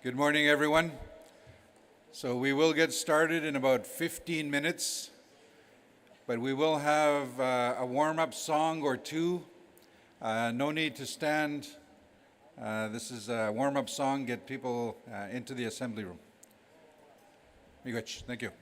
Good morning, everyone. So we will get started in about 15 minutes, but we will have a warm-up song or two. No need to stand. This is a warm-up song, get people into the assembly room. Miigwech, thank you.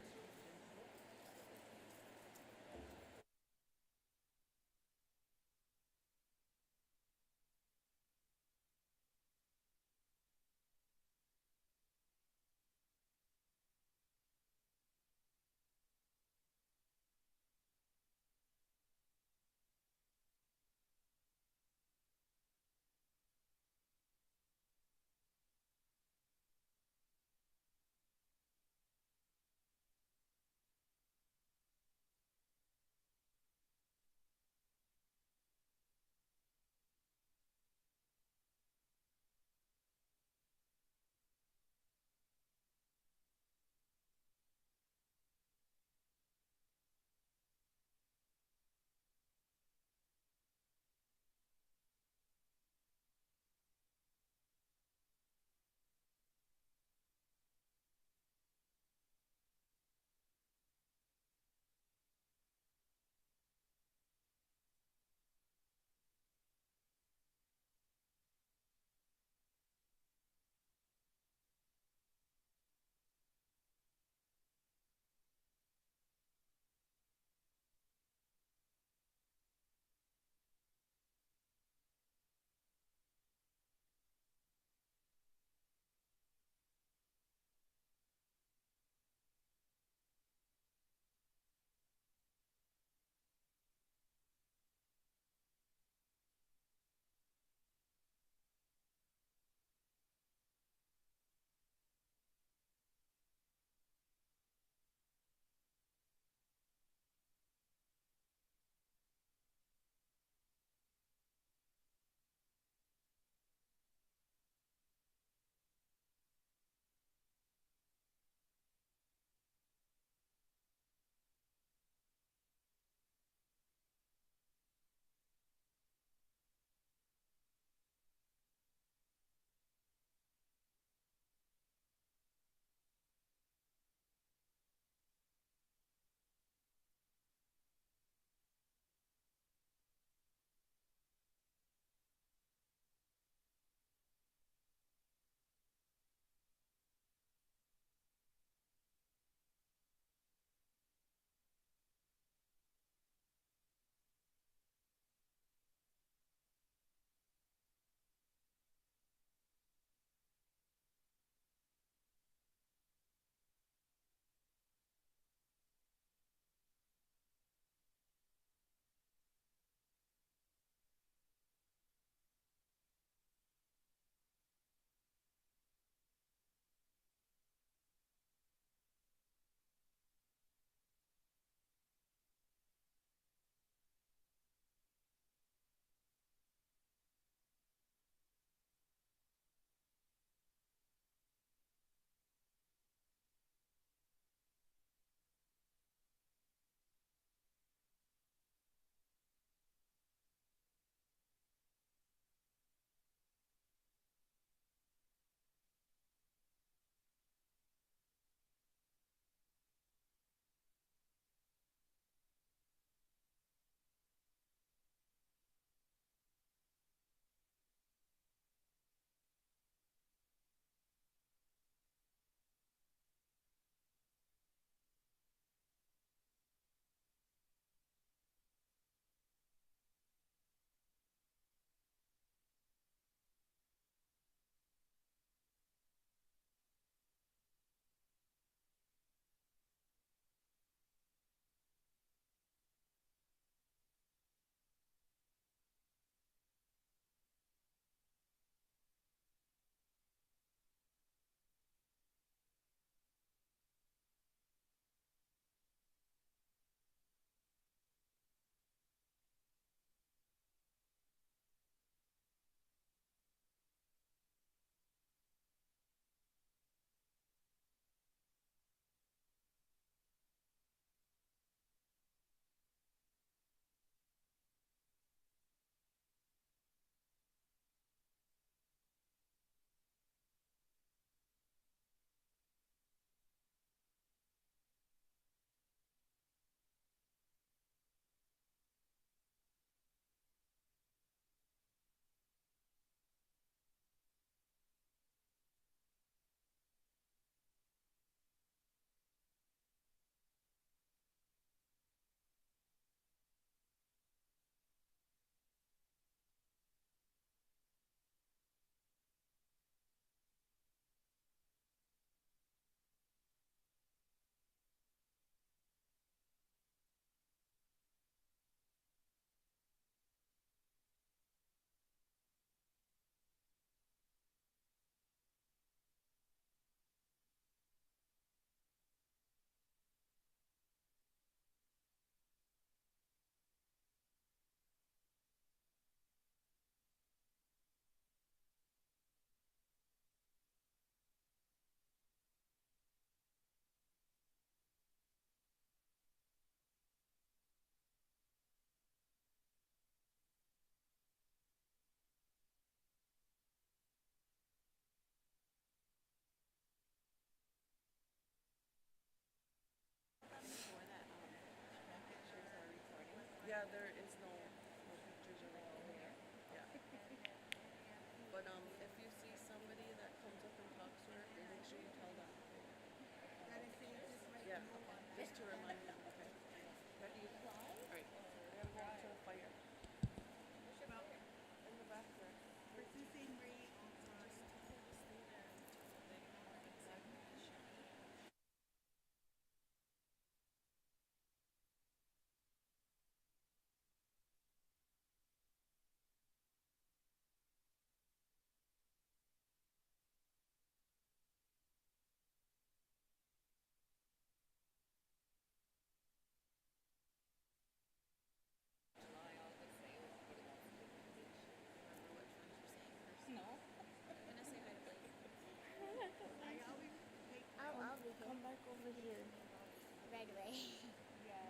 away. Yeah.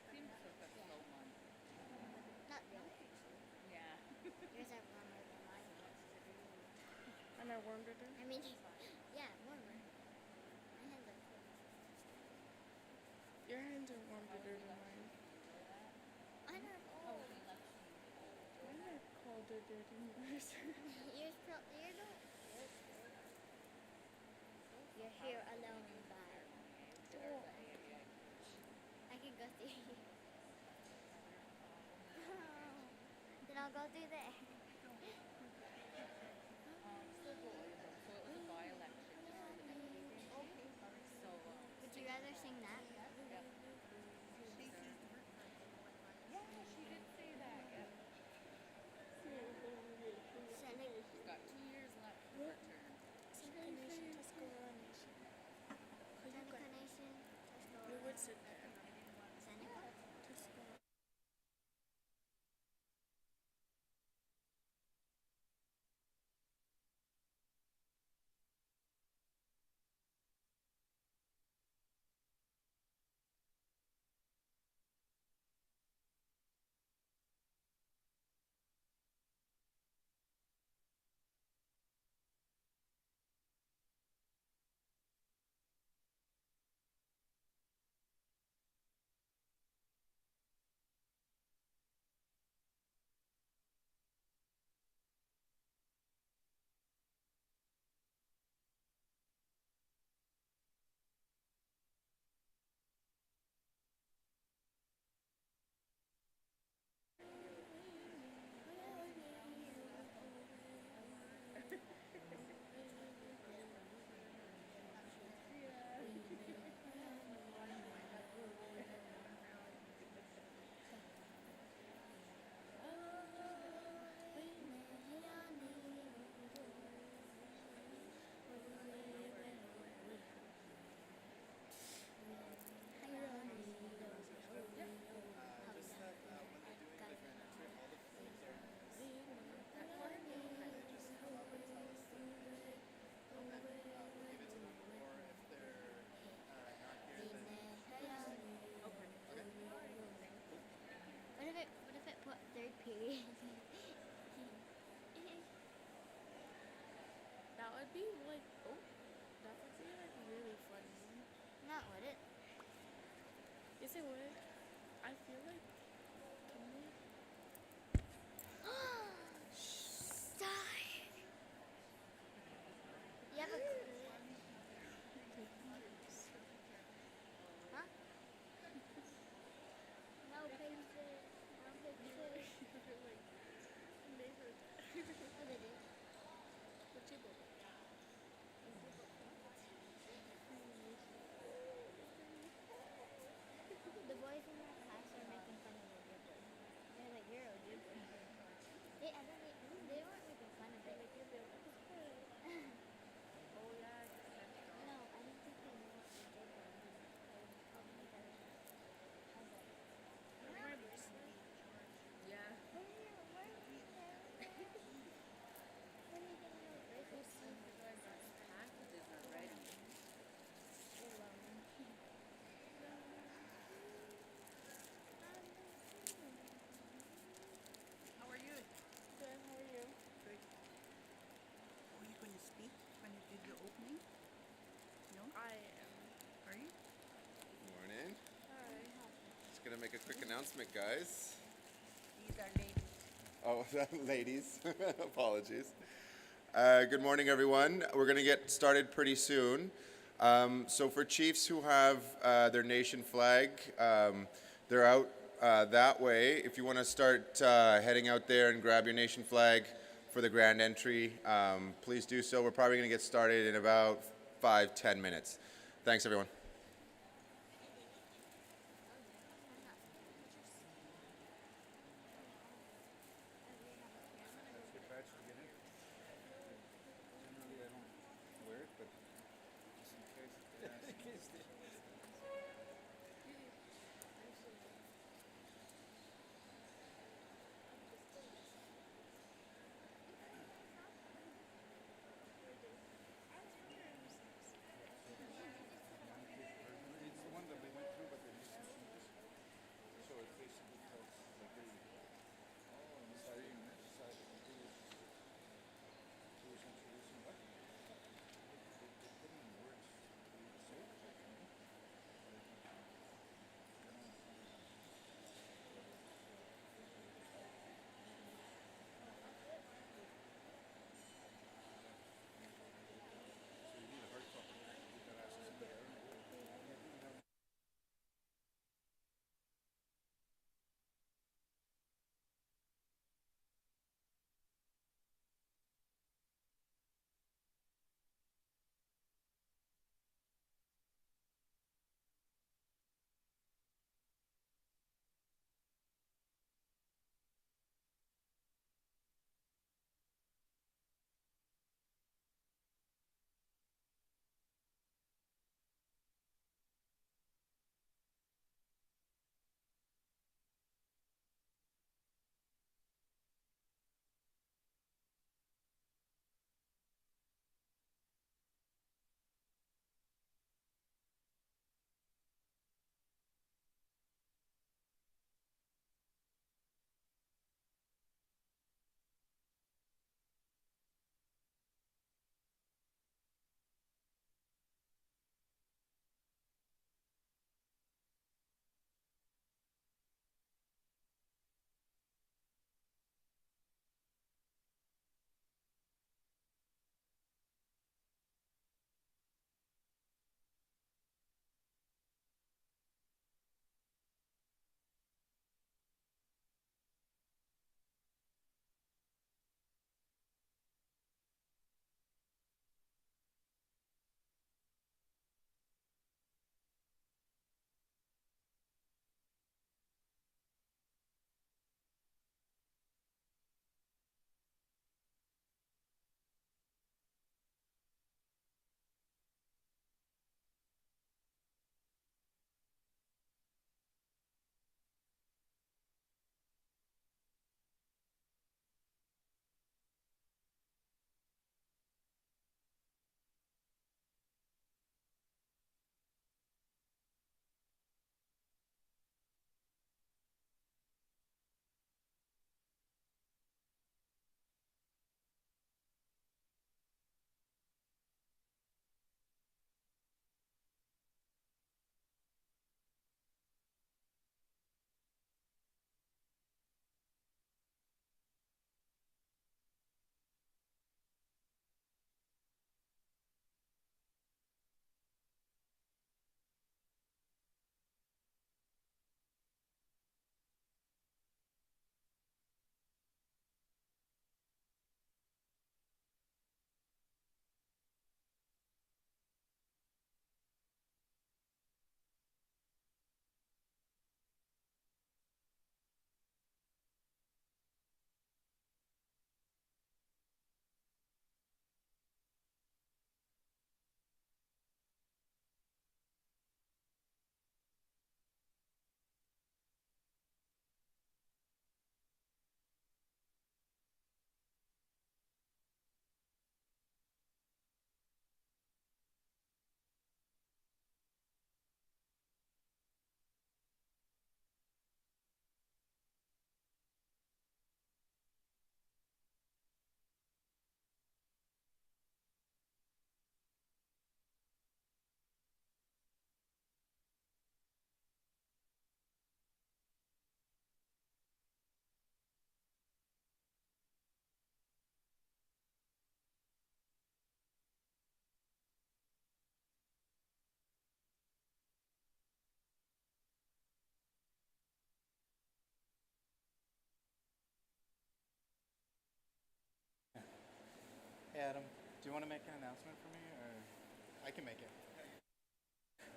Seems like a slow month. Not really. Yeah. Yours are warmer than mine. And I warmed it in. I mean, yeah, warmer. My hands are cold. Your hands are warm How was better the than election? mine. Did you go to that? Mine are How was cold. the election? Mine are colder than yours. You don't look good. You're here alone, Barb. Oh, I can go through here. Then I'll go through there. Still go over. So it was a by-election just for the deputy. Okay. So, Would you rather sing that? yep. Yeah, she did say that. Yep. Senate. She's got 2 years left of her term. Seneca Nation, Tuscarora Nation. Seneca Nation. You would sit there. Seneca? Tuscarora. What if it put third period? That would be like, oh, that would be like really funny. Not would it? Yes, it would. I feel like, can we? Stop. You have a clue? Huh? No pictures. No pictures. They heard that. Oh, they did. What you did? The boys in my class are making fun of Ojibwe. They're like, you're Ojibwe. They weren't making fun of it. Oh, yeah. No, I don't think they know what Ojibwe is. Oh my gosh. I was like, Yeah. where are you getting your bracelets from? Packages already. How are you? Good, how are you? Good. Were you going to speak when you did your opening? No? I am. Are you? Morning. Hi. Just gonna make a quick announcement, guys. These are ladies. Oh, ladies, apologies. Good morning, everyone. We're gonna get started pretty soon. So for chiefs who have their nation flag, they're out that way. If you want to start heading out there and grab your nation flag for the grand entry, please do so. We're probably gonna get started in about 5-10 minutes. Thanks, everyone. That's your badge to get in. Generally, I don't wear it, but just in case they ask. you want to make an announcement for me, or I can make it?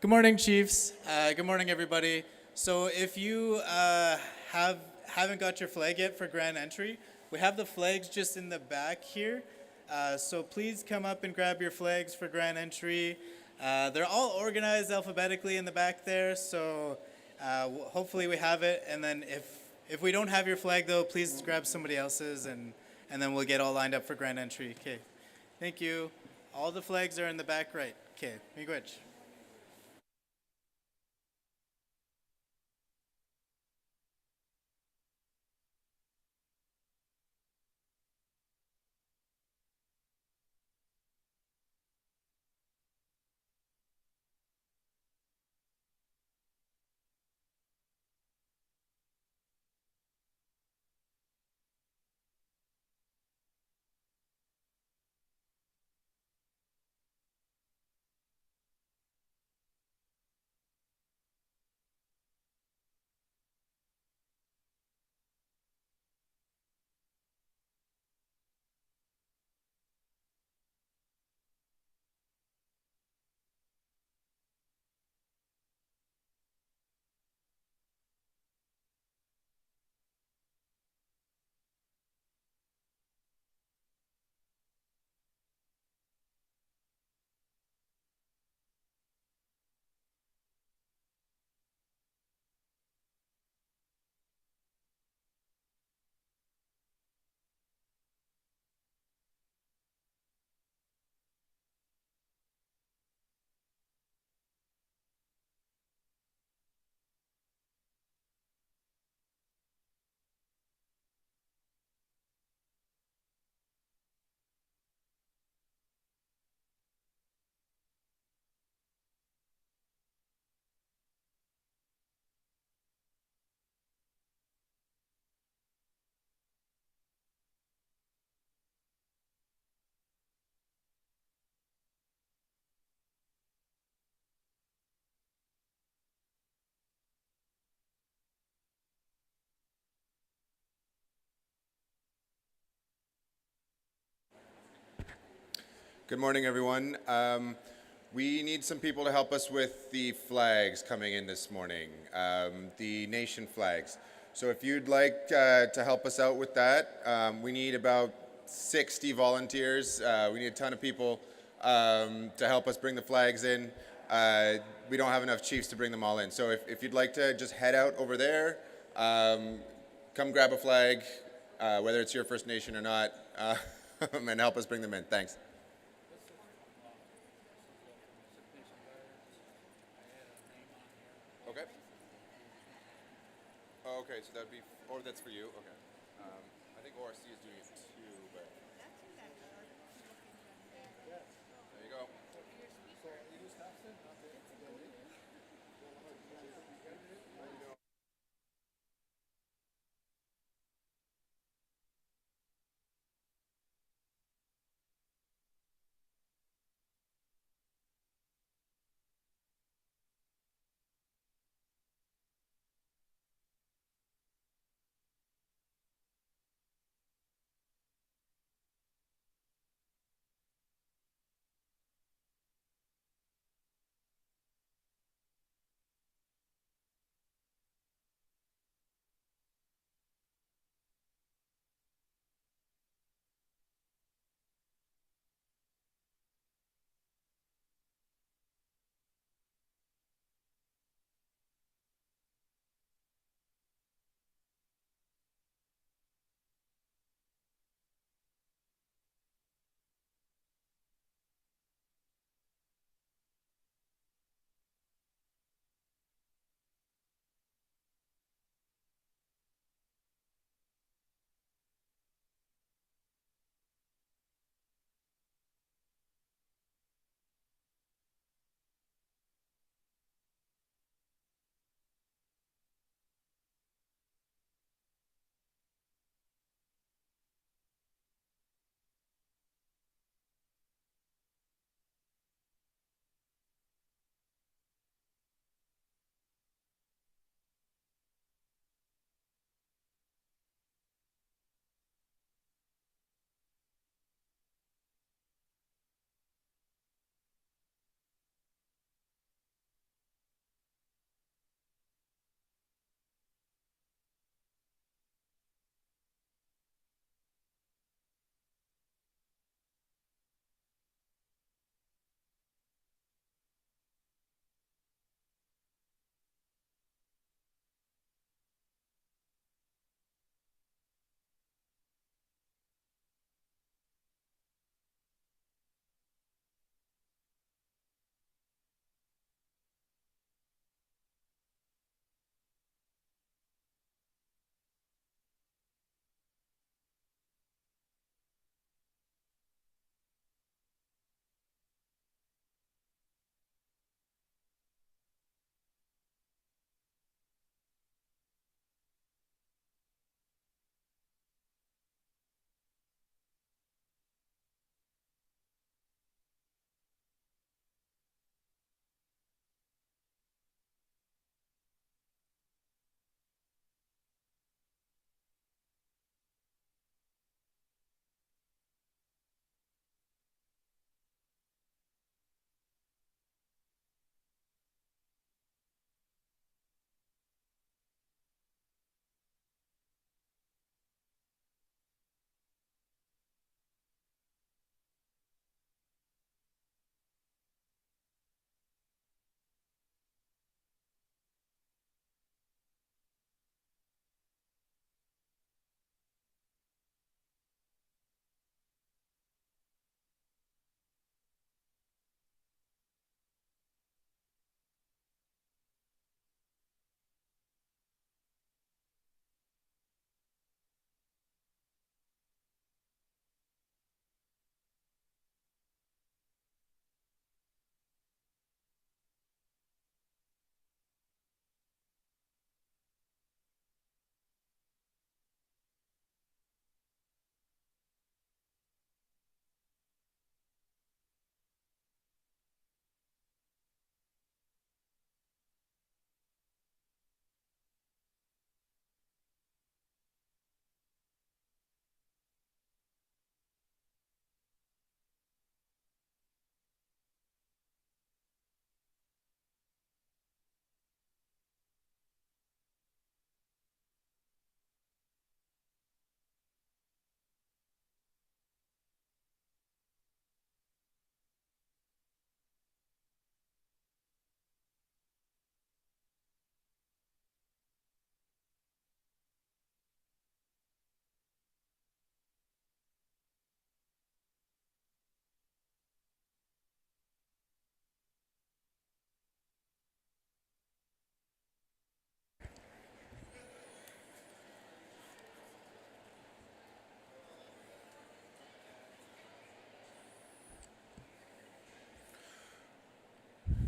Good morning, Chiefs. Good morning, everybody. So if you haven't got your flag yet for grand entry, we have the flags just in the back here. So please come up and grab your flags for grand entry. They're all organized alphabetically in the back there, so hopefully we have it. And then if we don't have your flag, though, please grab somebody else's, and then we'll get all lined up for grand entry. Okay, thank you. All the flags are in the back right. Okay, miigwech. Good morning, everyone. We need some people to help us with the flags coming in this morning, the nation flags. So if you'd like to help us out with that, we need about 60 volunteers. We need a ton of people to help us bring the flags in. We don't have enough chiefs to bring them all in. So if you'd like to just head out over there, come grab a flag, whether it's your First Nation or not, and help us bring them in. Thanks. Okay. Oh, okay, so that'd be, or that's for you. Okay. I think ORC is doing it too, but there you go.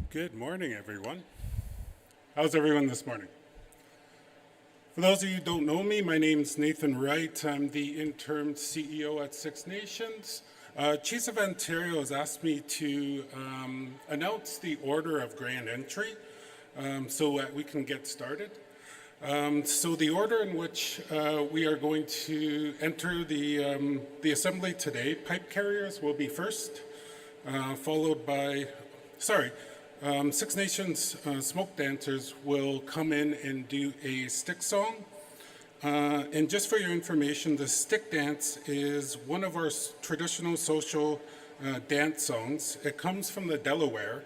Good morning, everyone. How's everyone this morning? For those of you who don't know me, my name's Nathan Wright. I'm the interim CEO at Six Nations. Chiefs of Ontario has asked me to announce the order of grand entry so that we can get started. So the order in which we are going to enter the assembly today, pipe carriers will be first, followed by, Six Nations smoke dancers will come in and do a stick song. And just for your information, the stick dance is one of our traditional social dance songs. It comes from the Delaware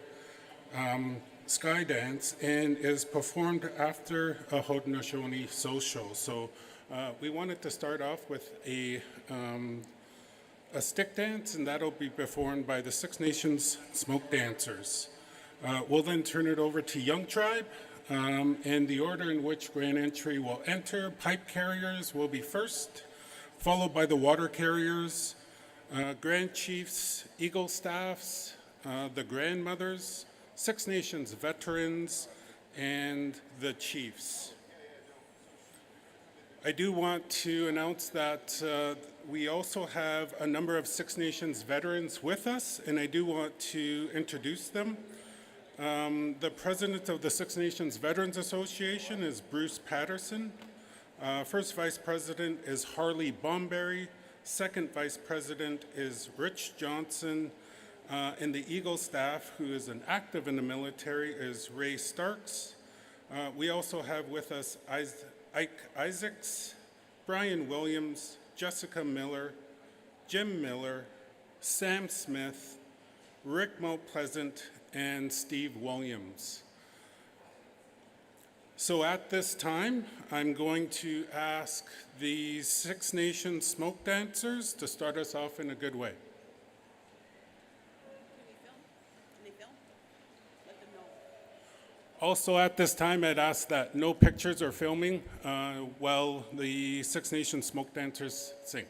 Sky Dance and is performed after a Haudenosaunee social. So we wanted to start off with a stick dance, and that'll be performed by the Six Nations smoke dancers. We'll then turn it over to Young Tribe, and the order in which grand entry will enter, pipe carriers will be first, followed by the water carriers, grand chiefs, eagle staffs, the grandmothers, Six Nations veterans, and the chiefs. I do want to announce that we also have a number of Six Nations veterans with us, and I do want to introduce them. The president of the Six Nations Veterans Association is Bruce Patterson. First vice president is Harley Bomberry. Second vice president is Rich Johnson. And the Eagle staff, who is an active in the military, is Ray Starks. We also have with us Ike Isaacs, Brian Williams, Jessica Miller, Jim Miller, Sam Smith, Rick Pleasant, and Steve Williams. So at this time, I'm going to ask the Six Nations smoke dancers to start us off in a good way. Can they film? Let them know. Also at this time, I'd ask that no pictures or filming while the Six Nations smoke dancers sing.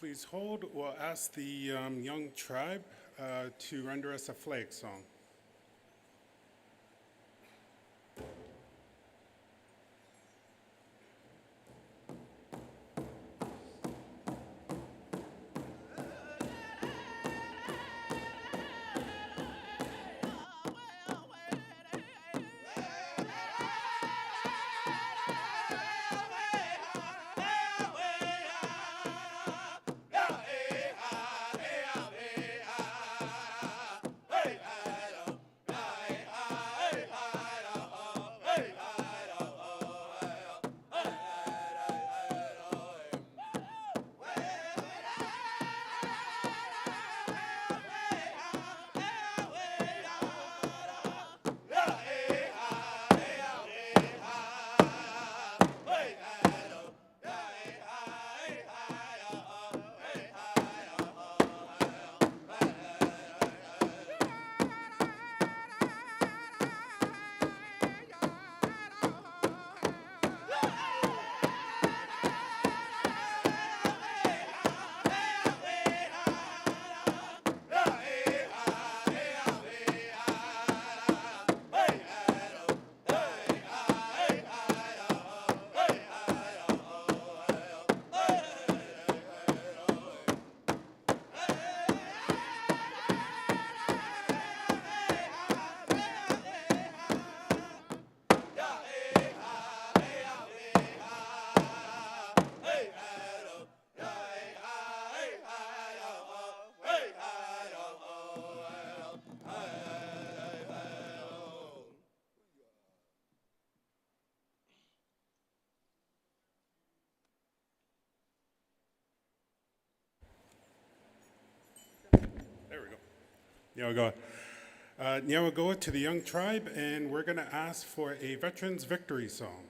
please hold. We'll ask the Young Tribe to render us a flag song. There we go. Nyawagoa to the Young Tribe, and we're going to ask for a Veterans Victory song.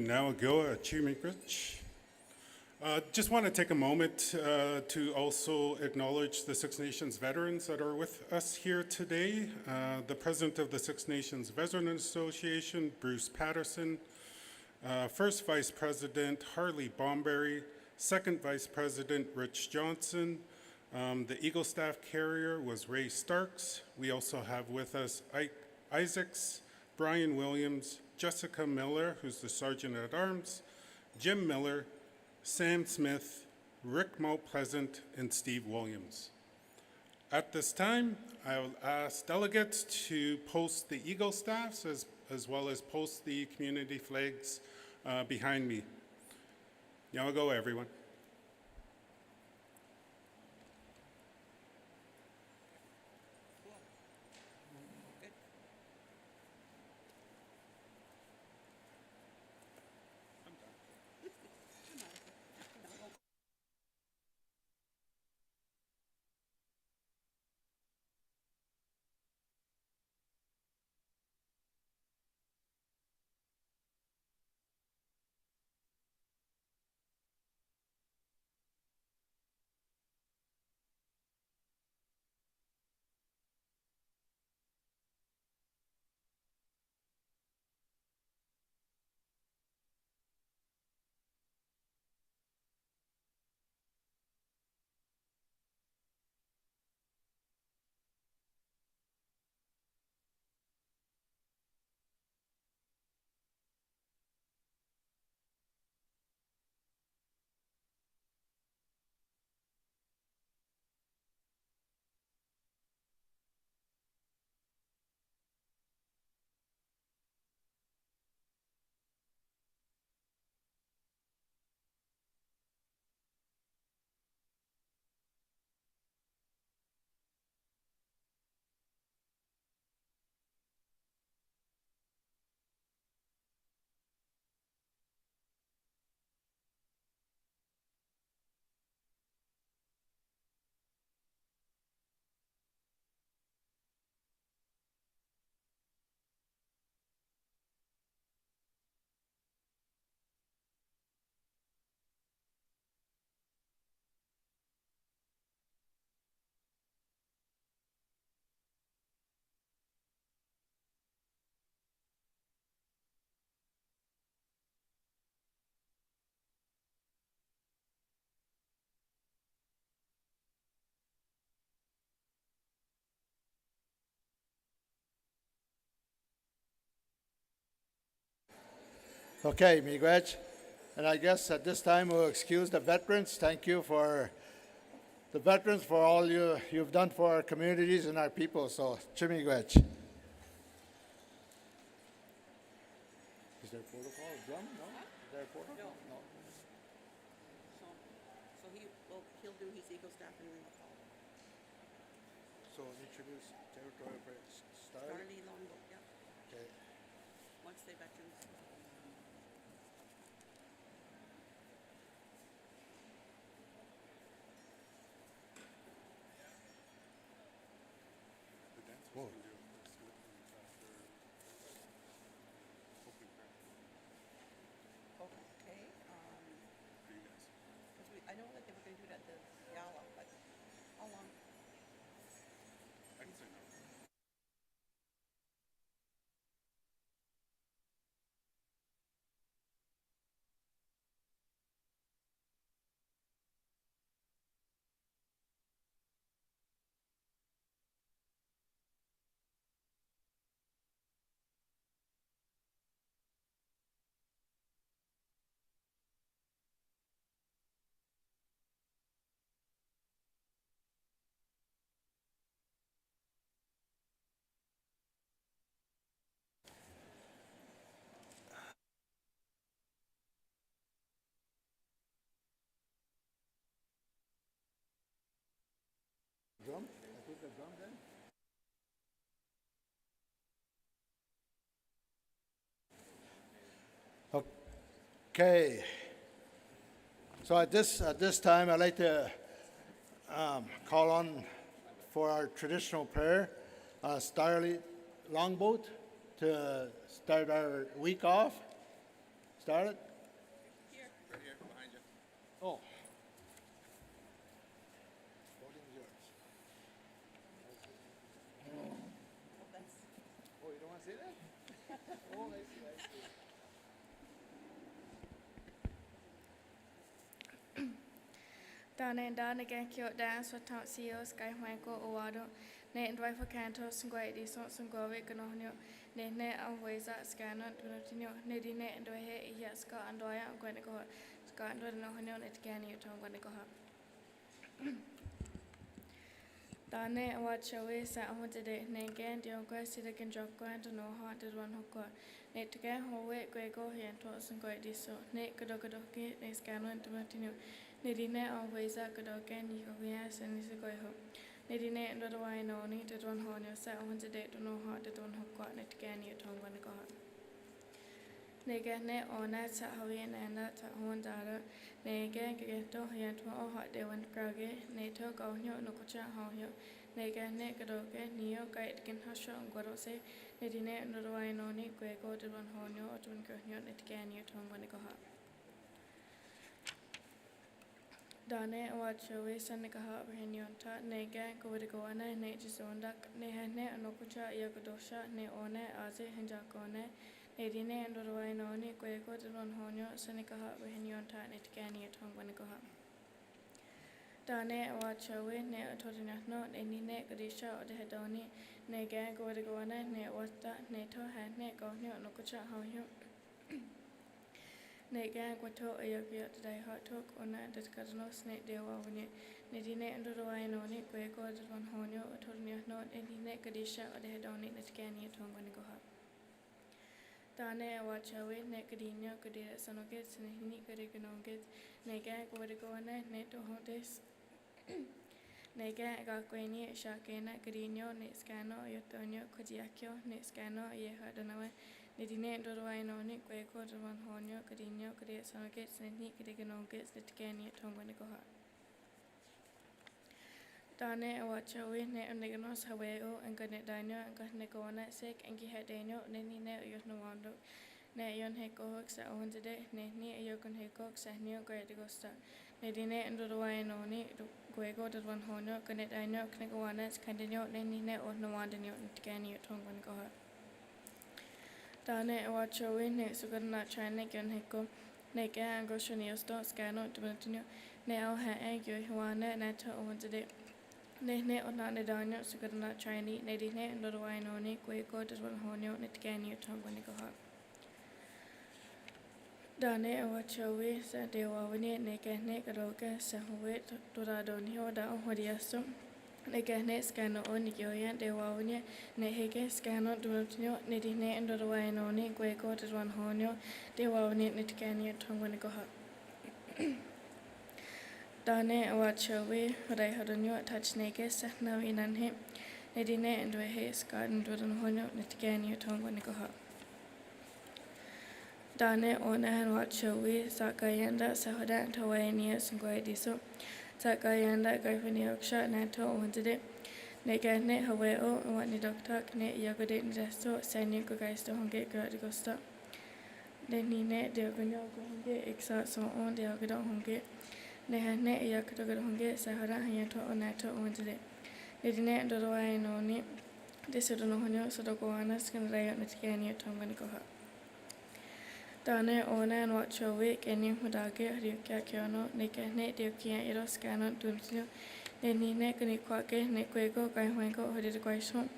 Nyawagoa Chiminkrich. Just want to take a moment to also acknowledge the Six Nations veterans that are with us here today. The president of the Six Nations Veterans Association, Bruce Patterson, First Vice President Harley Bomberry, Second Vice President Rich Johnson. The Eagle Staff Carrier was Ray Starks. We also have with us Ike Isaacs, Brian Williams, Jessica Miller, who's the Sergeant at Arms, Jim Miller, Sam Smith, Rick Pleasant, and Steve Williams. At this time, I will ask delegates to post the Eagle staffs as well as post the community flags behind me. Y'all go, everyone. Okay, Miigwech. And I guess at this time we'll excuse the veterans. Thank you for the veterans for all you've done for our communities and our people. So, Chimiigwech. Is there protocol? Drum? No? Is there protocol? No. So he'll do his Eagle staff and then we'll follow. So introduce territorial start. Charlie Longboat, yeah. Okay. Once they veterans. Whoa. Okay, 'cause I know that they were gonna do it at the gala, but how long? I can say no. Drum? I put the drum then? Okay. So at this time, I'd like to call on for our traditional prayer, Starly Longboat, to start our week off. Start it. Right here, behind you. Oh. Voting's yours. Oh, you don't want to say that? Oh, I see, I see. Dane dane gan kyo dance for town CEO sky wanko owado. Ne and wife canto sungway di son sungove ganonio. Ne always at scanner tunotino. Ne dine and he yaska and doya I'm going to go. Scott and no honor at Gani at home going to go up. Dane watch away sat home today. Ne gan the uncle silicon drop going to know how to run hook. Ne to get home way go here and toss and go this so. Ne could ne scanner and tunotino. Nedine always a good again, you have yes, and is a go home. Nedine and the wine only to one horn yourself on the day to know how to don't have gotten it again, you don't want to go home. Negane or nats at Hawaii and that's at one dollar. Negan get to here to all hot day when craggy, Nato go here, no coach at home here. Negan naked again, Neo guide can hush on what I say. Nedine and the wine only, go to one horn or to one girl here, it again, you don't want to go home. Dane watch away Seneca Henionta, Nega, go to go on a nature's own duck, Nehane, Nokucha, Yagodosha, Ne one, Aze, Henjakone, Nedine and Roinoni, Quago to one honor, Seneca Henionta, Netgani at home when go up. Dane watch away, Ne Totinatno, any ne Godisha or the Hedoni, Nega, go to go on a ne what that Nato had ne go here, Nokucha, how you. Negan quato a yogia today hot talk on that Cardinal Snake de Wavani, Nedine and Roinoni, Quago to one honor, or Tornia not any Nekadisha or the Hedoni, Netgani at home when go up. Dane watch away, Necadino, Cadilla, Sonogets, and Hini Cadiganogets, Negan go to go on that, Neto Hotes. Negan Gaquani, Shakena, Cadino, Netscano, Yotonio, Kodiakio, Netscano, Yehadanawe. Nedine and Roinoni, Quago to one honor, Cadino, Cadet Sonogets, and Hini Cadiganogets, Netgani at home when go up. Dane watch away, Net and Neganos Haweo, and Ganet Dino, and Gatnegona, Sek, and Gihadano, Neni Net Yosnawando, Net Yon Hecox at 1 today, Netni, Yokon Hecox, and Neo Great Gosta. Nedine and Roinoni, Quago to one honor, Ganet Dino, Knegoanas, Candino, Neni Net or Nawandano, Netgani at home when go up. Dane watch away, Net Sugarna, China, Yon Heco, Neka and Goshaniosto, Scano, Tibetino, Neo Hang, Yohuana, Nato 1 today. Ne or not the dino, so good not Chinese, Nedine and the Winoni, Quago to one honor, Netgani at home when they go up. Dane watch away, said they were winning, Neka, Nekaroka, Sahuet, Doradonio, down Hodiaso. Negane scano on Yoyan, they were winning, Nehege, Scano, Duratino, Nedine and the Winoni, Quago to one honor, they were winning, Netgani at home when they go up. Dane watch away, but I had a new touch naked, now in and him. Nedine and the haze garden to the honor, Netgani at home when they go up. Dane on and watch away, Sakayanda, Sahoda, and Hawaii nears and Guaidiso. Sakayanda, Gryphon Yorkshire, Nato, wanted it. Negane, Hawaii, and what the doctor, Net Yagodate, Nesto, Sani guys to Hungate, Gradigosta. Then he net, the Ogono, Hungate, exact so on the Ogodon Hungate. Nehane Yakatoga Honge, Sahara, Yato, or Nato, wanted it. They didn't do I know it. This is no honor, so the Goanas can lay on Netgani at home when go up. Dane, Ona, and watch your week, and you would argue, Ryukakiano, Nekane, Dukia, Eros, Canon, Duncio, then he neck and Quake, Nequego, Gaiwango, who did the question.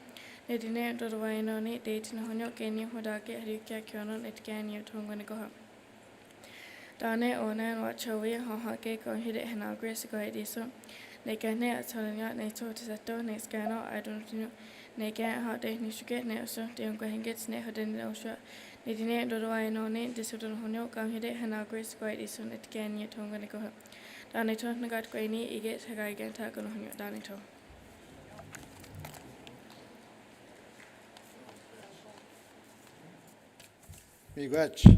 They didn't do I know it, date no honor, can you would argue, Ryukakiano, Netgani at home when go up. Dane Ona and watch away, how cake on hit it and our grace go at this one. They can net telling out next to Sato, next cano, I don't know. They can't how they need to get now, so they don't go and get snake or then no shot. They didn't do I know it, this would honor come hit it and our grace go at this one at Gany at home when they go up. Dane told me got grainy, he gets a guy get taken on your Dane told. Miigwech.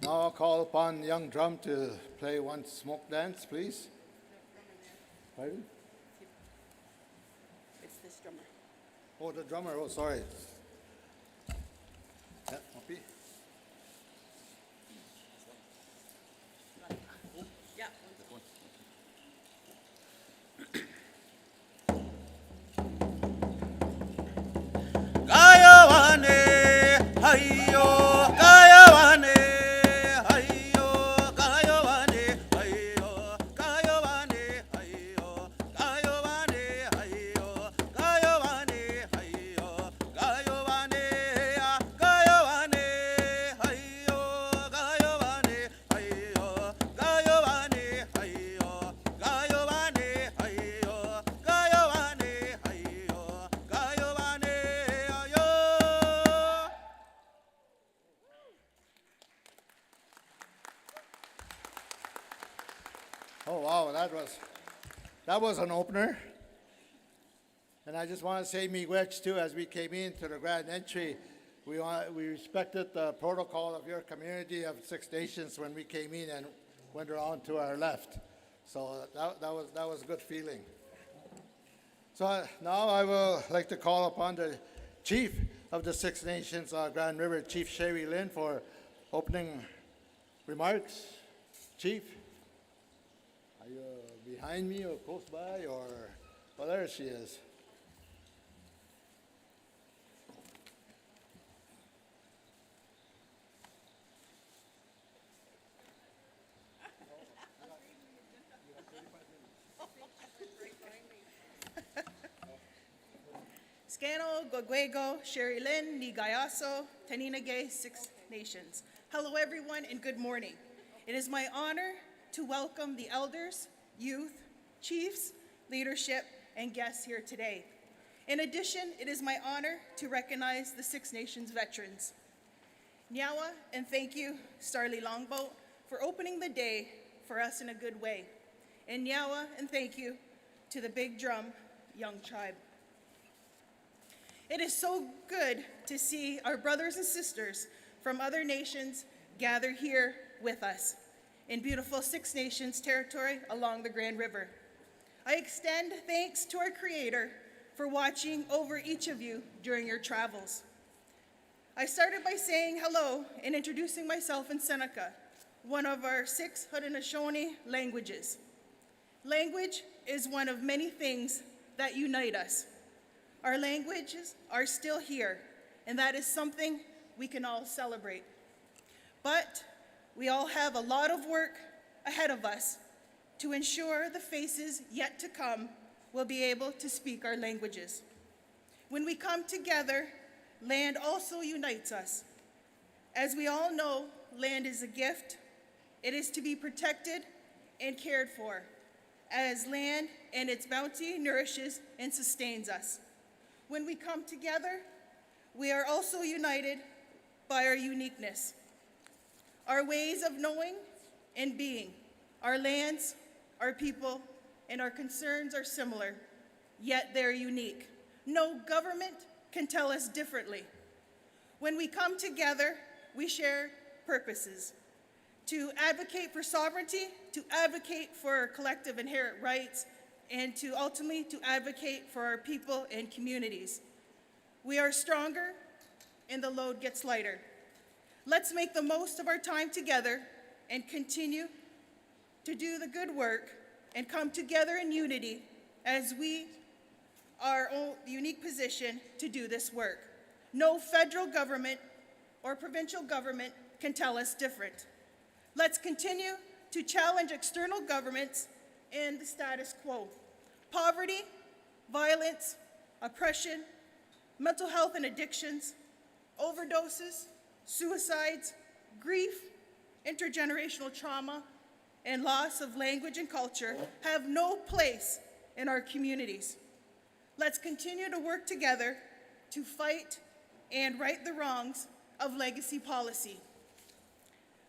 Now I'll call upon young drum to play one smoke dance, please. Pardon? It's this drummer. Oh, the drummer, oh, sorry. Yeah, Mopi. Yeah. Gayawane, hayo, Gayawane, hayo, Gayawane, hayo, Gayawane, Oh, wow, that was an opener. And I just want to say miigwech too, as we came into the grand entry, we respected the protocol of your community of Six Nations when we came in and went around to our left. So that was a good feeling. So now I will like to call upon the chief of the Six Nations Grand River, Chief Sherry Lynn, for opening remarks. Chief, are you behind me or close by or, well, there she is. Scano, Gogwego, Sherry Lynn, Nigayaso, Taninagay, Six Nations. Hello everyone and good morning. It is my honor to welcome the elders, youth, chiefs, leadership, and guests here today. In addition, it is my honor to recognize the Six Nations veterans. Nyawa, and thank you, Starlee Longboat, for opening the day for us in a good way. And Nyawa, and thank you to the Big Drum Young Tribe. It is so good to see our brothers and sisters from other nations gather here with us in beautiful Six Nations territory along the Grand River. I extend thanks to our Creator for watching over each of you during your travels. I started by saying hello and introducing myself in Seneca, one of our 6 Haudenosaunee languages. Language is one of many things that unite us. Our languages are still here, and that is something we can all celebrate. But we all have a lot of work ahead of us to ensure the faces yet to come will be able to speak our languages. When we come together, land also unites us. As we all know, land is a gift. It is to be protected and cared for, as land and its bounty nourishes and sustains us. When we come together, we are also united by our uniqueness, our ways of knowing and being. Our lands, our people, and our concerns are similar, yet they're unique. No government can tell us differently. When we come together, we share purposes: to advocate for sovereignty, to advocate for collective inherent rights, and to ultimately to advocate for our people and communities. We are stronger and the load gets lighter. Let's make the most of our time together and continue to do the good work and come together in unity as we are in the unique position to do this work. No federal government or provincial government can tell us different. Let's continue to challenge external governments and the status quo. Poverty, violence, oppression, mental health and addictions, overdoses, suicides, grief, intergenerational trauma, and loss of language and culture have no place in our communities. Let's continue to work together to fight and right the wrongs of legacy policy.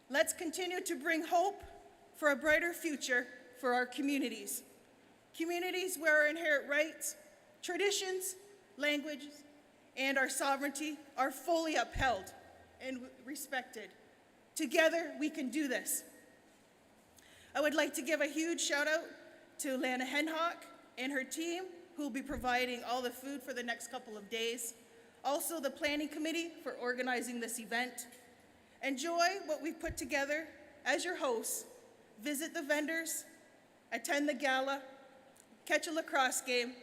Let's continue to bring hope for a brighter future for our communities. Communities where our inherent rights, traditions, languages, and our sovereignty are fully upheld and respected. Together, we can do this. I would like to give a huge shout out to Lana Henhock and her team, who will be providing all the food for the next couple of days. Also, the planning committee for organizing this event. Enjoy what we've put together as your hosts. Visit the vendors, attend the gala, catch a lacrosse game,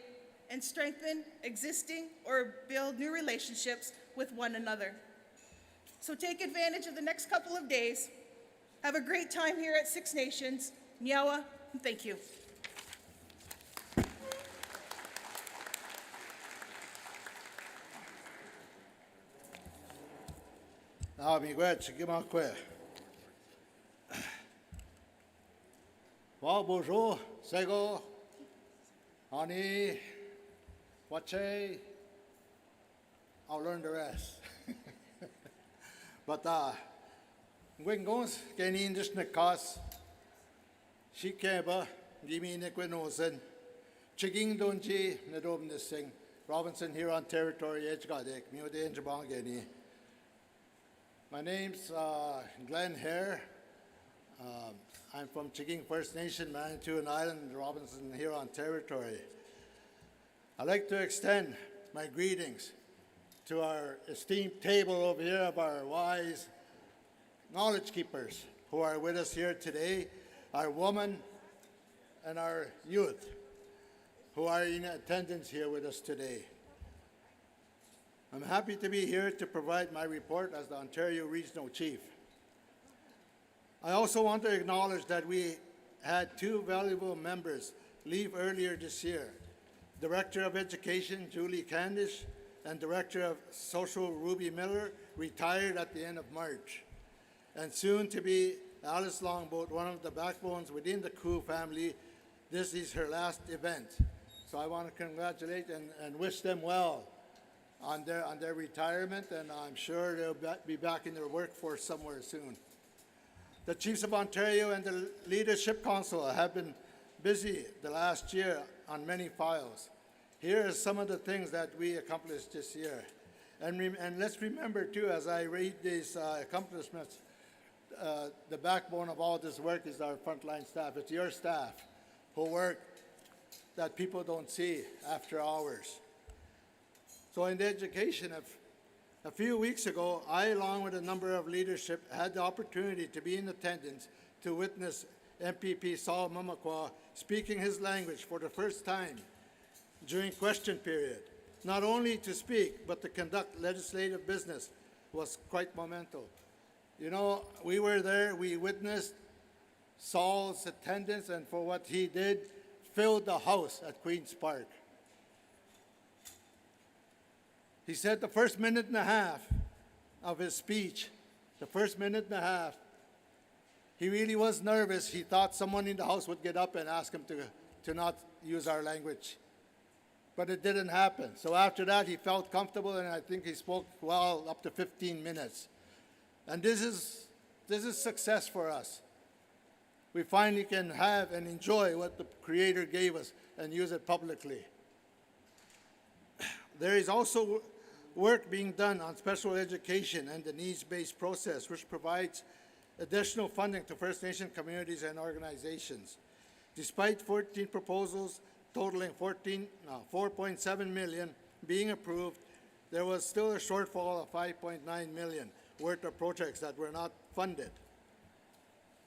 and strengthen existing or build new relationships with one another. So take advantage of the next couple of days. Have a great time here at Six Nations. Nyawa, and thank you. Now, miigwech, give me a quick. Well, bonjour, sego, ani, wache. I'll learn the rest. But, Gwingons, Gainin, just Nikas, Shikeba, Gimi Nikwinosen, Chiging Donji, Nadom Nising, Robinson Huron Territory, Edgegadek, Mude Njabangeni. My name's Glenn Hare. I'm from Chiging First Nation, Manitoulin Island, Robinson Huron Territory. I'd like to extend my greetings to our esteemed table over here of our wise knowledge keepers who are with us here today, our women and our youth who are in attendance here with us today. I'm happy to be here to provide my report as the Ontario Regional Chief. I also want to acknowledge that we had two valuable members leave earlier this year. Director of Education, Julie Candish, and Director of Social, Ruby Miller, retired at the end of March. And soon to be Alice Longboat, one of the backbones within the Koo family. This is her last event. So I want to congratulate and wish them well on their retirement, and I'm sure they'll be back in their workforce somewhere soon. The Chiefs of Ontario and the Leadership Council have been busy the last year on many files. Here are some of the things that we accomplished this year. And let's remember too, as I read these accomplishments, the backbone of all this work is our frontline staff. It's your staff who work that people don't see after hours. So in the education, a few weeks ago, I, along with a number of leadership, had the opportunity to be in attendance to witness MPP Saul Mamakwa speaking his language for the first time during question period. Not only to speak, but to conduct legislative business was quite monumental. You know, we were there, we witnessed Saul's attendance, and for what he did, filled the house at Queen's Park. He said the first minute and a half of his speech, he really was nervous. He thought someone in the house would get up and ask him to not use our language. But it didn't happen. So after that, he felt comfortable, and I think he spoke well up to 15 minutes. And this is success for us. We finally can have and enjoy what the Creator gave us and use it publicly. There is also work being done on special education and the needs-based process, which provides additional funding to First Nation communities and organizations. Despite 14 proposals totaling 4.7 million being approved, there was still a shortfall of 5.9 million worth of projects that were not funded.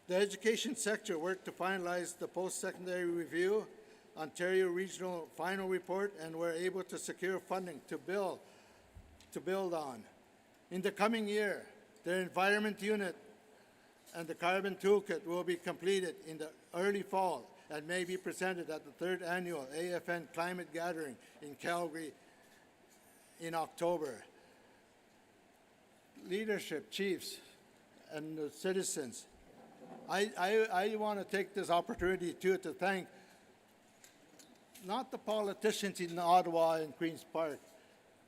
The education sector worked to finalize the post-secondary review, Ontario Regional final report, and were able to secure funding to build on. In the coming year, the Environment Unit and the Carbon Toolkit will be completed in the early fall and may be presented at the 3rd Annual AFN Climate Gathering in Calgary in October. Leadership, chiefs, and the citizens, I want to take this opportunity too to thank not the politicians in Ottawa and Queen's Park.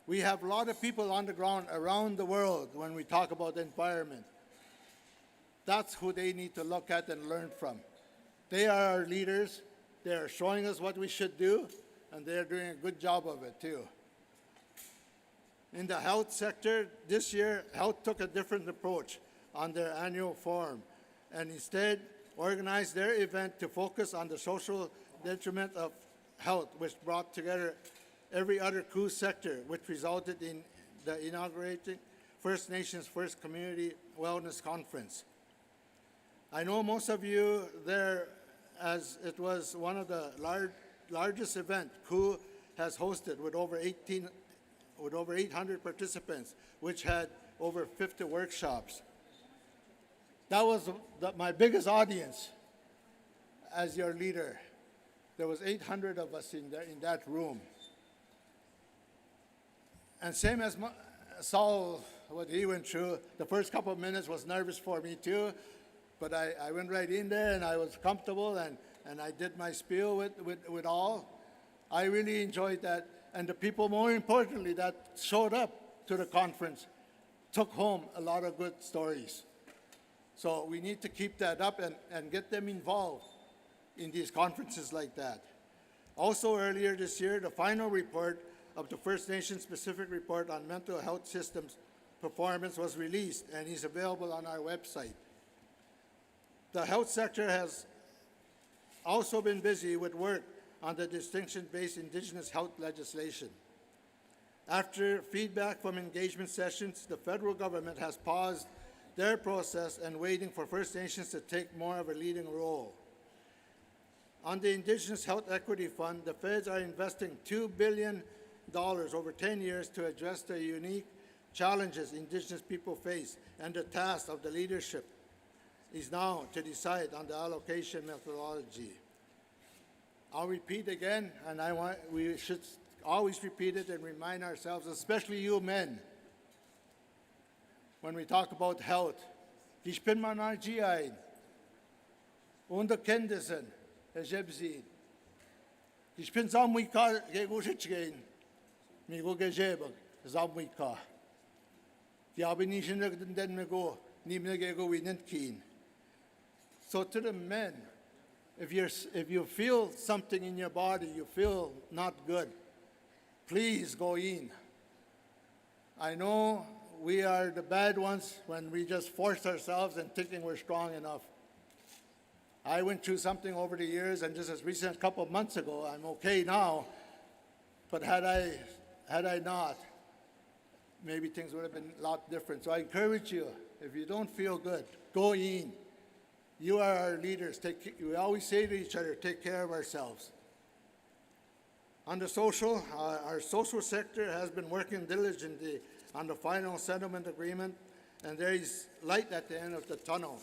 We have a lot of people on the ground around the world when we talk about the environment. That's who they need to look at and learn from. They are our leaders. They are showing us what we should do, and they are doing a good job of it too. In the health sector, this year, health took a different approach on their annual forum, and instead organized their event to focus on the social detriment of health, which brought together every other Koo sector, which resulted in the inaugurating First Nations First Community Wellness Conference. I know most of you there, as it was one of the largest events Koo has hosted with over 800 participants, which had over 50 workshops. That was my biggest audience as your leader. There was 800 of us in that room. And same as Saul, what he went through, the first couple of minutes was nervous for me too, but I went right in there and I was comfortable and I did my spiel with all. I really enjoyed that. And the people, more importantly, that showed up to the conference took home a lot of good stories. So we need to keep that up and get them involved in these conferences like that. Also earlier this year, the final report of the First Nations specific report on mental health systems performance was released and is available on our website. The health sector has also been busy with work on the distinction-based Indigenous health legislation. After feedback from engagement sessions, the federal government has paused their process and waiting for First Nations to take more of a leading role. On the Indigenous Health Equity Fund, the feds are investing $2 billion over 10 years to address the unique challenges Indigenous people face, and the task of the leadership is now to decide on the allocation methodology. I'll repeat again, and we should always repeat it and remind ourselves, especially you men, when we talk about health. Gishpin manarjiain, unda kendisen, ejebzid. Gishpin zamwika gegushitgain, migo gejebag, zamwika. Diabinishin den mego, nimne gego winent keen. So to the men, if you feel something in your body, you feel not good, please go in. I know we are the bad ones when we just force ourselves and thinking we're strong enough. I went through something over the years, and just as recent, a couple of months ago, I'm okay now, but had I not, maybe things would have been a lot different. So I encourage you, if you don't feel good, go in. You are our leaders. We always say to each other, take care of ourselves. On the social, our social sector has been working diligently on the final settlement agreement, and there is light at the end of the tunnel.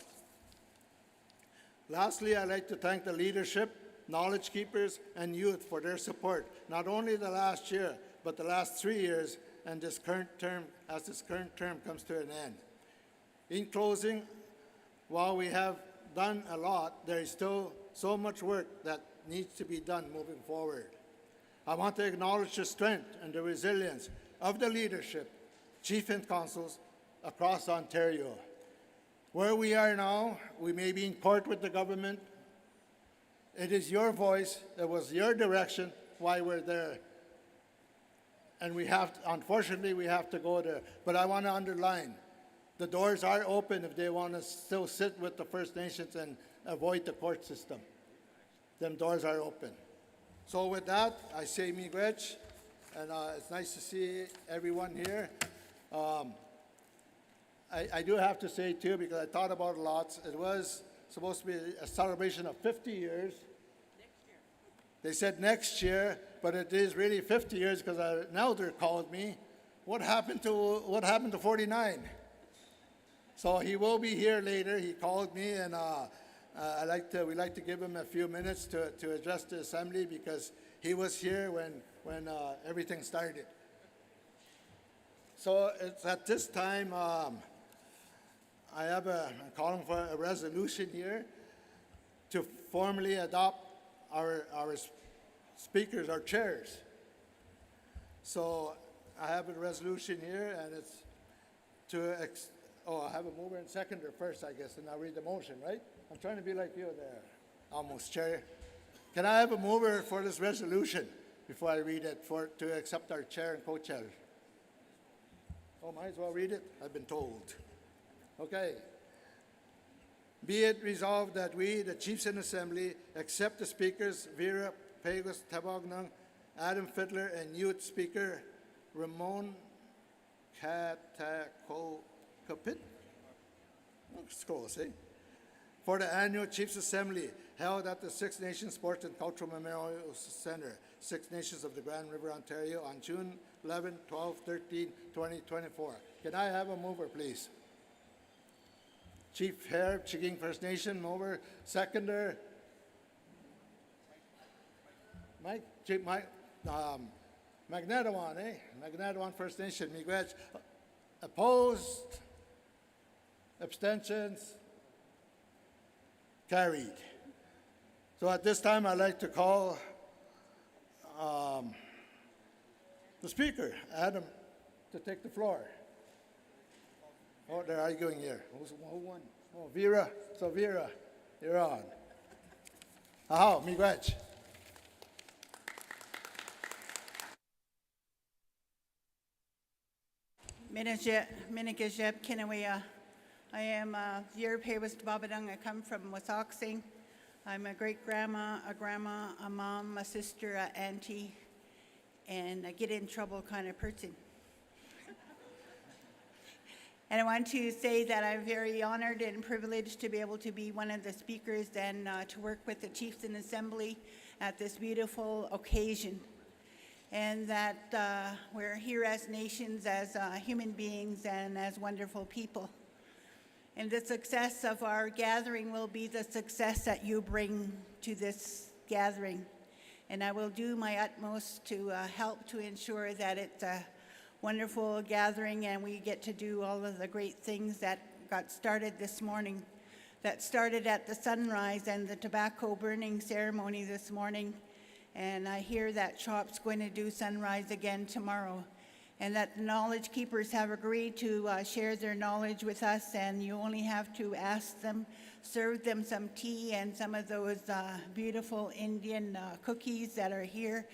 Lastly, I'd like to thank the leadership, knowledge keepers, and youth for their support, not only the last year, but the last 3 years, and this current term, as this current term comes to an end. In closing, while we have done a lot, there is still so much work that needs to be done moving forward. I want to acknowledge the strength and the resilience of the leadership, chief and councils across Ontario. Where we are now, we may be in court with the government. It is your voice, it was your direction why we're there. And unfortunately, we have to go there. But I want to underline, the doors are open if they want to still sit with the First Nations and avoid the court system. Them doors are open. So with that, I say miigwech, and it's nice to see everyone here. I do have to say too, because I thought about it a lot, it was supposed to be a celebration of 50 years. They said next year, but it is really 50 years because an elder called me. What happened to 49? So he will be here later. He called me, and we like to give him a few minutes to address the assembly because he was here when everything started. So it's at this time, I'm calling for a resolution here to formally adopt our speakers, our chairs. So I have a resolution here, and it's I have a mover and seconder first, I guess, and I'll read the motion, right? I'm trying to be like you there, almost, Chair. Can I have a mover for this resolution before I read it, to accept our chair and co-chair? Oh, might as well read it? I've been told. Okay. Be it resolved that we, the Chiefs in Assembly, accept the speakers Vera Pagos Tabagnang, Adam Fiddler, and youth speaker Ramon Katakokapit. Scroll, see? For the annual Chiefs Assembly held at the Six Nations Sports and Cultural Memorial Centre, Six Nations of the Grand River, Ontario, on June 11, 12, 13, 2024. Can I have a mover, please? Chief Herb, Chiging First Nation, mover. Seconder, Mike, Chief Mike, Magnetawan, Magnetawan First Nation, miigwech. Opposed? Abstentions? Carried. So at this time, I'd like to call the speaker, Adam, to take the floor. Oh, they're arguing here. Who won? Oh, Vera. So Vera, you're on. Aho, miigwech. Minigajeb Kinawea. I am Yerpewas Babadung. I come from Wasoxing. I'm a great grandma, a grandma, a mom, a sister, a auntie, and a get in trouble kind of person. And I want to say that I'm very honored and privileged to be able to be one of the speakers and to work with the Chiefs in Assembly at this beautiful occasion. And that we're here as nations, as human beings, and as wonderful people. And the success of our gathering will be the success that you bring to this gathering. And I will do my utmost to help to ensure that it's a wonderful gathering and we get to do all of the great things that got started this morning. That started at the sunrise and the tobacco burning ceremony this morning. And I hear that CHOP's going to do sunrise again tomorrow. And that the knowledge keepers have agreed to share their knowledge with us, and you only have to ask them, serve them some tea and some of those beautiful Indian cookies that are here,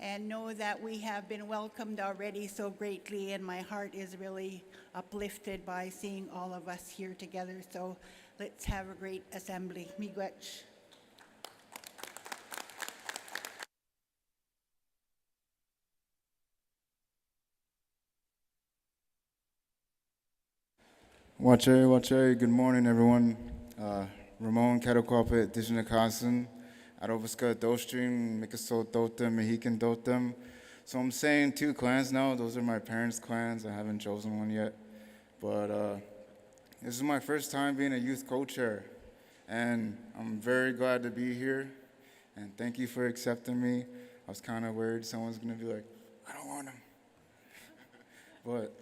and know that we have been welcomed already so greatly, and my heart is really uplifted by seeing all of us here together. So let's have a great assembly. Miigwech. Wache, good morning, everyone. Ramon Katakwapet, Dishinakasan, Arovaska Dostrim, Mikaso Dotem, Mexican Dotem. So I'm saying 2 clans now. Those are my parents' clans. I haven't chosen one yet. But this is my first time being a youth co-chair. And I'm very glad to be here. And thank you for accepting me. I was kind of worried someone's going to be like, I don't want him. But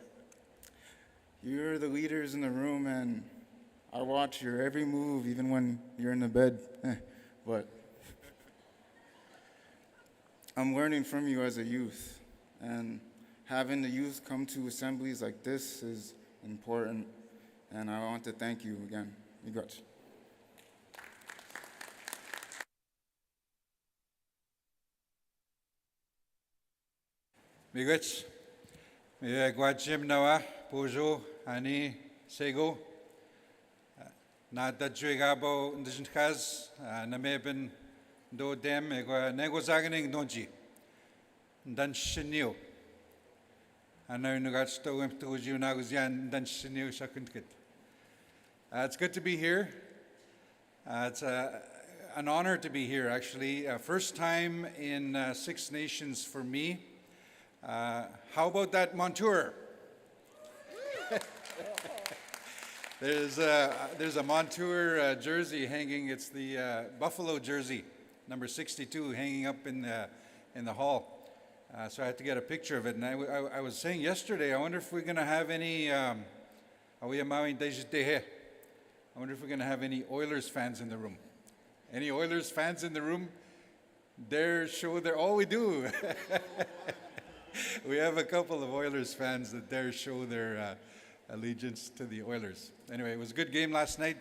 you're the leaders in the room, and I watch your every move, even when you're in the bed. But I'm learning from you as a youth, and having the youth come to assemblies like this is important, and I want to thank you again. Miigwech. Miigwech. Gwachim Nawa, Pojo, Ani, Sego. Nada Juigabo, Ndishkaz, Nameben, Do Dem, Nego Zaganing Donji, Danshinio. And now Nugatsto went to Junaguzian, Danshinio Shakunkit. It's good to be here. It's an honor to be here, actually. First time in Six Nations for me. How about that Montour? There's a Montour jersey hanging. It's the Buffalo jersey, number 62, hanging up in the hall. So I had to get a picture of it. And I was saying yesterday, I wonder if we're going to have any. I wonder if we're going to have any Oilers fans in the room. Any Oilers fans in the room? Dare show their. Oh, we do. We have a couple of Oilers fans that dare show their allegiance to the Oilers. Anyway, it was a good game last night.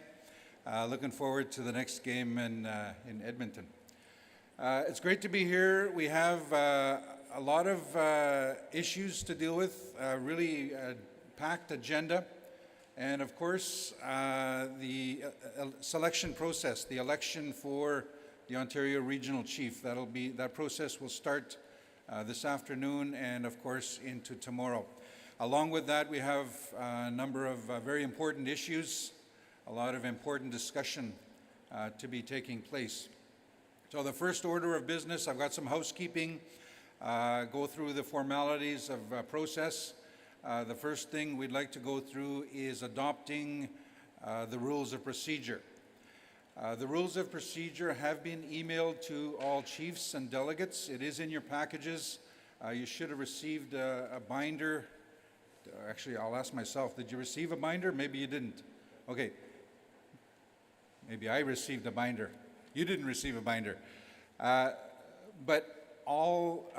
Looking forward to the next game in Edmonton. It's great to be here. We have a lot of issues to deal with, really packed agenda. And of course, the selection process, the election for the Ontario Regional Chief. That process will start this afternoon and of course into tomorrow. Along with that, we have a number of very important issues, a lot of important discussion to be taking place. So the first order of business, I've got some housekeeping, go through the formalities of process. The first thing we'd like to go through is adopting the rules of procedure. The rules of procedure have been emailed to all chiefs and delegates. It is in your packages. You should have received a binder. Actually, I'll ask myself, did you receive a binder? Maybe you didn't. Okay. Maybe I received a binder. You didn't receive a binder. But all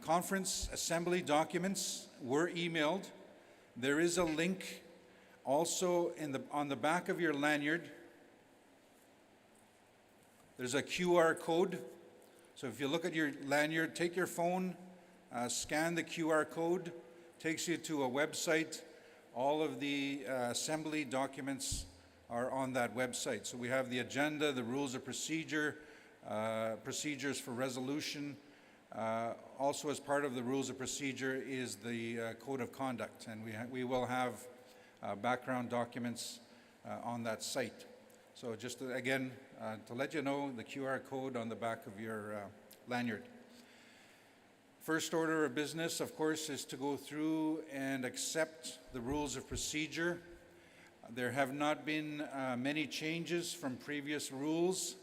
conference assembly documents were emailed. There is a link also on the back of your lanyard. There's a QR code. So if you look at your lanyard, take your phone, scan the QR code, takes you to a website. All of the assembly documents are on that website. So we have the agenda, the rules of procedure, procedures for resolution. Also, as part of the rules of procedure is the code of conduct, and we will have background documents on that site. So just again, to let you know, the QR code on the back of your lanyard. First order of business, of course, is to go through and accept the rules of procedure. There have not been many changes from previous rules.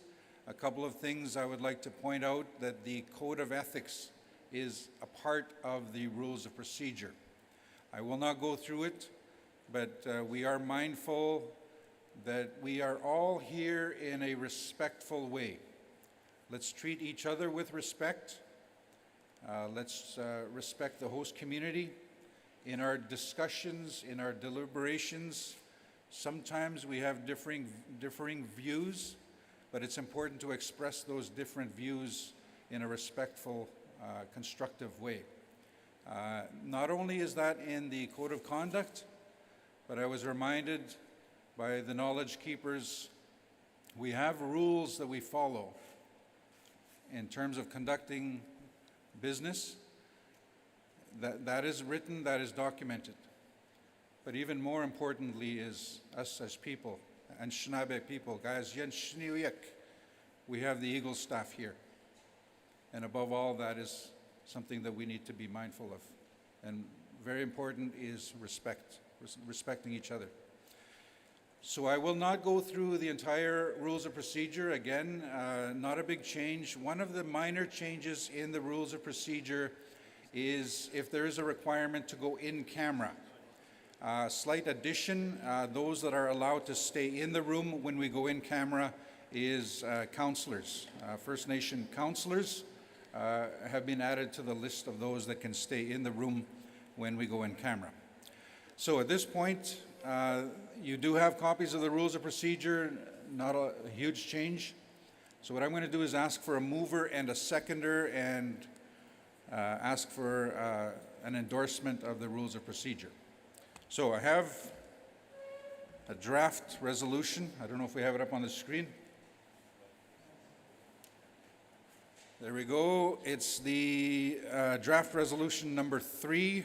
A couple of things I would like to point out: that the Code of Ethics is a part of the rules of procedure. I will not go through it, but we are mindful that we are all here in a respectful way. Let's treat each other with respect. Let's respect the host community. In our discussions, in our deliberations, sometimes we have differing views, but it's important to express those different views in a respectful, constructive way. Not only is that in the Code of Conduct, but I was reminded by the knowledge keepers, we have rules that we follow in terms of conducting business. That is written, that is documented. But even more importantly is us as people, Anishinaabe people, guys, we have the Eagle staff here. And above all, that is something that we need to be mindful of. And very important is respecting each other. So I will not go through the entire rules of procedure. Again, not a big change. One of the minor changes in the rules of procedure is if there is a requirement to go in camera. Slight addition, those that are allowed to stay in the room when we go in camera is councillors. First Nation councillors have been added to the list of those that can stay in the room when we go in camera. So at this point, you do have copies of the rules of procedure, not a huge change. So what I'm going to do is ask for a mover and a seconder and ask for an endorsement of the rules of procedure. So I have a draft resolution. I don't know if we have it up on the screen. There we go. It's the draft resolution number 3,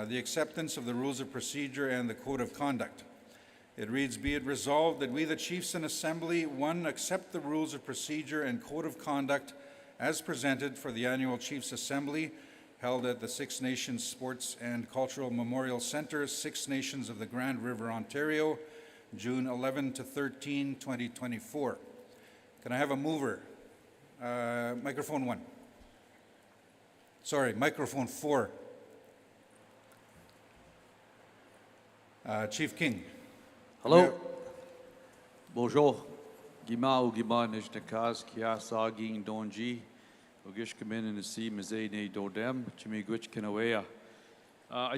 the acceptance of the rules of procedure and the code of conduct. It reads, be it resolved that we, the Chiefs in Assembly, 1, accept the rules of procedure and code of conduct as presented for the annual Chiefs Assembly held at the Six Nations Sports and Cultural Memorial Centre, Six Nations of the Grand River, Ontario, June 11 to 13, 2024. Can I have a mover? Microphone 1. Sorry, microphone 4. Chief King. Hello. Bonjour. Gima ou Gima Nijnakas, Kia Sagin Donji, Ogish Kamin and the Sea, Mazay Ne Dodem, Chimigwich Kinawea.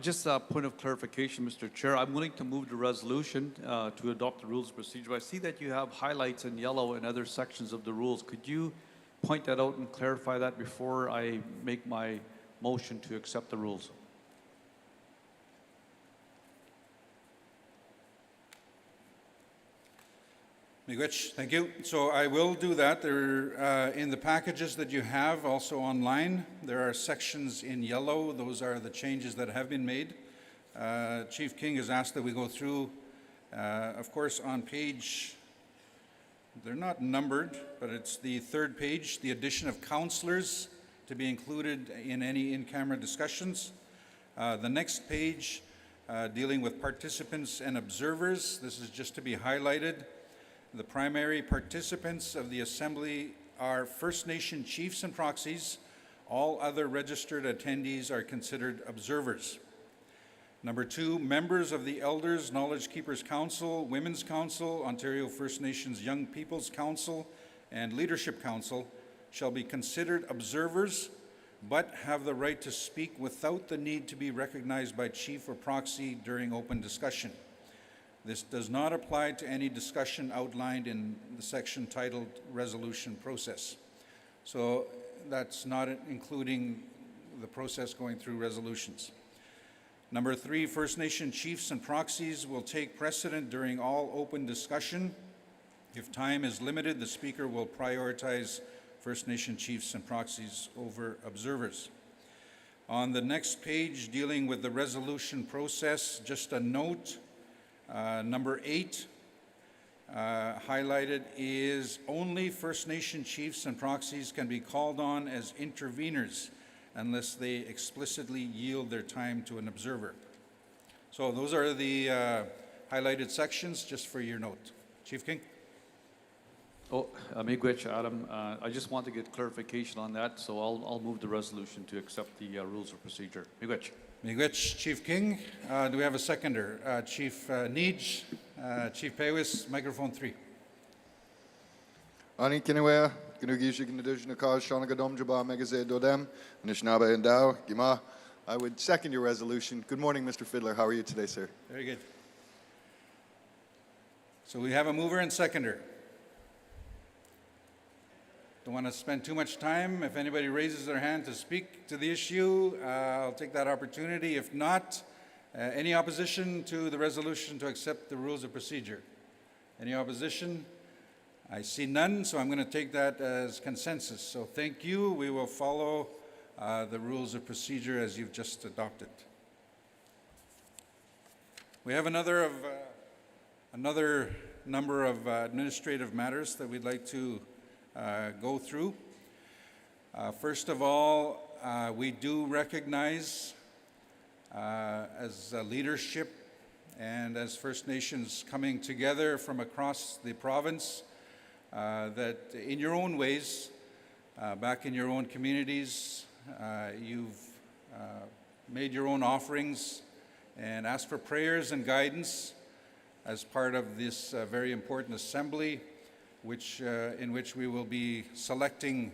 Just a point of clarification, Mr. Chair. I'm willing to move the resolution to adopt the rules of procedure. I see that you have highlights in yellow in other sections of the rules. Could you point that out and clarify that before I make my motion to accept the rules? Miigwech, thank you. So I will do that. There, in the packages that you have also online, there are sections in yellow. Those are the changes that have been made. Chief King has asked that we go through, of course, on page, they're not numbered, but it's the 3rd page, the addition of councillors to be included in any in-camera discussions. The next page, dealing with participants and observers. This is just to be highlighted. The primary participants of the Assembly are First Nation chiefs and proxies. All other registered attendees are considered observers. Number 2, members of the Elders Knowledge Keepers Council, Women's Council, Ontario First Nations Young People's Council, and Leadership Council shall be considered observers, but have the right to speak without the need to be recognized by chief or proxy during open discussion. This does not apply to any discussion outlined in the section titled Resolution Process. So that's not including the process going through resolutions. Number 3, First Nation chiefs and proxies will take precedent during all open discussion. If time is limited, the speaker will prioritize First Nation chiefs and proxies over observers. On the next page, dealing with the resolution process, just a note, number 8, highlighted is only First Nation chiefs and proxies can be called on as interveners unless they explicitly yield their time to an observer. So those are the highlighted sections, just for your note. Chief King? Oh, Miigwech, Adam, I just want to get clarification on that, so I'll move the resolution to accept the rules of procedure. Miigwech. Miigwech, Chief King. Do we have a seconder? Chief Neej, Chief Pewis, microphone 3. Ani Kinewea, Ginugishi Ginadujnaka, Shanagadom Jaba Megaze Dodem, Nishnaba Endao, Gima. I would second your resolution. Good morning, Mr. Fiddler. How are you today, sir? Very good. So we have a mover and seconder. Don't want to spend too much time. If anybody raises their hand to speak to the issue, I'll take that opportunity. If not, any opposition to the resolution to accept the rules of procedure? Any opposition? I see none, so I'm going to take that as consensus. So thank you. We will follow the rules of procedure as you've just adopted. We have another number of administrative matters that we'd like to go through. First of all, we do recognize as a leadership and as First Nations coming together from across the province that in your own ways, back in your own communities, you've made your own offerings and asked for prayers and guidance as part of this very important assembly, in which we will be selecting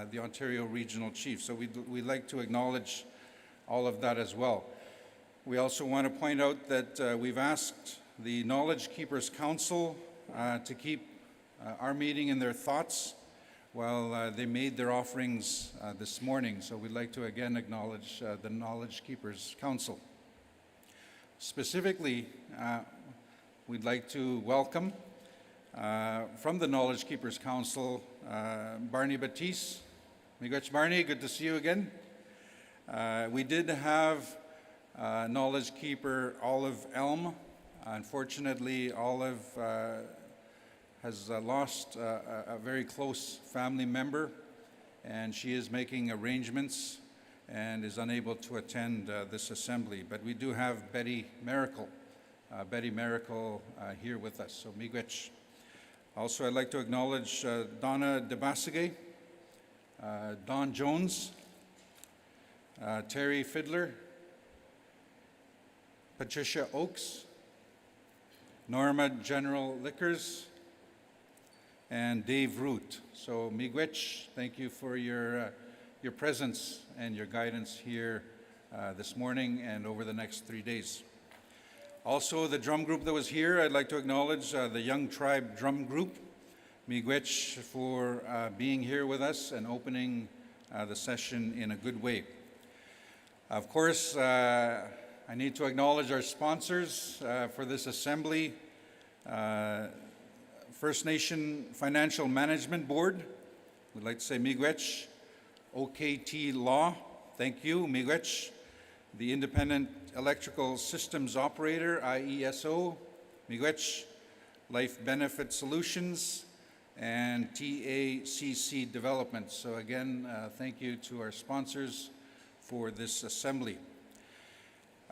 the Ontario Regional Chief. So we'd like to acknowledge all of that as well. We also want to point out that we've asked the Knowledge Keepers Council to keep our meeting in their thoughts while they made their offerings this morning. So we'd like to again acknowledge the Knowledge Keepers Council. Specifically, we'd like to welcome from the Knowledge Keepers Council, Barney Batiste. Miigwech Barney, good to see you again. We did have Knowledge Keeper Olive Elm. Unfortunately, Olive has lost a very close family member, and she is making arrangements and is unable to attend this assembly. But we do have Betty Miracle here with us. So Miigwech. Also, I'd like to acknowledge Donna DeBasige, Don Jones, Terry Fiddler, Patricia Oakes, Norma General Liquors, and Dave Root. So Miigwech, thank you for your presence and your guidance here this morning and over the next 3 days. Also, the drum group that was here, I'd like to acknowledge the Young Tribe Drum Group. Miigwech for being here with us and opening the session in a good way. Of course, I need to acknowledge our sponsors for this assembly. First Nation Financial Management Board, we'd like to say Miigwech. OKT Law, thank you, Miigwech. The Independent Electrical Systems Operator, IESO, Miigwech. Life Benefit Solutions, and TACC Development. So again, thank you to our sponsors for this assembly.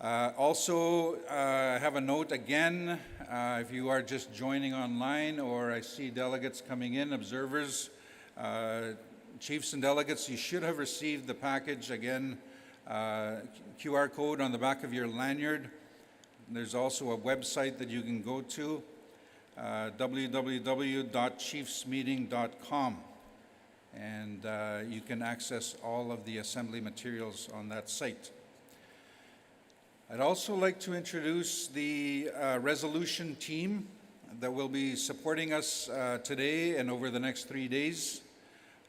Also, I have a note again, if you are just joining online or I see delegates coming in, observers, chiefs and delegates, you should have received the package again, QR code on the back of your lanyard. There's also a website that you can go to, www.chiefsmeeting.com, and you can access all of the assembly materials on that site. I'd also like to introduce the resolution team that will be supporting us today and over the next 3 days.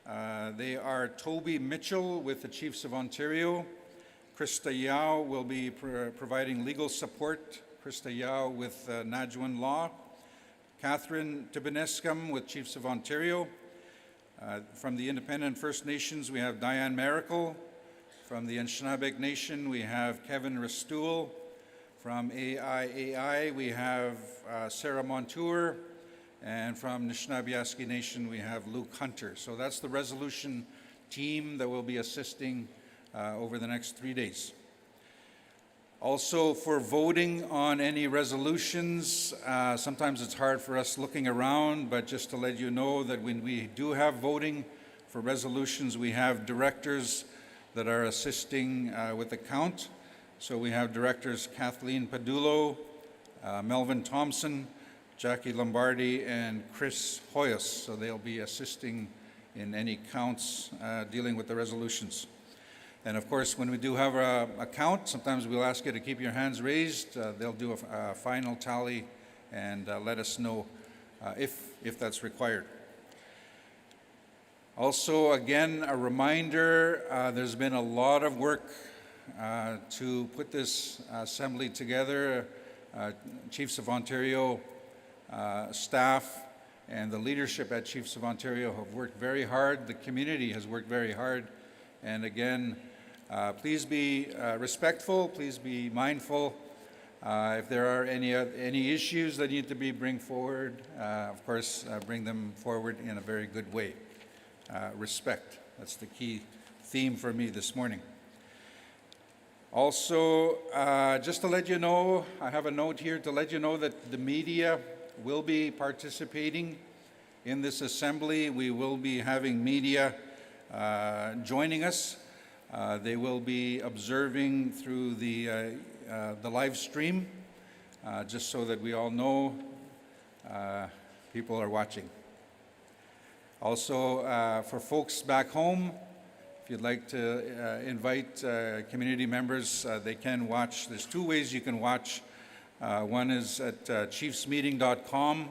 They are Toby Mitchell with the Chiefs of Ontario. Krista Yao will be providing legal support. Krista Yao with Najwan Law. Catherine Tibinescum with Chiefs of Ontario. From the Independent First Nations, we have Diane Miracle. From the Anishinaabe Nation, we have Kevin Restool. From AIAI, we have Sarah Montour. And from Anishinaabe Nation, we have Luke Hunter. So that's the resolution team that will be assisting over the next 3 days. Also, for voting on any resolutions, sometimes it's hard for us looking around, but just to let you know that when we do have voting for resolutions, we have directors that are assisting with the count. So we have directors Kathleen Padulo, Melvin Thompson, Jackie Lombardi, and Chris Hoyos. So they'll be assisting in any counts dealing with the resolutions. And of course, when we do have a count, sometimes we'll ask you to keep your hands raised. They'll do a final tally and let us know if that's required. Also, again, a reminder, there's been a lot of work to put this assembly together. Chiefs of Ontario staff and the leadership at Chiefs of Ontario have worked very hard. The community has worked very hard. And again, please be respectful, please be mindful. If there are any issues that need to be bring forward, of course, bring them forward in a very good way. Respect, that's the key theme for me this morning. Also, just to let you know, I have a note here to let you know that the media will be participating in this assembly. We will be having media joining us. They will be observing through the live stream, just so that we all know people are watching. Also, for folks back home, if you'd like to invite community members, they can watch. There's two ways you can watch. One is at chiefsmeeting.com.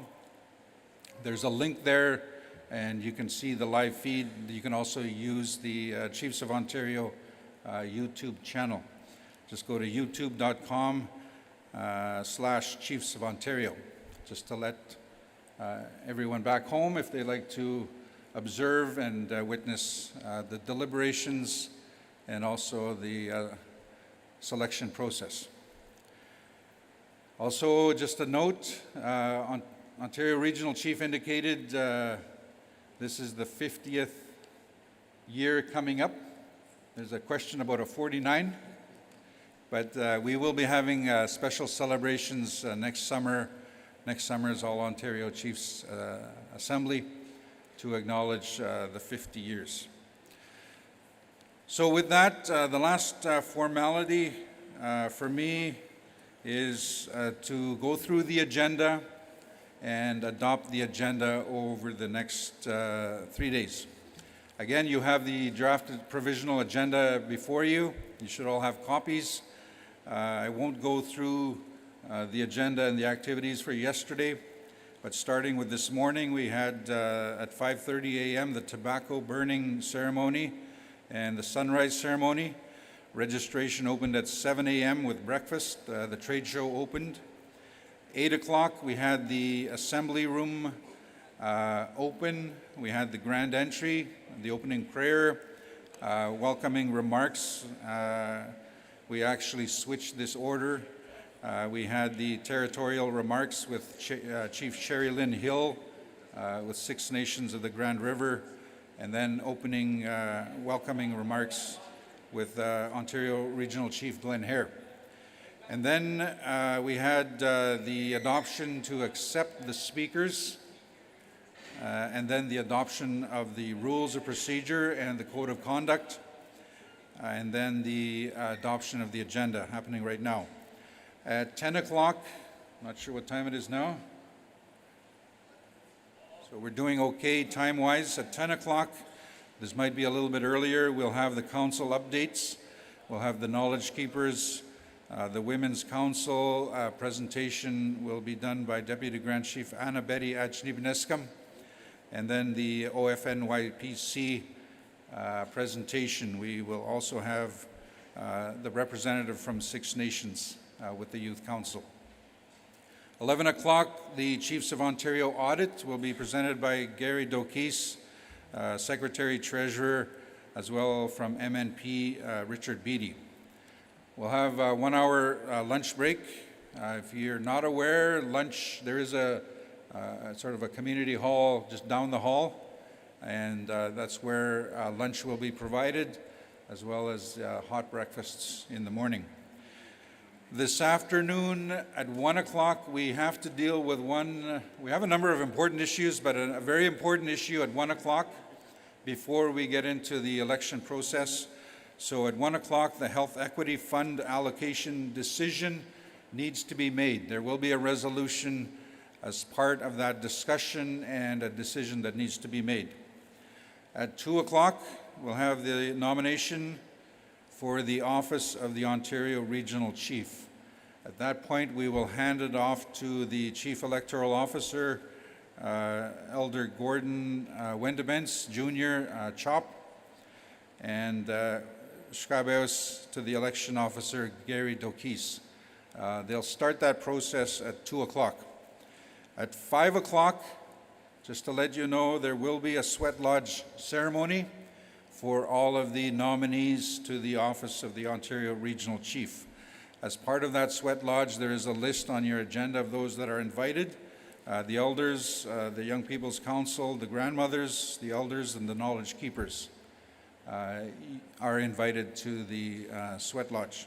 There's a link there, and you can see the live feed. You can also use the Chiefs of Ontario YouTube channel. Just go to youtube.com/Chiefs of Ontario, just to let everyone back home, if they like to observe and witness the deliberations and also the selection process. Also, just a note, Ontario Regional Chief indicated this is the 50th year coming up. There's a question about a 49, but we will be having special celebrations next summer. Next summer's All Ontario Chiefs Assembly to acknowledge the 50 years. So with that, the last formality for me is to go through the agenda and adopt the agenda over the next 3 days. Again, you have the drafted provisional agenda before you. You should all have copies. I won't go through the agenda and the activities for yesterday, but starting with this morning, we had at 5:30 a.m. the tobacco burning ceremony and the sunrise ceremony. Registration opened at 7 a.m. with breakfast. The trade show opened. 8 o'clock, we had the assembly room open. We had the grand entry, the opening prayer, welcoming remarks. We actually switched this order. We had the territorial remarks with Chief Sherry Lynn Hill with Six Nations of the Grand River, and then opening welcoming remarks with Ontario Regional Chief Glenn Hare. And then we had the adoption to accept the speakers, and then the adoption of the rules of procedure and the code of conduct, and then the adoption of the agenda happening right now. At 10 o'clock, not sure what time it is now. So we're doing okay time-wise. At 10 o'clock, this might be a little bit earlier, we'll have the council updates. We'll have the knowledge keepers The Women's Council presentation will be done by Deputy Grand Chief Anna Betty Ajnibneskam. And then the OFNYPC presentation, we will also have the representative from Six Nations with the Youth Council. 11 o'clock, the Chiefs of Ontario audit will be presented by Gary Dokis, Secretary Treasurer, as well from MNP, Richard Beattie. We'll have a 1 hour lunch break. If you're not aware, lunch, there is a sort of a community hall just down the hall, and that's where lunch will be provided, as well as hot breakfasts in the morning. This afternoon at 1 o'clock, we have to deal with we have a number of important issues, but a very important issue at 1 o'clock before we get into the election process. So at 1 o'clock, the Health Equity Fund allocation decision needs to be made. There will be a resolution as part of that discussion and a decision that needs to be made. At 2 o'clock, we'll have the nomination for the office of the Ontario Regional Chief. At that point, we will hand it off to the Chief Electoral Officer, Elder Gordon Wendements Jr., CHOP, and Shkabeos to the Election Officer, Gary Dokis. They'll start that process at 2 o'clock. At 5 o'clock, just to let you know, there will be a sweat lodge ceremony for all of the nominees to the office of the Ontario Regional Chief. As part of that sweat lodge, there is a list on your agenda of those that are invited. The elders, the Young People's Council, the grandmothers, the elders, and the knowledge keepers are invited to the sweat lodge.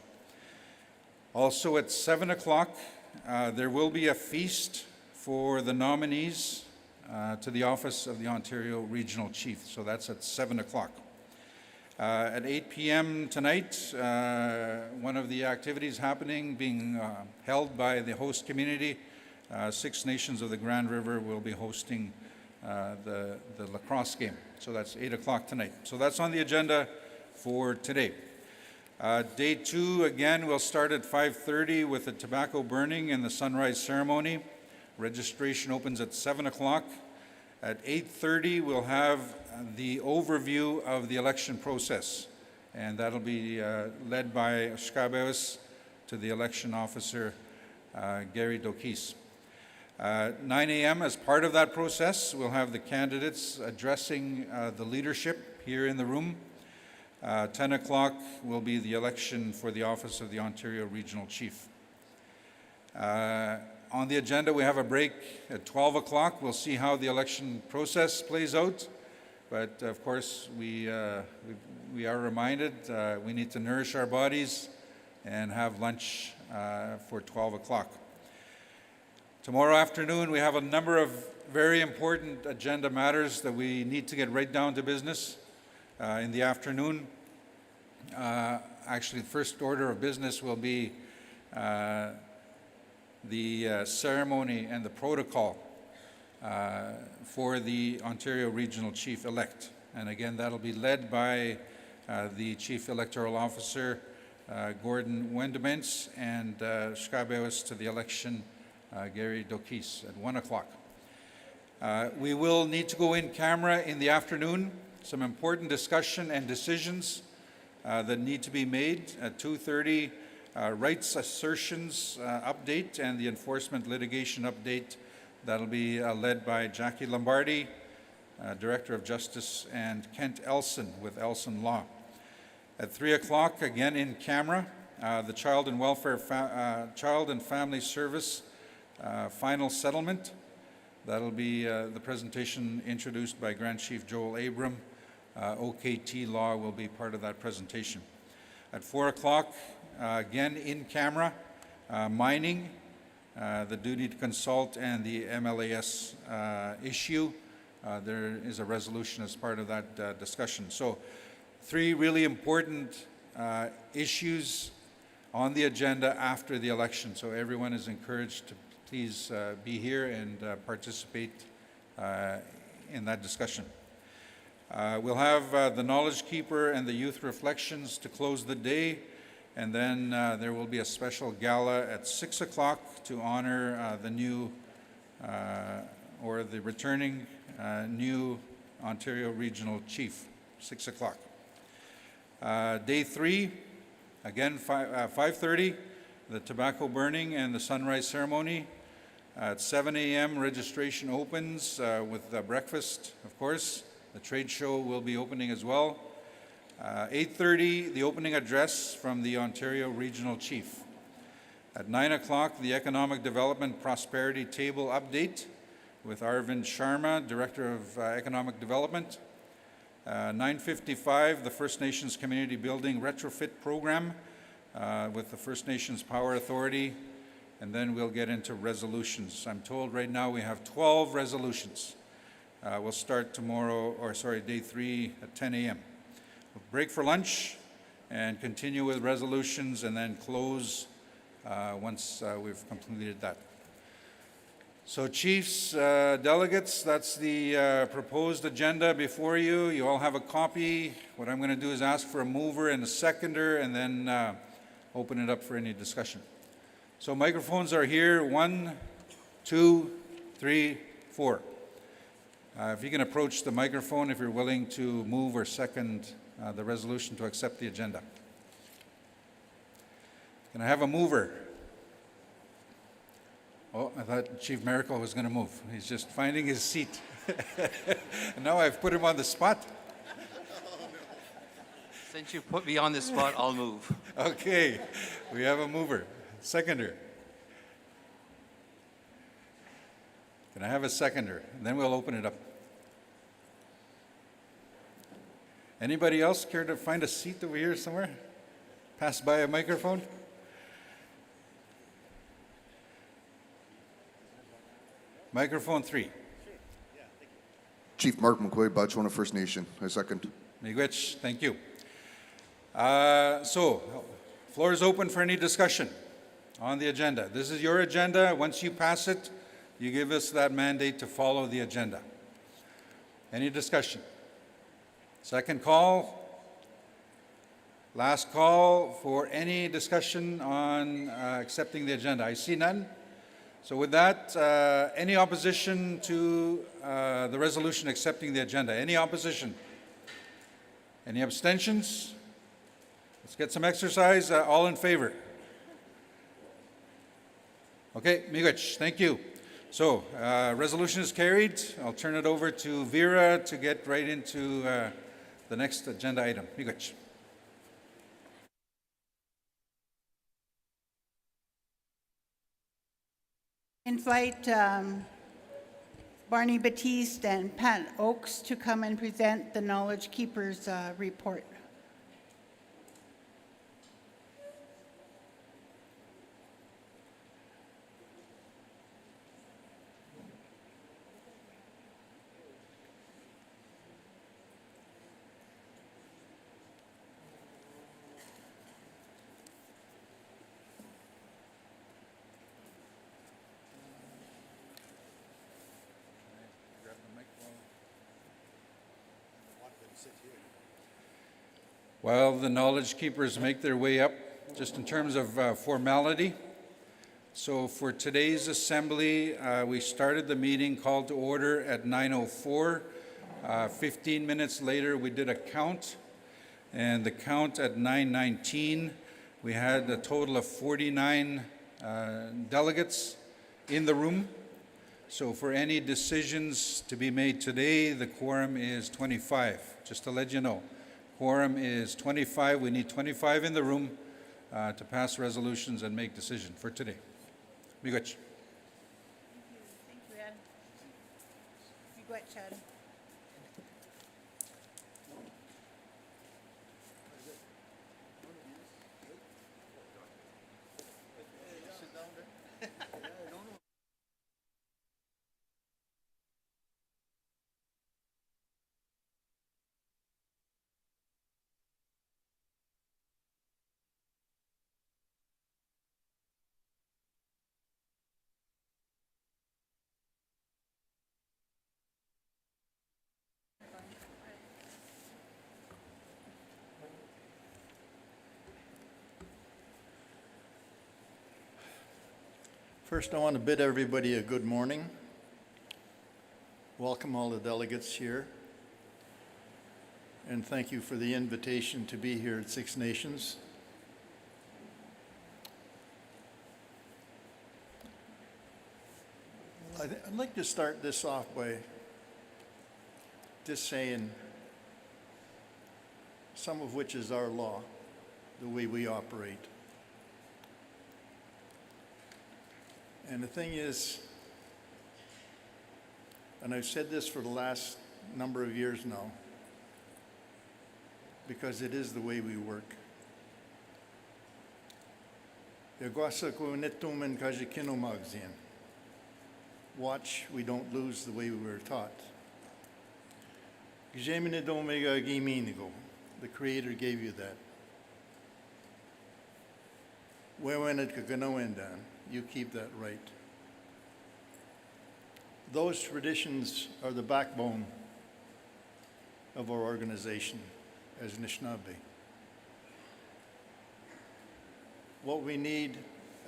Also at 7 o'clock, there will be a feast for the nominees to the office of the Ontario Regional Chief. So that's at 7 o'clock. At 8 p.m. tonight, one of the activities being held by the host community, Six Nations of the Grand River, will be hosting the lacrosse game. So that's 8 o'clock tonight. So that's on the agenda for today. Day 2, again, we'll start at 5:30 with the tobacco burning and the sunrise ceremony. Registration opens at 7 o'clock. At 8:30, we'll have the overview of the election process, and that'll be led by Shkabeos to the election officer, Gary Dokis. 9 a.m., as part of that process, we'll have the candidates addressing the leadership here in the room. 10 o'clock will be the election for the office of the Ontario Regional Chief. On the agenda, we have a break at 12 o'clock. We'll see how the election process plays out. But of course, we are reminded we need to nourish our bodies and have lunch for 12 o'clock. Tomorrow afternoon, we have a number of very important agenda matters that we need to get right down to business in the afternoon. Actually, the first order of business will be the ceremony and the protocol for the Ontario Regional Chief-elect. And again, that'll be led by the Chief Electoral Officer, Gordon Wendements, and Shkabeos to the election, Gary Dokis, at 1 o'clock. We will need to go in camera in the afternoon. Some important discussion and decisions that need to be made. At 2:30, rights assertions update and the enforcement litigation update. That'll be led by Jackie Lombardi, Director of Justice, and Kent Elson with Elson Law. At 3 o'clock, again in camera, the Child and Family Service final settlement. That'll be the presentation introduced by Grand Chief Joel Abram. OKT Law will be part of that presentation. At 4 o'clock, again in camera, mining, the duty to consult, and the MLAS issue. There is a resolution as part of that discussion. So 3 really important issues on the agenda after the election. So everyone is encouraged to please be here and participate in that discussion. We'll have the Knowledge Keeper and the Youth Reflections to close the day. And then there will be a special gala at 6 o'clock to honor the new or the returning new Ontario Regional Chief, 6 o'clock. Day 3, again 5:30, the tobacco burning and the sunrise ceremony. At 7 a.m. registration opens with breakfast, of course. The trade show will be opening as well. 8:30, the opening address from the Ontario Regional Chief. At 9 o'clock, the Economic Development Prosperity Table update with Arvind Sharma, Director of Economic Development. 9:55, the First Nations Community Building Retrofit Program with the First Nations Power Authority, and then we'll get into resolutions. I'm told right now we have 12 resolutions. We'll start day 3 at 10 a.m. We'll break for lunch and continue with resolutions and then close once we've completed that. So chiefs, delegates, that's the proposed agenda before you. You all have a copy. What I'm going to do is ask for a mover and a seconder and then open it up for any discussion. So microphones are here, 1, 2, 3, 4. If you can approach the microphone if you're willing to move or second the resolution to accept the agenda. Can I have a mover? Oh, I thought Chief Miracle was going to move. He's just finding his seat. And now I've put him on the spot. Since you put me on the spot, I'll move. Okay, we have a mover. Seconder. Can I have a seconder? And then we'll open it up. Anybody else care to find a seat over here somewhere? Pass by a microphone? Microphone 3. Chief Mark McQuaid, Batchwana First Nation. I second. Miigwech, thank you. Floor is open for any discussion on the agenda. This is your agenda. Once you pass it, you give us that mandate to follow the agenda. Any discussion? Second call. Last call for any discussion on accepting the agenda. I see none. So with that, any opposition to the resolution accepting the agenda? Any opposition? Any abstentions? Let's get some exercise. All in favor? Okay, miigwech, thank you. So, resolution is carried. I'll turn it over to Vera to get right into the next agenda item. Miigwech. Invite Barney Batiste and Pat Oakes to come and present the Knowledge Keepers report. While the Knowledge Keepers make their way up, just in terms of formality. So for today's assembly, we started the meeting called to order at 9:04. 15 minutes later, we did a count, and the count at 9:19, we had a total of 49 delegates in the room. So for any decisions to be made today, the quorum is 25, just to let you know. Quorum is 25. We need 25 in the room to pass resolutions and make decisions for today. Miigwech. Thank you, Ed. Miigwech, Ed. First, I want to bid everybody a good morning. Welcome all the delegates here. And thank you for the invitation to be here at Six Nations. I'd like to start this off by just saying some of which is our law, the way we operate. And the thing is, and I've said this for the last number of years now, because it is the way we work. Watch, we don't lose the way we were taught. The Creator gave you that. You keep that right. Those traditions are the backbone of our organization as Anishinaabe. What we need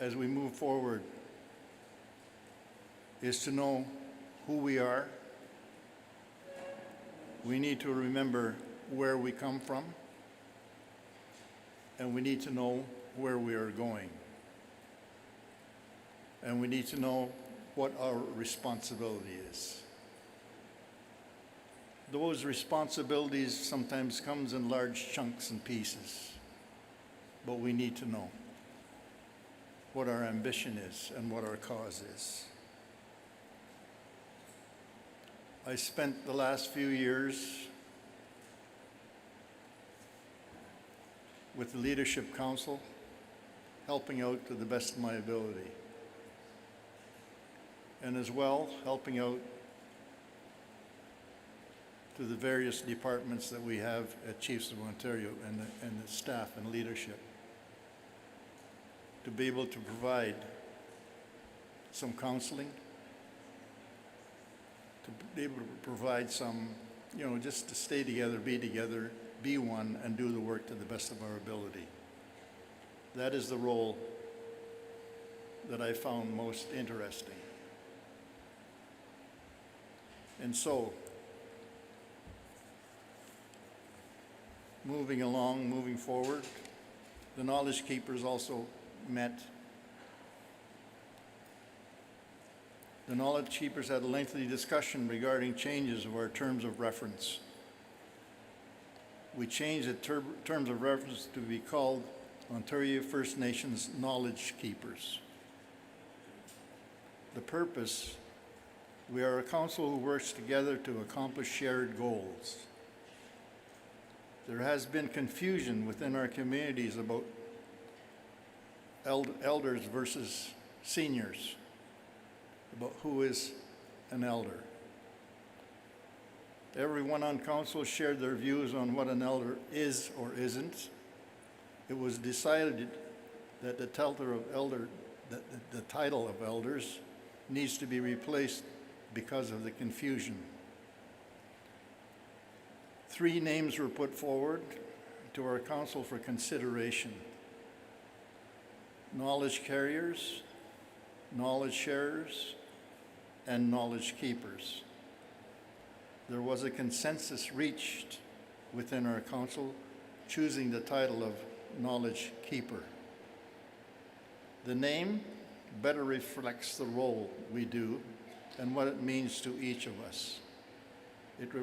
as we move forward is to know who we are. We need to remember where we come from, and we need to know where we are going. And we need to know what our responsibility is. Those responsibilities sometimes comes in large chunks and pieces, but we need to know what our ambition is and what our cause is. I spent the last few years with the Leadership Council, helping out to the best of my ability. And as well, helping out to the various departments that we have at Chiefs of Ontario and the staff and leadership, to be able to provide some counseling, to be able to provide some, just to stay together, be one, and do the work to the best of our ability. That is the role that I found most interesting. And so, moving forward, the Knowledge Keepers also met. The Knowledge Keepers had a lengthy discussion regarding changes of our terms of reference. We changed the terms of reference to be called Ontario First Nations Knowledge Keepers. The purpose: we are a council who works together to accomplish shared goals. There has been confusion within our communities about elders versus seniors, about who is an elder. Everyone on council shared their views on what an elder is or isn't. It was decided that the title of elders needs to be replaced because of the confusion. 3 names were put forward to our council for consideration: knowledge carriers, knowledge sharers, and knowledge keepers. There was a consensus reached within our council choosing the title of knowledge keeper. The name better reflects the role we do and what it means to each of us. It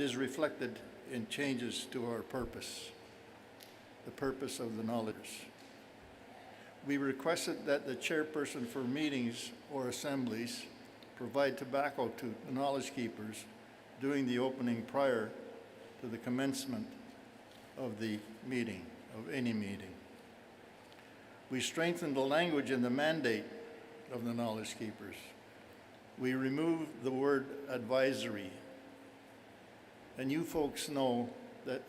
is reflected in changes to our purpose, the purpose of the knowledge. We requested that the chairperson for meetings or assemblies provide tobacco to the knowledge keepers during the opening prior to the commencement of the meeting, of any meeting. We strengthened the language in the mandate of the knowledge keepers. We removed the word advisory. And you folks know that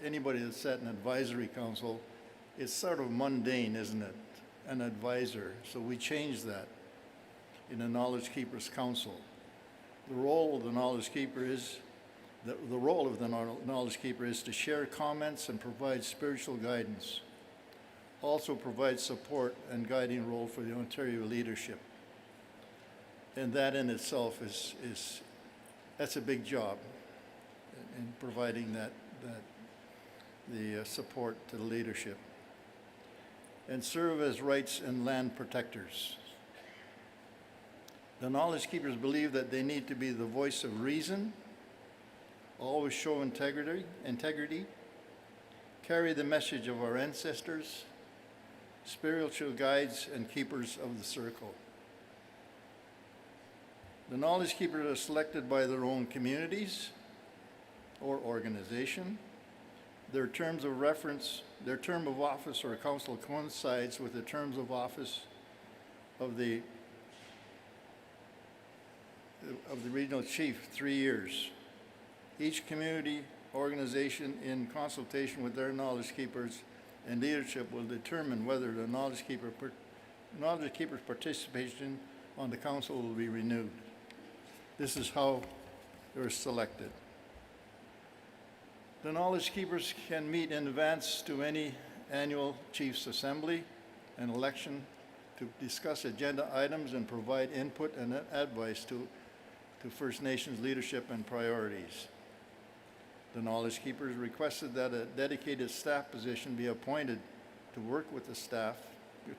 anybody that's sat in advisory council, it's sort of mundane, isn't it? An advisor. So we changed that in the Knowledge Keepers Council. The role of the Knowledge Keeper is to share comments and provide spiritual guidance. also provides support and guiding role for the Ontario leadership. And that in itself that's a big job in providing the support to the leadership. And serve as rights and land protectors. The Knowledge Keepers believe that they need to be the voice of reason, always show integrity, carry the message of our ancestors, spiritual guides and keepers of the circle. The Knowledge Keepers are selected by their own communities or organization. Their terms of reference, their term of office or council coincides with the terms of office of the regional chief, 3 years. Each community organization, in consultation with their Knowledge Keepers and leadership, will determine whether the Knowledge Keepers' participation on the council will be renewed. This is how they're selected. The Knowledge Keepers can meet in advance to any annual Chiefs Assembly and election to discuss agenda items and provide input and advice to First Nations leadership and priorities. The Knowledge Keepers requested that a dedicated staff position be appointed to work with the staff,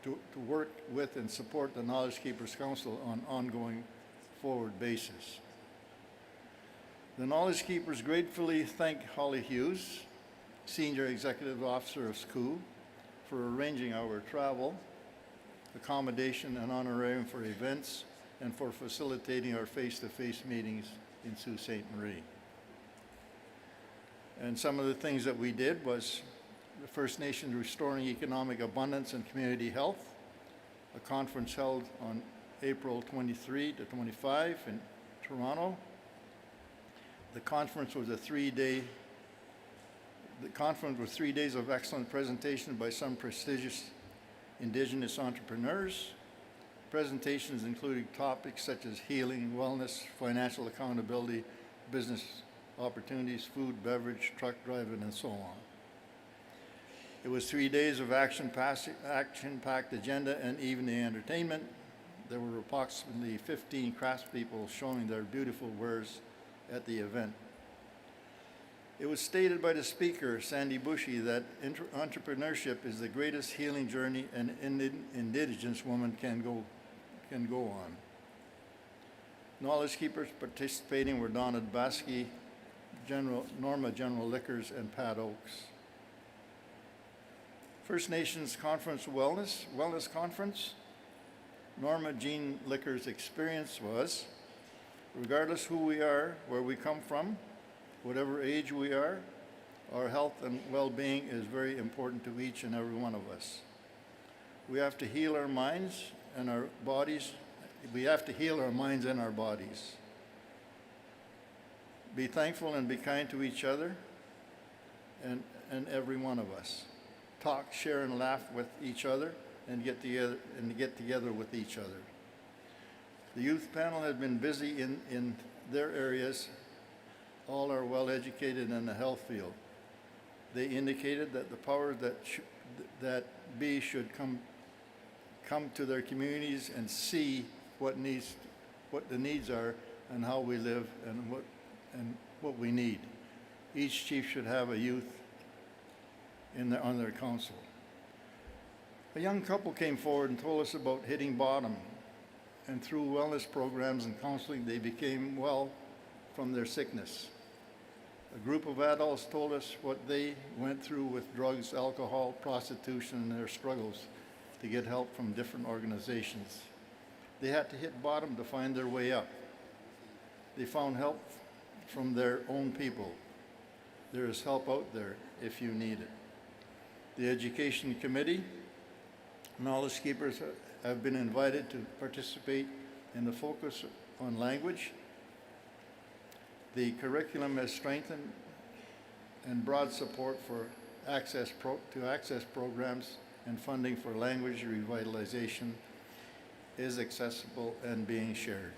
to work with and support the Knowledge Keepers Council on ongoing forward basis. The Knowledge Keepers gratefully thank Holly Hughes, Senior Executive Officer of SCOO, for arranging our travel, accommodation, and honorarium for events, and for facilitating our face-to-face meetings in Sault Ste. Marie. And some of the things that we did was the First Nations Restoring Economic Abundance and Community Health, a conference held on April 23 to 25 in Toronto. The conference was 3 days of excellent presentation by some prestigious Indigenous entrepreneurs. Presentations including topics such as healing, wellness, financial accountability, business opportunities, food, beverage, truck driving, and so on. It was 3 days of action-packed agenda and evening entertainment. There were approximately 15 craftspeople showing their beautiful wares at the event. It was stated by the speaker, Sandy Bushy, that entrepreneurship is the greatest healing journey an Indigenous woman can go on. Knowledge Keepers participating were Donna Baskey, Norma General Liquors, and Pat Oakes. First Nations Conference Wellness Conference. Norma Jean Liquors' experience was, regardless who we are, where we come from, whatever age we are, our health and well-being is very important to each and every one of us. We have to heal our minds and our bodies. We have to heal our minds and our bodies. Be thankful and be kind to each other and every one of us. Talk, share, and laugh with each other and get together with each other. The youth panel has been busy in their areas. All are well educated in the health field. They indicated that the powers that be should come to their communities and see what the needs are and how we live and what we need. Each chief should have a youth on their council. A young couple came forward and told us about hitting bottom, and through wellness programs and counseling, they became well from their sickness. A group of adults told us what they went through with drugs, alcohol, prostitution, and their struggles to get help from different organizations. They had to hit bottom to find their way up. They found help from their own people. There is help out there if you need it. The Education Committee, Knowledge Keepers have been invited to participate in the focus on language. The curriculum has strengthened and broad support for access programs and funding for language revitalization is accessible and being shared.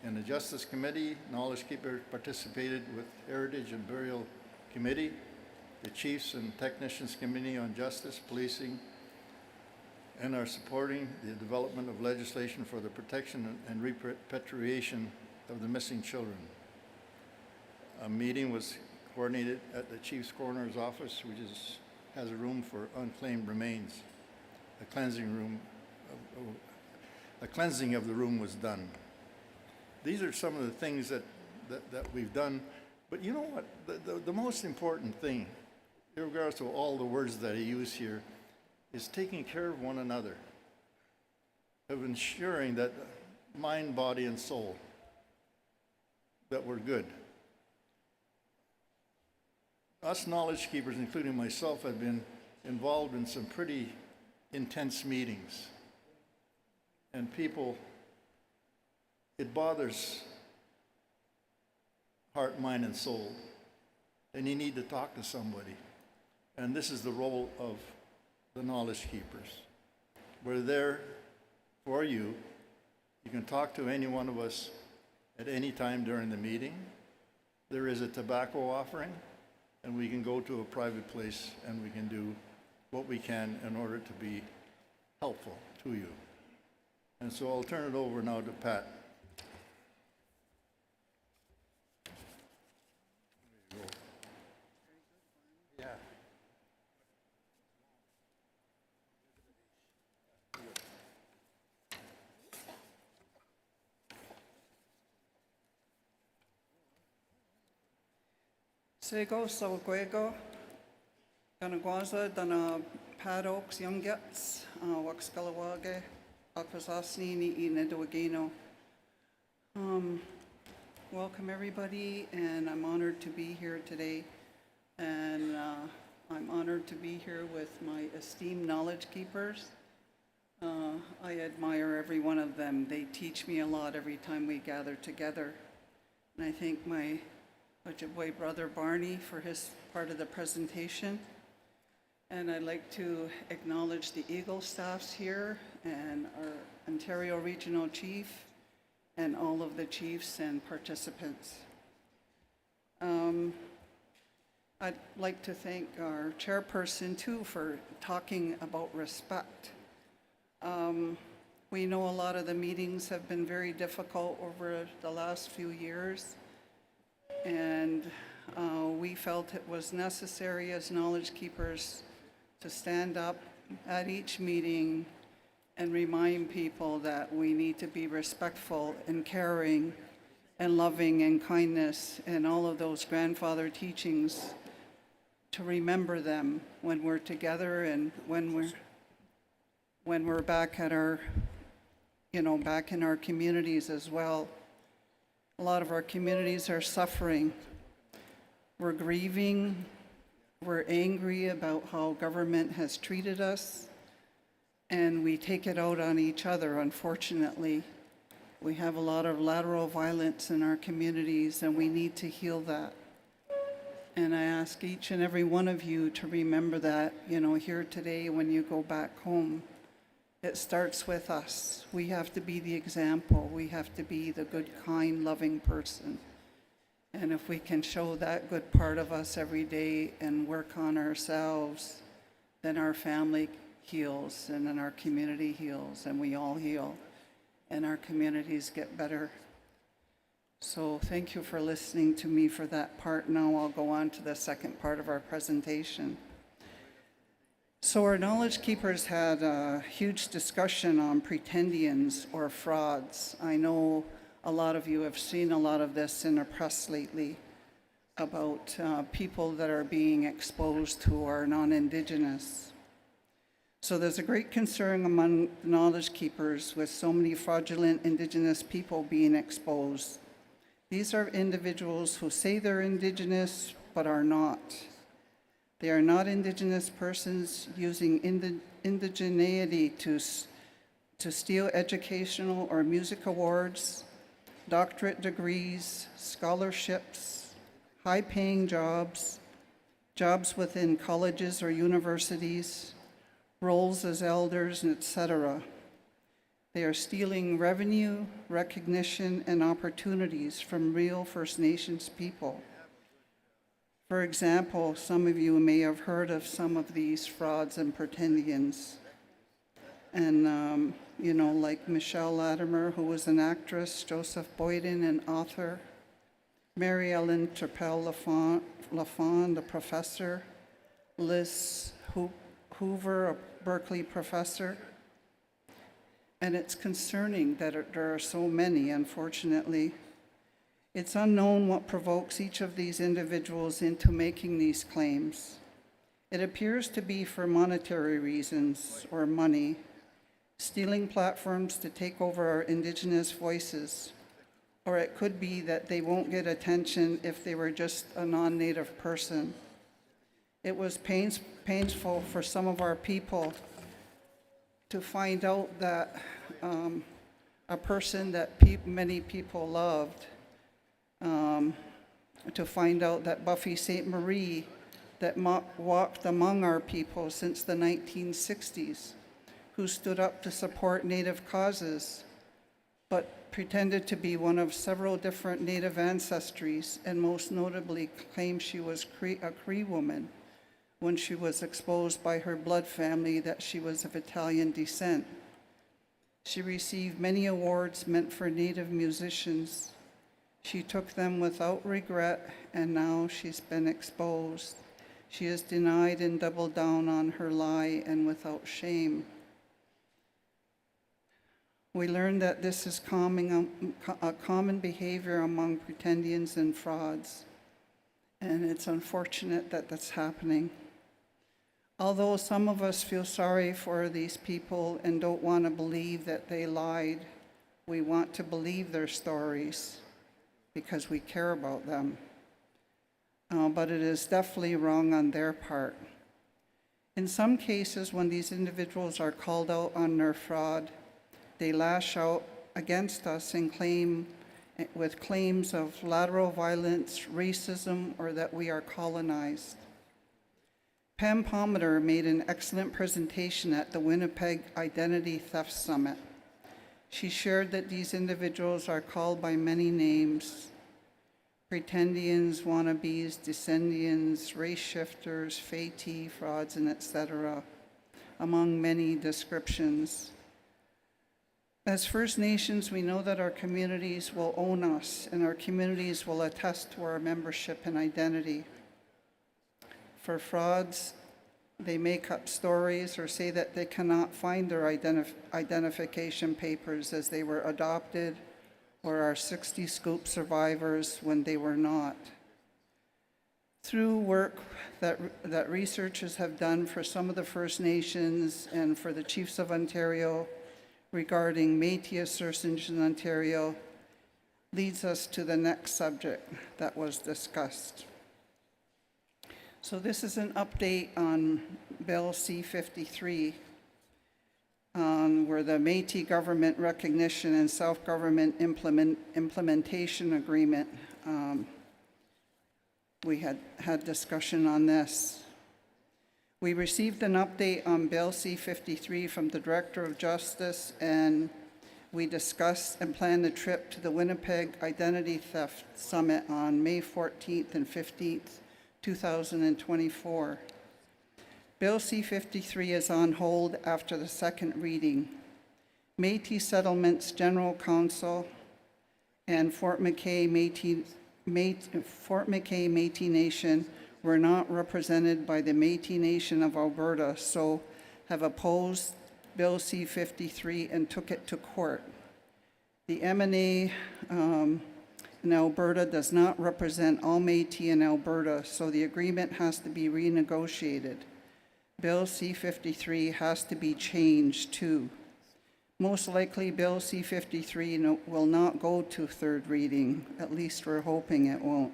In the Justice Committee, Knowledge Keepers participated with Heritage and Burial Committee, the Chiefs and Technicians Committee on Justice, Policing, and are supporting the development of legislation for the protection and repatriation of the missing children. A meeting was coordinated at the Chief's Coroner's Office, which has a room for unclaimed remains. A cleansing of the room was done. These are some of the things that we've done. But you know what? The most important thing, in regards to all the words that I use here, is taking care of one another, of ensuring that mind, body, and soul, that we're good. Us knowledge keepers, including myself, have been involved in some pretty intense meetings. And people, it bothers heart, mind, and soul. And you need to talk to somebody. And this is the role of the knowledge keepers. We're there for you. You can talk to any one of us at any time during the meeting. There is a tobacco offering, and we can go to a private place and we can do what we can in order to be helpful to you. And so I'll turn it over now to Pat. Sego Sawaguego, Ganagwaza, Dana Pat Oaks, Young Gets, Waxkalawage, Akwasasni, Ni Nedowagino. Welcome everybody, and I'm honored to be here today. And I'm honored to be here with my esteemed knowledge keepers. I admire every one of them. They teach me a lot every time we gather together. And I thank my Ojibwe brother Barney for his part of the presentation. And I'd like to acknowledge the Eagle staffs here and our Ontario Regional Chief and all of the chiefs and participants. I'd like to thank our chairperson too for talking about respect. We know a lot of the meetings have been very difficult over the last few years, and we felt it was necessary as knowledge keepers to stand up at each meeting and remind people that we need to be respectful and caring and loving and kindness and all of those grandfather teachings, to remember them when we're together and when we're back at our, back in our communities as well. A lot of our communities are suffering. We're grieving. We're angry about how government has treated us, and we take it out on each other, unfortunately. We have a lot of lateral violence in our communities, and we need to heal that. And I ask each and every one of you to remember that, here today when you go back home. It starts with us. We have to be the example. We have to be the good, kind, loving person. And if we can show that good part of us every day and work on ourselves, then our family heals, and then our community heals, and we all heal, and our communities get better. So thank you for listening to me for that part. Now I'll go on to the second part of our presentation. So our knowledge keepers had a huge discussion on pretendians or frauds. I know a lot of you have seen a lot of this in the press lately about people that are being exposed who are non-Indigenous. So there's a great concern among the knowledge keepers with so many fraudulent Indigenous people being exposed. These are individuals who say they're Indigenous but are not. They are not Indigenous persons using indigeneity to steal educational or music awards, doctorate degrees, scholarships, high-paying jobs, jobs within colleges or universities, roles as elders, etc. They are stealing revenue, recognition, and opportunities from real First Nations people. For example, some of you may have heard of some of these frauds and pretendians. And, you know, like Michelle Latimer, who was an actress, Joseph Boyden, an author, Mary Ellen Turpel Lafond, a professor, Liz Hoover, a Berkeley professor. And it's concerning that there are so many, unfortunately. It's unknown what provokes each of these individuals into making these claims. It appears to be for monetary reasons or money, stealing platforms to take over our Indigenous voices, or it could be that they won't get attention if they were just a non-Native person. It was painful for some of our people to find out that a person that many people loved, to find out that Buffy St. Marie, that walked among our people since the 1960s, who stood up to support Native causes, but pretended to be one of several different Native ancestries, and most notably claimed she was a Cree woman when she was exposed by her blood family that she was of Italian descent. She received many awards meant for Native musicians. She took them without regret, and now she's been exposed. She is denied and doubled down on her lie and without shame. We learned that this is a common behavior among pretendians and frauds, and it's unfortunate that that's happening. Although some of us feel sorry for these people and don't want to believe that they lied, we want to believe their stories because we care about them. But it is definitely wrong on their part. In some cases, when these individuals are called out on their fraud, they lash out against us and with claims of lateral violence, racism, or that we are colonized. Pam Palmater made an excellent presentation at the Winnipeg Identity Theft Summit. She shared that these individuals are called by many names: pretendians, wannabes, descendians, race shifters, Métis, frauds, and etc., among many descriptions. As First Nations, we know that our communities will own us, and our communities will attest to our membership and identity. For frauds, they make up stories or say that they cannot find their identification papers as they were adopted, or are 60 Scoop survivors when they were not. Through work that researchers have done for some of the First Nations and for the Chiefs of Ontario regarding Métis assertions in Ontario, leads us to the next subject that was discussed. So this is an update on Bill C-53, where the Métis Government Recognition and Self-Government Implementation Agreement. We had discussion on this. We received an update on Bill C-53 from the Director of Justice, and we discussed and planned a trip to the Winnipeg Identity Theft Summit on May 14th and 15th, 2024. Bill C-53 is on hold after the second reading. Métis Settlements General Council and Fort McKay Métis Nation were not represented by the Métis Nation of Alberta, so have opposed Bill C-53 and took it to court. The MNA in Alberta does not represent all Métis in Alberta, so the agreement has to be renegotiated. Bill C-53 has to be changed too. Most likely, Bill C-53 will not go to third reading. At least we're hoping it won't.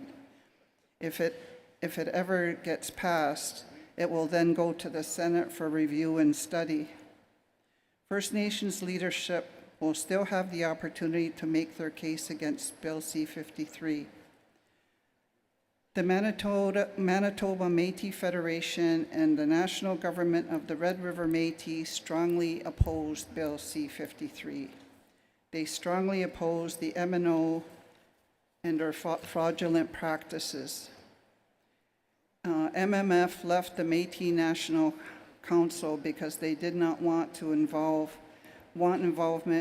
If it ever gets passed, it will then go to the Senate for review and study. First Nations leadership will still have the opportunity to make their case against Bill C-53. The Manitoba Métis Federation and the national government of the Red River Métis strongly opposed Bill C-53. They strongly opposed the MNO and their fraudulent practices. MMF left the Métis National council because they did not want involvement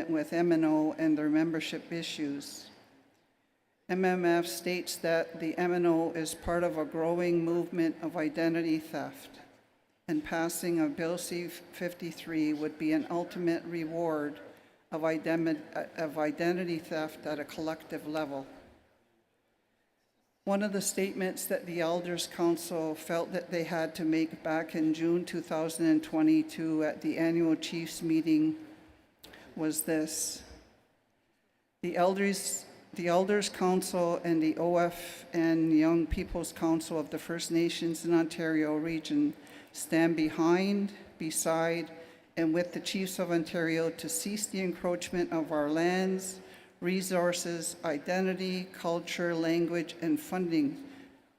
with MNO and their membership issues. MMF states that the MNO is part of a growing movement of identity theft, and passing of Bill C-53 would be an ultimate reward of identity theft at a collective level. One of the statements that the Elders Council felt that they had to make back in June 2022 at the annual Chiefs meeting was this: the Elders Council and the OFN Young People's Council of the First Nations in Ontario region stand behind, beside, and with the Chiefs of Ontario to cease the encroachment of our lands, resources, identity, culture, language, and funding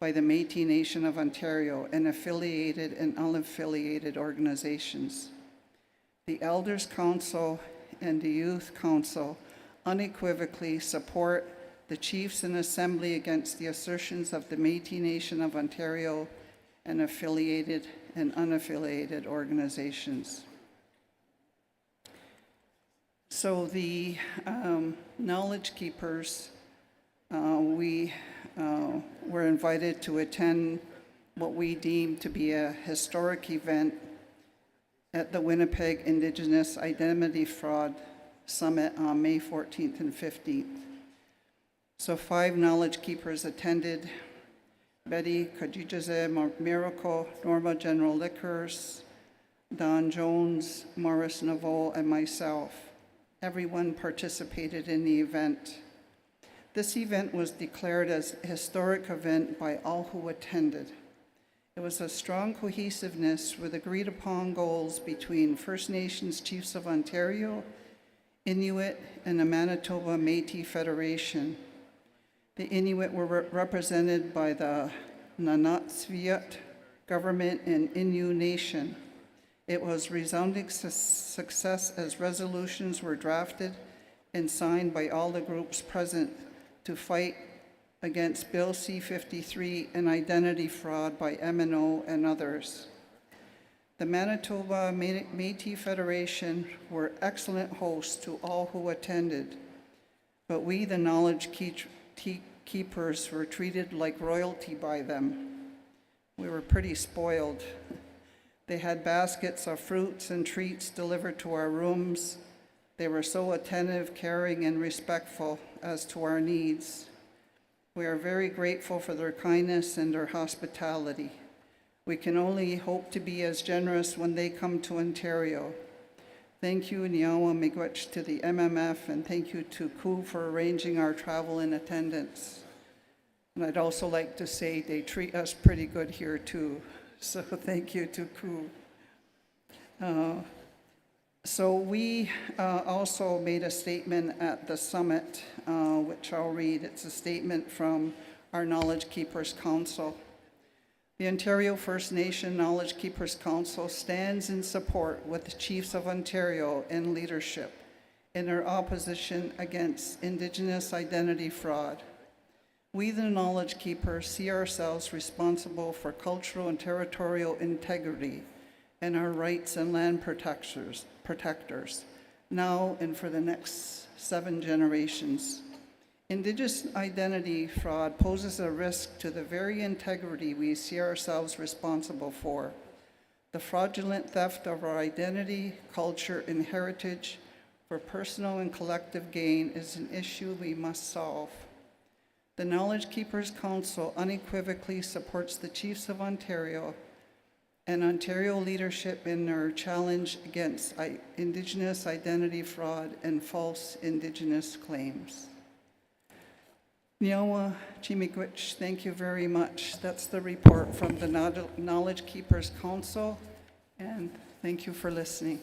by the Métis Nation of Ontario and affiliated and unaffiliated organizations. The Elders Council and the Youth Council unequivocally support the Chiefs and Assembly against the assertions of the Métis Nation of Ontario and affiliated and unaffiliated organizations. So the Knowledge Keepers, we were invited to attend what we deem to be a historic event at the Winnipeg Indigenous Identity Fraud Summit on May 14th and 15th. So 5 Knowledge Keepers attended: Betty Kajijaze Miracle, Norma General Liquors, Don Jones, Morris Naveau, and myself. Everyone participated in the event. This event was declared as a historic event by all who attended. It was a strong cohesiveness with agreed upon goals between First Nations Chiefs of Ontario, Inuit, and the Manitoba Métis Federation. The Inuit were represented by the Nunatsiavut government and Innu Nation. It was resounding success as resolutions were drafted and signed by all the groups present to fight against Bill C-53 and identity fraud by MNO and others. The Manitoba Métis Federation were excellent hosts to all who attended, but we, the Knowledge Keepers, were treated like royalty by them. We were pretty spoiled. They had baskets of fruits and treats delivered to our rooms. They were so attentive, caring, and respectful as to our needs. We are very grateful for their kindness and their hospitality. We can only hope to be as generous when they come to Ontario. Thank you, Niawa Miigwech, to the MMF, and thank you to KU for arranging our travel and attendance. And I'd also like to say they treat us pretty good here too. So thank you to KU. So we also made a statement at the summit, which I'll read. It's a statement from our Knowledge Keepers Council. The Ontario First Nation Knowledge Keepers Council stands in support with the Chiefs of Ontario and leadership in their opposition against Indigenous identity fraud. We, the Knowledge Keepers, see ourselves responsible for cultural and territorial integrity and our rights and land protectors, now and for the next 7 generations. Indigenous identity fraud poses a risk to the very integrity we see ourselves responsible for. The fraudulent theft of our identity, culture, and heritage for personal and collective gain is an issue we must solve. The Knowledge Keepers Council unequivocally supports the Chiefs of Ontario and Ontario leadership in their challenge against Indigenous identity fraud and false Indigenous claims. Niawa Miigwech, thank you very much. That's the report from the Knowledge Keepers Council, and thank you for listening.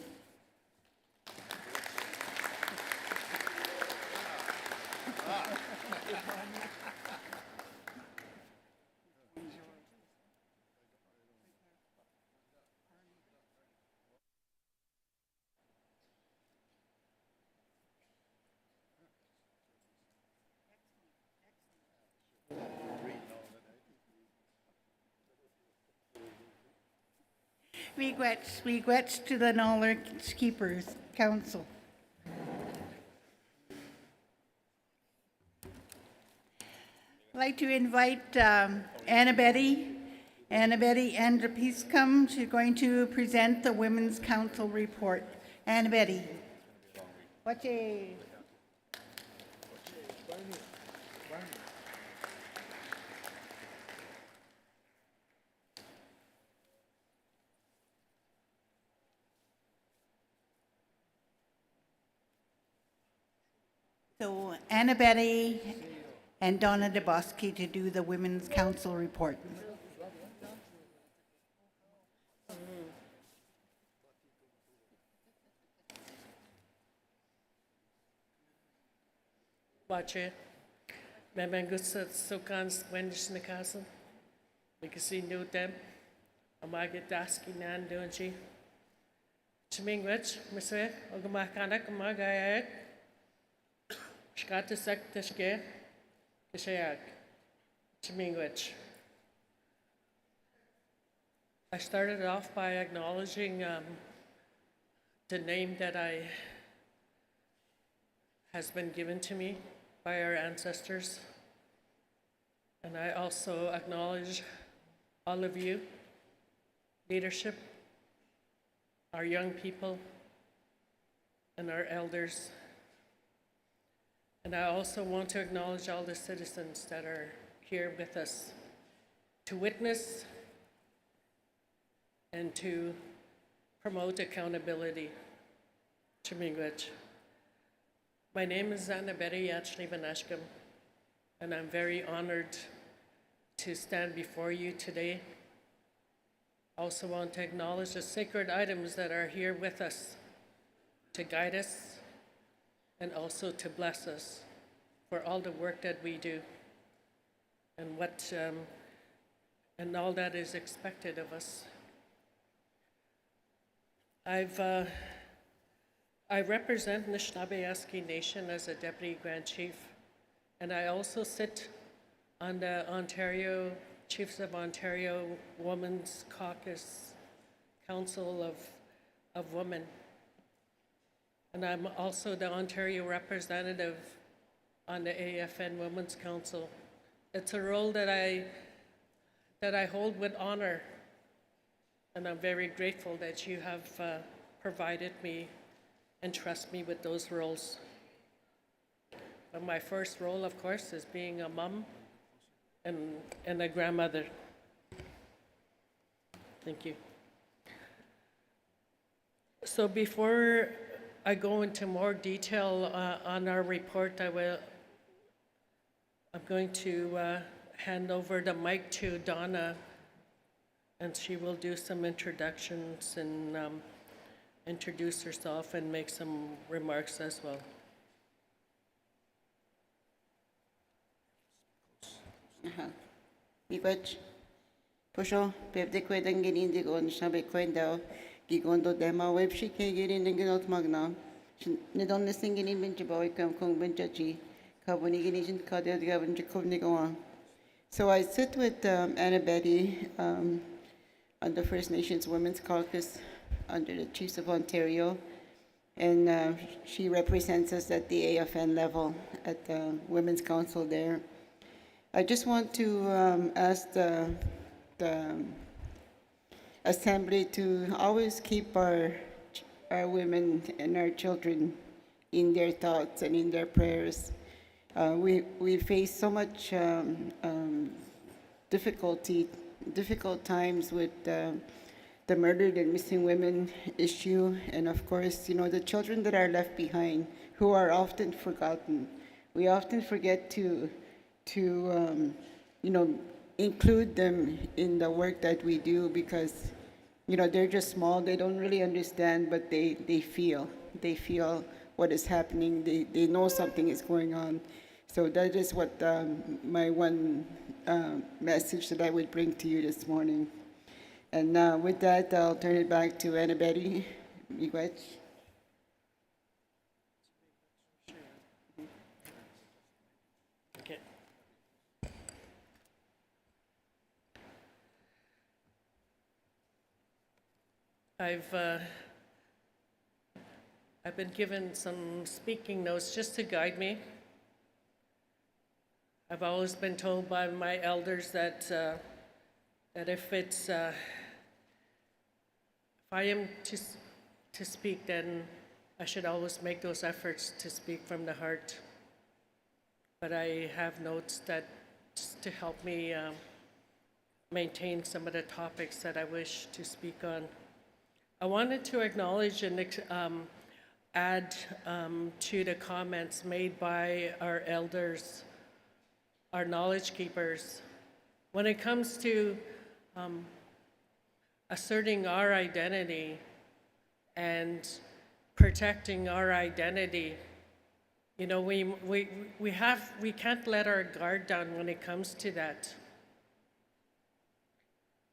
Regrets to the Knowledge Keepers Council. I'd like to invite Anna Betty Andrepiscum. She's going to present the Women's Council report. Anna Betty. Wache. So Anna Betty and Donna DeBosky to do the Women's Council report. Bache, Memengusa Sokans Wendish Nakasan, Mikasi knew them, Amagadaski Nan Dunji, Chimingwich, Misse, Ogamakanak, Magayak, Shkata Sektashke, Kishayak, Chimingwich. I started off by acknowledging the name that has been given to me by our ancestors. And I also acknowledge all of you, leadership, our young people, and our elders. And I also want to acknowledge all the citizens that are here with us to witness and to promote accountability. Chimingwich. My name is Anna Betty Yachnivanashkam, and I'm very honored to stand before you today. I also want to acknowledge the sacred items that are here with us to guide us and also to bless us for all the work that we do and and all that is expected of us. I represent Anishinaabe Nation as a Deputy Grand Chief, and I also sit on the Ontario Chiefs of Ontario Women's Caucus Council of Women. And I'm also the Ontario representative on the AFN Women's Council. It's a role that I hold with honor, and I'm very grateful that you have provided me and trust me with those roles. But my first role, of course, is being a mom and a grandmother. Thank you. So before I go into more detail on our report, I'm going to hand over the mic to Donna, and she will do some introductions and introduce herself and make some remarks as well. Miigwech, Pusho, Pepde Quedan Ginin de Gon Shabe Quendao, Gigondo Dema Web Shike Girin and Ginot Magna, Nidon listening in Benjaboy, Kam Kong Benjachi, Kabonigination Kadia Gavin Jakovnigoan. So I sit with Anna Betty on the First Nations Women's Caucus under the Chiefs of Ontario, and she represents us at the AFN level at the Women's Council there. I just want to ask the Assembly to always keep our women and our children in their thoughts and in their prayers. We face so much difficult times with the murdered and missing women issue, and of course, you know, the children that are left behind who are often forgotten. We often forget to you know, include them in the work that we do because, you know, they're just small, they don't really understand, but they feel what is happening, they know something is going on. So that is what my one message that I would bring to you this morning. And with that, I'll turn it back to Anna Betty. Miigwech. Okay. I've been given some speaking notes just to guide me. I've always been told by my elders that if I am to speak, then I should always make those efforts to speak from the heart. But I have notes that just to help me maintain some of the topics that I wish to speak on. I wanted to acknowledge and add to the comments made by our elders, our knowledge keepers. When it comes to asserting our identity and protecting our identity, you know, we can't let our guard down when it comes to that.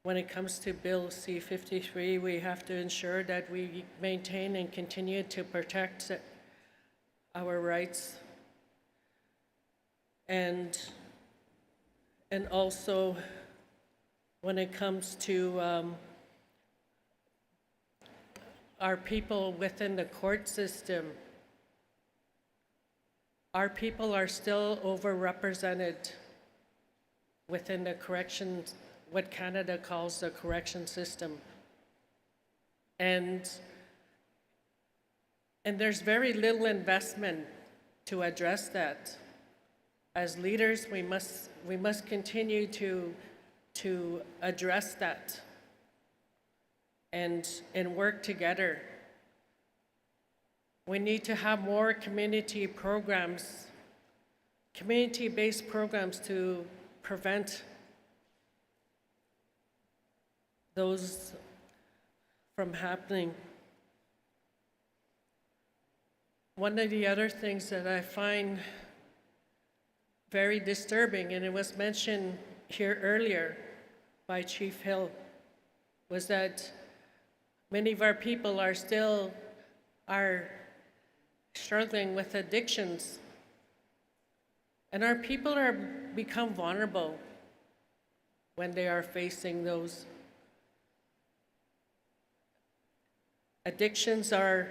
When it comes to Bill C-53, we have to ensure that we maintain and continue to protect our rights. And also, when it comes to our people within the court system, our people are still overrepresented within the corrections, what Canada calls the correction system. And there's very little investment to address that. As leaders, we must continue to address that and work together. We need to have more community programs, community-based programs to prevent those from happening. One of the other things that I find very disturbing, and it was mentioned here earlier by Chief Hill, was that many of our people are still struggling with addictions. And our people are become vulnerable when they are facing those. Addictions are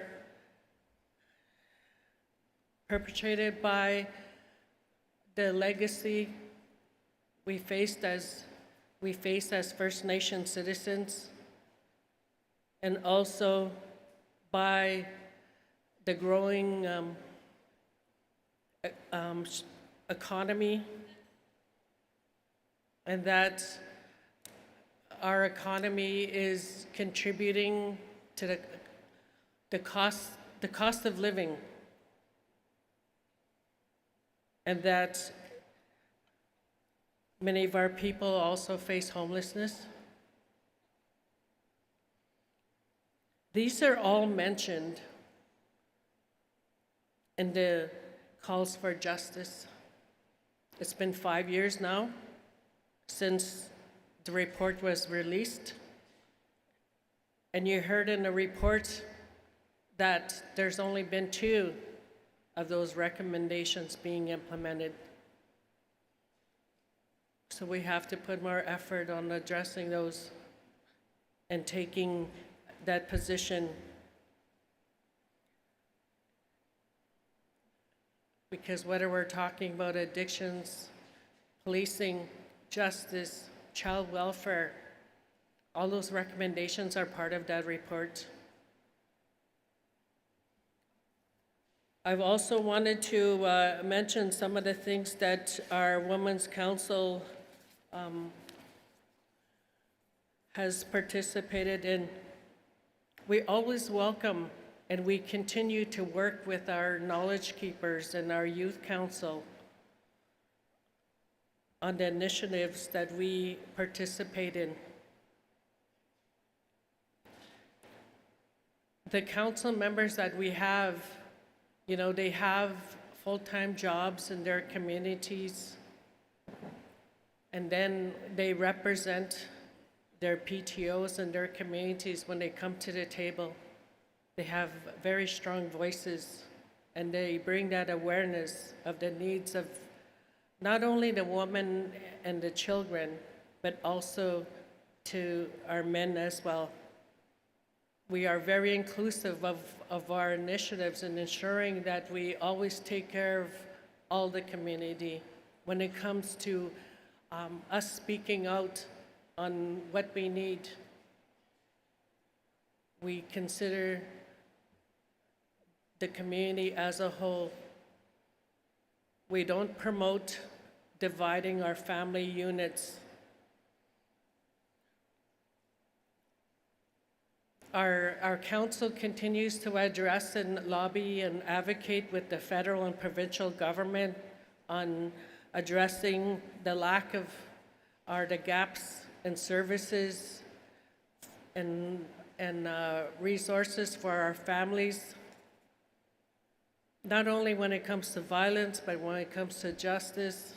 perpetrated by the legacy we face as First Nation citizens, and also by the growing economy, and that our economy is contributing to the cost of living, and that many of our people also face homelessness. These are all mentioned in the calls for justice. It's been 5 years now since the report was released. And you heard in the report that there's only been 2 of those recommendations being implemented. So we have to put more effort on addressing those and taking that position. Because whether we're talking about addictions, policing, justice, child welfare, all those recommendations are part of that report. I've also wanted to mention some of the things that our Women's Council has participated in. We always welcome and we continue to work with our knowledge keepers and our youth council on the initiatives that we participate in. The council members that we have, you know, they have full-time jobs in their communities, and then they represent their PTOs and their communities when they come to the table. They have very strong voices, and they bring that awareness of the needs of not only the women and the children, but also to our men as well. we are very inclusive of our initiatives and ensuring that we always take care of all the community when it comes to us speaking out on what we need. We consider the community as a whole. We don't promote dividing our family units. Our council continues to address and lobby and advocate with the federal and provincial government on addressing the lack of, or the gaps in services and resources for our families, not only when it comes to violence, but when it comes to justice,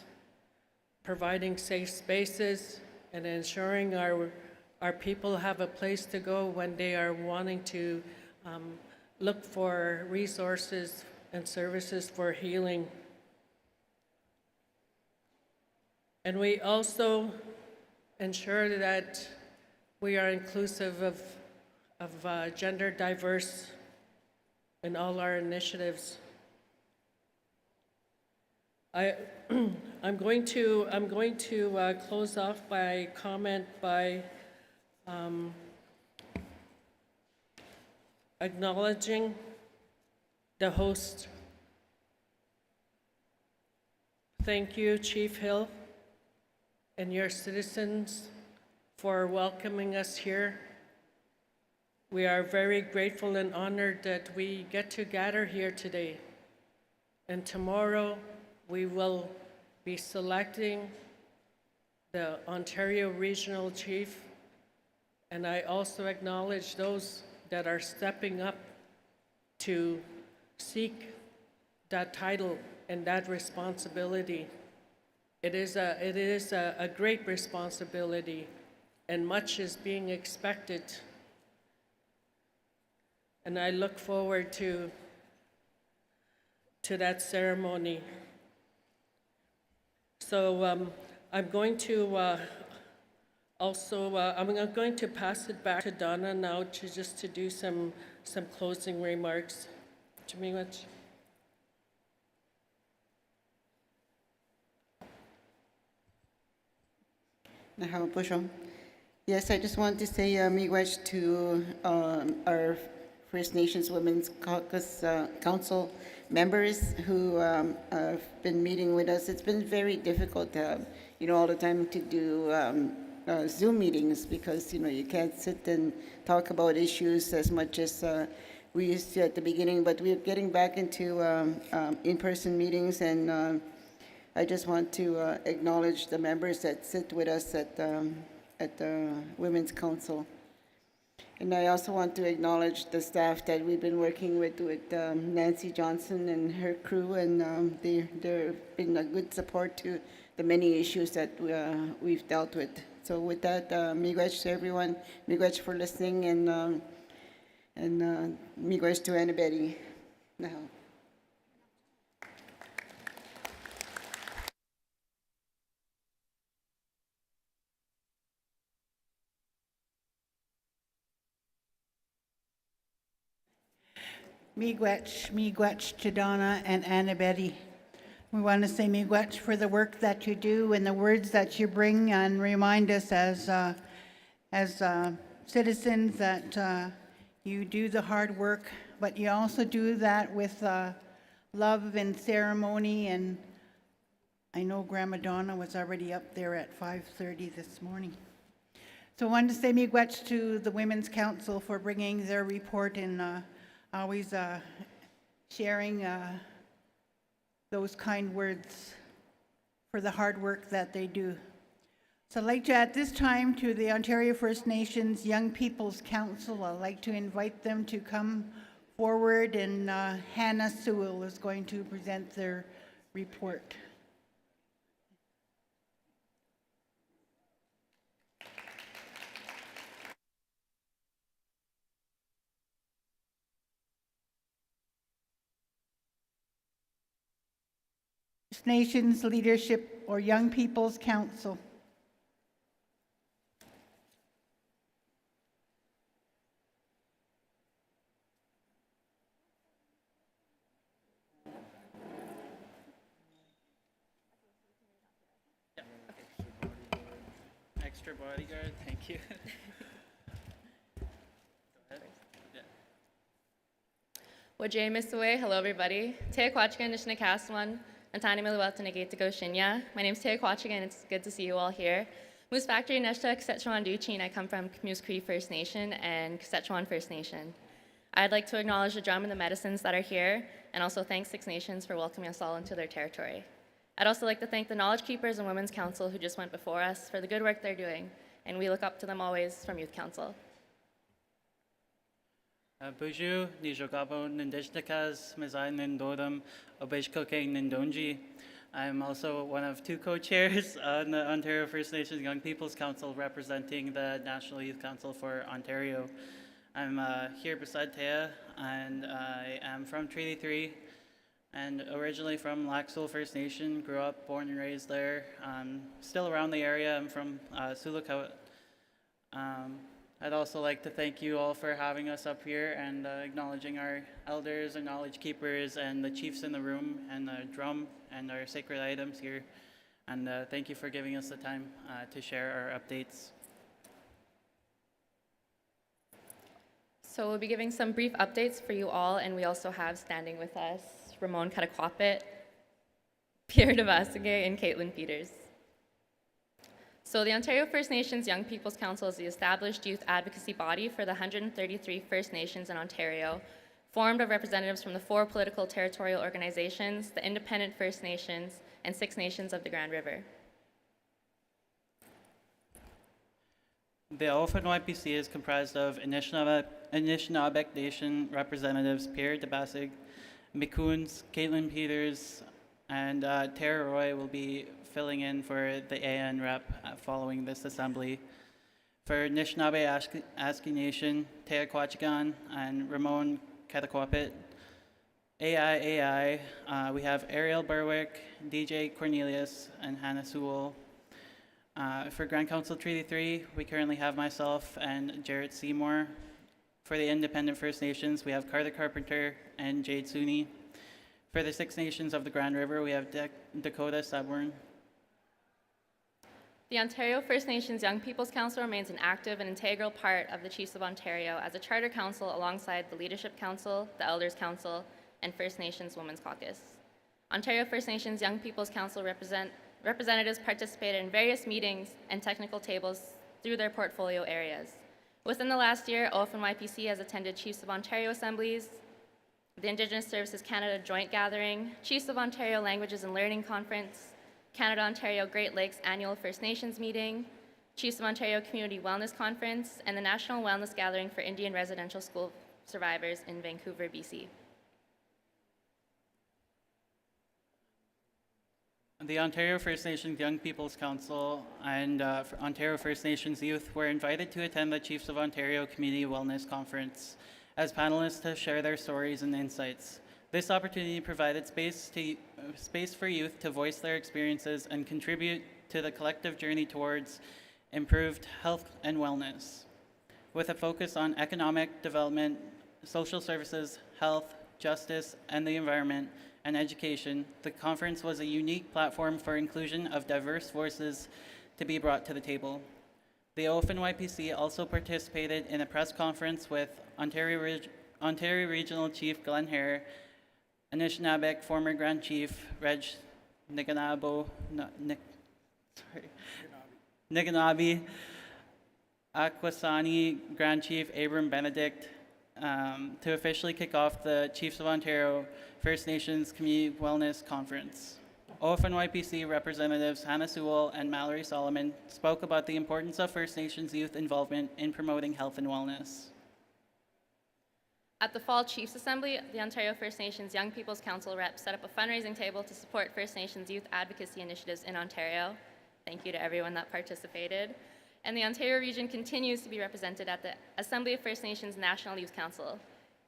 providing safe spaces, and ensuring our people have a place to go when they are wanting to look for resources and services for healing. And we also ensure that we are inclusive of gender diverse in all our initiatives. I'm going to close off by comment by acknowledging the host. Thank you, Chief Hill, and your citizens for welcoming us here. We are very grateful and honored that we get to gather here today. And tomorrow, we will be selecting the Ontario Regional Chief, and I also acknowledge those that are stepping up to seek that title and that responsibility. It is a great responsibility, and much is being expected. And I look forward to that ceremony. So I'm going to I'm going to pass it back to Donna now to do some closing remarks. Miigwech. Yes, I just want to say miigwech to our First Nations Women's Caucus Council members who have been meeting with us. It's been very difficult, all the time to do Zoom meetings because, you can't sit and talk about issues as much as we used to at the beginning, but we're getting back into in-person meetings, and I just want to acknowledge the members that sit with us at the Women's Council. And I also want to acknowledge the staff that we've been working with Nancy Johnson and her crew, and they've been a good support to the many issues that we've dealt with. So with that, miigwech to everyone, miigwech for listening, and miigwech to Annabette. Now. Miigwech to Donna and Annabette. We want to say miigwech for the work that you do and the words that you bring, and remind us as citizens that you do the hard work, but you also do that with love and ceremony. And I know Grandma Donna was already up there at 5:30 this morning. So I wanted to say miigwech to the Women's Council for bringing their report and always sharing those kind words for the hard work that they do. So I'd like to, at this time, to the Ontario First Nations Young People's Council, I'd like to invite them to come forward, and Hannah Sewell is going to present their report. First Nations Leadership or Young People's Council. extra bodyguard. Thank you. Go ahead. Yeah. Wajay Misaway, hello everybody. Te Kwachika Nishnakaswan, Antani Miliwata Nagita Shinya. My name's Te Kwachika and it's good to see you all here. Moose Factory Neshta Ksetchuan Duchi, and I come from Moose Cree First Nation and Ksetchuan First Nation. I'd like to acknowledge the drum and the medicines that are here, and also thank Six Nations for welcoming us all into their territory. I'd also like to thank the Knowledge Keepers and Women's Council who just went before us for the good work they're doing, and we look up to them always from Youth Council. Buju, Nijogabo, Nindishnakas, Mizai Nindodam, Obeshkoke Nindonji. I'm also one of two co-chairs on the Ontario First Nations Young People's Council representing the National Youth Council for Ontario. I'm here beside Tea, and I am from Treaty 3 and originally from Lac-Seul First Nation, grew up, born and raised there. Still around the area, I'm from Sulakowit. I'd also like to thank you all for having us up here and acknowledging our elders, our knowledge keepers, and the chiefs in the room, and the drum, and our sacred items here. And thank you for giving us the time to share our updates. So we'll be giving some brief updates for you all, and we also have standing with us Ramon Katakwapit, Pierre Devasige, and Caitlin Peters. So the Ontario First Nations Young People's Council is the established youth advocacy body for the 133 First Nations in Ontario, formed of representatives from the 4 political territorial organizations, the Independent First Nations, and 6 Nations of the Grand River. The Ofan YPC is comprised of Anishinaabe Nation representatives Pierre Debasig, Mikuns, Caitlin Peters, and Tara Roy will be filling in for the AN rep following this assembly. For Anishinaabe Aski Nation, Tea Kwachigan and Ramon Katakwapit. AI, we have Ariel Berwick, DJ Cornelius, and Hannah Sewell. For Grand Council Treaty 3, we currently have myself and Jarrett Seymour. For the Independent First Nations, we have Carter Carpenter and Jade Sooney. For the 6 Nations of the Grand River, we have Dakota Sabworn. The Ontario First Nations Young People's Council remains an active and integral part of the Chiefs of Ontario as a charter council alongside the Leadership Council, the Elders Council, and First Nations Women's Caucus. Ontario First Nations Young People's Council representatives participated in various meetings and technical tables through their portfolio areas. Within the last year, OFN YPC has attended Chiefs of Ontario assemblies, the Indigenous Services Canada Joint Gathering, Chiefs of Ontario Languages and Learning Conference, Canada-Ontario Great Lakes Annual First Nations Meeting, Chiefs of Ontario Community Wellness Conference, and the National Wellness Gathering for Indian Residential School Survivors in Vancouver, BC. The Ontario First Nations Young People's Council and Ontario First Nations Youth were invited to attend the Chiefs of Ontario Community Wellness Conference as panelists to share their stories and insights. This opportunity provided space for youth to voice their experiences and contribute to the collective journey towards improved health and wellness. With a focus on economic development, social services, health, justice, and the environment, and education, the conference was a unique platform for inclusion of diverse voices to be brought to the table. The OFN YPC also participated in a press conference with Ontario Regional Chief Glenn Hare, Anishinaabe former Grand Chief Reg Niganabi, Akwesasne Grand Chief Abram Benedict, to officially kick off the Chiefs of Ontario First Nations Community Wellness Conference. OFN YPC representatives Hannah Sewell and Mallory Solomon spoke about the importance of First Nations youth involvement in promoting health and wellness. At the Fall Chiefs Assembly, the Ontario First Nations Young People's Council reps set up a fundraising table to support First Nations youth advocacy initiatives in Ontario. Thank you to everyone that participated. And the Ontario region continues to be represented at the Assembly of First Nations National Youth Council.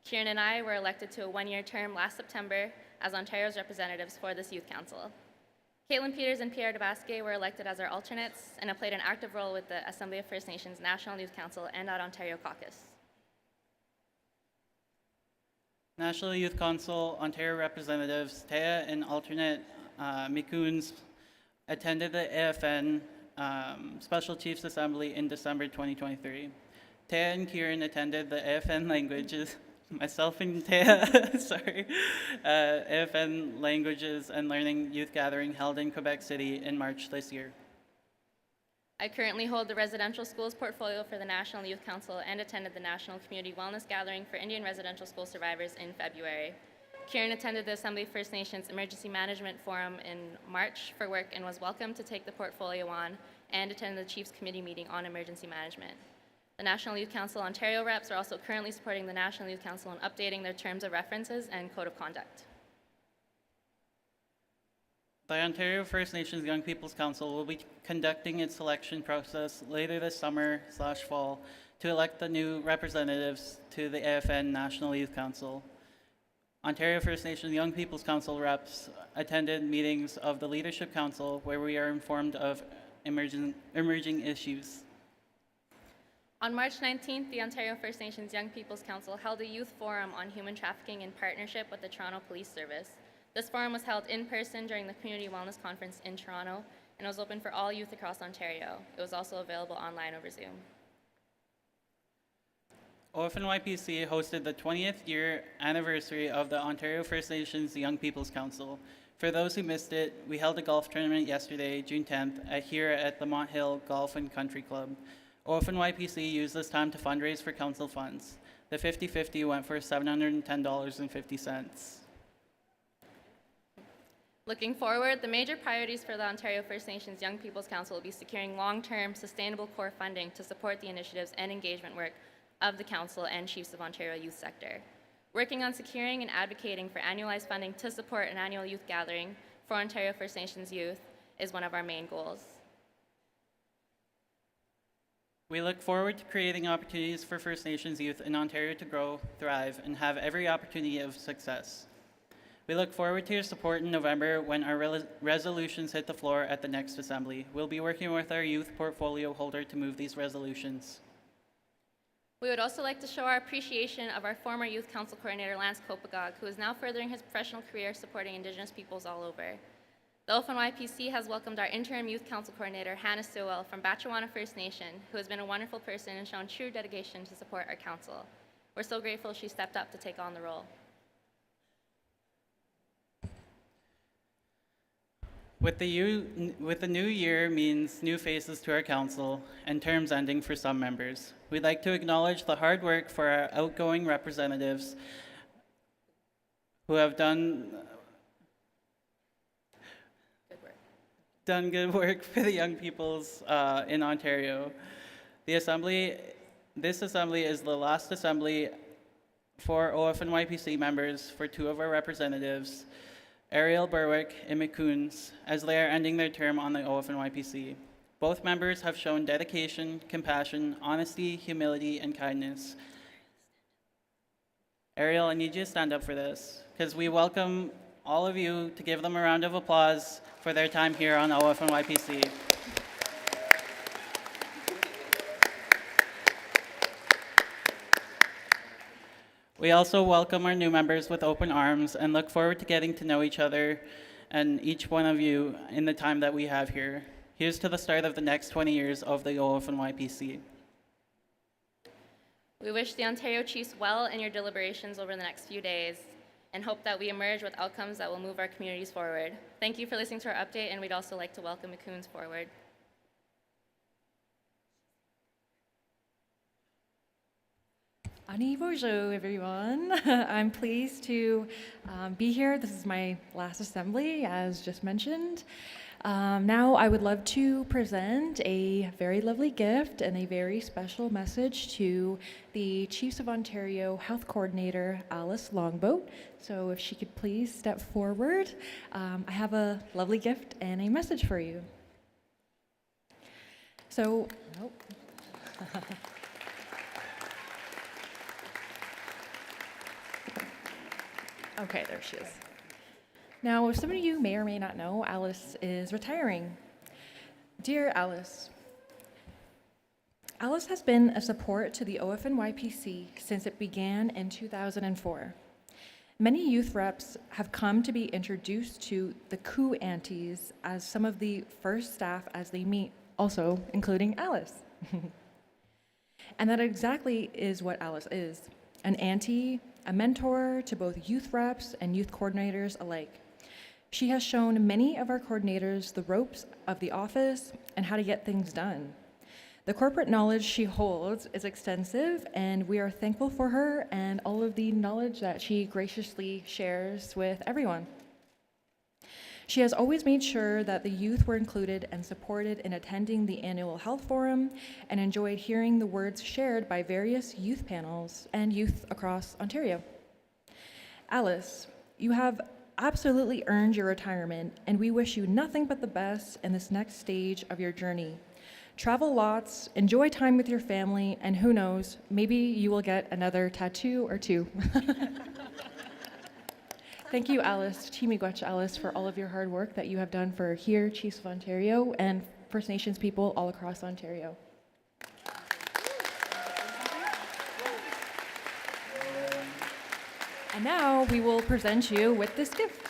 Kieran and I were elected to a 1-year term last September as Ontario's representatives for this youth council. Caitlin Peters and Pierre Debasque were elected as our alternates and have played an active role with the Assembly of First Nations National Youth Council and at Ontario Caucus. National Youth Council Ontario representatives Tea and alternate Mikuns attended the AFN Special Chiefs Assembly in December 2023. Thea and Kieran attended the AFN Languages, myself and Thea, sorry, AFN Languages and Learning Youth Gathering held in Quebec City in March this year. I currently hold the residential schools portfolio for the National Youth Council and attended the National Community Wellness Gathering for Indian Residential School Survivors in February. Kieran attended the Assembly First Nations Emergency Management Forum in March for work and was welcomed to take the portfolio on and attended the Chiefs Committee meeting on emergency management. The National Youth Council Ontario reps are also currently supporting the National Youth Council in updating their terms of references and code of conduct. The Ontario First Nations Young People's Council will be conducting its selection process later this summer/fall to elect the new representatives to the AFN National Youth Council. Ontario First Nations Young People's Council reps attended meetings of the Leadership Council where we are informed of emerging issues. On March 19th, the Ontario First Nations Young People's Council held a youth forum on human trafficking in partnership with the Toronto Police Service. This forum was held in person during the Community Wellness Conference in Toronto and was open for all youth across Ontario. It was also available online over Zoom. OFNYPC hosted the 20th year anniversary of the Ontario First Nations Young People's Council. For those who missed it, we held a golf tournament yesterday, June 10th, here at the Mont Hill Golf and Country Club. OFNYPC used this time to fundraise for council funds. The 50-50 went for $710.50. Looking forward, the major priorities for the Ontario First Nations Young People's Council will be securing long-term, sustainable core funding to support the initiatives and engagement work of the Council and Chiefs of Ontario youth sector. Working on securing and advocating for annualized funding to support an annual youth gathering for Ontario First Nations youth is one of our main goals. We look forward to creating opportunities for First Nations youth in Ontario to grow, thrive, and have every opportunity of success. We look forward to your support in November when our resolutions hit the floor at the next Assembly. We'll be working with our youth portfolio holder to move these resolutions. We would also like to show our appreciation of our former Youth Council Coordinator, Lance Kopagog, who is now furthering his professional career supporting Indigenous peoples all over. The OFNYPC has welcomed our interim Youth Council Coordinator, Hannah Stilwell from Batchewana First Nation, who has been a wonderful person and shown true dedication to support our council. We're so grateful she stepped up to take on the role. With the new year means new faces to our council and terms ending for some members. We'd like to acknowledge the hard work for our outgoing representatives who have done good work for the young peoples in Ontario. This assembly is the last assembly for OFNYPC members for two of our representatives, Ariel Berwick and Mick Coons, as they are ending their term on the OFNYPC. Both members have shown dedication, compassion, honesty, humility, and kindness. Ariel, I need you to stand up for this, because we welcome all of you to give them a round of applause for their time here on OFNYPC. We also welcome our new members with open arms and look forward to getting to know each other and each one of you in the time that we have here. Here's to the start of the next 20 years of the OFNYPC. We wish the Ontario Chiefs well in your deliberations over the next few days and hope that we emerge with outcomes that will move our communities forward. Thank you for listening to our update, and we'd also like to welcome the Coons forward. Ani bonjour, everyone. I'm pleased to be here. This is my last assembly, as just mentioned. Now I would love to present a very lovely gift and a very special message to the Chiefs of Ontario Health Coordinator, Alice Longboat. So if she could please step forward. I have a lovely gift and a message for you. So, nope. Okay, there she is. Now, some of you may or may not know, Alice is retiring. Dear Alice, Alice has been a support to the OFNYPC since it began in 2004. Many youth reps have come to be introduced to the COO aunties as some of the first staff as they meet also including Alice. And that exactly is what Alice is, an auntie, a mentor to both youth reps and youth coordinators alike. She has shown many of our coordinators the ropes of the office and how to get things done. The corporate knowledge she holds is extensive, and we are thankful for her and all of the knowledge that she graciously shares with everyone. She has always made sure that the youth were included and supported in attending the annual health forum and enjoyed hearing the words shared by various youth panels and youth across Ontario. Alice, you have absolutely earned your retirement, and we wish you nothing but the best in this next stage of your journey. Travel lots, enjoy time with your family, and who knows, maybe you will get another tattoo or two. Thank you, Alice, Timigwech Alice, for all of your hard work that you have done for here, Chiefs of Ontario, and First Nations people all across Ontario. And now we will present you with this gift.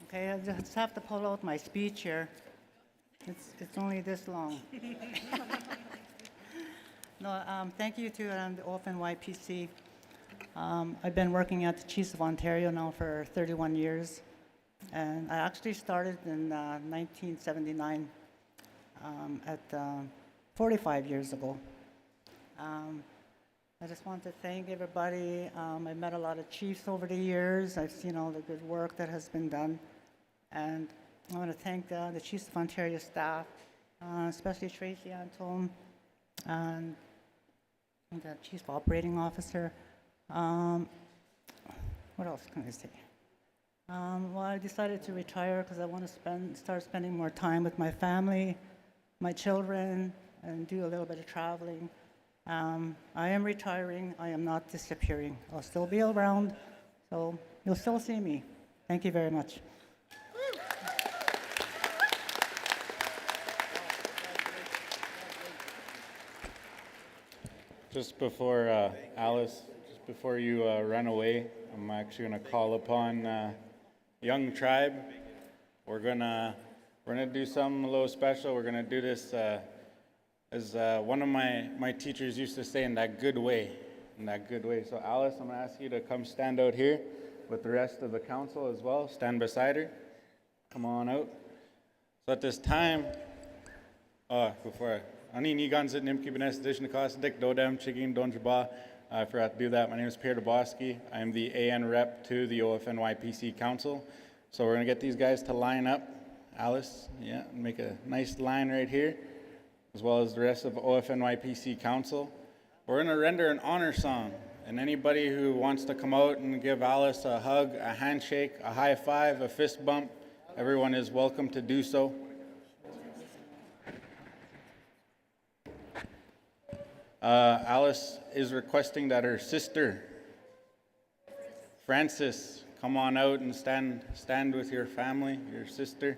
Okay, I just have to pull out my speech here. It's only this long. No, thank you to the OFNYPC. I've been working at the Chiefs of Ontario now for 31 years, and I actually started in 1979, at 45 years ago. I just want to thank everybody. I've met a lot of chiefs over the years. I've seen all the good work that has been done. And I want to thank the Chiefs of Ontario staff, especially Tracy Antone and the Chief Operating Officer. What else can I say? Well, I decided to retire because I want to start spending more time with my family, my children, and do a little bit of traveling. I am retiring. I am not disappearing. I'll still be around, so you'll still see me. Thank you very much. Just before Alice, just before you run away, I'm actually going to call upon Young Tribe. We're gonna do something a little special. We're gonna do this as one of my teachers used to say, in that good way. So Alice, I'm gonna ask you to come stand out here with the rest of the council as well. Stand beside her. Come on out. So at this time, before Ani Niganzit Nimki Benes Dishnakas Dick Dodem Chigin Donjaba. I forgot to do that. My name is Pierre Dubosky. I'm the AN rep to the OFNYPC Council. So we're gonna get these guys to line up. Alice, yeah, make a nice line right here, as well as the rest of OFNYPC Council. We're gonna render an honor song, and anybody who wants to come out and give Alice a hug, a handshake, a high five, a fist bump, everyone is welcome to do so. Alice is requesting that her sister, Frances, come on out and stand with your family, your sister.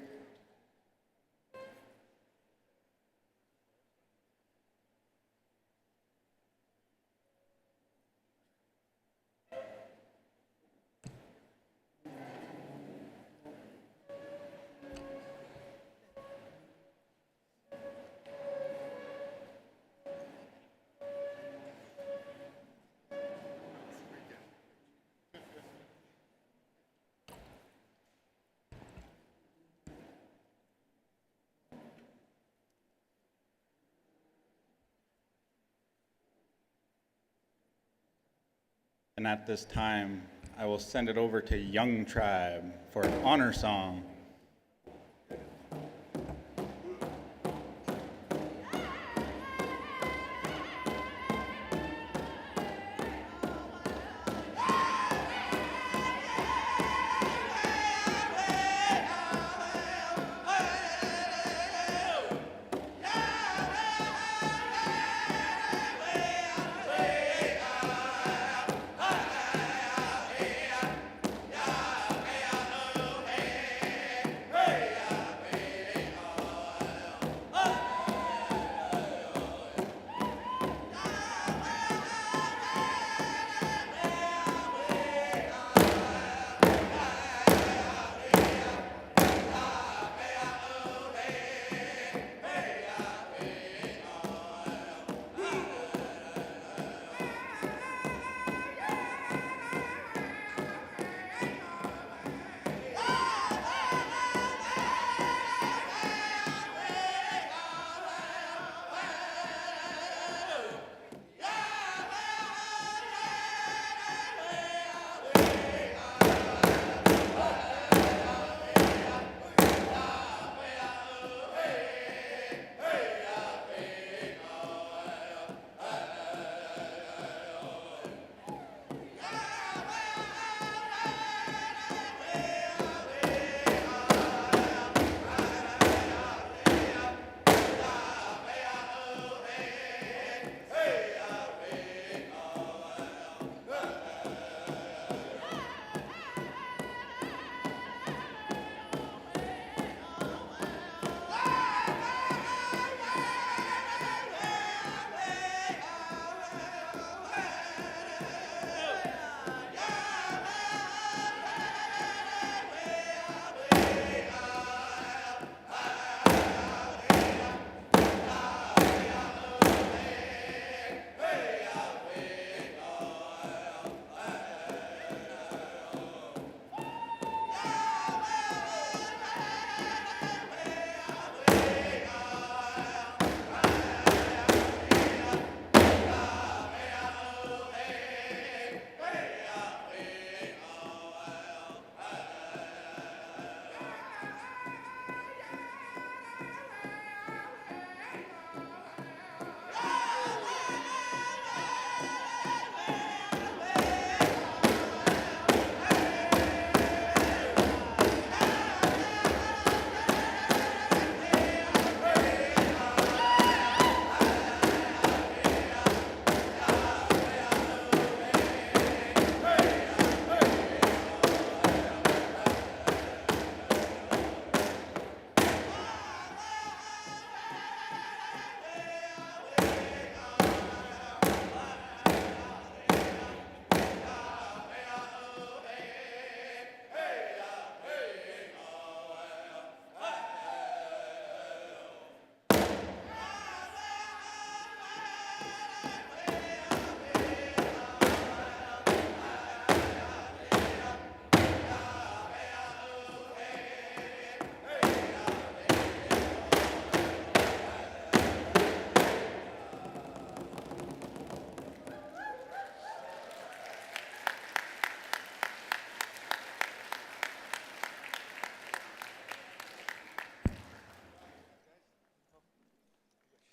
And at this time, I will send it over to Young Tribe for an honor song.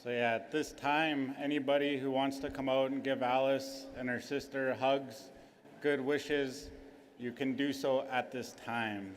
So yeah, at this time, anybody who wants to come out and give Alice and her sister hugs, good wishes, you can do so at this time.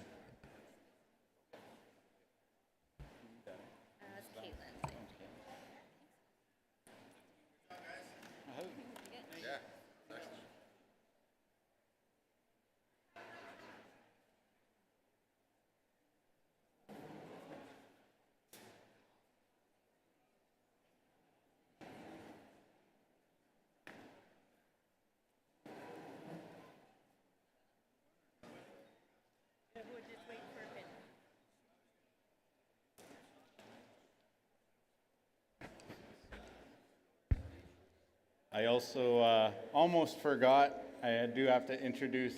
I also almost forgot, I do have to introduce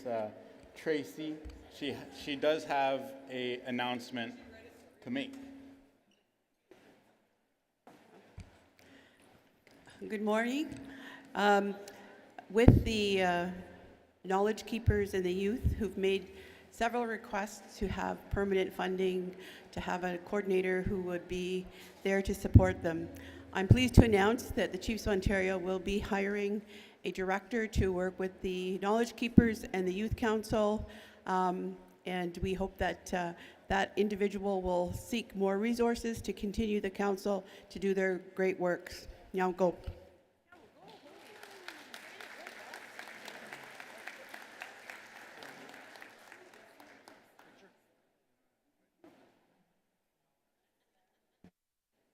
Tracy. She does have an announcement to make. Good morning. With the Knowledge Keepers and the youth who've made several requests to have permanent funding, to have a coordinator who would be there to support them, I'm pleased to announce that the Chiefs of Ontario will be hiring a director to work with the Knowledge Keepers and the Youth Council, and we hope that that individual will seek more resources to continue the council to do their great works. Now go.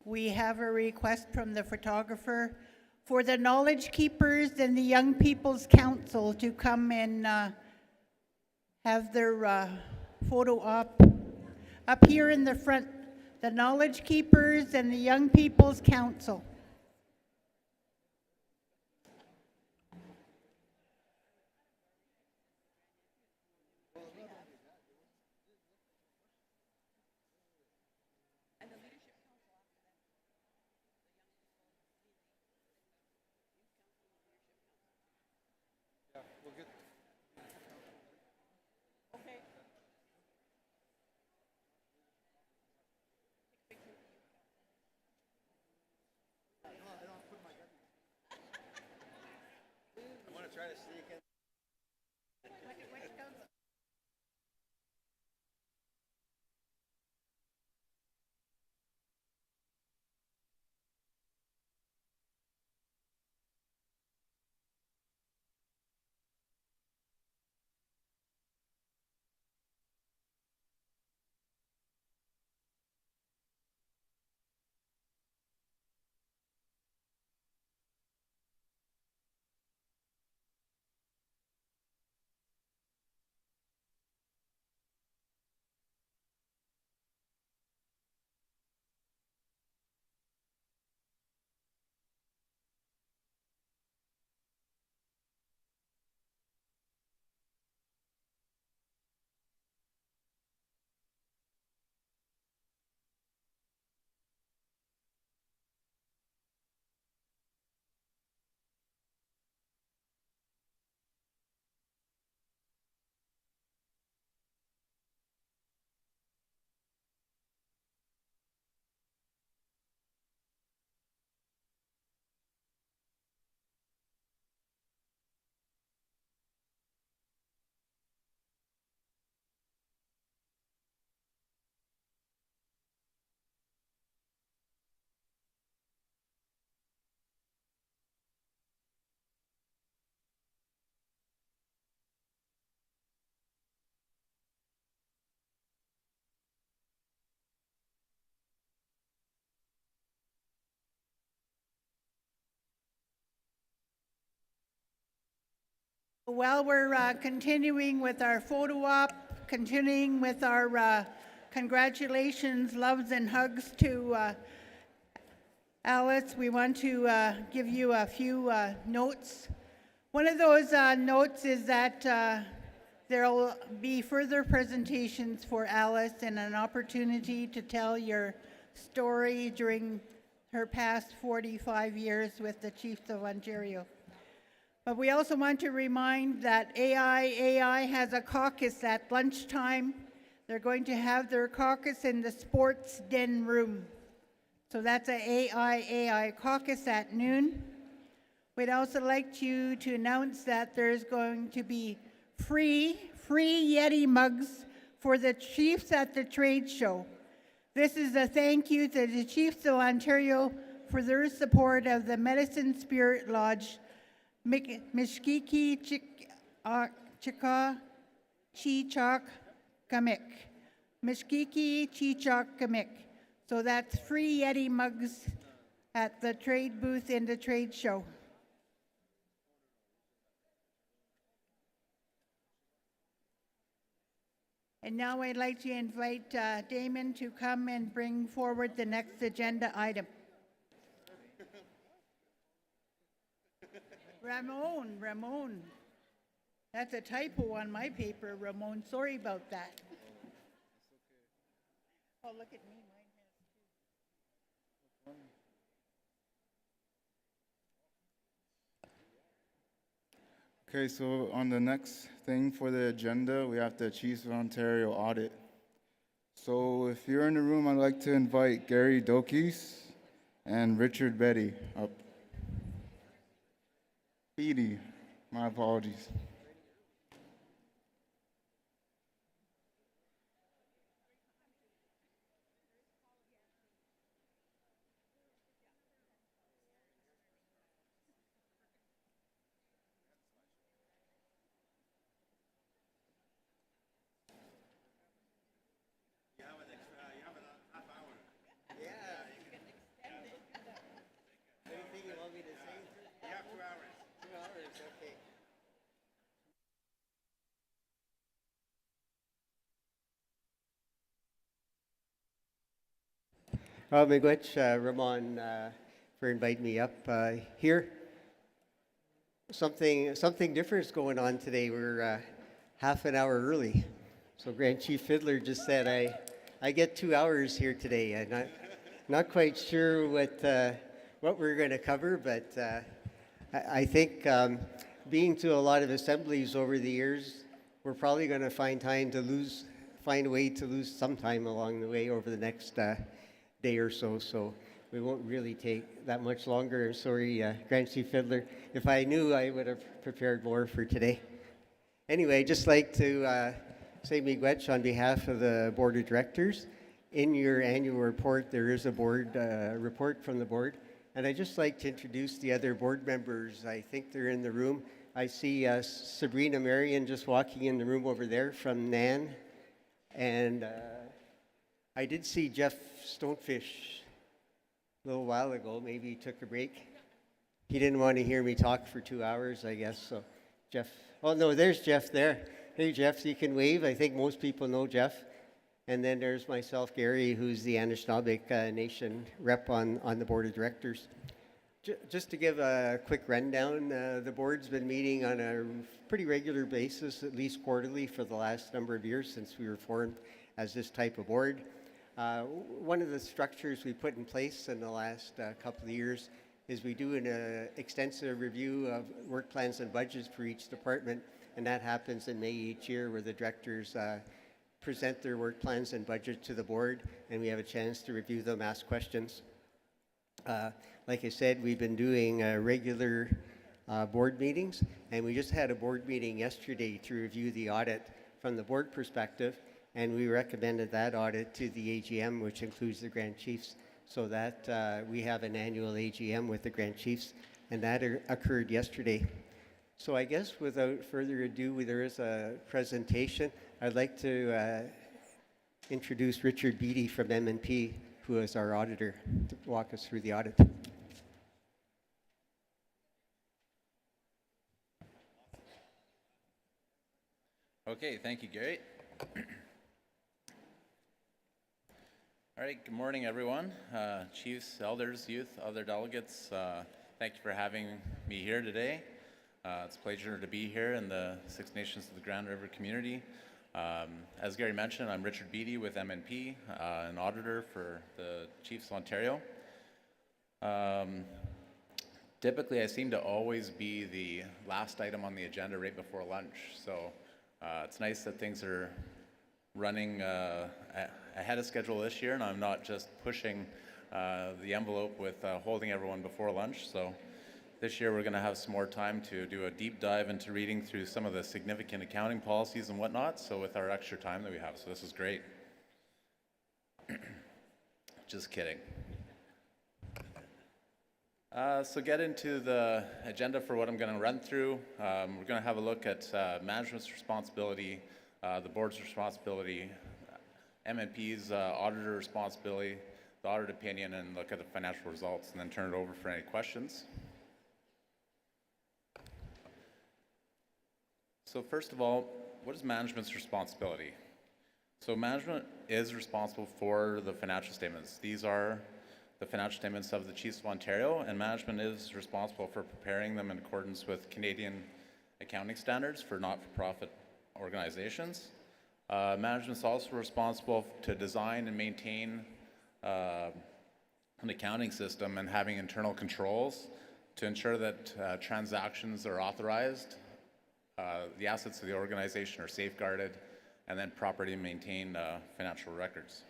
We have a request from the photographer for the Knowledge Keepers and the Young People's Council to come and have their photo op up here in the front. The Knowledge Keepers and the Young People's Council. Try to sneak in. While we're continuing with our photo op, continuing with our congratulations, loves, and hugs to Alice, we want to give you a few notes. One of those notes is that there will be further presentations for Alice and an opportunity to tell your story during her past 45 years with the Chiefs of Ontario. But we also want to remind that AI has a caucus at lunchtime. They're going to have their caucus in the sports den room. So that's a AIAI caucus at noon. We'd also like you to announce that there's going to be free Yeti mugs for the chiefs at the trade show. This is a thank you to the Chiefs of Ontario for their support of the Medicine Spirit Lodge, Mishkiki Chika Chichok Kamik. Mishkiki Chichok Kamik. So that's free Yeti mugs at the trade booth in the trade show. And now I'd like to invite Damon to come and bring forward the next agenda item. Ramon. That's a typo on my paper, Ramon. Sorry about that. Oh, look at me. Okay, so on the next thing for the agenda, we have the Chiefs of Ontario audit. So if you're in the room, I'd like to invite Gary Dokis and Richard Betty up. Beatty, my apologies. Miigwech, Ramon, for inviting me up here. Something different is going on today. We're half an hour early. So Grand Chief Fiddler just said I get 2 hours here today. I'm not quite sure what we're going to cover, but I think being to a lot of assemblies over the years, we're probably going to find a way to lose some time along the way over the next day or so. So we won't really take that much longer. Sorry, Grand Chief Fiddler. If I knew, I would have prepared more for today. Anyway, I'd just like to say miigwech on behalf of the Board of Directors. In your annual report, there is a board report from the board. And I'd just like to introduce the other board members. I think they're in the room. I see Sabrina Marion just walking in the room over there from NAN. And I did see Jeff Stonefish a little while ago. Maybe he took a break. He didn't want to hear me talk for 2 hours, I guess. So Jeff, oh no, there's Jeff there. Hey Jeff, you can wave. I think most people know Jeff. And then there's myself, Gary, who's the Anishinaabe Nation rep on the Board of Directors. Just to give a quick rundown, the board's been meeting on a pretty regular basis, at least quarterly, for the last number of years since we were formed as this type of board. One of the structures we put in place in the last couple of years is we do an extensive review of work plans and budgets for each department, and that happens in May each year, where the directors present their work plans and budget to the board, and we have a chance to review them, ask questions. Like I said, we've been doing regular board meetings, and we just had a board meeting yesterday to review the audit from the board perspective, and we recommended that audit to the AGM, which includes the Grand Chiefs, so that we have an annual AGM with the Grand Chiefs, and that occurred yesterday. So I guess without further ado, there is a presentation. I'd like to introduce Richard Beatty from MNP, who is our auditor, to walk us through the audit. Okay, thank you, Gary. All right, good morning, everyone. Chiefs, elders, youth, other delegates, thank you for having me here today. It's a pleasure to be here in the Six Nations of the Grand River community. As Gary mentioned, I'm Richard Beatty with MNP, an auditor for the Chiefs of Ontario. Typically, I seem to always be the last item on the agenda right before lunch, so it's nice that things are running ahead of schedule this year, and I'm not just pushing the envelope with holding everyone before lunch. So this year we're going to have some more time to do a deep dive into reading through some of the significant accounting policies and whatnot. So with our extra time that we have, so this is great. Just kidding. So get into the agenda for what I'm going to run through. We're going to have a look at management's responsibility, the board's responsibility, MNP's auditor responsibility, the audit opinion, and look at the financial results, and then turn it over for any questions. So first of all, what is management's responsibility? So management is responsible for the financial statements. These are the financial statements of the Chiefs of Ontario, and management is responsible for preparing them in accordance with Canadian accounting standards for not-for-profit organizations. Management is also responsible to design and maintain an accounting system and having internal controls to ensure that transactions are authorized, the assets of the organization are safeguarded, and then properly maintain financial records.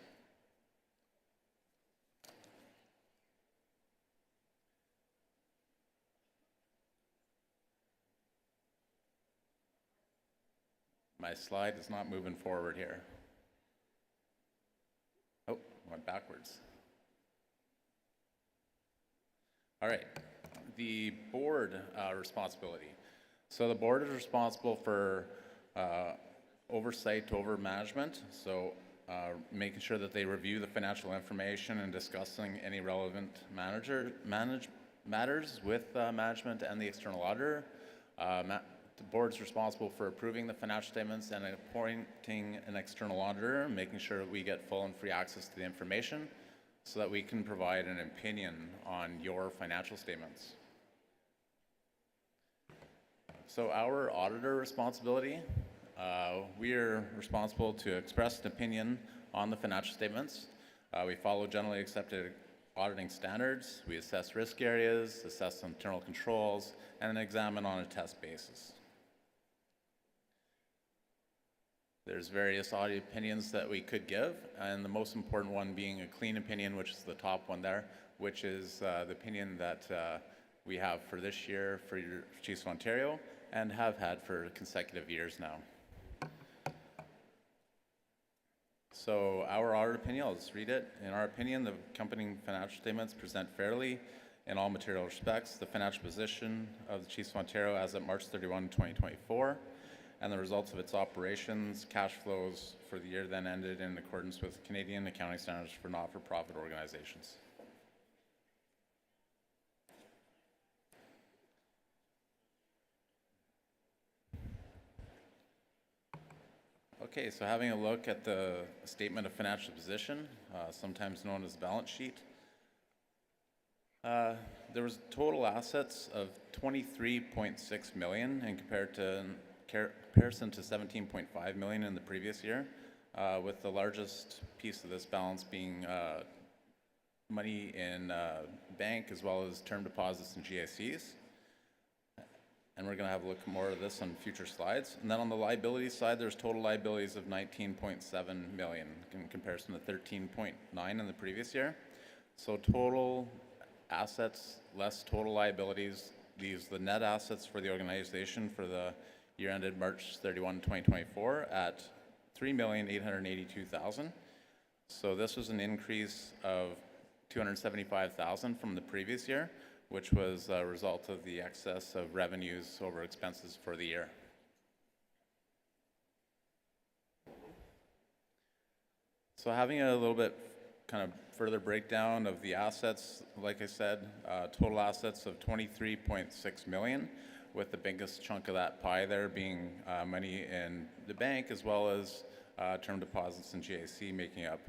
My slide is not moving forward here. Oh, went backwards. All right, the board responsibility. So the board is responsible for oversight over management, so making sure that they review the financial information and discussing any relevant matters with management and the external auditor. The board's responsible for approving the financial statements and appointing an external auditor, making sure we get full and free access to the information so that we can provide an opinion on your financial statements. So our auditor responsibility, we are responsible to express an opinion on the financial statements. We follow generally accepted auditing standards. We assess risk areas, assess internal controls, and then examine on a test basis. There's various audit opinions that we could give, and the most important one being a clean opinion, which is the top one there, which is the opinion that we have for this year for your Chiefs of Ontario and have had for consecutive years now. So our audit opinion, I'll just read it. In our opinion, the accompanying financial statements present fairly in all material respects the financial position of the Chiefs of Ontario as of March 31, 2024, and the results of its operations, cash flows for the year then ended in accordance with Canadian accounting standards for not-for-profit organizations. Okay, so having a look at the statement of financial position, sometimes known as the balance sheet. There was total assets of $23.6 million in comparison to $17.5 million in the previous year, with the largest piece of this balance being money in bank as well as term deposits and GICs. And we're going to have a look more at this on future slides. And then on the liability side, there's total liabilities of $19.7 million in comparison to $13.9 in the previous year. So total assets less total liabilities leaves the net assets for the organization for the year ended March 31, 2024 at $3,882,000. So this was an increase of $275,000 from the previous year, which was a result of the excess of revenues over expenses for the year. So having a little bit kind of further breakdown of the assets, like I said, total assets of $23.6 million, with the biggest chunk of that pie there being money in the bank as well as term deposits and GIC making up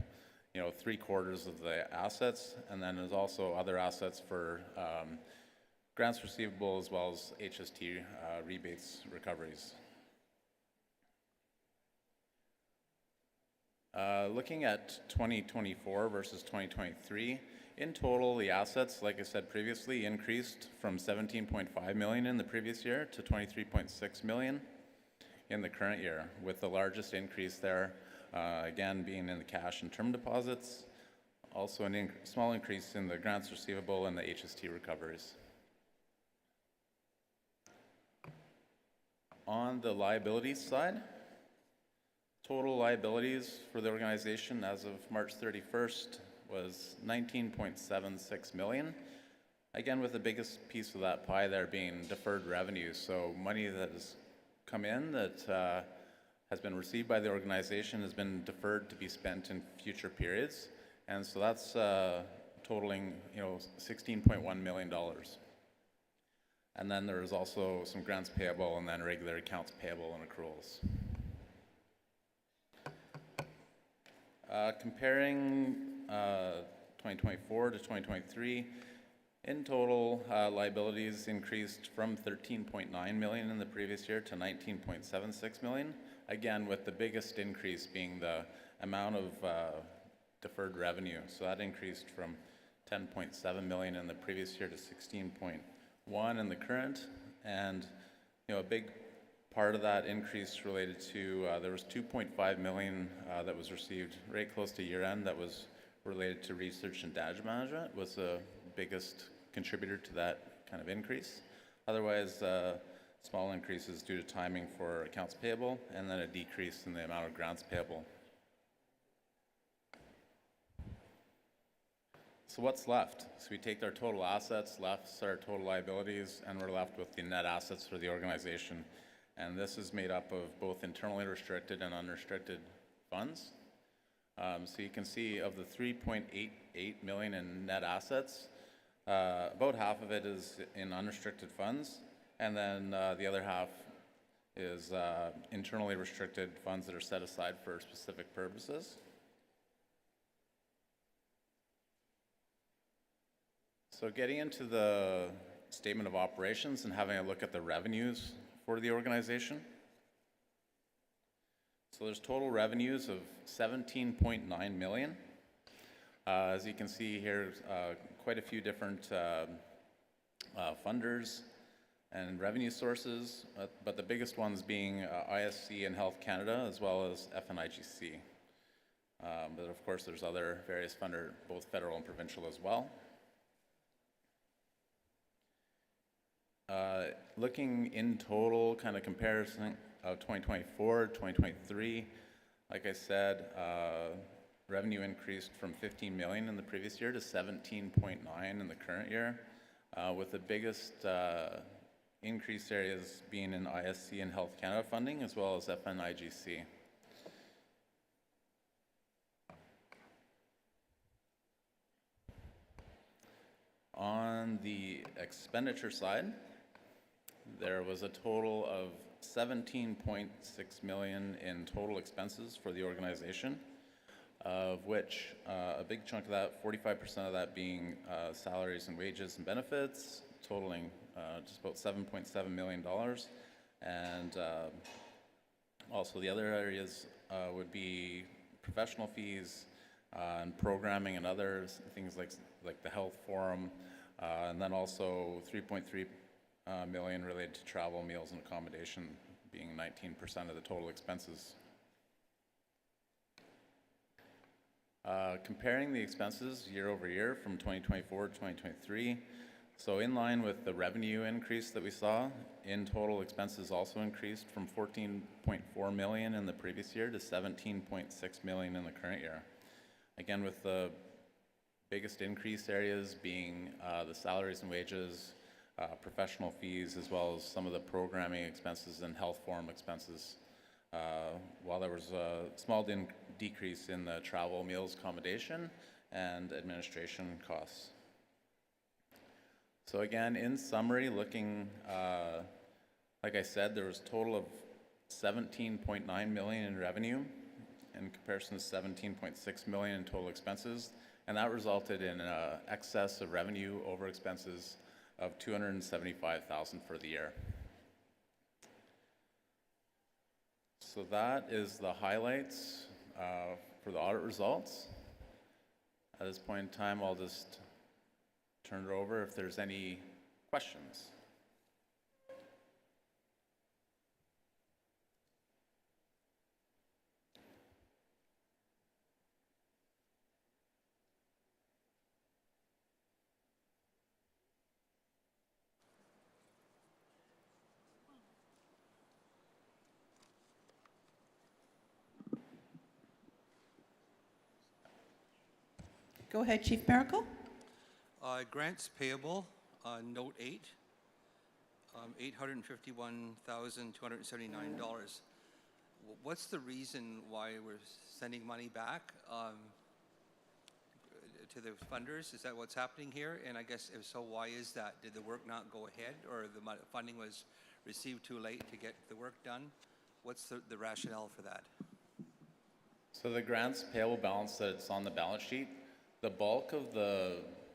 3/4 of the assets, and then there's also other assets for grants receivable as well as HST rebates recoveries. Looking at 2024 versus 2023, in total the assets, like I said previously, increased from $17.5 million in the previous year to $23.6 million in the current year, with the largest increase there again being in the cash and term deposits, also a small increase in the grants receivable and the HST recoveries. On the liabilities side, total liabilities for the organization as of March 31st was 19.76 million. Again, with the biggest piece of that pie there being deferred revenue, so money that has come in that has been received by the organization has been deferred to be spent in future periods, and so that's totaling, $16.1 million. And then there is also some grants payable and then regular accounts payable and accruals. Comparing 2024 to 2023, in total, liabilities increased from 13.9 million in the previous year to 19.76 million. Again, with the biggest increase being the amount of deferred revenue. So that increased from 10.7 million in the previous year to 16.1 in the current. And a big part of that increase related to there was 2.5 million that was received right close to year end that was related to research and data management, was the biggest contributor to that kind of increase. Otherwise, small increases due to timing for accounts payable, and then a decrease in the amount of grants payable. So what's left? So we take our total assets, less our total liabilities, and we're left with the net assets for the organization. And this is made up of both internally restricted and unrestricted funds. So you can see of the 3.88 million in net assets, about half of it is in unrestricted funds, and then the other half is internally restricted funds that are set aside for specific purposes. So getting into the statement of operations and having a look at the revenues for the organization. So there's total revenues of 17.9 million. As you can see here, quite a few different funders and revenue sources, but the biggest ones being ISC and Health Canada, as well as FNIGC. But of course, there's other various funders, both federal and provincial as well. Looking in total, kind of comparison of 2024, 2023, like I said, revenue increased from 15 million in the previous year to 17.9 in the current year, with the biggest increase areas being in ISC and Health Canada funding, as well as FNIGC. On the expenditure side, there was a total of 17.6 million in total expenses for the organization, of which a big chunk of that, 45% of that being salaries and wages and benefits, totaling just about $7.7 million. And also the other areas would be professional fees and programming and other things like the health forum, and then also 3.3 million related to travel, meals, and accommodation, being 19% of the total expenses. Comparing the expenses year over year from 2024 to 2023, so in line with the revenue increase that we saw, in total expenses also increased from 14.4 million in the previous year to 17.6 million in the current year. Again, with the biggest increase areas being the salaries and wages, professional fees, as well as some of the programming expenses and health forum expenses, while there was a small decrease in the travel, meals, accommodation, and administration costs. So again, in summary, looking, like I said, there was a total of 17.9 million in revenue in comparison to 17.6 million in total expenses, and that resulted in an excess of revenue over expenses of 275,000 for the year. So that is the highlights for the audit results. At this point in time, I'll just turn it over if there's any questions. Go ahead, Chief Miracle. Grants payable, note 8, $851,279. What's the reason why we're sending money back to the funders? Is that what's happening here? And I guess if so, why is that? Did the work not go ahead, or the funding was received too late to get the work done? What's the rationale for that? So the grants payable balance that's on the balance sheet, the bulk of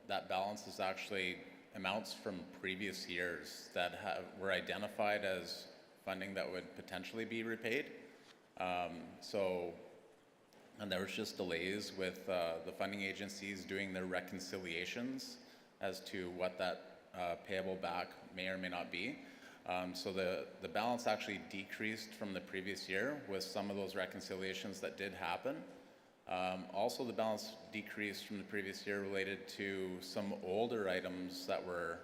that balance is actually amounts from previous years that were identified as funding that would potentially be repaid. And there was just delays with the funding agencies doing their reconciliations as to what that payable back may or may not be. So the balance actually decreased from the previous year with some of those reconciliations that did happen. Also, the balance decreased from the previous year related to some older items that were,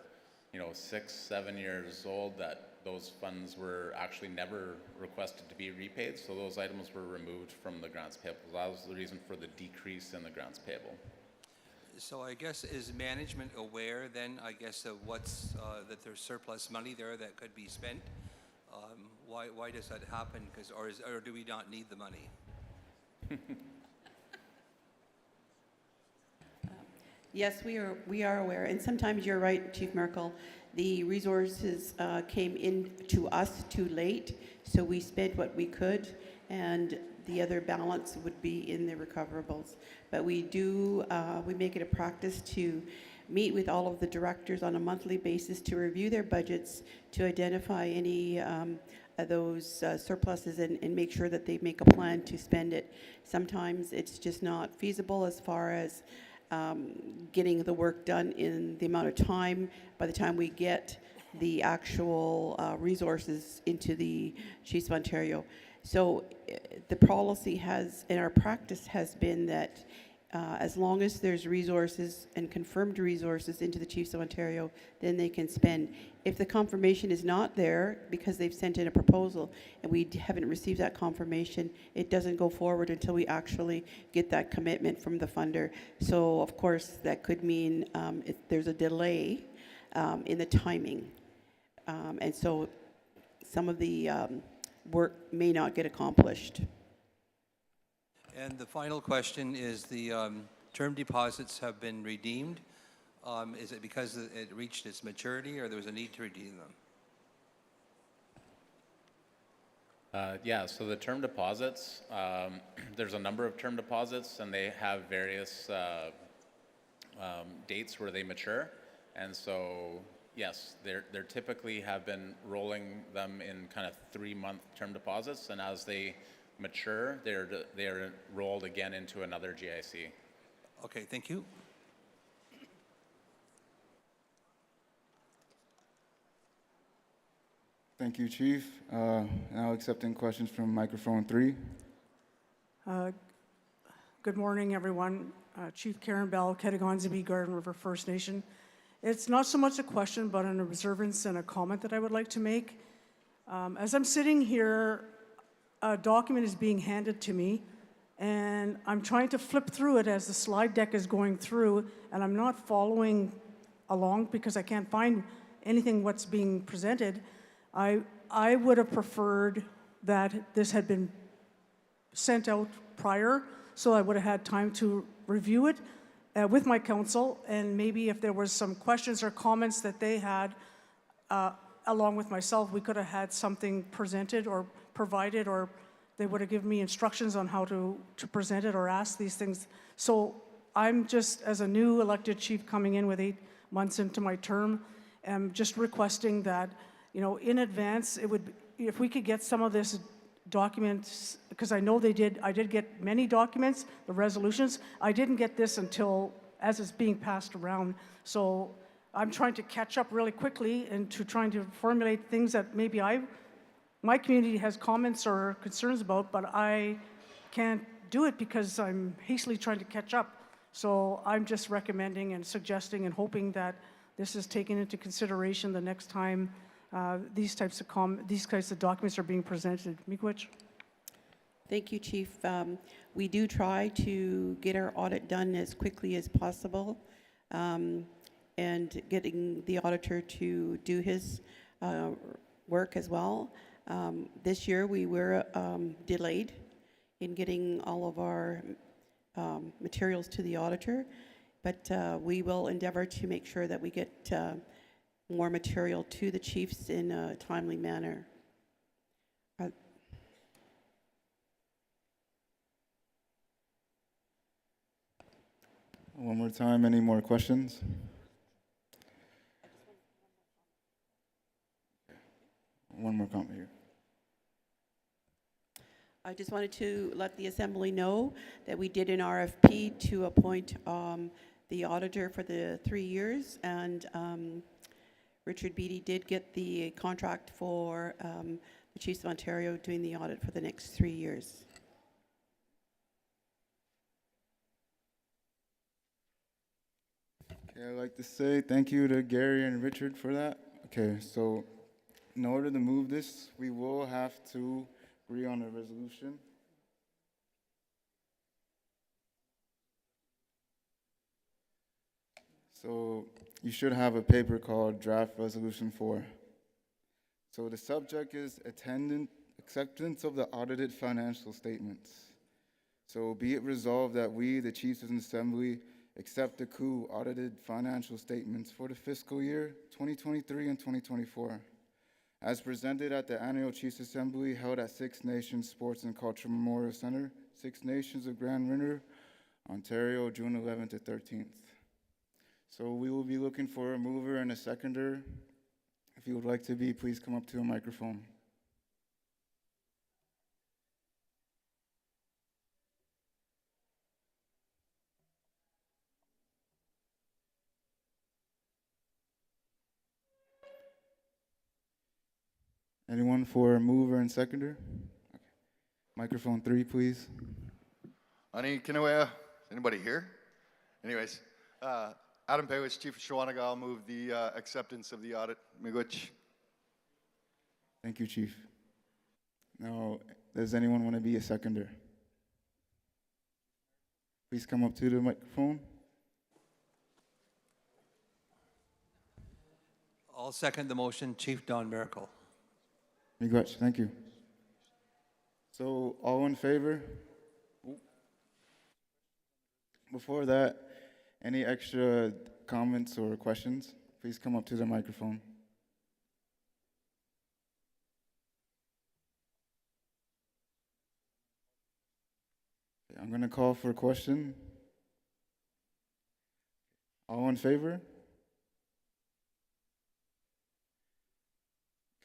6, 7 years old, that those funds were actually never requested to be repaid. So those items were removed from the grants payable. That was the reason for the decrease in the grants payable. So I guess, is management aware then, I guess, of what's, that there's surplus money there that could be spent? Why does that happen? Or do we not need the money? Yes, we are aware, and sometimes you're right, Chief Merkel. The resources came in to us too late, so we spent what we could, and the other balance would be in the recoverables. But we make it a practice to meet with all of the directors on a monthly basis to review their budgets, to identify any of those surpluses and make sure that they make a plan to spend it. Sometimes it's just not feasible as far as getting the work done in the amount of time by the time we get the actual resources into the Chiefs of Ontario. So the policy has, and our practice has been that as long as there's resources and confirmed resources into the Chiefs of Ontario, then they can spend. If the confirmation is not there because they've sent in a proposal and we haven't received that confirmation, it doesn't go forward until we actually get that commitment from the funder. So of course that could mean if there's a delay in the timing. And so some of the work may not get accomplished. And the final question is, the term deposits have been redeemed. Is it because it reached its maturity, or there was a need to redeem them? Yeah, so the term deposits, there's a number of term deposits, and they have various dates where they mature. And so, yes, they're typically have been rolling them in kind of 3-month term deposits, and as they mature, they're rolled again into another GIC. Okay, thank you. Thank you, Chief. Now accepting questions from microphone 3. Good morning, everyone. Chief Karen Bell, Ketagonzibee Garden River First Nation. It's not so much a question, but an observance and a comment that I would like to make. As I'm sitting here, a document is being handed to me, and I'm trying to flip through it as the slide deck is going through, and I'm not following along because I can't find anything what's being presented. I would have preferred that this had been sent out prior, so I would have had time to review it with my council, and maybe if there was some questions or comments that they had along with myself, we could have had something presented or provided, or they would have given me instructions on how to present it or ask these things. So I'm just, as a new elected chief coming in with 8 months into my term, am just requesting that, in advance, it would, if we could get some of this documents, because I know I did get many documents, the resolutions. I didn't get this until as it's being passed around. So I'm trying to catch up really quickly and trying to formulate things that maybe my community has comments or concerns about, but I can't do it because I'm hastily trying to catch up. So I'm just recommending and suggesting and hoping that this is taken into consideration the next time these types of documents are being presented. Miigwech. Thank you, Chief. We do try to get our audit done as quickly as possible, and getting the auditor to do his work as well. This year, we were delayed in getting all of our materials to the auditor, but we will endeavor to make sure that we get more material to the chiefs in a timely manner. One more time, any more questions? One more comment here. I just wanted to let the Assembly know that we did an RFP to appoint the auditor for the 3 years, and Richard Beattie did get the contract for the Chiefs of Ontario doing the audit for the next 3 years. Okay, I'd like to say thank you to Gary and Richard for that. Okay, so in order to move this, we will have to agree on a resolution. So you should have a paper called Draft Resolution 4. So the subject is acceptance of the audited financial statements. So be it resolved that we, the Chiefs of the Assembly, accept the coup audited financial statements for the fiscal year 2023 and 2024, as presented at the annual Chiefs Assembly held at Six Nations Sports and Cultural Memorial Center, Six Nations of Grand River, Ontario, June 11th to 13th. So we will be looking for a mover and a seconder. If you would like to be, please come up to a microphone. Anyone for a mover and seconder? Okay. Microphone 3, please. Ani Kinawea, anybody here? Anyways, Adam Paywitz, Chief of Shawanaga, I'll move the acceptance of the audit. Miigwech. Thank you, Chief. Now, does anyone want to be a seconder? Please come up to the microphone. I'll second the motion, Chief Don Miracle. Miigwech, thank you. So, all in favor? Before that, any extra comments or questions? Please come up to the microphone. Okay, I'm going to call for a question. All in favor?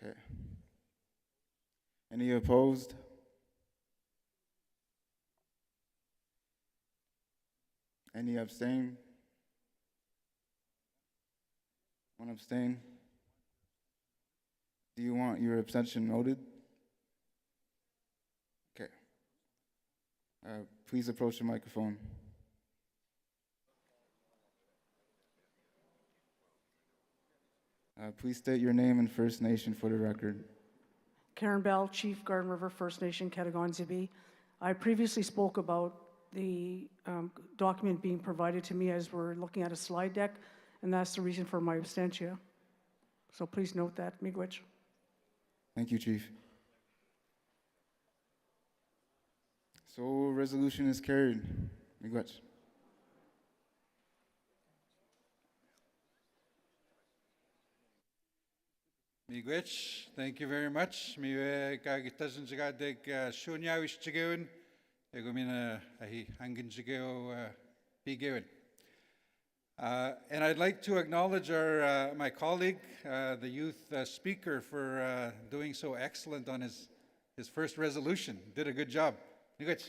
Okay. Any opposed? Any abstain? One abstain? Do you want your abstention noted? Okay. Please approach the microphone. Please state your name and First Nation for the record. Karen Bell, Chief, Garden River First Nation, Katagon-Zibi. I previously spoke about the document being provided to me as we're looking at a slide deck, and that's the reason for my abstention. So please note that, Miigwech. Thank you, Chief. So resolution is carried. Miigwech. Miigwech, thank you very much. Miwe kagitasan sigadig shunya wishchigewin. Egumina ahi hangin chigeo bigewin. And I'd like to acknowledge my colleague, the youth speaker, for doing so excellent on his first resolution. Did a good job. Miigwech.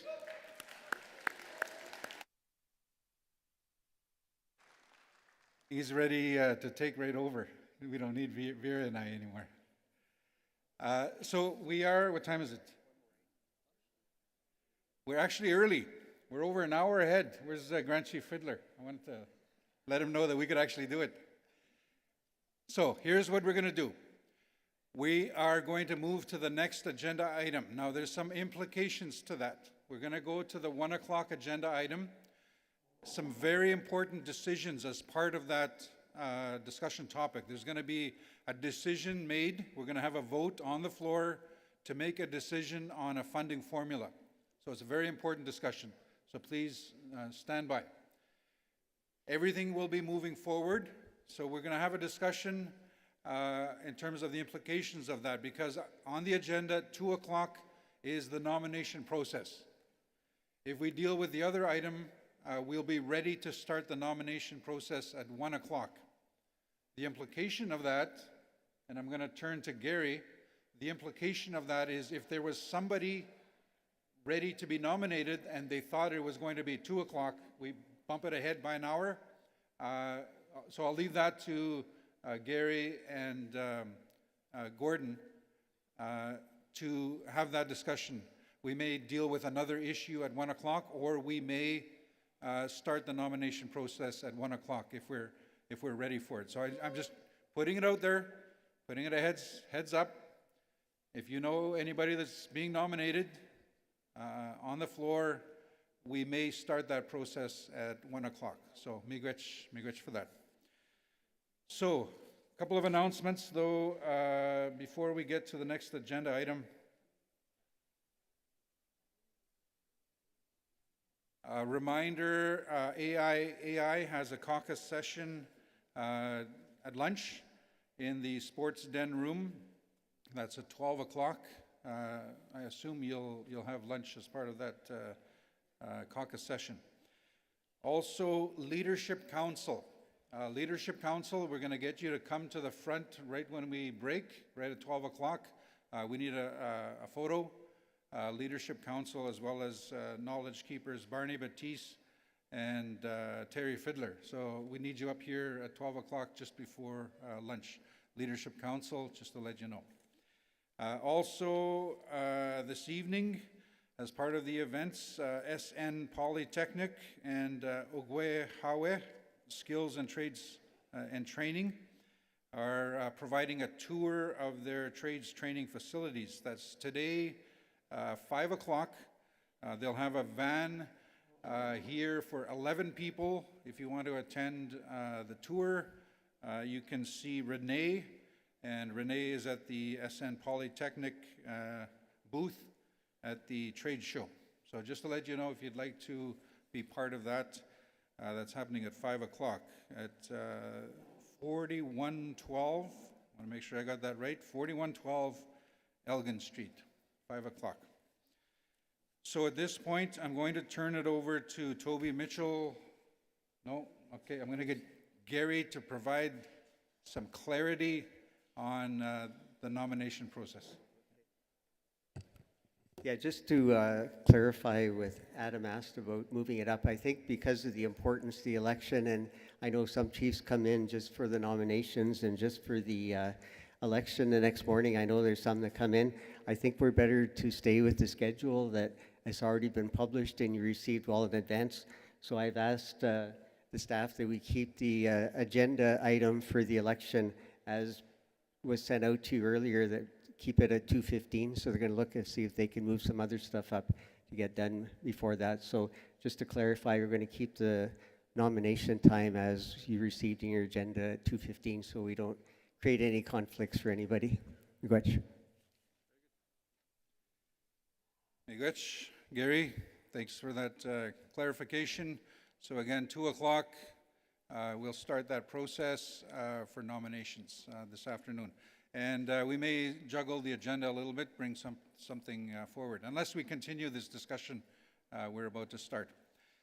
He's ready to take right over. We don't need Vera and I anymore. So we are, what time is it? We're actually early. We're over an hour ahead. Where's Grand Chief Fiddler? I wanted to let him know that we could actually do it. So here's what we're going to do. We are going to move to the next agenda item. Now, there's some implications to that. We're going to go to the 1 o'clock agenda item. Some very important decisions as part of that discussion topic. There's going to be a decision made. We're going to have a vote on the floor to make a decision on a funding formula. So it's a very important discussion. So please stand by. Everything will be moving forward. So we're going to have a discussion in terms of the implications of that, because on the agenda, 2 o'clock is the nomination process. If we deal with the other item, we'll be ready to start the nomination process at 1 o'clock. The implication of that, and I'm going to turn to Gary, the implication of that is if there was somebody ready to be nominated and they thought it was going to be 2 o'clock, we bump it ahead by an hour. So I'll leave that to Gary and Gordon to have that discussion. We may deal with another issue at 1 o'clock, or we may start the nomination process at 1 o'clock if we're ready for it. So I'm just putting it out there, putting it a heads up. If you know anybody that's being nominated on the floor, we may start that process at 1 o'clock. So miigwech for that. So a couple of announcements though before we get to the next agenda item. Reminder, AI has a caucus session at lunch in the Sports Den room. That's at 12 o'clock. I assume you'll have lunch as part of that caucus session. Also, Leadership Council. Leadership Council, we're going to get you to come to the front right when we break, right at 12 o'clock. We need a photo. Leadership Council, as well as Knowledge Keepers Barney Batiste and Terry Fiddler. So we need you up here at 12 o'clock just before lunch. Leadership Council, just to let you know. Also, this evening, as part of the events, SN Polytechnic and Ogwe Hawe Skills and Trades and Training are providing a tour of their trades training facilities. That's today, 5 o'clock. They'll have a van here for 11 people. If you want to attend the tour, you can see Renee, and Renee is at the SN Polytechnic booth at the trade show. So just to let you know, if you'd like to be part of that, that's happening at 5 o'clock at 4112. I want to make sure I got that right. 4112 Elgin Street, 5 o'clock. So at this point, I'm going to turn it over to Toby Mitchell. No? Okay, I'm going to get Gary to provide some clarity on the nomination process. Yeah, just to clarify what Adam asked about moving it up, I think because of the importance of the election, and I know some chiefs come in just for the nominations and just for the election the next morning. I know there's some that come in. I think we're better to stay with the schedule that has already been published and you received well in advance. So I've asked the staff that we keep the agenda item for the election as was sent out to you earlier, that keep it at 2:15. So they're going to look and see if they can move some other stuff up to get done before that. So just to clarify, we're going to keep the nomination time as you received in your agenda at 2:15, so we don't create any conflicts for anybody. Miigwech. Miigwech. Gary, thanks for that clarification. So again, 2 o'clock, we'll start that process for nominations this afternoon. And we may juggle the agenda a little bit, bring something forward, unless we continue this discussion we're about to start.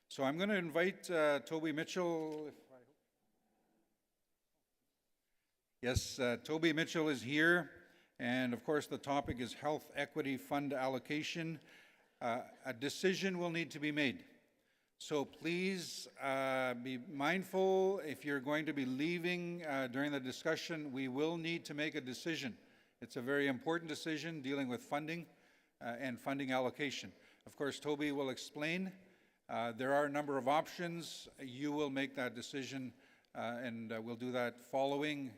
So I'm going to invite Toby Mitchell. Yes, Toby Mitchell is here. And of course, the topic is Health Equity Fund Allocation. A decision will need to be made. So please be mindful if you're going to be leaving during the discussion. We will need to make a decision. It's a very important decision dealing with funding and funding allocation. Of course, Toby will explain. There are a number of options. You will make that decision, and we'll do that following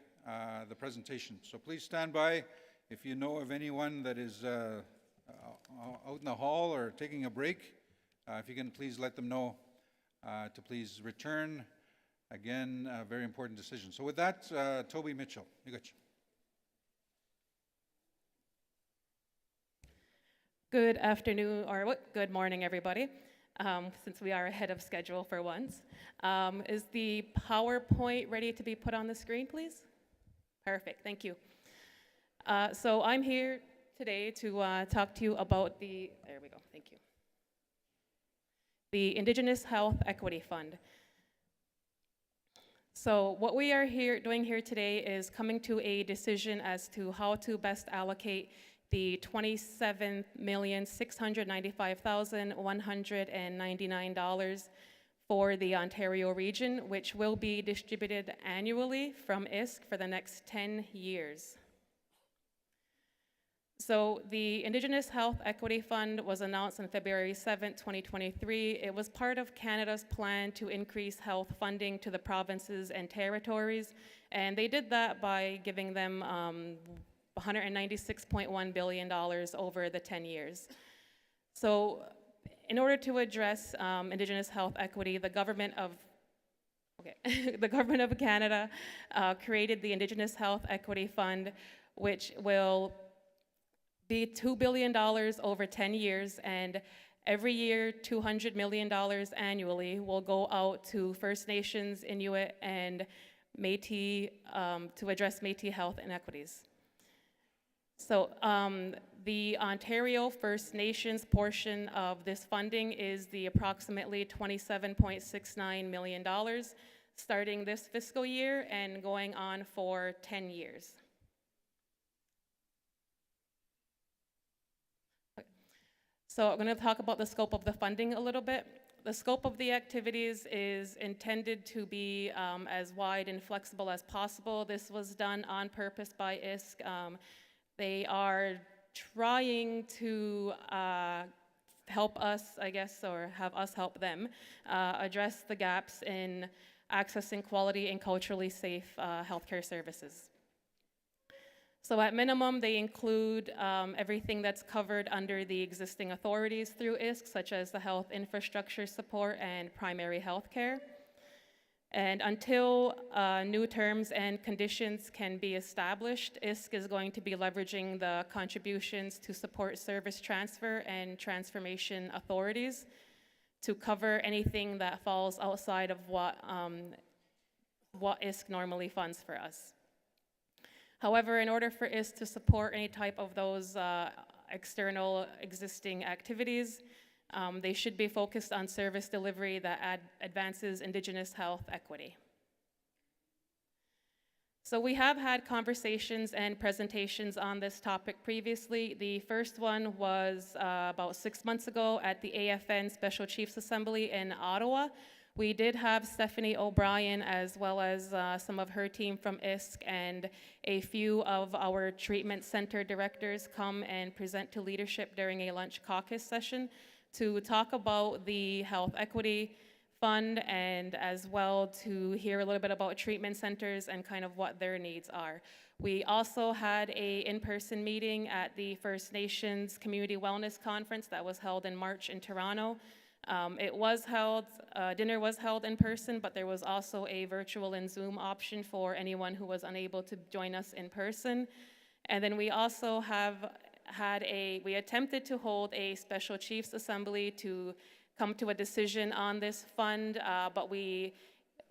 the presentation. So please stand by if you know of anyone that is out in the hall or taking a break, if you can please let them know to please return. Again, a very important decision. So with that, Toby Mitchell, you got you. Good afternoon, or what? Good morning, everybody. Since we are ahead of schedule for once. Is the PowerPoint ready to be put on the screen, please? Perfect, thank you. So I'm here today to talk to you about there we go, thank you. The Indigenous Health Equity Fund. So what we are doing here today is coming to a decision as to how to best allocate the $27,695,199 for the Ontario region, which will be distributed annually from ISK for the next 10 years. So the Indigenous Health Equity Fund was announced on February 7, 2023. It was part of Canada's plan to increase health funding to the provinces and territories, and they did that by giving them $196.1 billion over the 10 years. So in order to address Indigenous health equity, the government of Canada created the Indigenous Health Equity Fund, which will be $2 billion over 10 years, and every year $200 million annually will go out to First Nations, Inuit, and Métis to address Métis health inequities. So the Ontario First Nations portion of this funding is the approximately $27.69 million, starting this fiscal year and going on for 10 years. So I'm going to talk about the scope of the funding a little bit. The scope of the activities is intended to be as wide and flexible as possible. This was done on purpose by ISK. They are trying to help us, I guess, or have us help them address the gaps in accessing quality and culturally safe healthcare services. So at minimum, they include everything that's covered under the existing authorities through ISK, such as the health infrastructure support and primary health care. And until new terms and conditions can be established, ISK is going to be leveraging the contributions to support service transfer and transformation authorities to cover anything that falls outside of what ISK normally funds for us. However, in order for ISK to support any type of those external existing activities, they should be focused on service delivery that advances Indigenous health equity. So we have had conversations and presentations on this topic previously. The first one was about 6 months ago at the AFN Special Chiefs Assembly in Ottawa. We did have Stephanie O'Brien as well as some of her team from ISK and a few of our treatment center directors come and present to leadership during a lunch caucus session to talk about the Health Equity Fund and as well to hear a little bit about treatment centers and kind of what their needs are. We also had an in-person meeting at the First Nations Community Wellness Conference that was held in March in Toronto. Dinner was held in person, but there was also a virtual and Zoom option for anyone who was unable to join us in person. And then we also we attempted to hold a Special Chiefs Assembly to come to a decision on this fund, but we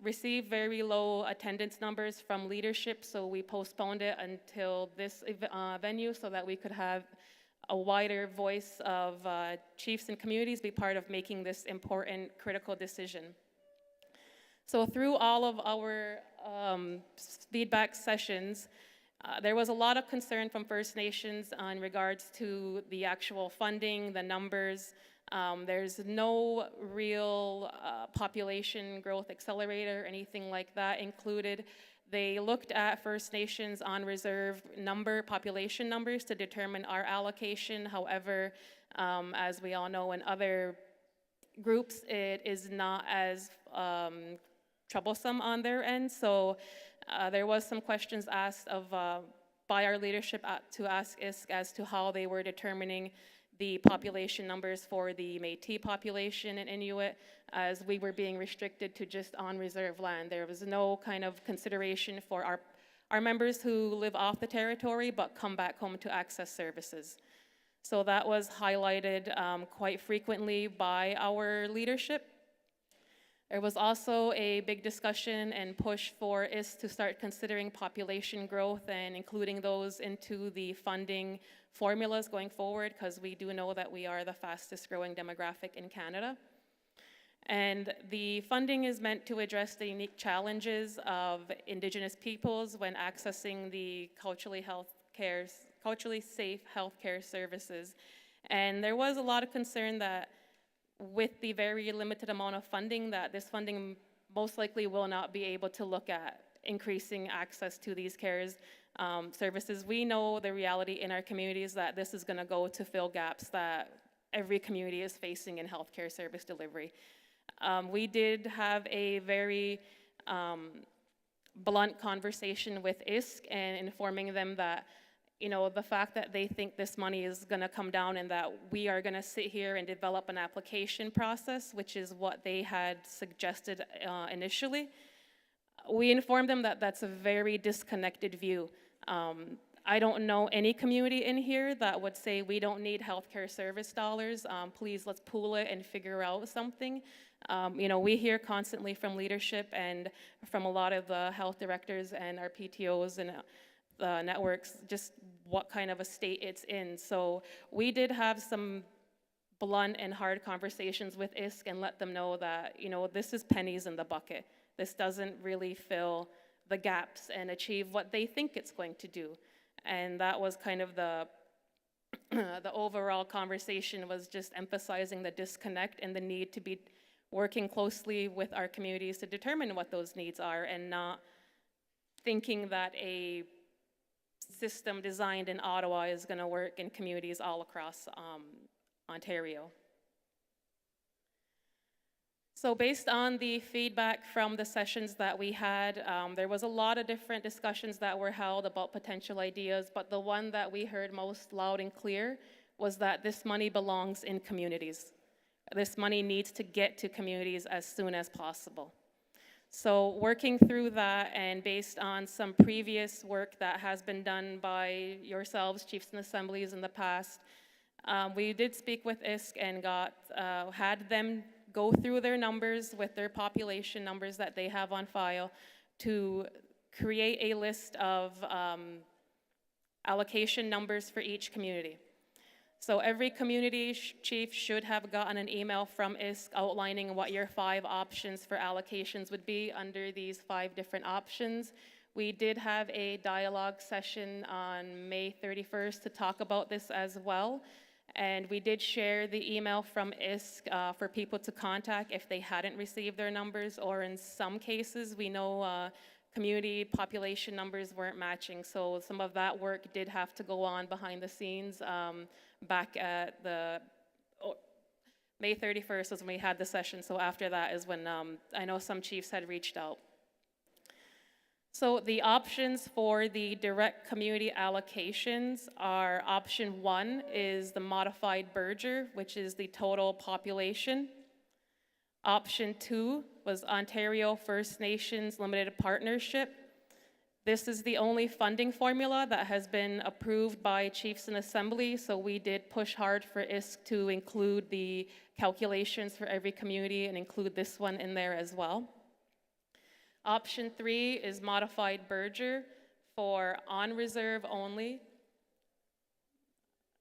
received very low attendance numbers from leadership, so we postponed it until this venue so that we could have a wider voice of chiefs and communities be part of making this important, critical decision. So through all of our feedback sessions, there was a lot of concern from First Nations in regards to the actual funding, the numbers. There's no real population growth accelerator, anything like that included. They looked at First Nations on reserve population numbers to determine our allocation. However, as we all know in other groups, it is not as troublesome on their end. So there was some questions asked of by our leadership to ask ISK as to how they were determining the population numbers for the Métis population in Inuit, as we were being restricted to just on reserve land. There was no kind of consideration for our members who live off the territory but come back home to access services. So that was highlighted quite frequently by our leadership. There was also a big discussion and push for ISK to start considering population growth and including those into the funding formulas going forward, because we do know that we are the fastest growing demographic in Canada. And the funding is meant to address the unique challenges of Indigenous peoples when accessing the culturally safe healthcare services. And there was a lot of concern that with the very limited amount of funding, that this funding most likely will not be able to look at increasing access to these services. We know the reality in our communities that this is going to go to fill gaps that every community is facing in healthcare service delivery. We did have a very blunt conversation with ISK and informing them that, you know, the fact that they think this money is going to come down and that we are going to sit here and develop an application process, which is what they had suggested initially. We informed them that that's a very disconnected view. I don't know any community in here that would say we don't need healthcare service dollars. Please, let's pool it and figure out something. You know, we hear constantly from leadership and from a lot of the health directors and our PTOs and the networks, just what kind of a state it's in. So we did have some blunt and hard conversations with ISK and let them know that, you know, this is pennies in the bucket. This doesn't really fill the gaps and achieve what they think it's going to do. And that was kind of the overall conversation, was just emphasizing the disconnect and the need to be working closely with our communities to determine what those needs are, and not thinking that a system designed in Ottawa is going to work in communities all across Ontario. So based on the feedback from the sessions that we had, there was a lot of different discussions that were held about potential ideas, but the one that we heard most loud and clear was that this money belongs in communities. This money needs to get to communities as soon as possible. So working through that, and based on some previous work that has been done by yourselves, chiefs and assemblies in the past, we did speak with ISK and had them go through their numbers with their population numbers that they have on file to create a list of allocation numbers for each community. So every community chief should have gotten an email from ISK outlining what your 5 options for allocations would be under these 5 different options. We did have a dialogue session on May 31st to talk about this as well. And we did share the email from ISK for people to contact if they hadn't received their numbers, or in some cases, we know community population numbers weren't matching. So some of that work did have to go on behind the scenes. Back at the May 31st was when we had the session. So after that is when I know some chiefs had reached out. So the options for the direct community allocations are: option 1 is the modified Berger, which is the total population. Option 2 was Ontario First Nations Limited Partnership. This is the only funding formula that has been approved by chiefs and assembly, so we did push hard for ISK to include the calculations for every community and include this one in there as well. Option 3 is modified Berger for on-reserve only.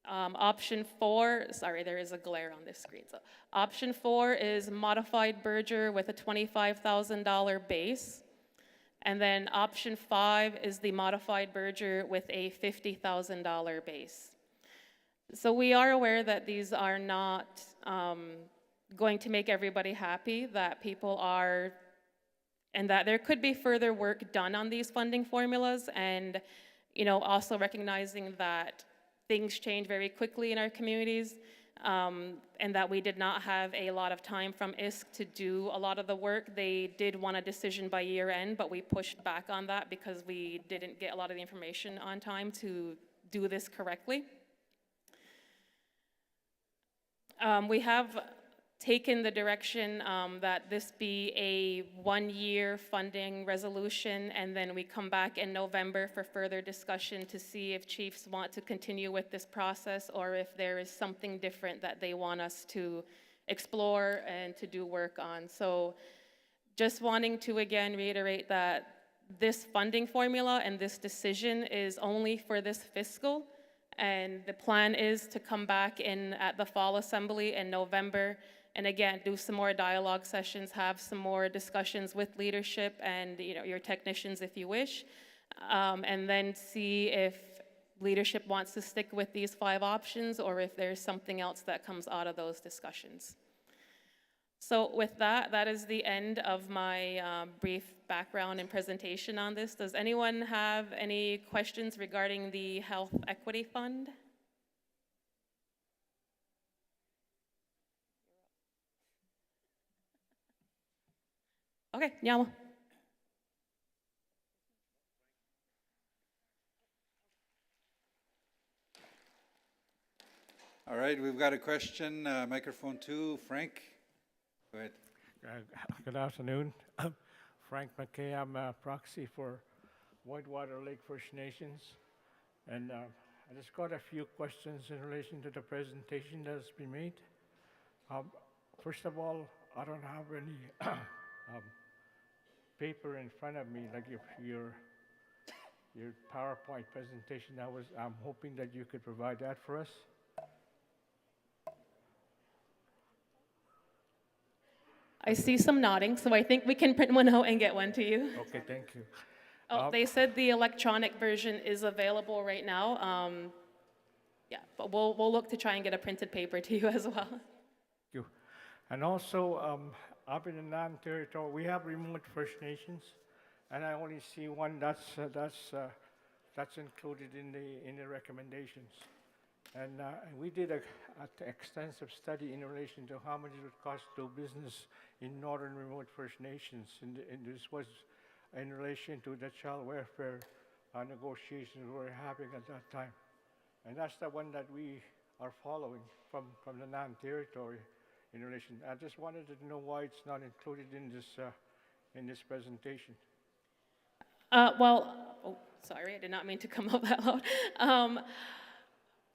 Option 4, sorry, there is a glare on this screen. So option 4 is modified Berger with a $25,000 base. And then option 5 is the modified Berger with a $50,000 base. So we are aware that these are not going to make everybody happy, that people are, and that there could be further work done on these funding formulas, and, you know, also recognizing that things change very quickly in our communities. and that we did not have a lot of time from ISK to do a lot of the work. They did want a decision by year end, but we pushed back on that because we didn't get a lot of the information on time to do this correctly. We have taken the direction that this be a one-year funding resolution, and then we come back in November for further discussion to see if chiefs want to continue with this process or if there is something different that they want us to explore and to do work on. So just wanting to again reiterate that this funding formula and this decision is only for this fiscal, and the plan is to come back in at the fall assembly in November and again do some more dialogue sessions, have some more discussions with leadership and your technicians if you wish, and then see if leadership wants to stick with these 5 options or if there's something else that comes out of those discussions. So with that, that is the end of my brief background and presentation on this. Does anyone have any questions regarding the Health Equity Fund? Okay, Nyama. All right, we've got a question, microphone 2, Frank. Go ahead. Good afternoon. Frank McKay, I'm a proxy for Whitewater Lake First Nations. And I just got a few questions in relation to the presentation that's been made. First of all, I don't have any paper in front of me, like your PowerPoint presentation. I'm hoping that you could provide that for us. I see some nodding, so I think we can print one out and get one to you. Okay, thank you. Oh, they said the electronic version is available right now. Yeah, but we'll look to try and get a printed paper to you as well. Thank you. And also, up in the non-territorial, we have remote First Nations, and I only see one that's included in the recommendations. And we did an extensive study in relation to how much it would cost to do business in northern remote First Nations, and this was in relation to the child welfare negotiations we were having at that time. And that's the one that we are following from the non-territory in relation. I just wanted to know why it's not included in this presentation. Well, oh, sorry, I did not mean to come out that loud.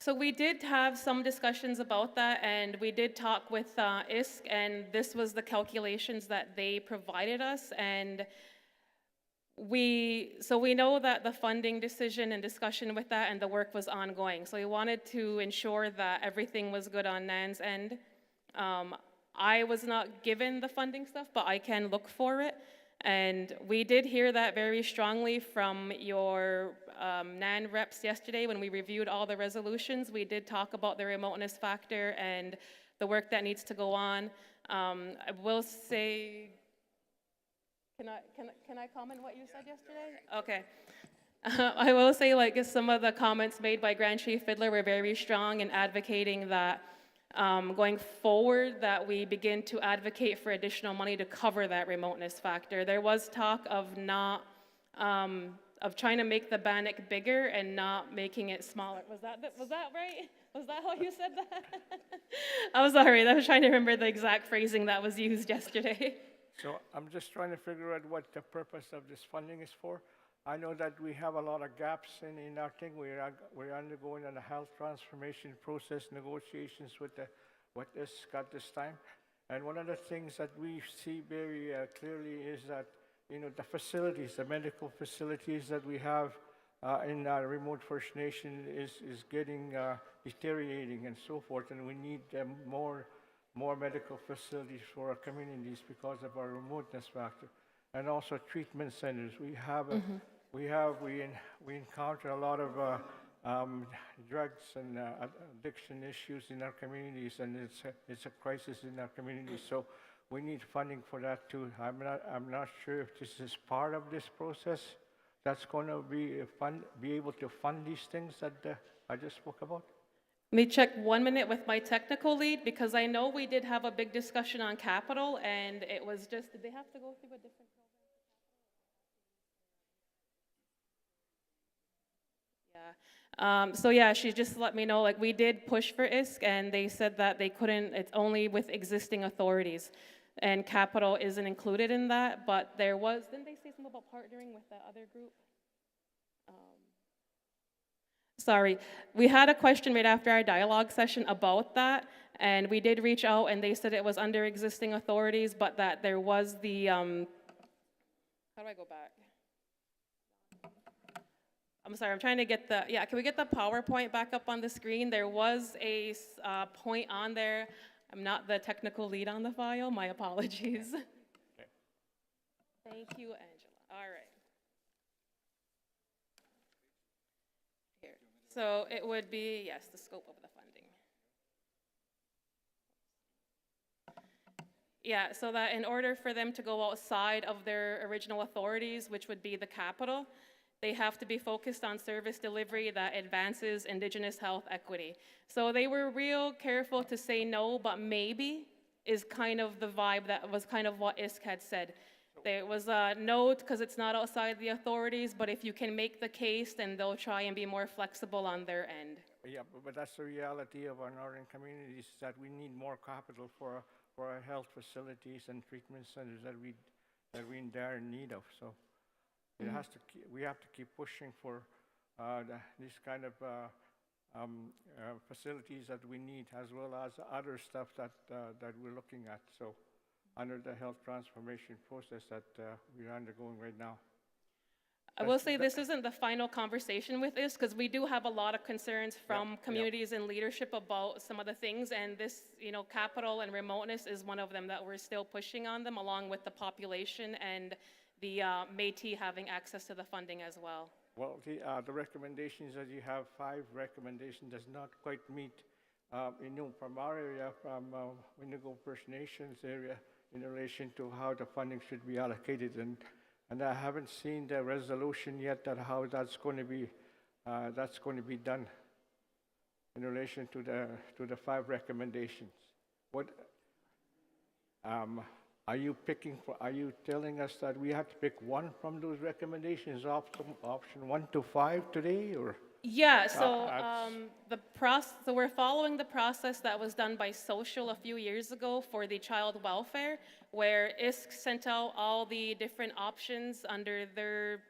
So we did have some discussions about that, and we did talk with ISK, and this was the calculations that they provided us. And so we know that the funding decision and discussion with that and the work was ongoing. So we wanted to ensure that everything was good on NAN's end. I was not given the funding stuff, but I can look for it. And we did hear that very strongly from your NAN reps yesterday when we reviewed all the resolutions. We did talk about the remoteness factor and the work that needs to go on. I will say, can I comment what you said yesterday? Okay. I will say, like, some of the comments made by Grand Chief Fiddler were very strong in advocating that going forward that we begin to advocate for additional money to cover that remoteness factor. There was talk of of trying to make the Bannock bigger and not making it smaller. Was that right? Was that how you said that? I'm sorry, I was trying to remember the exact phrasing that was used yesterday. So I'm just trying to figure out what the purpose of this funding is for. I know that we have a lot of gaps in our thing. We're undergoing a health transformation process, negotiations with ISK at this time. And one of the things that we see very clearly is that, the facilities, the medical facilities that we have in our remote First Nation is getting deteriorating and so forth, and we need more medical facilities for our communities because of our remoteness factor, and also treatment centers. We encounter a lot of drugs and addiction issues in our communities, and it's a crisis in our communities. So we need funding for that too. I'm not sure if this is part of this process that's going to be able to fund these things that I just spoke about. Let me check 1 minute with my technical lead, because I know we did have a big discussion on capital, and it was just, did they have to go through a different program? Yeah. So yeah, she just let me know, like, we did push for ISK, and they said that they couldn't, it's only with existing authorities, and capital isn't included in that, but there was, didn't they say something about partnering with the other group? Sorry, we had a question right after our dialogue session about that, and we did reach out, and they said it was under existing authorities, but that there was the, how do I go back? I'm sorry, I'm trying to get the, yeah, can we get the PowerPoint back up on the screen? There was a point on there. I'm not the technical lead on the file, my apologies. Thank you, Angela. All right. Here. So it would be, yes, the scope of the funding. Yeah, so that in order for them to go outside of their original authorities, which would be the capital, they have to be focused on service delivery that advances Indigenous health equity. So they were real careful to say no, but maybe is kind of the vibe that was kind of what ISK had said. There was a no because it's not outside the authorities, but if you can make the case, then they'll try and be more flexible on their end. Yeah, but that's the reality of our northern communities, that we need more capital for our health facilities and treatment centers that we're in dire need of. So it has to we have to keep pushing for this kind of facilities that we need, as well as other stuff that we're looking at. So under the health transformation process that we're undergoing right now. I will say this isn't the final conversation with this, because we do have a lot of concerns from communities and leadership about some of the things, and this, you know, capital and remoteness is one of them that we're still pushing on them, along with the population and the Métis having access to the funding as well. Well, the recommendations that you have, 5 recommendations, does not quite meet, from our area, from Windigo First Nations area, in relation to how the funding should be allocated, and I haven't seen the resolution yet that how that's going to be done in relation to the 5 recommendations. What are you picking for? Are you telling us that we have to pick one from those recommendations, option 1 to 5 today, or? Yeah, so so we're following the process that was done by Social a few years ago for the child welfare, where ISK sent out all the different options under their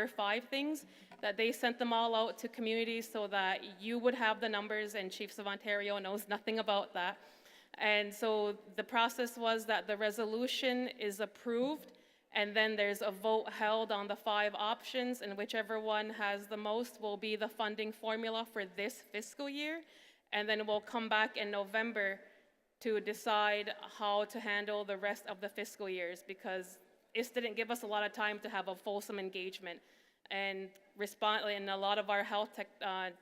5 things, that they sent them all out to communities so that you would have the numbers, and Chiefs of Ontario knows nothing about that. And so the process was that the resolution is approved, and then there's a vote held on the 5 options, and whichever one has the most will be the funding formula for this fiscal year. And then we'll come back in November to decide how to handle the rest of the fiscal years, because ISK didn't give us a lot of time to have a fulsome engagement. And a lot of our health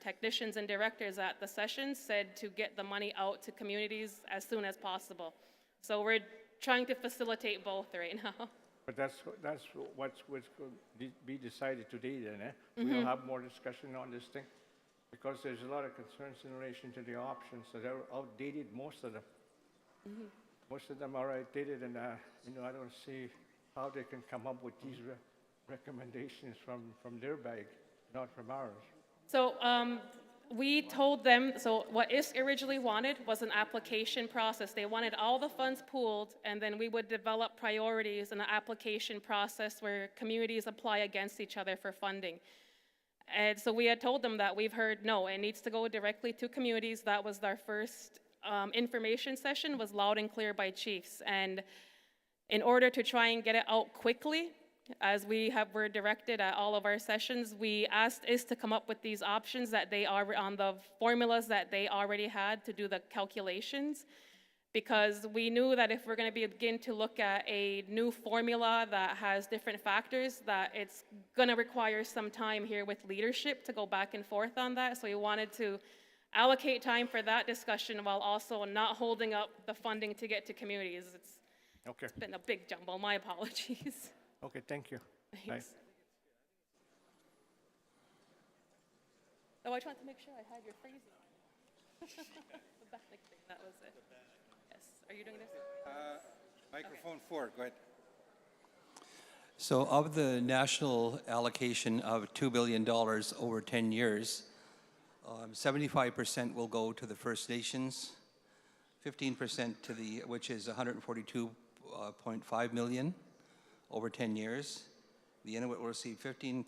technicians and directors at the session said to get the money out to communities as soon as possible. So we're trying to facilitate both right now. But that's what's going to be decided today then, eh? Mm-hmm. We'll have more discussion on this thing, because there's a lot of concerns in relation to the options that are outdated, most of them. Mm-hmm. Most of them are outdated, and I don't see how they can come up with these recommendations from their bag, not from ours. So we told them, so what ISK originally wanted was an application process. They wanted all the funds pooled, and then we would develop priorities in the application process where communities apply against each other for funding. And so we had told them that we've heard, no, it needs to go directly to communities. That was our first information session, was loud and clear by chiefs. And in order to try and get it out quickly, as were directed at all of our sessions, we asked ISK to come up with these options that they are on the formulas that they already had to do the calculations, because we knew that if we're going to begin to look at a new formula that has different factors, that it's going to require some time here with leadership to go back and forth on that. So we wanted to allocate time for that discussion while also not holding up the funding to get to communities. It's been a big jumble. My apologies. Okay, thank you. Thanks. Oh, I just wanted to make sure I had your phrasing. The Bannock thing, that was it. Yes. Are you doing this? Microphone 4, go ahead. So of the national allocation of $2 billion over 10 years, 75% will go to the First Nations, 15% to the, which is 142.5 million over 10 years. The Inuit will receive 15%,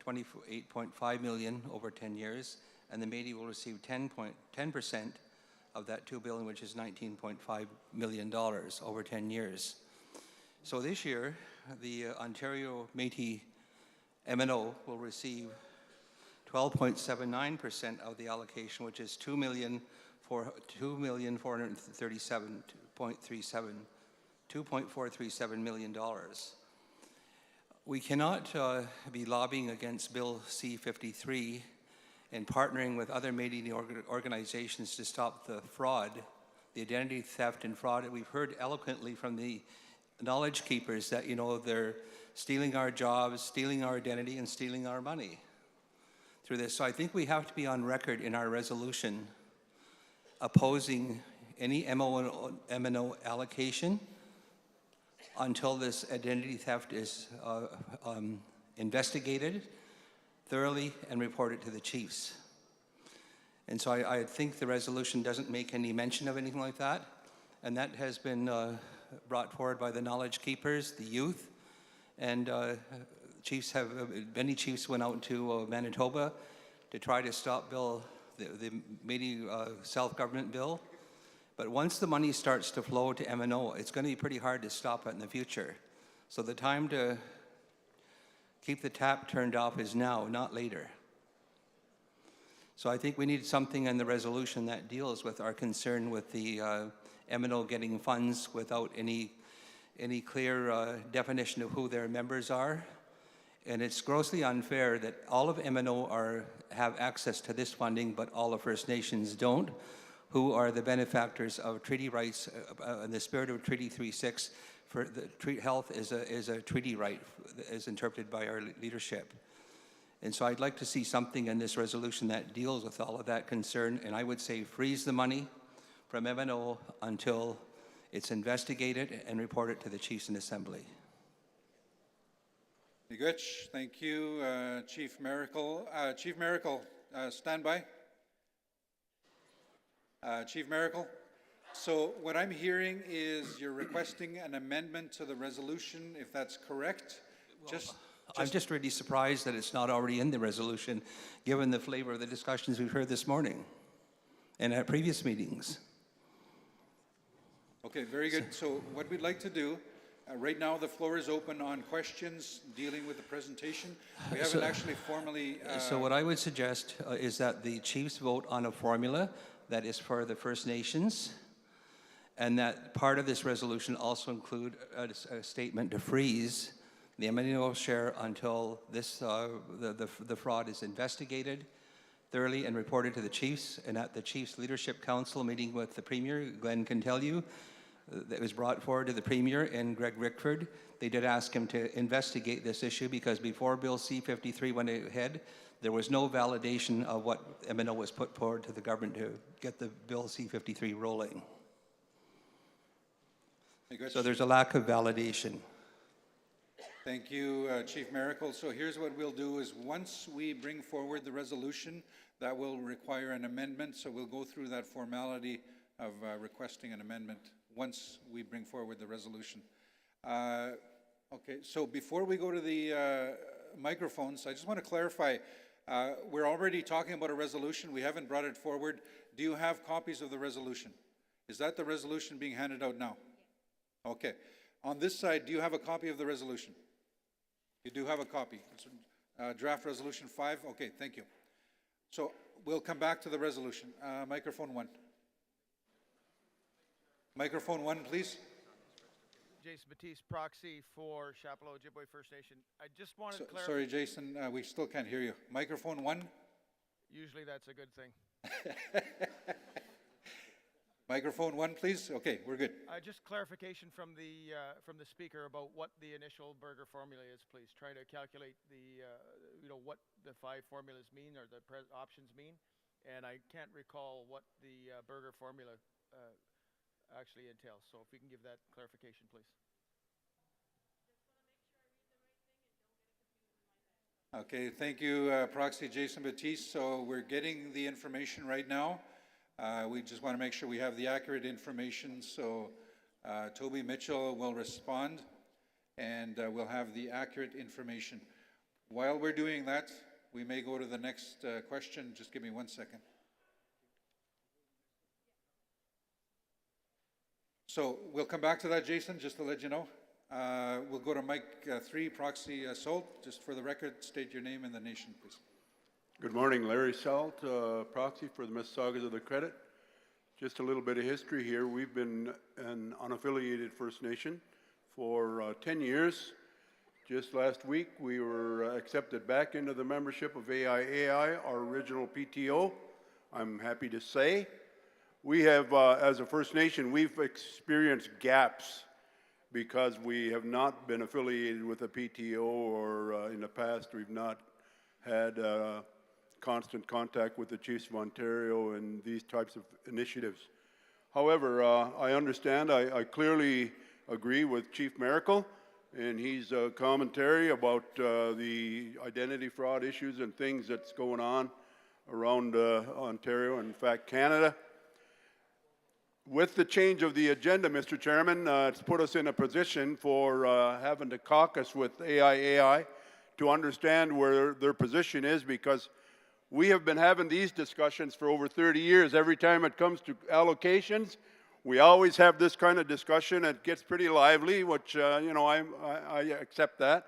28.5 million over 10 years, and the Métis will receive 10% of that $2 billion, which is $19.5 million over 10 years. So this year, the Ontario Métis MNO will receive 12.79% of the allocation, which is $2.437 million. We cannot be lobbying against Bill C-53 and partnering with other Métis organizations to stop the fraud, the identity theft and fraud. And we've heard eloquently from the knowledge keepers that, you know, they're stealing our jobs, stealing our identity, and stealing our money through this. So I think we have to be on record in our resolution opposing any MNO allocation until this identity theft is investigated thoroughly and reported to the chiefs. And so I think the resolution doesn't make any mention of anything like that, and that has been brought forward by the knowledge keepers, the youth, and chiefs have, many chiefs went out to Manitoba to try to stop the Métis self-government bill. But once the money starts to flow to MNO, it's going to be pretty hard to stop it in the future. So the time to keep the tap turned off is now, not later. So I think we need something in the resolution that deals with our concern with the MNO getting funds without any clear definition of who their members are. And it's grossly unfair that all of MNO have access to this funding, but all of First Nations don't, who are the benefactors of treaty rights in the spirit of Treaty 3.6. For the health is a treaty right, as interpreted by our leadership. And so I'd like to see something in this resolution that deals with all of that concern, and I would say freeze the money from MNO until it's investigated and reported to the Chiefs in Assembly. Good. Thank you, Chief Miracle. Chief Miracle, stand by. Chief Miracle. So what I'm hearing is you're requesting an amendment to the resolution, if that's correct. I'm just really surprised that it's not already in the resolution, given the flavor of the discussions we've heard this morning and at previous meetings. Okay, very good. So what we'd like to do, right now the floor is open on questions dealing with the presentation. We haven't actually formally... So what I would suggest is that the Chiefs vote on a formula that is for the First Nations, and that part of this resolution also include a statement to freeze the MNO share until this, the fraud is investigated thoroughly and reported to the Chiefs. And at the Chiefs Leadership Council meeting with the Premier, Glenn can tell you, that was brought forward to the Premier and Greg Rickford. They did ask him to investigate this issue because before Bill C-53 went ahead, there was no validation of what MNO was put forward to the government to get the Bill C-53 rolling. So there's a lack of validation. Thank you, Chief Miracle. So here's what we'll do is once we bring forward the resolution, that will require an amendment. So we'll go through that formality of requesting an amendment once we bring forward the resolution. Okay, so before we go to the microphones, I just want to clarify, we're already talking about a resolution. We haven't brought it forward. Do you have copies of the resolution? Is that the resolution being handed out now? Okay. On this side, do you have a copy of the resolution? You do have a copy. Draft Resolution 5? Okay, thank you. So we'll come back to the resolution. Microphone 1. Microphone 1, please. Jason Batiste, proxy for Chapleau Ojibwe First Nation. I just wanted to clarify. Sorry, Jason, we still can't hear you. Microphone 1. Usually that's a good thing. Microphone 1, please. Okay, we're good. Just clarification from the speaker about what the initial burger formula is, please. Try to calculate the, what the 5 formulas mean or the options mean, and I can't recall what the burger formula actually entails. So if we can give that clarification, please. Okay, thank you, Proxy Jason Batiste. So we're getting the information right now. We just want to make sure we have the accurate information. So Toby Mitchell will respond, and we'll have the accurate information. While we're doing that, we may go to the next question. Just give me 1 second. So we'll come back to that, Jason, just to let you know. We'll go to mic 3, Proxy Salt. Just for the record, state your name and the nation, please. Good morning, Larry Salt, proxy for the Mississaugas of the Credit. Just a little bit of history here. We've been an unaffiliated First Nation for 10 years. Just last week, we were accepted back into the membership of AIAI, our original PTO. I'm happy to say. We have, as a First Nation, we've experienced gaps because we have not been affiliated with a PTO, or in the past we've not had constant contact with the Chiefs of Ontario and these types of initiatives. However, I understand, I clearly agree with Chief Miracle and his commentary about the identity fraud issues and things that's going on around Ontario, and in fact Canada. With the change of the agenda, Mr. Chairman, it's put us in a position for having to caucus with AIAI to understand where their position is, because we have been having these discussions for over 30 years. Every time it comes to allocations, we always have this kind of discussion. It gets pretty lively, which, you know, I accept that.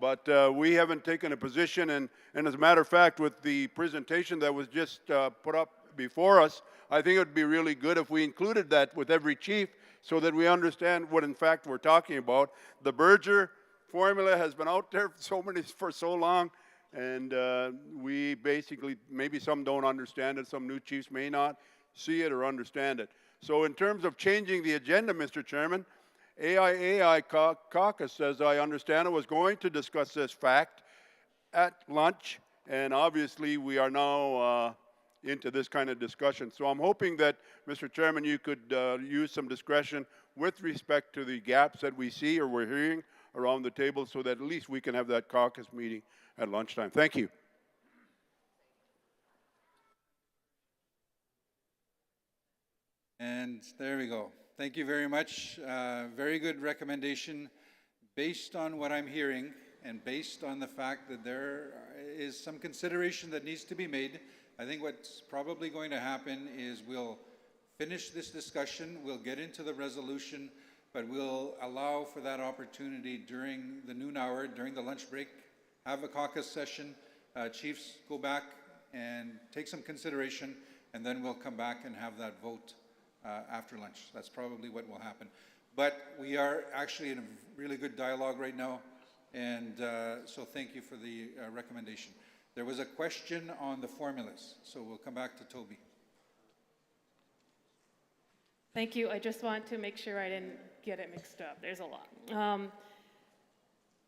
But we haven't taken a position, and as a matter of fact, with the presentation that was just put up before us, I think it would be really good if we included that with every chief so that we understand what in fact we're talking about. The Berger formula has been out there for so long, and we basically, maybe some don't understand it, some new chiefs may not see it or understand it. So in terms of changing the agenda, Mr. Chairman, AIAI caucus, as I understand it, was going to discuss this fact at lunch, and obviously we are now into this kind of discussion. So I'm hoping that, Mr. Chairman, you could use some discretion with respect to the gaps that we see or we're hearing around the table, so that at least we can have that caucus meeting at lunchtime. Thank you. And there we go. Thank you very much. Very good recommendation. Based on what I'm hearing, and based on the fact that there is some consideration that needs to be made, I think what's probably going to happen is we'll finish this discussion, we'll get into the resolution, but we'll allow for that opportunity during the noon hour, during the lunch break, have a caucus session, chiefs go back and take some consideration, and then we'll come back and have that vote after lunch. That's probably what will happen. But we are actually in a really good dialogue right now, and so thank you for the recommendation. There was a question on the formulas, so we'll come back to Toby. Thank you. I just want to make sure I didn't get it mixed up. There's a lot.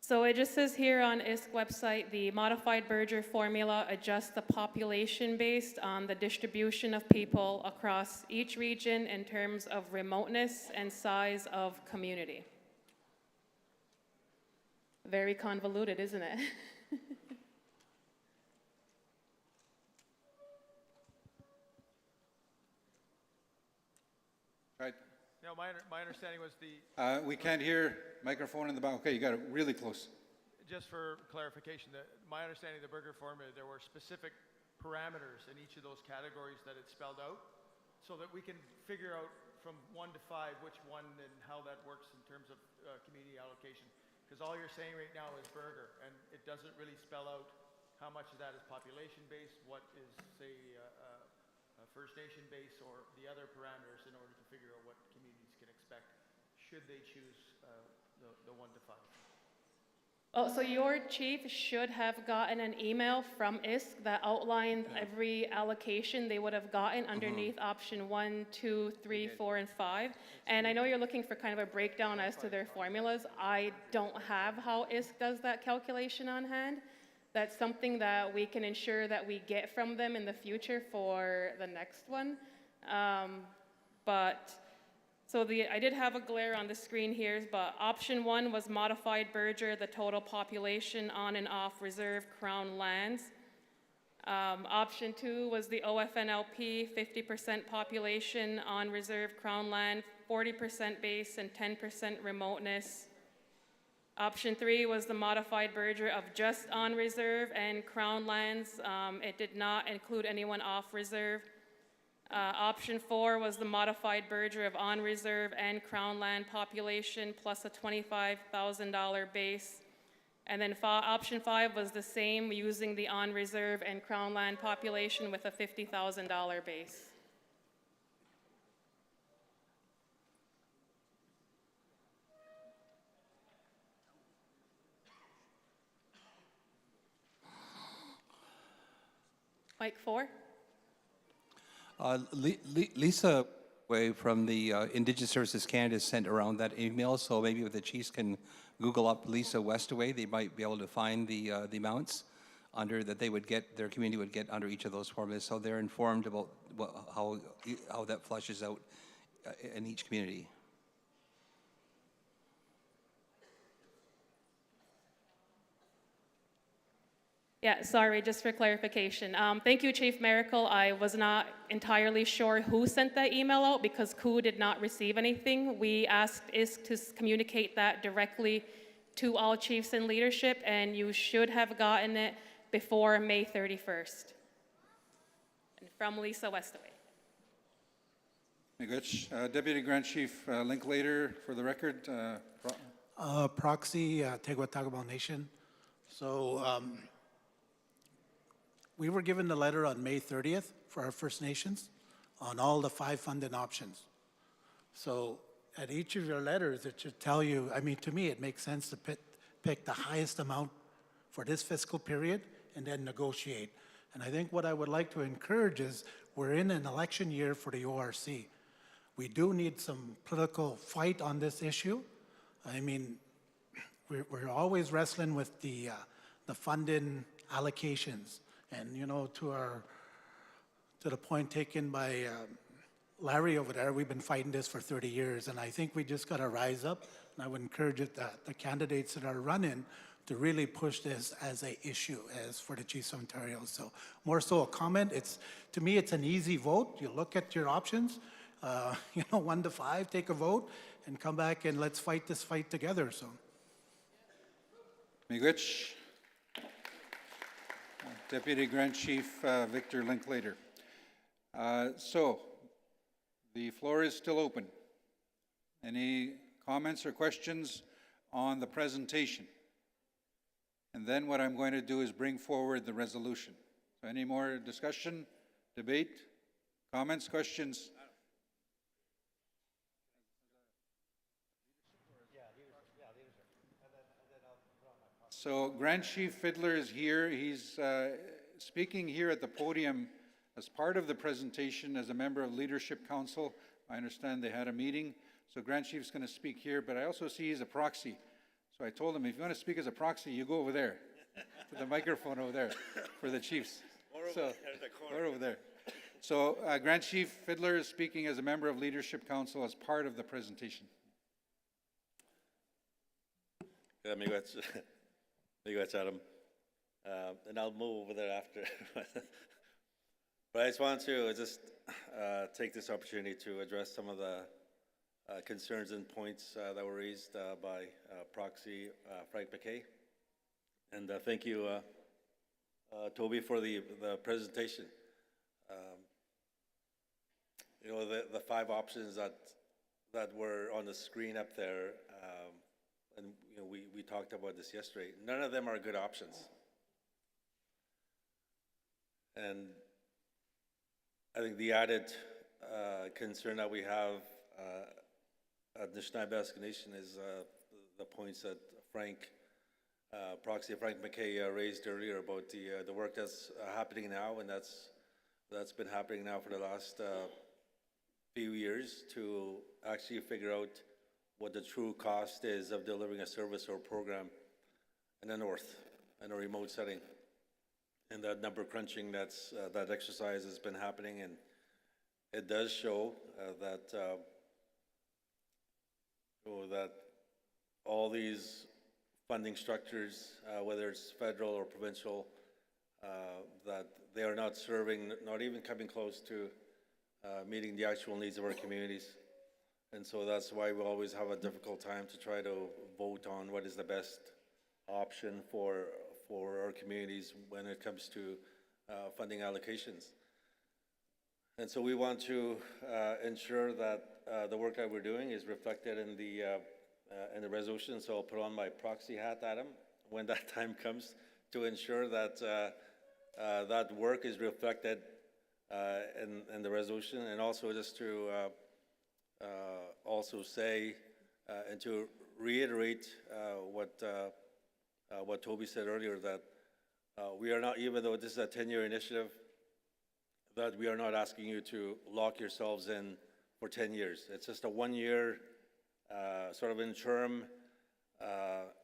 So it just says here on ISK website, the modified Berger formula adjusts the population based on the distribution of people across each region in terms of remoteness and size of community. Very convoluted, isn't it? Right. No, my understanding was the... We can't hear. Microphone in the back. Okay, you got it really close. Just for clarification, my understanding of the Berger formula, there were specific parameters in each of those categories that it spelled out, so that we can figure out from 1 to 5 which one and how that works in terms of community allocation. Because all you're saying right now is Berger, and it doesn't really spell out how much of that is population-based, what is, say, First Nation base, or the other parameters in order to figure out what communities can expect should they choose the 1 to 5. Oh, so your chief should have gotten an email from ISK that outlined every allocation they would have gotten underneath option 1, 2, 3, 4, and 5. And I know you're looking for kind of a breakdown as to their formulas. I don't have how ISK does that calculation on hand. That's something that we can ensure that we get from them in the future for the next one. I did have a glare on the screen here, but option 1 was modified Berger, the total population on and off reserve Crown lands. Option 2 was the OFNLP, 50% population on reserve Crown land, 40% base and 10% remoteness. Option 3 was the modified Berger of just on reserve and Crown lands. It did not include anyone off reserve. Option 4 was the modified Berger of on reserve and Crown land population plus a $25,000 base. And then option 5 was the same, using the on reserve and Crown land population with a $50,000 base. Mike 4? Lisa Way from the Indigenous Services Canada sent around that email, so maybe if the chiefs can Google up Lisa Westaway, they might be able to find the amounts under that they would get, their community would get under each of those formulas, so they're informed about how that flushes out in each community. Yeah, sorry, just for clarification. Thank you, Chief Miracle. I was not entirely sure who sent that email out because COO did not receive anything. We asked ISK to communicate that directly to all chiefs and leadership, and you should have gotten it before May 31st. And from Lisa Westaway. Deputy Grand Chief Linklater, for the record. Proxy, Teguetagabal Nation. So, we were given the letter on May 30th for our First Nations on all the 5 funded options. So at each of your letters, it should tell you, I mean, to me, it makes sense to pick the highest amount for this fiscal period and then negotiate. And I think what I would like to encourage is we're in an election year for the ORC. We do need some political fight on this issue. I mean, we're always wrestling with the funding allocations. And, you know, to the point taken by Larry over there, we've been fighting this for 30 years, and I think we just got to rise up. And I would encourage the candidates that are running to really push this as an issue as for the Chiefs of Ontario. So more so a comment. To me, it's an easy vote. You look at your options, 1 to 5, take a vote, and come back and let's fight this fight together. So. Miigwech. Deputy Grand Chief Victor Linklater. So, the floor is still open. Any comments or questions on the presentation? And then what I'm going to do is bring forward the resolution. So any more discussion, debate, comments, questions? So Grand Chief Fiddler is here. He's speaking here at the podium as part of the presentation as a member of Leadership Council. I understand they had a meeting. So Grand Chief's going to speak here, but I also see he's a proxy. So I told him, if you want to speak as a proxy, you go over there to the microphone over there for the chiefs. Or over there. So Grand Chief Fiddler is speaking as a member of Leadership Council as part of the presentation. Yeah, Miigwech, Adam. And I'll move over there after. But I just want to take this opportunity to address some of the concerns and points that were raised by Proxy Frank McKay. And thank you, Toby, for the presentation. The 5 options that were on the screen up there, and we talked about this yesterday. None of them are good options. And I think the added concern that we have at the Schneider Nation is the points that Proxy Frank McKay raised earlier about the work that's happening now, and that's been happening now for the last few years to actually figure out what the true cost is of delivering a service or program in the north, in a remote setting. and that number crunching that exercise has been happening, and it does show that all these funding structures, whether it's federal or provincial, that they are not serving, not even coming close to meeting the actual needs of our communities. And so that's why we always have a difficult time to try to vote on what is the best option for our communities when it comes to funding allocations. And so we want to ensure that the work that we're doing is reflected in the resolution. So I'll put on my proxy hat, Adam, when that time comes, to ensure that that work is reflected in the resolution, and also just to also say and to reiterate what Toby said earlier, that we are not, even though this is a 10-year initiative, that we are not asking you to lock yourselves in for 10 years. It's just a 1-year sort of interim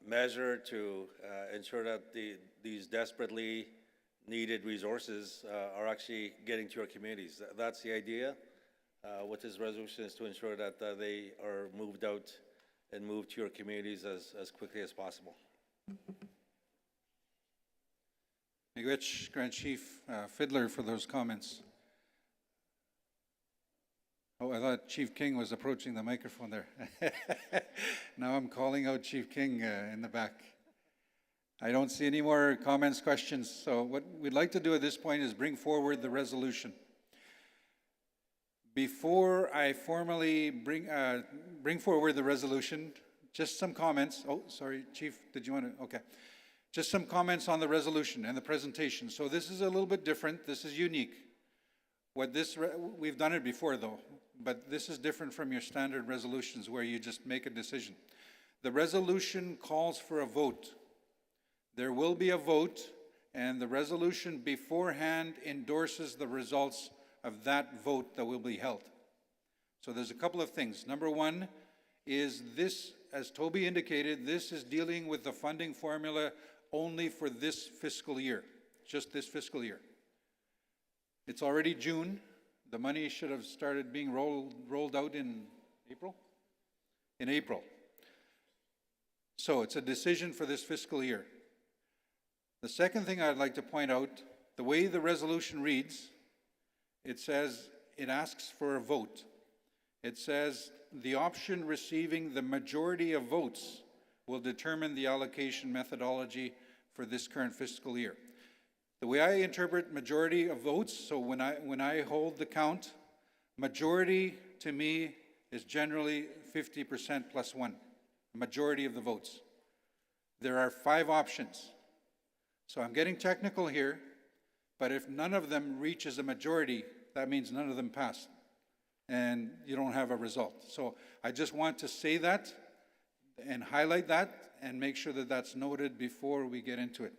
measure to ensure that these desperately needed resources are actually getting to our communities. That's the idea with this resolution, is to ensure that they are moved out and moved to your communities as quickly as possible. Miigwech, Grand Chief Fiddler, for those comments. Oh, I thought Chief King was approaching the microphone there. Now I'm calling out Chief King in the back. I don't see any more comments, questions. So what we'd like to do at this point is bring forward the resolution. Before I formally bring forward the resolution, just some comments. Oh, sorry, Chief, did you want to? Okay. Just some comments on the resolution and the presentation. So this is a little bit different. This is unique. We've done it before though, but this is different from your standard resolutions where you just make a decision. The resolution calls for a vote. There will be a vote, and the resolution beforehand endorses the results of that vote that will be held. So there's a couple of things. Number one is this, as Toby indicated, this is dealing with the funding formula only for this fiscal year, just this fiscal year. It's already June. The money should have started being rolled out in April? In April. So it's a decision for this fiscal year. The second thing I'd like to point out, the way the resolution reads, it says, it asks for a vote. It says, the option receiving the majority of votes will determine the allocation methodology for this current fiscal year. The way I interpret majority of votes, so when I hold the count, majority to me is generally 50% plus one, majority of the votes. There are 5 options. So I'm getting technical here, but if none of them reaches a majority, that means none of them pass, and you don't have a result. So I just want to say that and highlight that and make sure that that's noted before we get into it.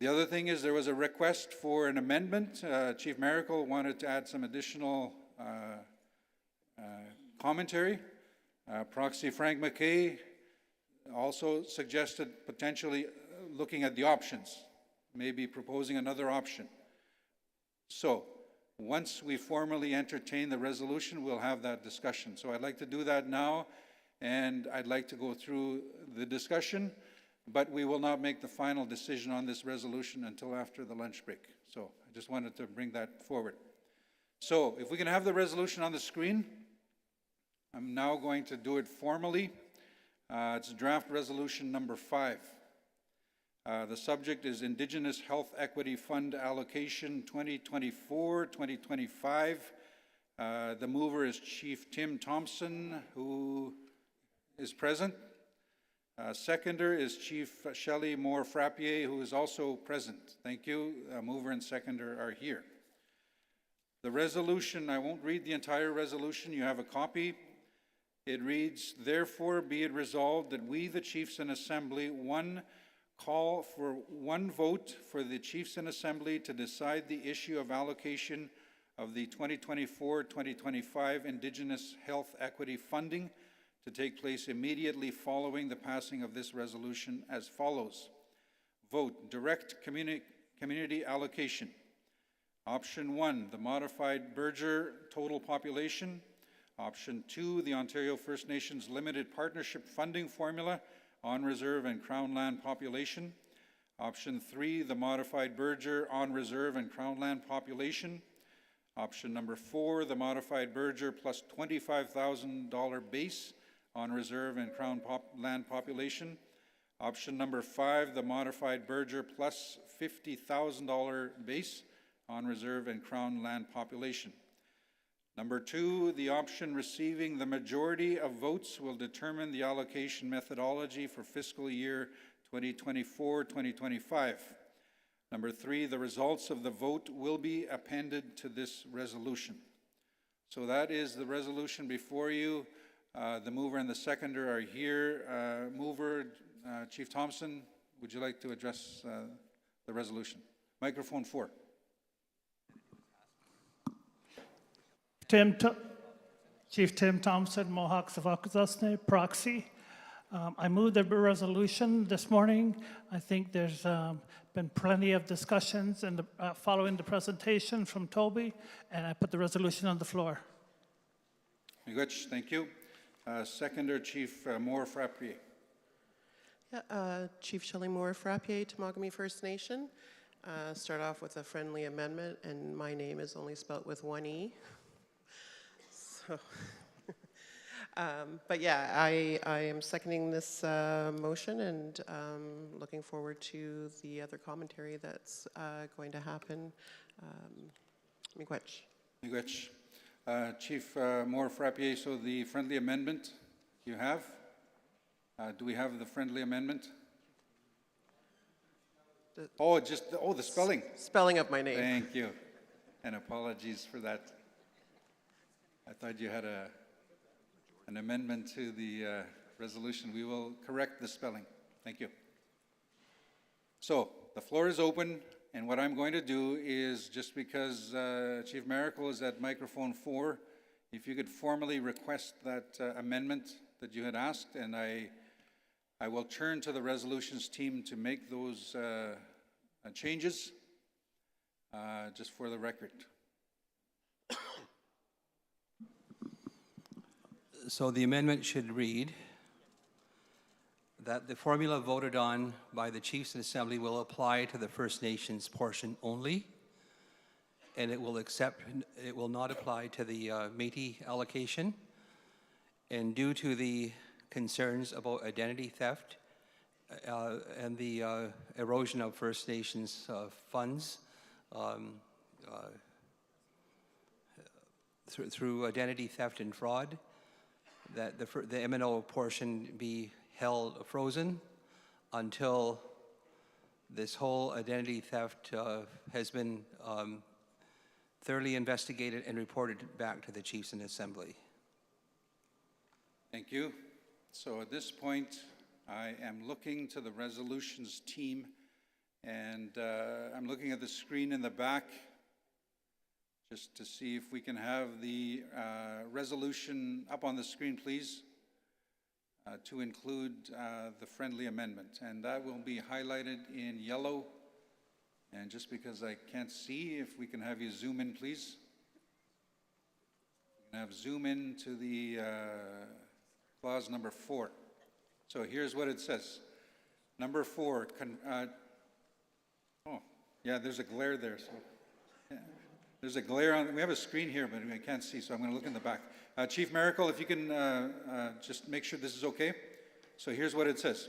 The other thing is there was a request for an amendment. Chief Miracle wanted to add some additional commentary. Proxy Frank McKay also suggested potentially looking at the options, maybe proposing another option. So once we formally entertain the resolution, we'll have that discussion. So I'd like to do that now, and I'd like to go through the discussion, but we will not make the final decision on this resolution until after the lunch break. So I just wanted to bring that forward. So if we can have the resolution on the screen, I'm now going to do it formally. It's draft resolution number 5. The subject is Indigenous Health Equity Fund Allocation 2024-2025. The mover is Chief Tim Thompson, who is present. Seconder is Chief Shelley Moore-Frappier, who is also present. Thank you. Mover and seconder are here. The resolution, I won't read the entire resolution. You have a copy. It reads, therefore be it resolved that we, the Chiefs in Assembly, call for one vote for the Chiefs in Assembly to decide the issue of allocation of the 2024-2025 Indigenous Health Equity Funding to take place immediately following the passing of this resolution as follows. vote, direct community allocation. Option 1, the modified Berger total population. Option 2, the Ontario First Nations Limited Partnership Funding Formula on reserve and Crown land population. Option 3, the modified Berger on reserve and Crown land population. Option number 4, the modified Berger plus $25,000 base on reserve and Crown land population. Option number 5, the modified Berger plus $50,000 base on reserve and Crown land population. Number 2, the option receiving the majority of votes will determine the allocation methodology for fiscal year 2024-2025. Number 3, the results of the vote will be appended to this resolution. So that is the resolution before you. The mover and the seconder are here. Mover, Chief Thompson, would you like to address the resolution? Microphone 4. Chief Tim Thompson, Mohawk Savakazasne, proxy. I moved the resolution this morning. I think there's been plenty of discussions and following the presentation from Toby, and I put the resolution on the floor. Very good, thank you. Seconder, Chief Moore Frappier. Yeah, Chief Shelley Moore Frappier, Temagami First Nation. Start off with a friendly amendment, and my name is only spelt with one E. So, but yeah, I am seconding this motion and looking forward to the other commentary that's going to happen. Miigwech. Miigwech. Chief Moore Frappier, so the friendly amendment you have? Do we have the friendly amendment? The spelling. Spelling of my name. Thank you. And apologies for that. I thought you had an amendment to the resolution. We will correct the spelling. Thank you. So the floor is open, and what I'm going to do is, just because Chief Miracle is at microphone 4, if you could formally request that amendment that you had asked, and I will turn to the resolutions team to make those changes, just for the record. So the amendment should read that the formula voted on by the Chiefs and Assembly will apply to the First Nations portion only, and it will not apply to the Métis allocation. And due to the concerns about identity theft and the erosion of First Nations funds through identity theft and fraud, that the M&O portion be held frozen until this whole identity theft has been thoroughly investigated and reported back to the Chiefs and Assembly. Thank you. So at this point, I am looking to the resolutions team, and I'm looking at the screen in the back just to see if we can have the resolution up on the screen, please, to include the friendly amendment. And that will be highlighted in yellow. And just because I can't see, if we can have you zoom in, please. We can have zoom in to the clause number 4. So here's what it says. Number 4, there's a glare there. So yeah. There's a glare on, we have a screen here, but I can't see, so I'm going to look in the back. Chief Miracle, if you can just make sure this is okay. So here's what it says.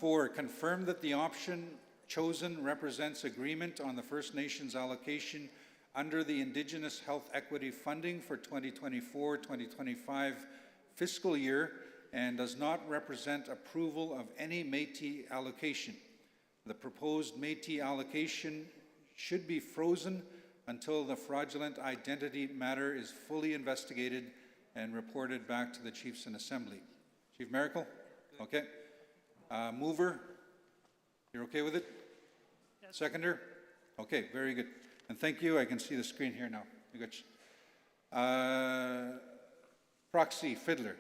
4, confirm that the option chosen represents agreement on the First Nations allocation under the Indigenous Health Equity Funding for 2024-2025 fiscal year and does not represent approval of any Métis allocation. The proposed Métis allocation should be frozen until the fraudulent identity matter is fully investigated and reported back to the Chiefs and Assembly. Chief Miracle? Okay. Mover? You're okay with it? Yes. Seconder? Okay, very good. And thank you. I can see the screen here now. You got Proxy, Fiddler.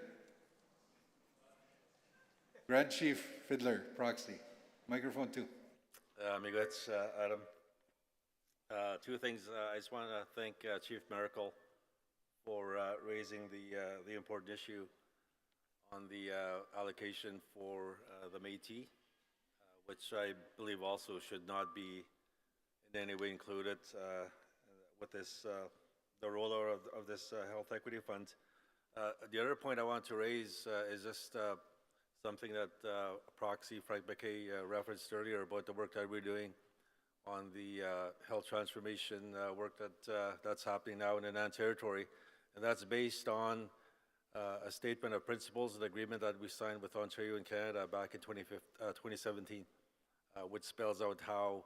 Grand Chief Fiddler, Proxy. Microphone 2. Amigo, it's Adam. Two things. I just want to thank Chief Miracle for raising the important issue on the allocation for the Métis, which I believe also should not be in any way included with this the rollout of this health equity fund. The other point I want to raise is just something that Proxy Frank McKay referenced earlier about the work that we're doing on the health transformation work that's happening now in the Nan Territory, and that's based on a statement of principles and agreement that we signed with Ontario and Canada back in 2017, which spells out how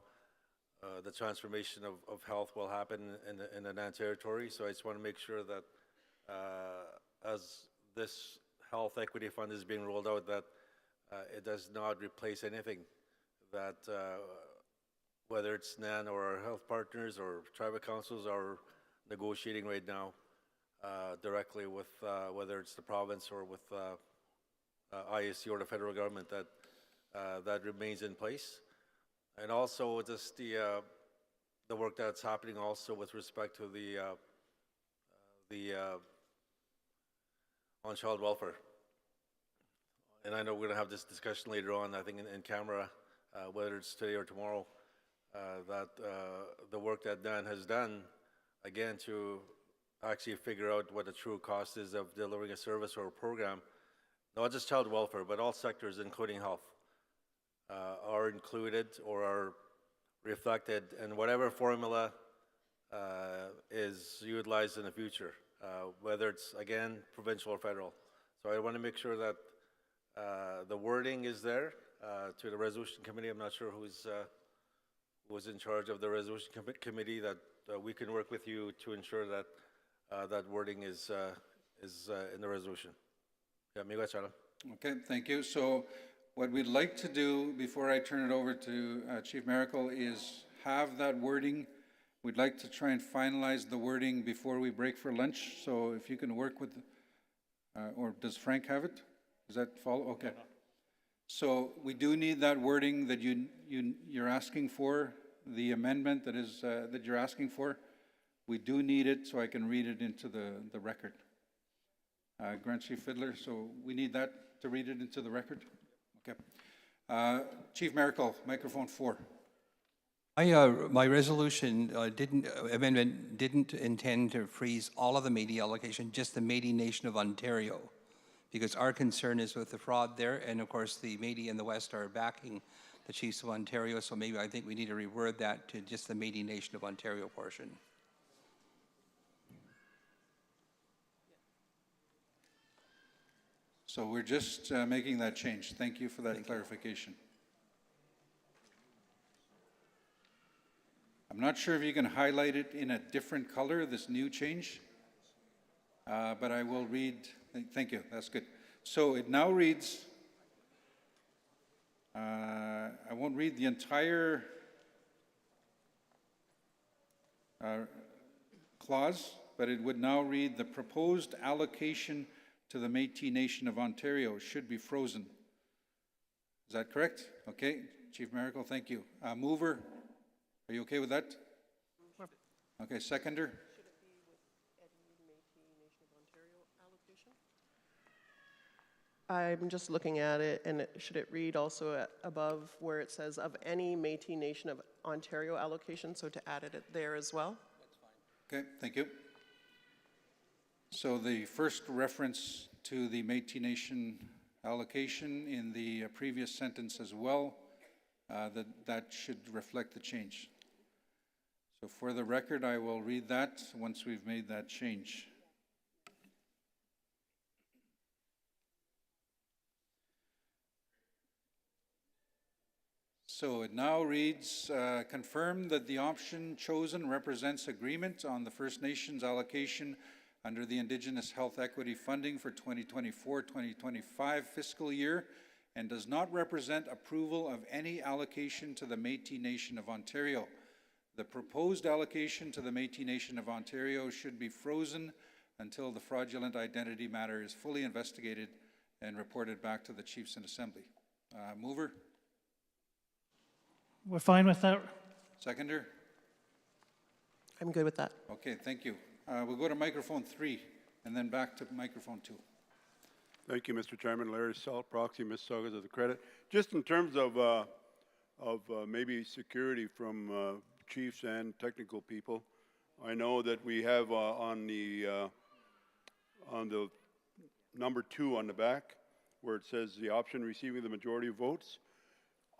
the transformation of health will happen in the Nan Territory. So I just want to make sure that as this health equity fund is being rolled out, that it does not replace anything that whether it's NAN or our health partners or tribal councils are negotiating right now directly with whether it's the province or with ISC or the federal government, that remains in place. And also just the work that's happening also with respect to the on child welfare. And I know we're going to have this discussion later on, I think in camera, whether it's today or tomorrow, that the work that Dan has done, again, to actually figure out what the true cost is of delivering a service or a program, not just child welfare, but all sectors, including health, are included or are reflected in whatever formula is utilized in the future, whether it's, again, provincial or federal. So I want to make sure that the wording is there to the resolution committee. I'm not sure who's in charge of the resolution committee, that we can work with you to ensure that that wording is in the resolution. Yeah, amigo, Adam. Okay, thank you. So what we'd like to do before I turn it over to Chief Miracle is have that wording. We'd like to try and finalize the wording before we break for lunch. So if you can work with, or does Frank have it? Does that follow? Okay. So we do need that wording that you're asking for, the amendment that is that you're asking for. We do need it so I can read it into the record. Grand Chief Fiddler, so we need that to read it into the record? Okay. Chief Miracle, microphone 4. My resolution amendment didn't intend to freeze all of the Métis allocation, just the Métis Nation of Ontario, because our concern is with the fraud there, and of course the Métis in the West are backing the Chiefs of Ontario, so maybe I think we need to reword that to just the Métis Nation of Ontario portion. So we're just making that change. Thank you for that clarification. I'm not sure if you can highlight it in a different color, this new change, but I will read. Thank you, that's good. So it now reads, I won't read the entire clause, but it would now read, the proposed allocation to the Métis Nation of Ontario should be frozen. Is that correct? Okay, Chief Miracle, thank you. Mover, are you okay with that? Okay, seconder? Should it be with Eddie Métis Nation of Ontario allocation? I'm just looking at it, and should it read also above where it says of any Métis Nation of Ontario allocation, so to add it there as well? That's fine. Okay, thank you. So the first reference to the Métis Nation allocation in the previous sentence as well, that should reflect the change. So for the record, I will read that once we've made that change. So it now reads, confirm that the option chosen represents agreement on the First Nations allocation under the Indigenous Health Equity Funding for 2024-2025 fiscal year, and does not represent approval of any allocation to the Métis Nation of Ontario. The proposed allocation to the Métis Nation of Ontario should be frozen until the fraudulent identity matter is fully investigated and reported back to the Chiefs in Assembly. Mover? We're fine with that. Seconder? I'm good with that. Okay, thank you. We'll go to microphone 3 and then back to microphone 2. Thank you, Mr. Chairman. Larry Salt, proxy, Mississaugas of the Credit. Just in terms of maybe security from chiefs and technical people, I know that we have on the number 2 on the back, where it says the option receiving the majority of votes.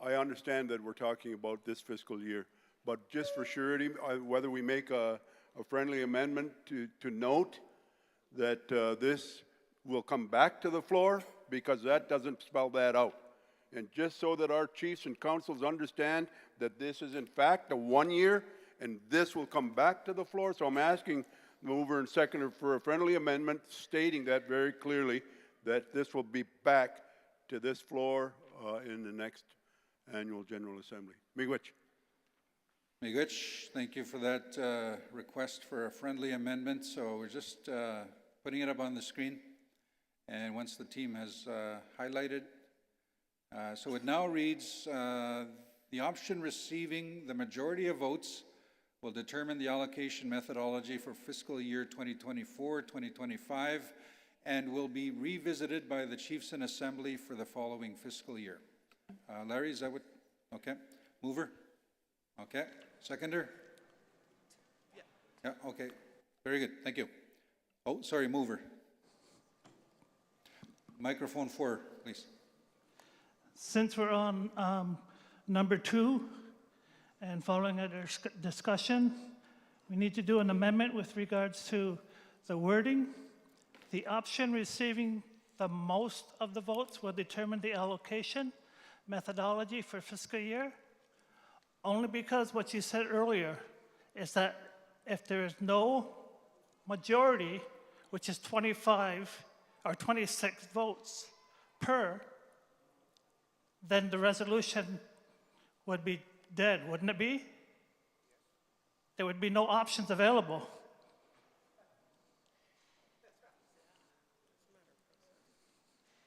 I understand that we're talking about this fiscal year, but just for surety, whether we make a friendly amendment to note that this will come back to the floor, because that doesn't spell that out. And just so that our chiefs and councils understand that this is in fact a 1 year, and this will come back to the floor. So I'm asking the mover and seconder for a friendly amendment stating that very clearly, that this will be back to this floor in the next annual General Assembly. Miigwech. Miigwech, thank you for that request for a friendly amendment. So we're just putting it up on the screen. And once the team has highlighted, so it now reads, the option receiving the majority of votes will determine the allocation methodology for fiscal year 2024-2025 and will be revisited by the Chiefs in Assembly for the following fiscal year. Larry, is that what? Okay. Mover? Okay. Seconder? Yeah, okay. Very good. Thank you. Oh, sorry, mover. Microphone 4, please. Since we're on number 2 and following a discussion, we need to do an amendment with regards to the wording. The option receiving the most of the votes will determine the allocation methodology for fiscal year. Only because what you said earlier is that if there is no majority, which is 25 or 26 votes per, then the resolution would be dead, wouldn't it be? There would be no options available.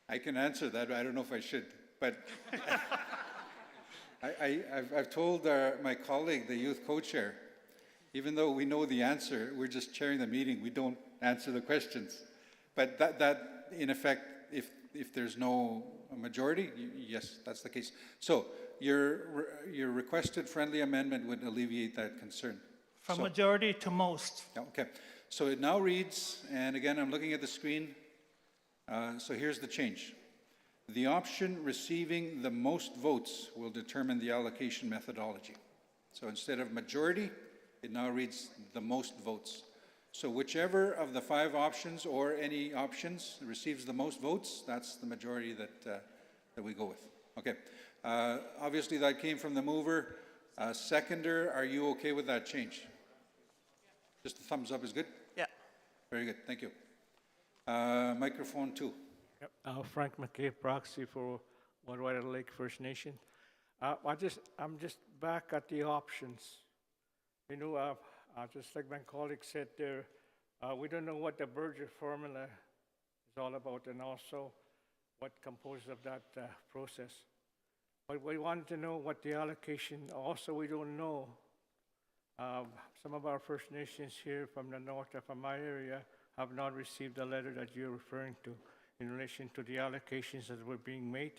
I can answer that, but I don't know if I should. But I've told my colleague, the youth co-chair, even though we know the answer, we're just chairing the meeting, we don't answer the questions. But that in effect, if there's no majority, yes, that's the case. So your requested friendly amendment would alleviate that concern. From majority to most. Okay. So it now reads, and again, I'm looking at the screen. So here's the change. The option receiving the most votes will determine the allocation methodology. So instead of majority, it now reads the most votes. So whichever of the 5 options or any options receives the most votes, that's the majority that we go with. Okay. Obviously, that came from the mover. Seconder, are you okay with that change? Just a thumbs up is good? Yeah. Very good. Thank you. Microphone 2. Yep. Frank McKay, proxy for Whitewater Lake First Nation. I'm just back at the options. You know, just like my colleague said there, we don't know what the Berger formula is all about, and also what composes of that process. But we wanted to know what the allocation. Also, we don't know. Some of our First Nations here from the north or from my area have not received the letter that you're referring to in relation to the allocations that were being made.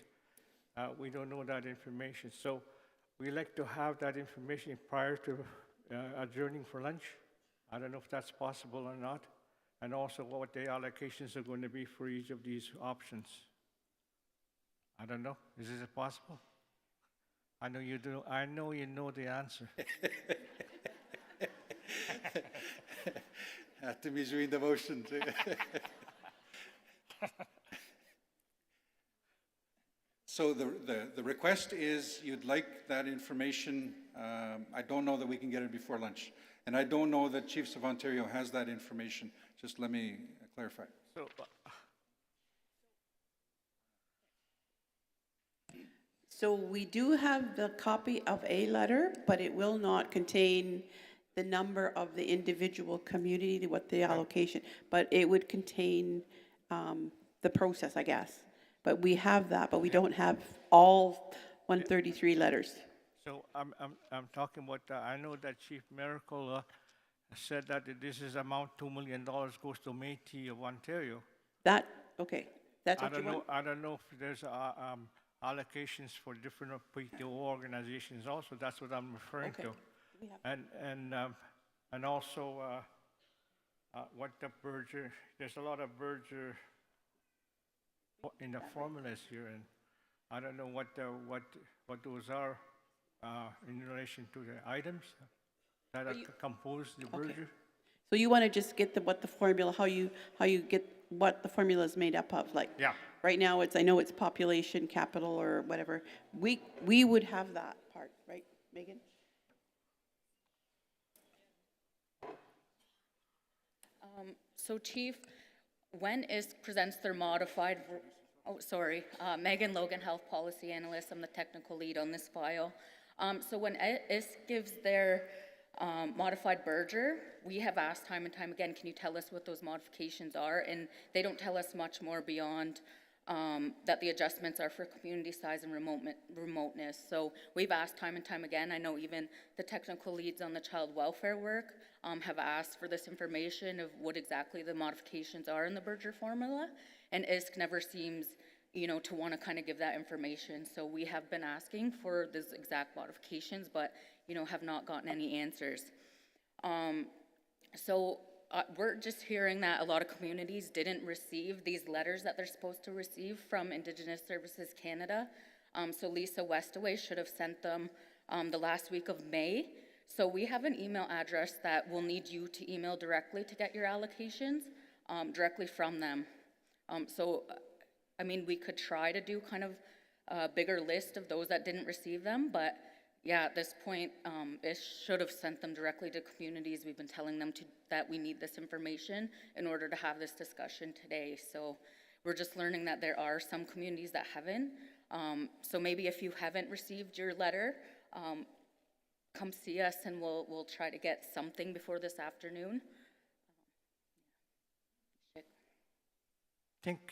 We don't know that information. So we like to have that information prior to adjourning for lunch. I don't know if that's possible or not. And also what the allocations are going to be for each of these options. I don't know. Is this possible? I know you do. I know you know the answer. After me doing the motion. So the request is you'd like that information. I don't know that we can get it before lunch. And I don't know that Chiefs of Ontario has that information. Just let me clarify. So we do have the copy of a letter, but it will not contain the number of the individual community, what the allocation, but it would contain the process, I guess. But we have that, but we don't have all 133 letters. So I'm talking about, I know that Chief Miracle said that this is amount $2 million goes to Métis of Ontario. Okay, that's I what you don't know, want? I don't know if there's allocations for different PTO organizations also. That's what I'm referring Okay. to. We have- And also, what the Berger, there's a lot of Berger in the formulas here, and I don't know what those are in relation to the items that are compose the Okay. Berger. So you want to just get what the formula, how you get what the formula is made up of, like? Yeah. Right now, I know it's population, capital, or whatever. We would have that part, right, Megan? So Chief, when ISK presents their modified, Megan Logan, Health Policy Analyst, I'm the technical lead on this file. So when ISK gives their modified Berger, we have asked time and time again, can you tell us what those modifications are? And they don't tell us much more beyond that the adjustments are for community size and remoteness. So we've asked time and time again. I know even the technical leads on the child welfare work have asked for this information of what exactly the modifications are in the Berger formula, and ISK never seems, to want to kind of give that information. So we have been asking for these exact modifications, but, have not gotten any answers. We're just hearing that a lot of communities didn't receive these letters that they're supposed to receive from Indigenous Services Canada. So Lisa Westaway should have sent them the last week of May. So we have an email address that we'll need you to email directly to get your allocations directly from them. We could try to do kind of a bigger list of those that didn't receive them, but yeah, at this point, it should have sent them directly to communities. We've been telling them that we need this information in order to have this discussion today. So we're just learning that there are some communities that haven't. So maybe if you haven't received your letter, come see us and we'll try to get something before this afternoon. I think,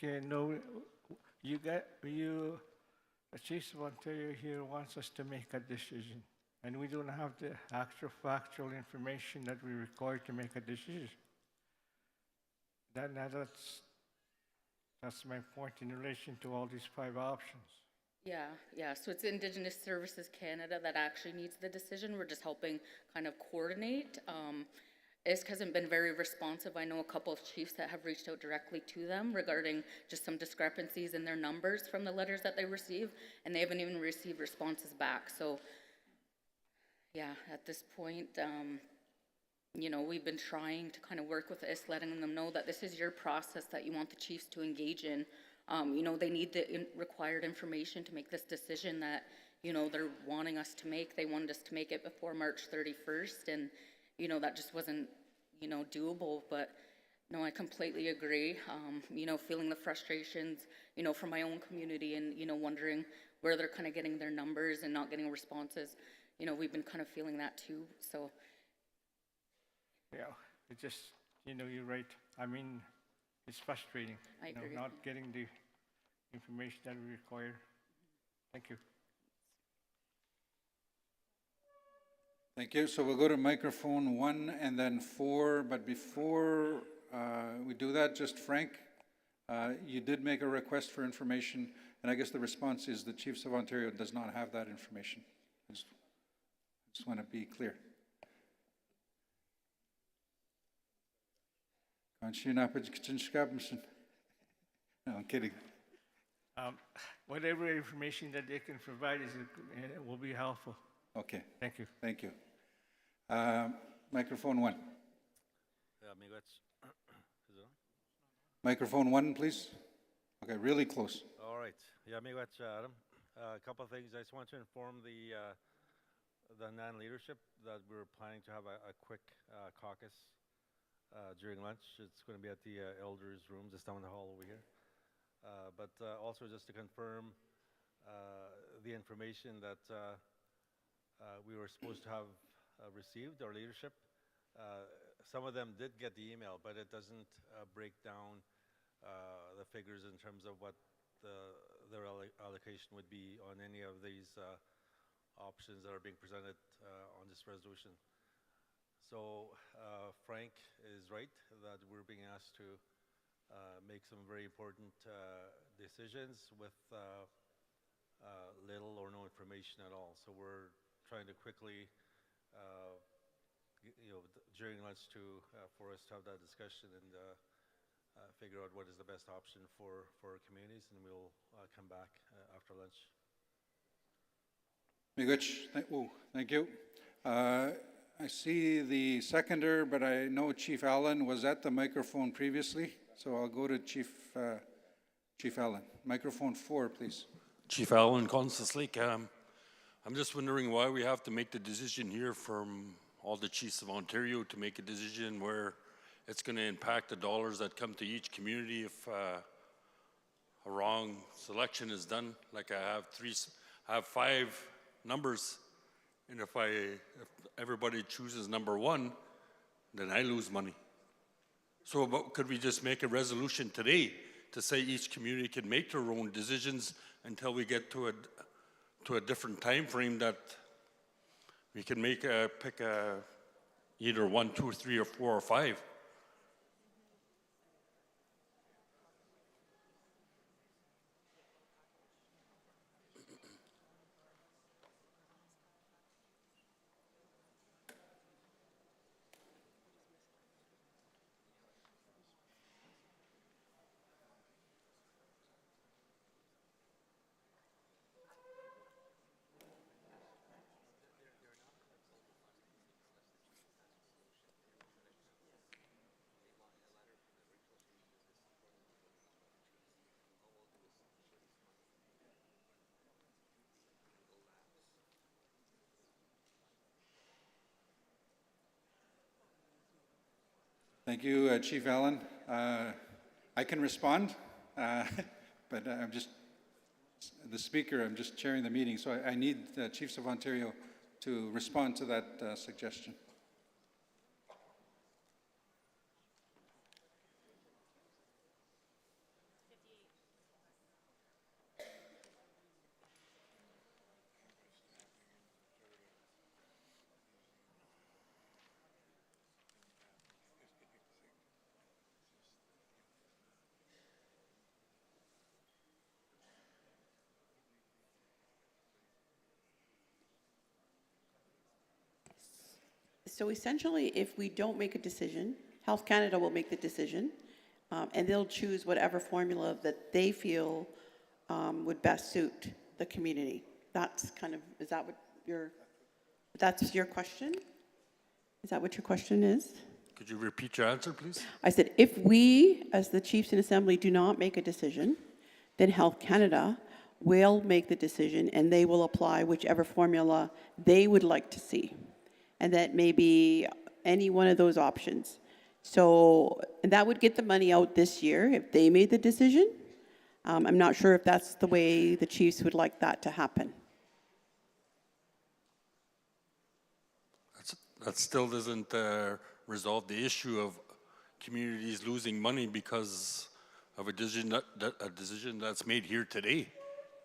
the Chief of Ontario here wants us to make a decision, and we don't have the actual factual information that we require to make a decision. That's my point in relation to all these 5 options. Yeah, so it's Indigenous Services Canada that actually needs the decision. We're just helping kind of coordinate. ISK hasn't been very responsive. I know a couple of chiefs that have reached out directly to them regarding just some discrepancies in their numbers from the letters that they receive, and they haven't even received responses back. So, yeah, at this point, we've been trying to kind of work with ISK, letting them know that this is your process that you want the chiefs to engage in. They need the required information to make this decision that, they're wanting us to make. They wanted us to make it before March 31st, and that just wasn't, doable, but no, I completely agree. Feeling the frustrations, from my own community and, wondering where they're kind of getting their numbers and not getting responses. We've been kind of feeling that too, so. Yeah, it just, you're right. It's frustrating. I agree. Not getting the information that we require. Thank you. Thank you. So we'll go to microphone 1 and then 4. But before we do that, just Frank, you did make a request for information, and I guess the response is the Chiefs of Ontario does not have that information. I just want to be clear. No, I'm kidding. Whatever information that they can provide will be helpful. Okay. Thank you. Thank you. Microphone 1. Microphone 1, please. Okay, really close. All right. Yeah, amigo, that's Adam. A couple of things. I just want to inform the NAN leadership that we're planning to have a quick caucus during lunch. It's going to be at the elders' room just down the hall over here. But also just to confirm the information that we were supposed to have received, our leadership. Some of them did get the email, but it doesn't break down the figures in terms of what their allocation would be on any of these options that are being presented on this resolution. So Frank is right that we're being asked to make some very important decisions with little or no information at all. So we're trying to quickly, during lunch for us to have that discussion and figure out what is the best option for our communities, and we'll come back after lunch. Miigwech, thank you. I see the seconder, but I know Chief Allen was at the microphone previously, so I'll go to Chief Allen. Microphone 4, please. Chief Allen, Constance Lake. I'm just wondering why we have to make the decision here from all the chiefs of Ontario to make a decision where it's going to impact the dollars that come to each community if a wrong selection is done. Like I have 5 numbers, and if everybody chooses number 1, then I lose money. So could we just make a resolution today to say each community can make their own decisions until we get to a different time frame that we can pick either 1, 2, 3, or 4, or 5? Thank you, Chief Allen. I can respond, but I'm just the speaker. I'm just chairing the meeting, so I need the Chiefs of Ontario to respond to that suggestion. So essentially, if we don't make a decision, Health Canada will make the decision, and they'll choose whatever formula that they feel would best suit the community. That's kind of, is that what that's your question? Is that what your question is? Could you repeat your answer, please? I said, if we, as the Chiefs in Assembly, do not make a decision, then Health Canada will make the decision, and they will apply whichever formula they would like to see. And that may be any one of those options. So, and that would get the money out this year if they made the decision. I'm not sure if that's the way the Chiefs would like that to happen. That still doesn't resolve the issue of communities losing money because of a decision that's made here today.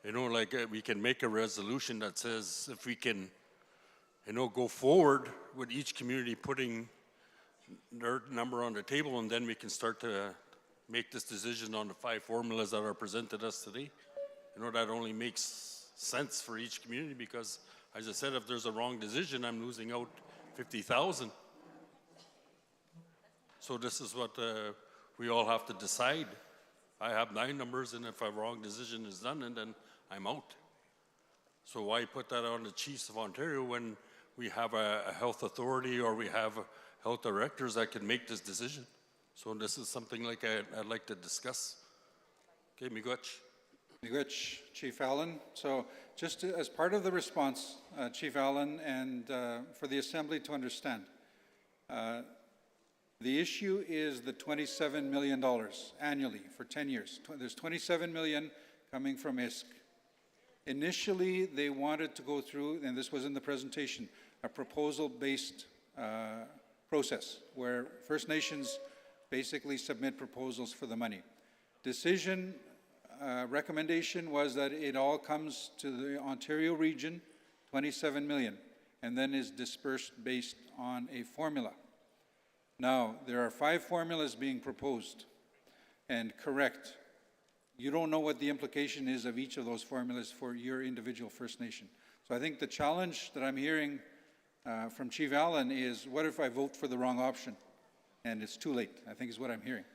You know, like we can make a resolution that says if we can, you know, go forward with each community putting their number on the table, and then we can start to make this decision on the 5 formulas that are presented us today. You know, that only makes sense for each community because, as I said, if there's a wrong decision, I'm losing out 50,000. So this is what we all have to decide. I have 9 numbers, and if a wrong decision is done, and then I'm out. So why put that on the Chiefs of Ontario when we have a health authority or we have health directors that can make this decision? So this is something like I'd like to discuss. Okay, miigwech. Miigwech, Chief Allen. So just as part of the response, Chief Allen, and for the Assembly to understand, the issue is the $27 million annually for 10 years. There's $27 million coming from ISK. Initially, they wanted to go through, and this was in the presentation, a proposal-based process where First Nations basically submit proposals for the money. Recommendation was that it all comes to the Ontario region 27 million, and then is dispersed based on a formula. Now, there are 5 formulas being proposed, and correct, you don't know what the implication is of each of those formulas for your individual First Nation. So I think the challenge that I'm hearing from Chief Allen is, what if I vote for the wrong option? And it's too late, I think is what I'm hearing.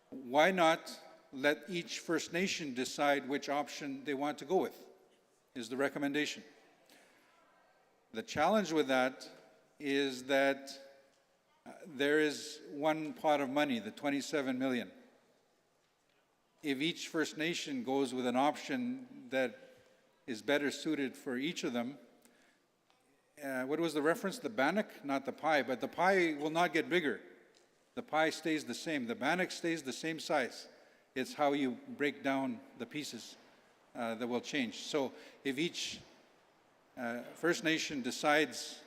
Why not let each First Nation decide which option they want to go with, is the recommendation. The challenge with that is that there is one pot of money, the 27 million. If each First Nation goes with an option that is better suited for each of them, what was the reference? The bannock? Not the pie, but the pie will not get bigger. The pie stays the same. The bannock stays the same size. It's how you break down the pieces that will change. So if each First Nation decides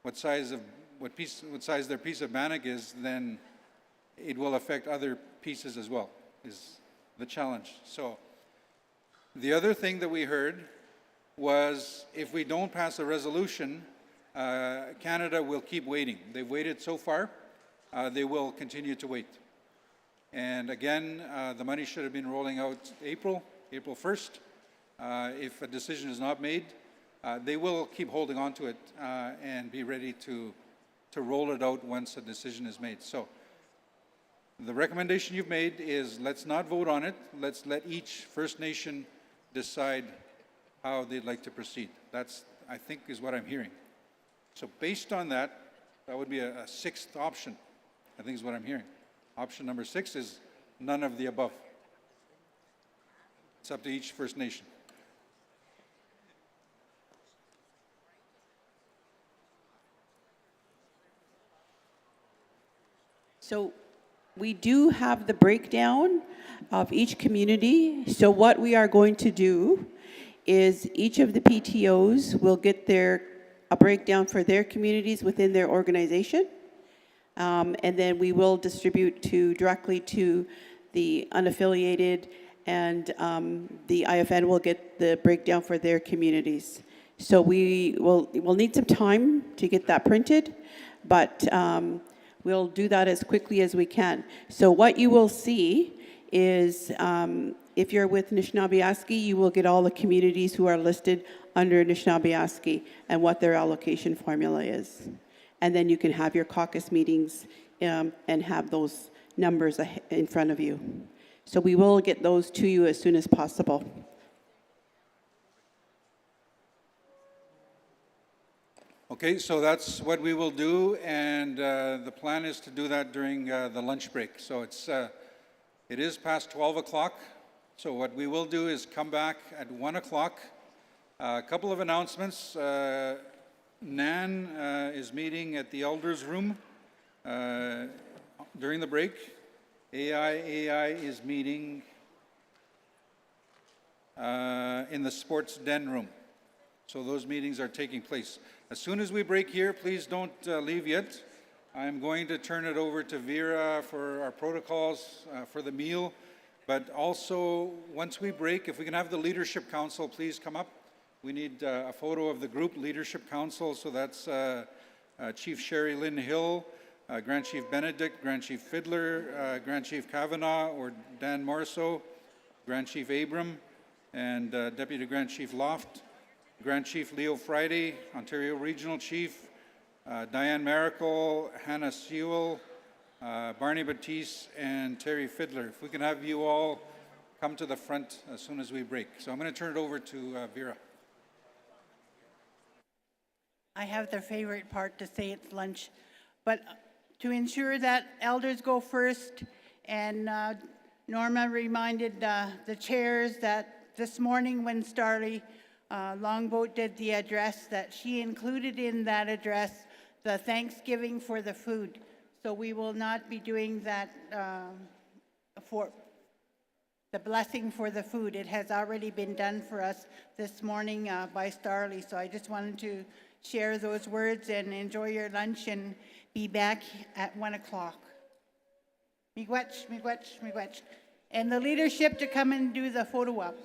what size their piece of bannock is, then it will affect other pieces as well, is the challenge. So the other thing that we heard was, if we don't pass a resolution, Canada will keep waiting. They've waited so far. They will continue to wait. And again, the money should have been rolling out April 1st. If a decision is not made, they will keep holding on to it and be ready to roll it out once a decision is made. So the recommendation you've made is, let's not vote on it. Let's let each First Nation decide how they'd like to proceed. That's, I think, is what I'm hearing. So based on that, that would be a 6th option, I think is what I'm hearing. Option number 6 is none of the above. It's up to each First Nation. So we do have the breakdown of each community. So what we are going to do is each of the PTOs will get a breakdown for their communities within their organization. And then we will distribute directly to the unaffiliated, and the IFN will get the breakdown for their communities. So we'll need some time to get that printed, but we'll do that as quickly as we can. So what you will see is, if you're with Anishinaabe-Aski, you will get all the communities who are listed under Anishinaabe-Aski and what their allocation formula is. And then you can have your caucus meetings and have those numbers in front of you. So we will get those to you as soon as possible. Okay, so that's what we will do, and the plan is to do that during the lunch break. So it is past 12 o'clock. So what we will do is come back at 1 o'clock. A couple of announcements. NAN is meeting at the Elders Room during the break. AI is meeting in the Sports Den Room. So those meetings are taking place. As soon as we break here, please don't leave yet. I'm going to turn it over to Vera for our protocols for the meal. But also, once we break, if we can have the Leadership Council please come up. We need a photo of the group Leadership Council. So that's Chief Sherry Lynn Hill, Grand Chief Benedict, Grand Chief Fiddler, Grand Chief Kavanaugh or Dan Morso, Grand Chief Abram, and Deputy Grand Chief Loft, Grand Chief Leo Friday, Ontario Regional Chief, Diane Maracle, Hannah Sewell, Barney Batiste, and Terry Fiddler. If we can have you all come to the front as soon as we break. So I'm going to turn it over to Vera. I have their favorite part to say it's lunch, but to ensure that elders go first, and Norma reminded the chairs that this morning when Starley Longboat did the address, that she included in that address the Thanksgiving for the food. So we will not be doing that for the blessing for the food. It has already been done for us this morning by Starley. So I just wanted to share those words, and enjoy your lunch and be back at 1 o'clock. Miigwech, miigwech, miigwech. And the leadership to come and do the photo op.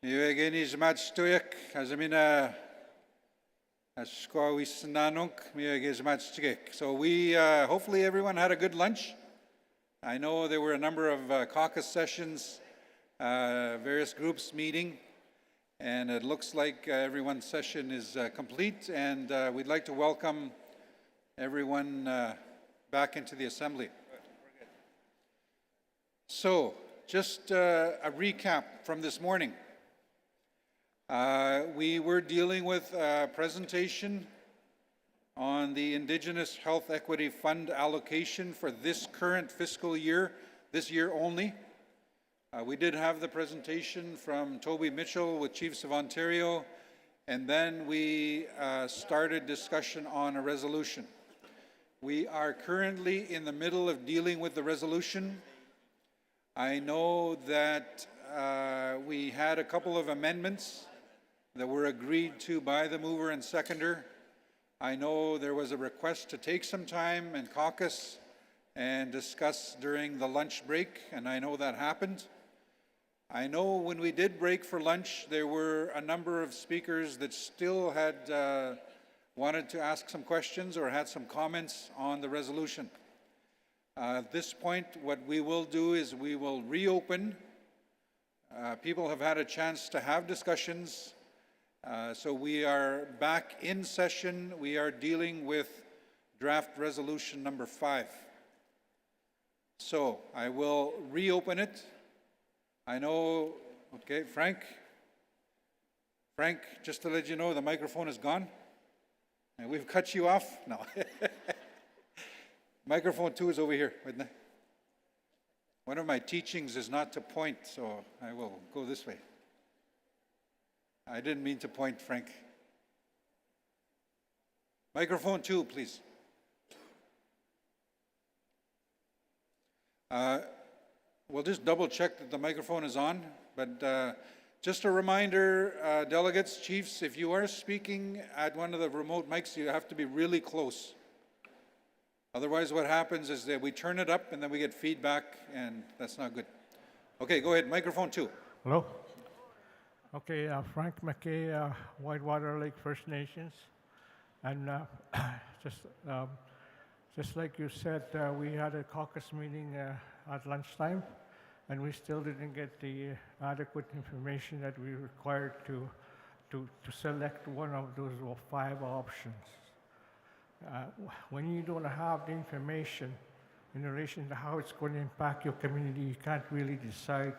Miegenish matchtuyek, Azamina Ashkawisnanunk, Miegish matchtuyek. So we, hopefully everyone had a good lunch. I know there were a number of caucus sessions, various groups meeting, and it looks like everyone's session is complete, and we'd like to welcome everyone back into the Assembly. So, just a recap from this morning. We were dealing with a presentation on the Indigenous Health Equity Fund allocation for this current fiscal year, this year only. We did have the presentation from Toby Mitchell with Chiefs of Ontario, and then we started discussion on a resolution. We are currently in the middle of dealing with the resolution. I know that we had a couple of amendments that were agreed to by the mover and seconder. I know there was a request to take some time and caucus and discuss during the lunch break, and I know that happened. I know when we did break for lunch, there were a number of speakers that still had wanted to ask some questions or had some comments on the resolution. At this point, what we will do is we will reopen. People have had a chance to have discussions. So we are back in session. We are dealing with draft resolution number 5. So I will reopen it. I know, okay, Frank, just to let you know, the microphone is gone. And we've cut you off? No. Microphone 2 is over here. One of my teachings is not to point, so I will go this way. I didn't mean to point, Frank. Microphone 2, please. We'll just double check that the microphone is on, but just a reminder, delegates, chiefs, if you are speaking at one of the remote mics, you have to be really close. Otherwise, what happens is that we turn it up and then we get feedback, and that's not good. Okay, go ahead, microphone 2. Hello? Okay, Frank McKay, Whitewater Lake First Nations. And just like you said, we had a caucus meeting at lunchtime, and we still didn't get the adequate information that we required to select one of those 5 options. When you don't have the information in relation to how it's going to impact your community, you can't really decide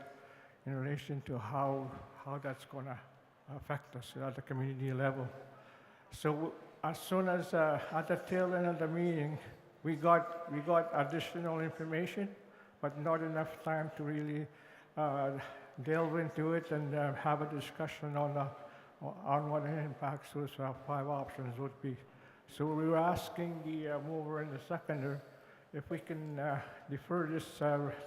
in relation to how that's going to affect us at the community level. So as soon as at the tail end of the meeting, we got additional information, but not enough time to really delve into it and have a discussion on what the impacts those 5 options would be. So we were asking the mover and the seconder if we can defer this,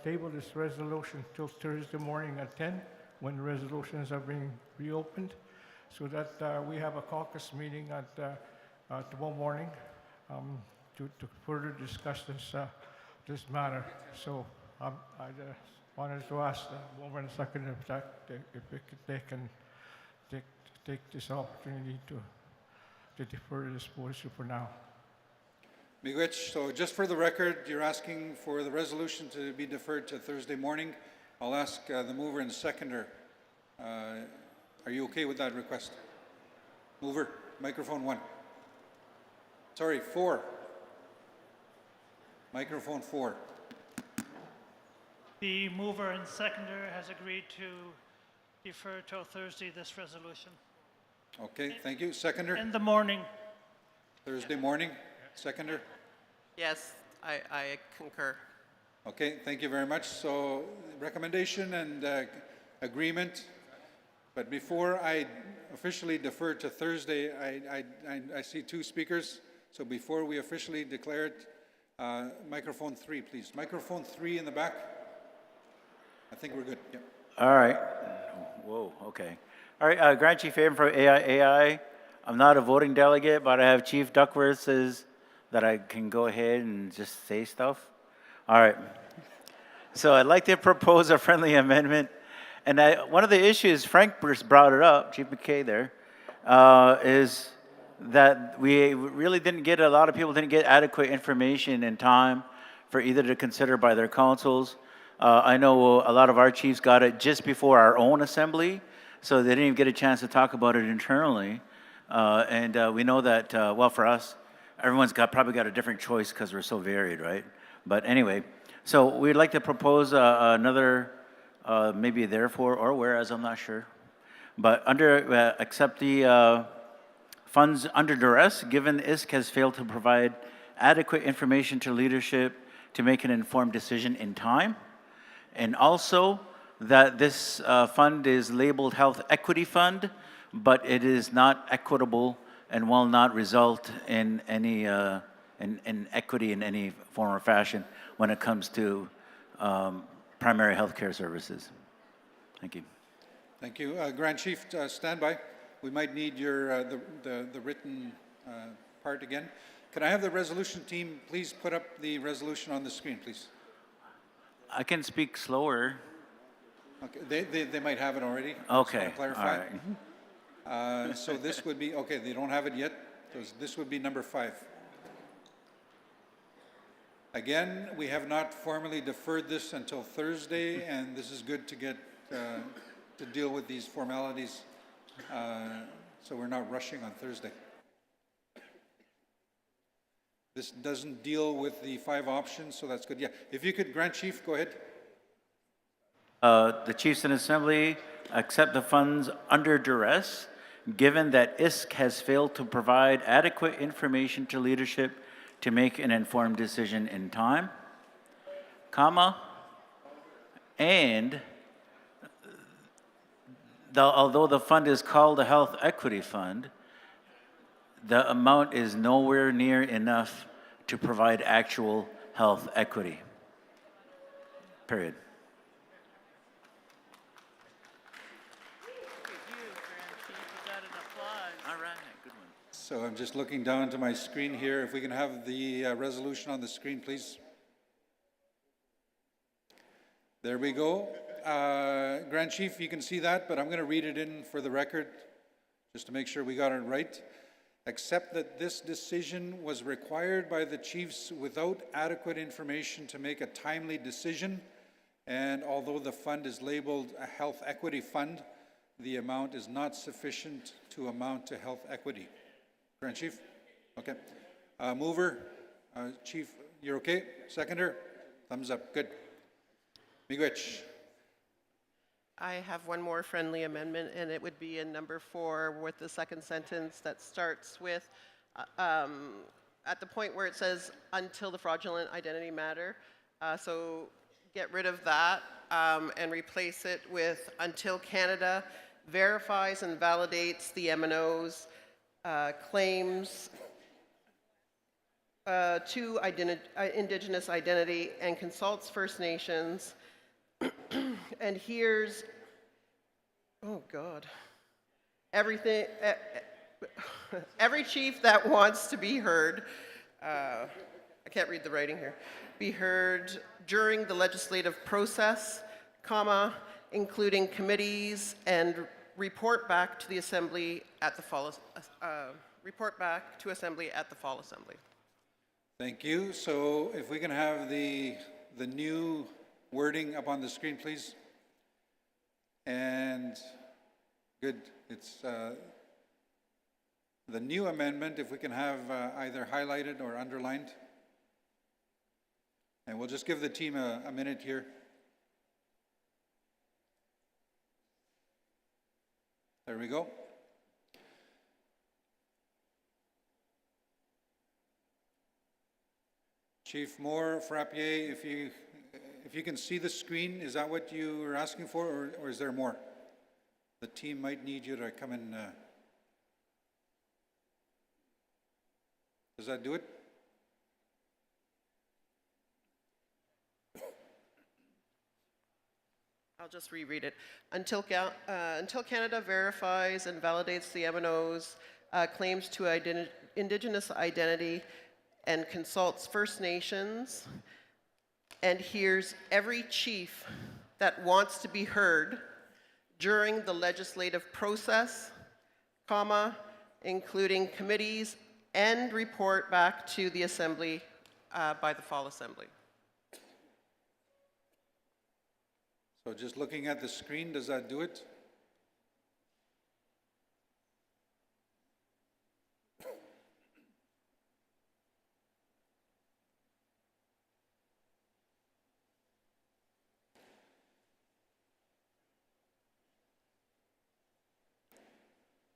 table this resolution till Thursday morning at 10, when the resolutions are being reopened, so that we have a caucus meeting at tomorrow morning to further discuss this matter. So I just wanted to ask the mover and the seconder if they can take this opportunity to defer this motion for now. Miigwech, so just for the record, you're asking for the resolution to be deferred to Thursday morning. I'll ask the mover and seconder. Are you okay with that request? Mover, microphone 1. Sorry, 4. Microphone 4. The mover and seconder has agreed to defer till Thursday this resolution. Okay, thank you. Seconder? In the morning. Thursday morning? Seconder? Yes, I concur. Okay, thank you very much. So recommendation and agreement. But before I officially defer to Thursday, I see 2 speakers. So before we officially declare it, microphone 3, please. Microphone 3 in the back. I think we're good. Yeah. All right. Whoa, okay. All right, Grand Chief Abraham from AI. I'm not a voting delegate, but I have Chief Duckworth says that I can go ahead and just say stuff. All right. So I'd like to propose a friendly amendment And one of the issues, Frank brought it up, Chief McKay there, is that we really didn't get, a lot of people didn't get adequate information in time for either to consider by their councils. I know a lot of our chiefs got it just before our own assembly, so they didn't even get a chance to talk about it internally. And we know that, well, for us, everyone's probably got a different choice because we're so varied, right? But anyway, so we'd like to propose another, maybe therefore or whereas, I'm not sure. But accept the funds under duress, given ISK has failed to provide adequate information to leadership to make an informed decision in time. And also that this fund is labeled Health Equity Fund, but it is not equitable and will not result in any in equity in any form or fashion when it comes to primary health care services. Thank you. Thank you. Grand Chief, stand by. We might need your the written part again. Can I have the resolution team please put up the resolution on the screen, please? I can speak slower. Okay, they might have it already. Okay, Just want to clarify. all right. So this would be, okay, they don't have it yet. So this would be number 5. Again, we have not formally deferred this until Thursday, and this is good to get to deal with these formalities, so we're not rushing on Thursday. This doesn't deal with the 5 options, so that's good. Yeah, if you could, Grand Chief, go ahead. The Chiefs in Assembly accept the funds under duress, given that ISK has failed to provide adequate information to leadership to make an informed decision in time, comma, and although the fund is called a Health Equity Fund, the amount is nowhere near enough to provide actual health equity, period. So I'm just looking down to my screen here. If we can have the resolution on the screen, please. There we go. Grand Chief, you can see that, but I'm going to read it in for the record, just to make sure we got it right. Except that this decision was required by the chiefs without adequate information to make a timely decision, and although the fund is labeled a health equity fund, the amount is not sufficient to amount to health equity. Grand Chief? Okay. Mover? Chief, you're okay? Seconder? Thumbs up. Good. Miigwech. I have one more friendly amendment, and it would be in number 4 with the second sentence that starts with, at the point where it says, until the fraudulent identity matter. So get rid of that and replace it with, until Canada verifies and validates the M&O's claims to Indigenous identity and consults First Nations. And here's, oh God, everything, every chief that wants to be heard, I can't read the writing here, be heard during the legislative process, comma, including committees, and report back to the Assembly at the fall, report back to Assembly at the fall Assembly. Thank you. So if we can have the new wording up on the screen, please. And good, it's the new amendment, if we can have either highlighted or underlined. And we'll just give the team a minute here. There we go. Chief Moore, Frappier, if you can see the screen, is that what you were asking for, or is there more? The team might need you to come in. Does that do it? I'll just reread it. Until Canada verifies and validates the M&O's claims to Indigenous identity and consults First Nations and hears every chief that wants to be heard during the legislative process, comma, including committees, and report back to the Assembly by the Fall Assembly. So just looking at the screen, does that do it?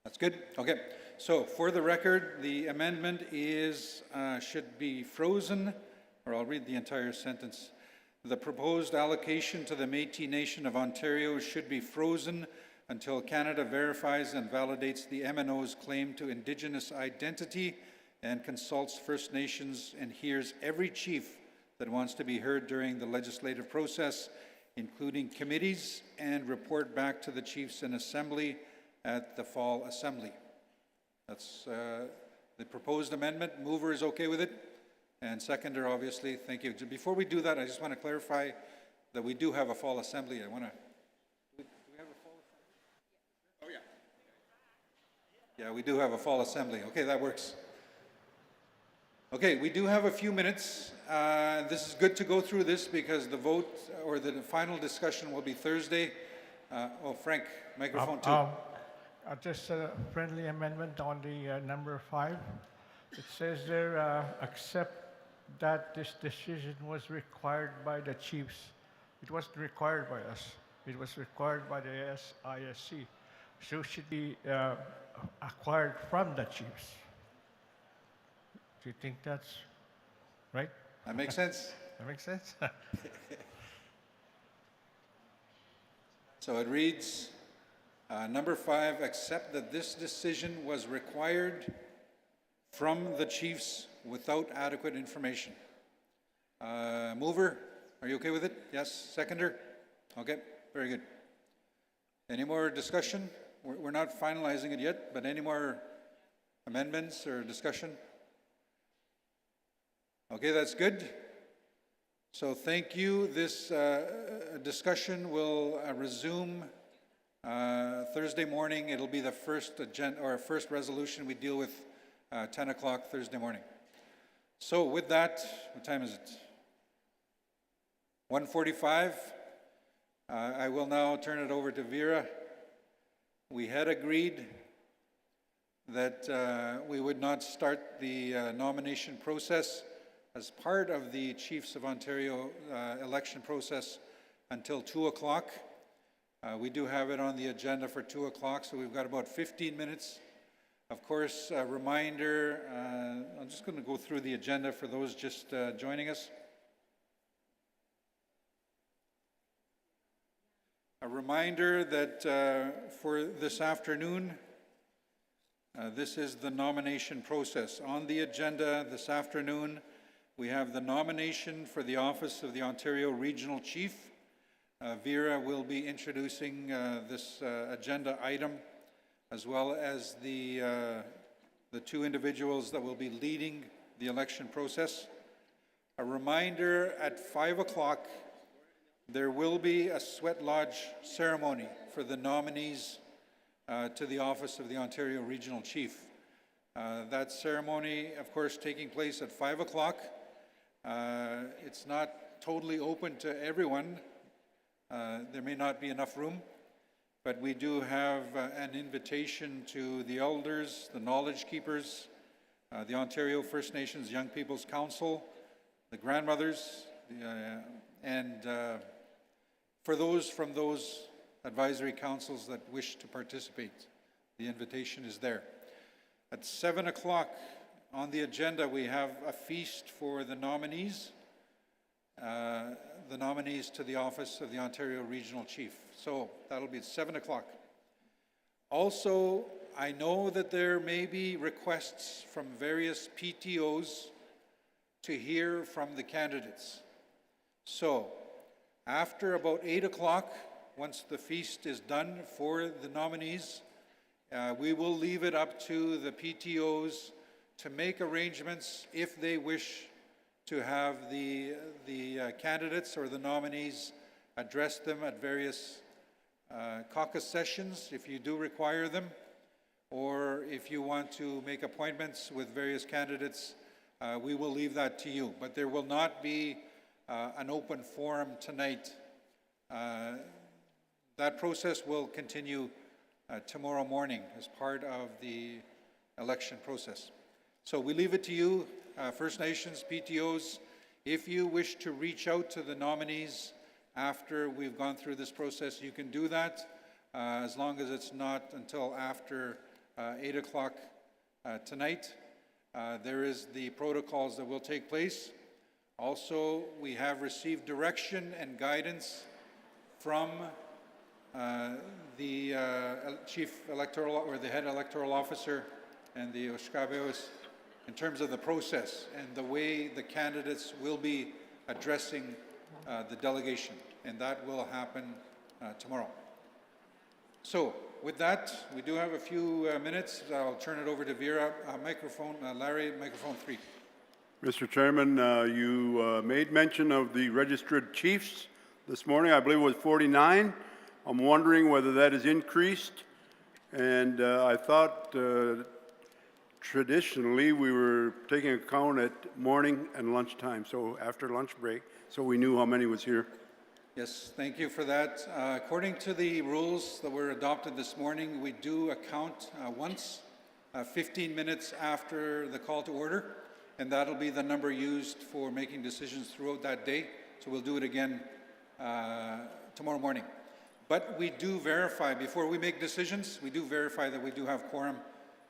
That's good. Okay. So for the record, the amendment is should be frozen, or I'll read the entire sentence. The proposed allocation to the Métis Nation of Ontario should be frozen until Canada verifies and validates the MNO's claim to Indigenous identity and consults First Nations and hears every chief that wants to be heard during the legislative process, including committees, and report back to the chiefs in Assembly at the Fall Assembly. That's the proposed amendment. Mover is okay with it? And seconder, obviously. Thank you. Before we do that, I just want to clarify that we do have a Fall Assembly. I want to... Do we have a Fall Assembly? Oh, yeah. Yeah, we do have a Fall Assembly. Okay, that works. Okay, we do have a few minutes. This is good to go through this because the vote or the final discussion will be Thursday. Oh, Frank, microphone two. Just a friendly amendment on the number 5. It says there, accept that this decision was required by the chiefs. It wasn't required by us. It was required by the ISC. So it should be acquired from the chiefs. Do you think that's right? That makes sense. That makes sense? So it reads, number 5, accept that this decision was required from the chiefs without adequate information. Mover, are you okay with it? Yes. Seconder? Okay, very good. Any more discussion? We're not finalizing it yet, but any more amendments or discussion? Okay, that's good. So thank you. This discussion will resume Thursday morning. It'll be the first agenda or first resolution we deal with 10 o'clock Thursday morning. So with that, what time is it? 1:45. I will now turn it over to Vera. We had agreed that we would not start the nomination process as part of the Chiefs of Ontario election process until 2 o'clock. We do have it on the agenda for 2 o'clock, so we've got about 15 minutes. Of course, a reminder, I'm just going to go through the agenda for those just joining us. A reminder that for this afternoon, this is the nomination process. On the agenda this afternoon, we have the nomination for the office of the Ontario Regional Chief. Vera will be introducing this agenda item, as well as the 2 individuals that will be leading the election process. A reminder, at 5 o'clock, there will be a sweat lodge ceremony for the nominees to the office of the Ontario Regional Chief. That ceremony, of course, taking place at 5 o'clock. It's not totally open to everyone. There may not be enough room, but we do have an invitation to the elders, the knowledge keepers, the Ontario First Nations Young People's Council, the grandmothers, and for those from those advisory councils that wish to participate, the invitation is there. At 7 o'clock on the agenda, we have a feast for the nominees to the office of the Ontario Regional Chief. So that'll be at 7 o'clock. Also, I know that there may be requests from various PTOs to hear from the candidates. So after about 8 o'clock, once the feast is done for the nominees, we will leave it up to the PTOs to make arrangements if they wish to have the candidates or the nominees address them at various caucus sessions, if you do require them, or if you want to make appointments with various candidates, we will leave that to you. But there will not be an open forum tonight. That process will continue tomorrow morning as part of the election process. So we leave it to you, First Nations, PTOs. If you wish to reach out to the nominees after we've gone through this process, you can do that as long as it's not until after 8 o'clock tonight. There is the protocols that will take place. Also, we have received direction and guidance from the chief electoral or the head electoral officer and the Oshkabeos in terms of the process and the way the candidates will be addressing the delegation, and that will happen tomorrow. So, with that, we do have a few minutes. I'll turn it over to Vera. Larry, microphone 3. Mr. Chairman, you made mention of the registered chiefs this morning. I believe it was 49. I'm wondering whether that is increased. And I thought traditionally we were taking account at morning and lunchtime, so after lunch break, so we knew how many was here. Yes, thank you for that. According to the rules that were adopted this morning, we do account once, 15 minutes after the call to order, and that'll be the number used for making decisions throughout that day. So we'll do it again tomorrow morning. But we do verify, before we make decisions, we do verify that we do have quorum.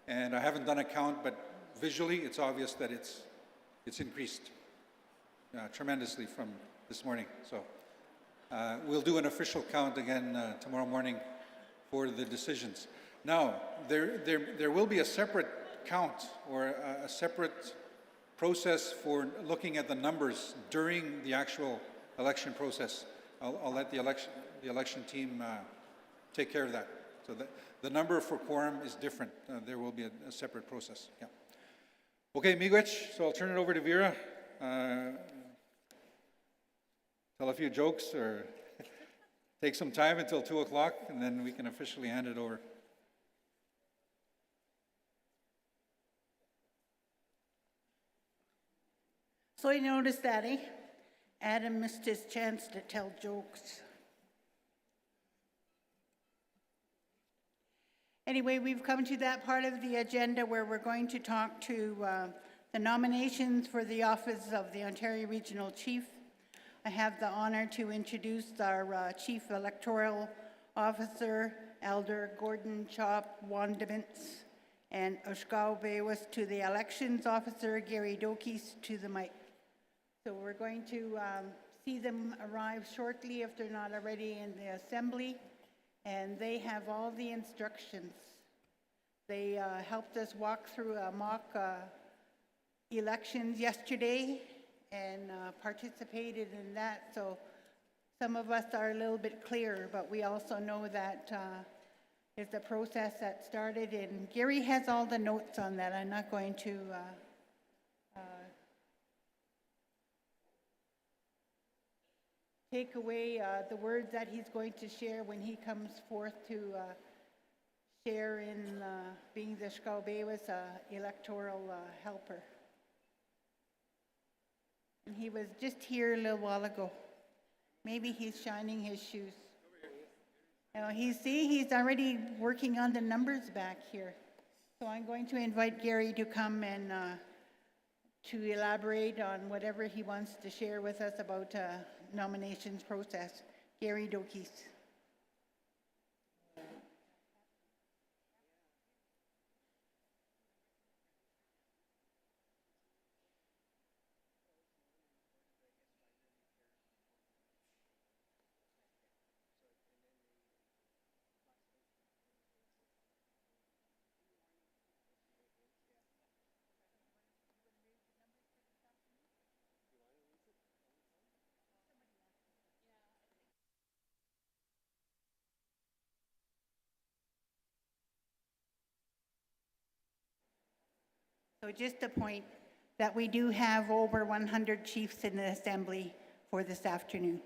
And I haven't done a count, but visually it's obvious that it's increased tremendously from this morning. So we'll do an official count again tomorrow morning for the decisions. Now, there will be a separate count or a separate process for looking at the numbers during the actual election process. I'll let the election team take care of that. So the number for quorum is different. There will be a separate process. Yeah. Okay, Miigwech, so I'll turn it over to Vera. Tell a few jokes or take some time until 2 o'clock, and then we can officially hand it over. So you noticed that, eh? Adam missed his chance to tell jokes. Anyway, we've come to that part of the agenda where we're going to talk to the nominations for the office of the Ontario Regional Chief. I have the honor to introduce our Chief Electoral Officer, Elder Gordon Chop Wandevitz, and Oshkao Bewis to the Elections Officer, Gary Dokis to the mic. So we're going to see them arrive shortly if they're not already in the assembly. And they have all the instructions. They helped us walk through a mock elections yesterday and participated in that. So some of us are a little bit clearer, but we also know that it's a process that started. And Gary has all the notes on that. I'm not going to take away the words that he's going to share when he comes forth to share in being the Shkaubewas electoral helper. And he was just here a little while ago. Maybe he's shining his shoes. Now he's already working on the numbers back here. So I'm going to invite Gary to come and to elaborate on whatever he wants to share with us about nominations process. Gary Dokis. So just a point that we do have over 100 chiefs in the assembly for this afternoon.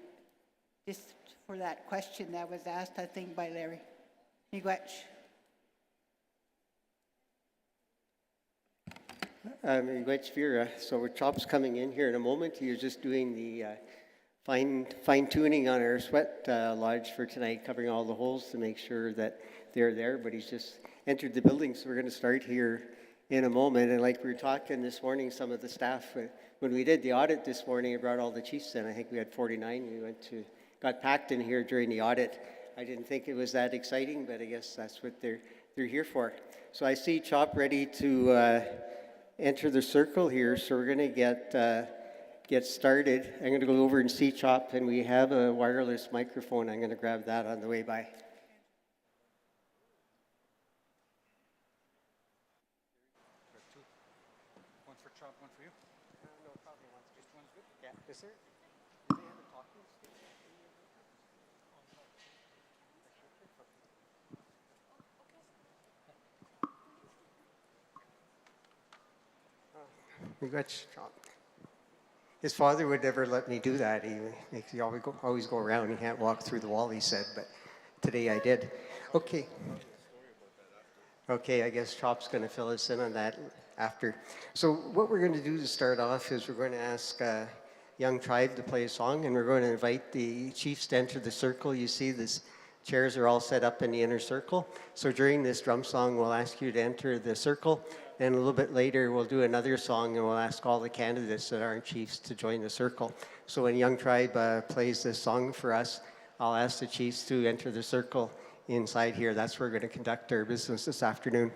just for that question that was asked, I think, by Larry. Miigwech. Miigwech Vera. So Chop's coming in here in a moment. He was just doing the fine tuning on our sweat lodge for tonight, covering all the holes to make sure that they're there. But he's just entered the building, so we're going to start here in a moment. And like we were talking this morning, some of the staff, when we did the audit this morning, I brought all the chiefs in. I think we had 49. We got packed in here during the audit. I didn't think it was that exciting, but I guess that's what they're here for. So I see Chop ready to enter the circle here, so we're going to get started. I'm going to go over and see Chop, and we have a wireless microphone. I'm going to grab that on the way by. One for Chop, one for you. No, probably one. Just one's good. Yeah, is there? His father would never let me do that. He makes you always go around. You can't walk through the wall, he said, but today I did. Okay. Okay, I guess Chop's going to fill us in on that after. So what we're going to do to start off is we're going to ask Young Tribe to play a song, and we're going to invite the chiefs to enter the circle. You see this chairs are all set up in the inner circle. So during this drum song, we'll ask you to enter the circle. And a little bit later, we'll do another song, and we'll ask all the candidates that aren't chiefs to join the circle. So when Young Tribe plays this song for us, I'll ask the chiefs to enter the circle inside here. That's where we're going to conduct our business this afternoon.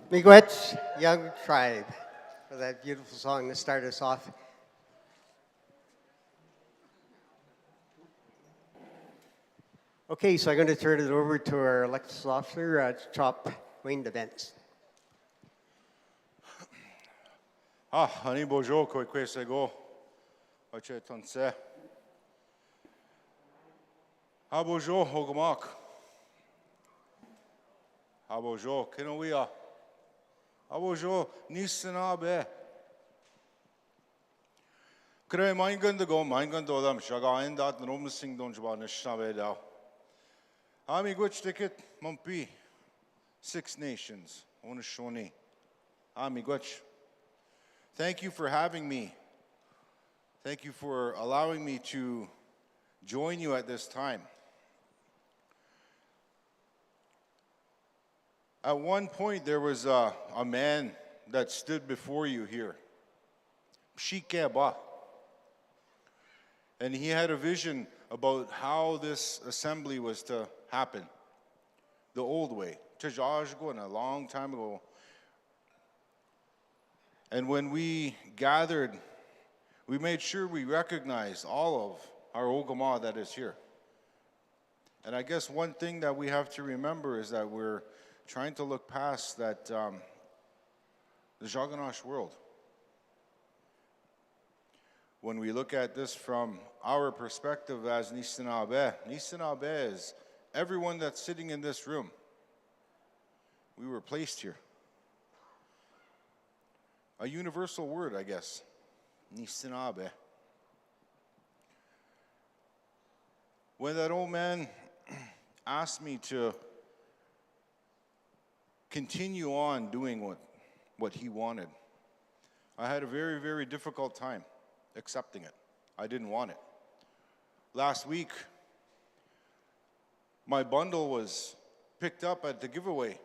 Miigwech Young Tribe for that beautiful song to start us off. Okay, so I'm going to turn it over to our elected officer, Chop Wayne DeBence. Ani bojo koi kwe se go. Oche tonse. Bojo hogamak. Bojo kinowia. Bojo nisana be. Kre mein gun go mein gun do dam shaga in dat rom sing don jba nishna be dao. Ami gwich ticket mumpi. 6 Nations. Onashoni. Ami gwich. Thank you for having me. Thank you for allowing me to join you at this time. At one point, there was a man that stood before you here, Shikeba, and he had a vision about how this assembly was to happen, the old way, and a long time ago. And when we gathered, we made sure we recognized all of our Ogama that is here. And I guess one thing that we have to remember is that we're trying to look past that, the Jaganash world. When we look at this from our perspective as Nisanabe, Nisanabe is everyone that's sitting in this room. We were placed here. A universal word, I guess. Nisanabe. When that old man asked me to continue on doing what he wanted, I had a very, very difficult time accepting it. I didn't want it. Last week, my bundle was picked up at the giveaway.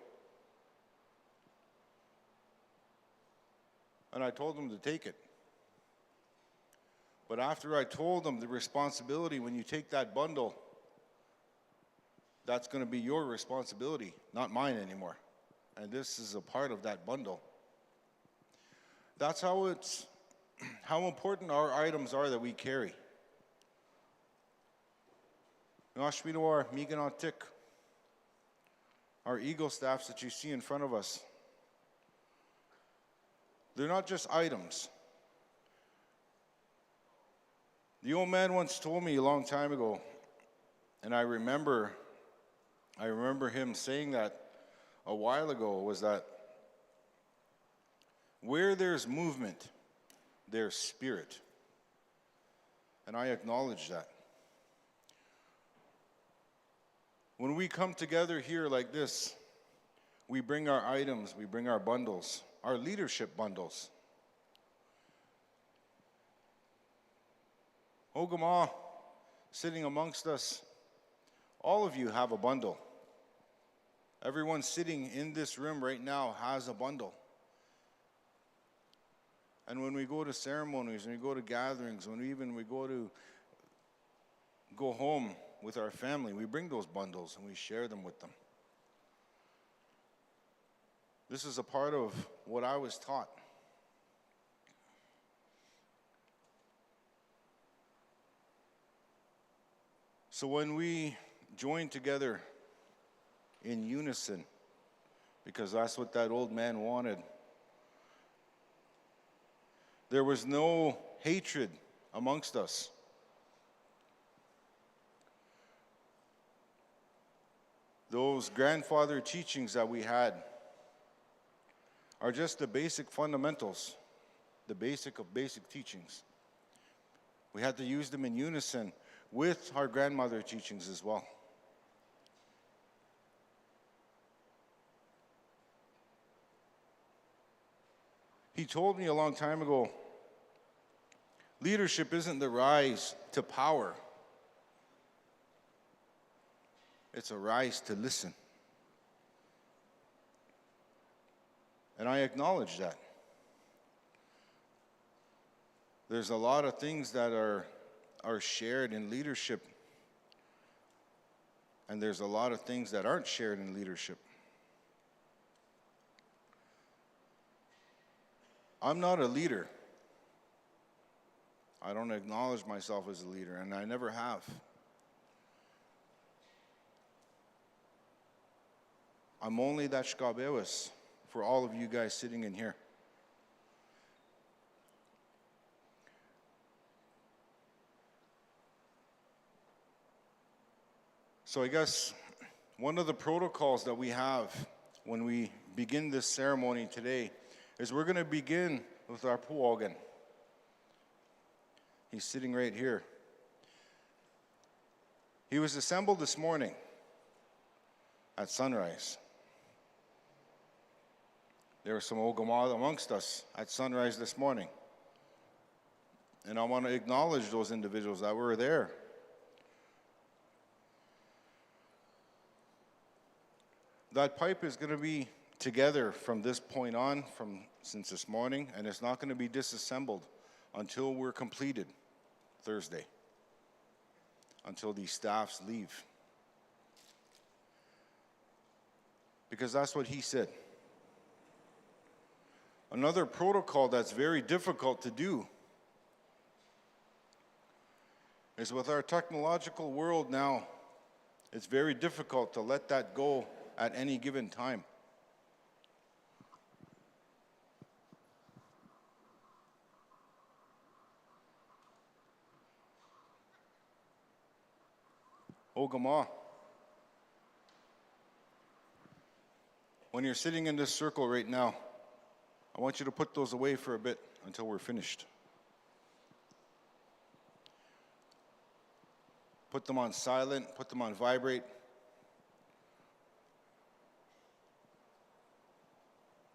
And I told him to take it. But after I told him the responsibility, when you take that bundle, that's going to be your responsibility, not mine anymore. And this is a part of that bundle. That's how important our items are that we carry. Our eagle staffs that you see in front of us, they're not just items. The old man once told me a long time ago, and I remember him saying that a while ago, was that where there's movement, there's spirit. And I acknowledge that. When we come together here like this, we bring our items, we bring our bundles, our leadership bundles. Ogama, sitting amongst us, all of you have a bundle. Everyone sitting in this room right now has a bundle. And when we go to ceremonies, when we go to gatherings, when we go home with our family, we bring those bundles and we share them with them. This is a part of what I was taught. So when we join together in unison, because that's what that old man wanted, there was no hatred amongst us. Those grandfather teachings that we had are just the basic fundamentals, the basic of basic teachings. We had to use them in unison with our grandmother teachings as well. He told me a long time ago, leadership isn't the rise to power. It's a rise to listen. And I acknowledge that. There's a lot of things that are shared in leadership, and there's a lot of things that aren't shared in leadership. I'm not a leader. I don't acknowledge myself as a leader, and I never have. I'm only that Shkabewis for all of you guys sitting in here. So I guess one of the protocols that we have when we begin this ceremony today is we're going to begin with our puogan. He's sitting right here. He was assembled this morning at sunrise. There were some Ogama amongst us at sunrise this morning. And I want to acknowledge those individuals that were there. That pipe is going to be together from this point on, since this morning, and it's not going to be disassembled until we're completed Thursday, until these staffs leave. Because that's what he said. Another protocol that's very difficult to do is with our technological world now, it's very difficult to let that go at any given time. Ogama, when you're sitting in this circle right now, I want you to put those away for a bit until we're finished. Put them on silent, put them on vibrate.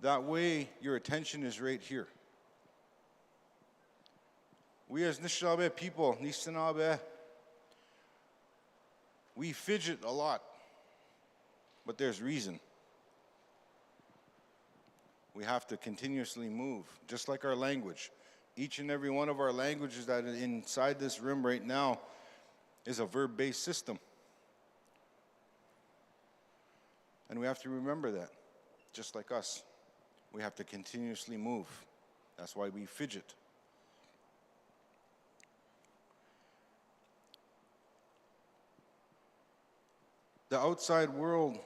That way, your attention is right here. We as Nishnawbe people, Nishnawbe, we fidget a lot, but there's reason. We have to continuously move, just like our language. Each and every one of our languages that are inside this room right now is a verb-based system. And we have to remember that, just like us. We have to continuously move. That's why we fidget. The outside world,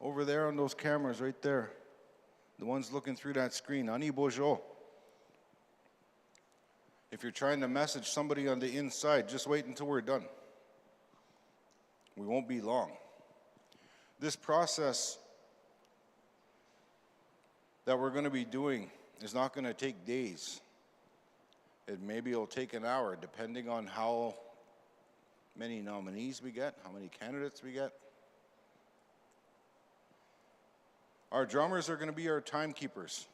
over there on those cameras right there, the ones looking through that screen, Ani Bojo. If you're trying to message somebody on the inside, just wait until we're done. We won't be long. This process that we're going to be doing is not going to take days. Maybe it'll take an hour, depending on how many nominees we get, how many candidates we get. Our drummers are going to be our timekeepers.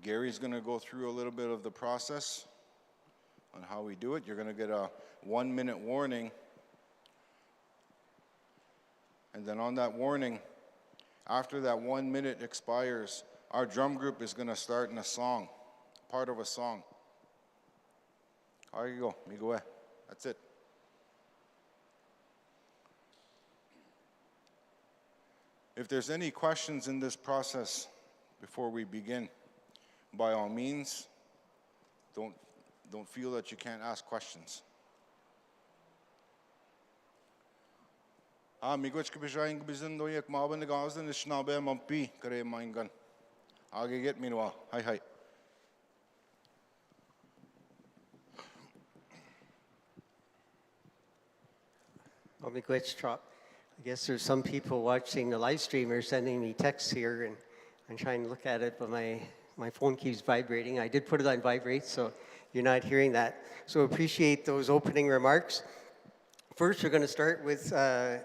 Gary's going to go through a little bit of the process on how we do it. You're going to get a 1-minute warning. And then on that warning, after that 1 minute expires, our drum group is going to start in a song, part of a song. There you go, Migoe. That's it. If there's any questions in this process before we begin, by all means, don't feel that you can't ask questions. Migoch kabishaing bizin do yak maban gazan ishnabe mampi kare maingan. Aage get minwa. Hi. I guess there's some people watching the live stream are sending me texts here, and I'm trying to look at it, but my phone keeps vibrating. I did put it on vibrate, so you're not hearing that. So appreciate those opening remarks. First, we're going to start with a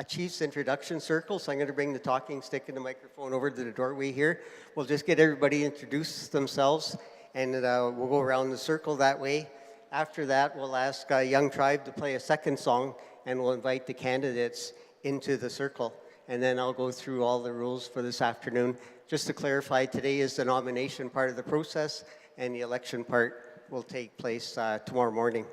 chief's introduction circle. So I'm going to bring the talking stick and the microphone over to the doorway here. We'll just get everybody to introduce themselves, and we'll go around the circle that way. After that, we'll ask Young Tribe to play a second song, and we'll invite the candidates into the circle. And then I'll go through all the rules for this afternoon. Just to clarify, today is the nomination part of the process, and the election part will take place tomorrow morning.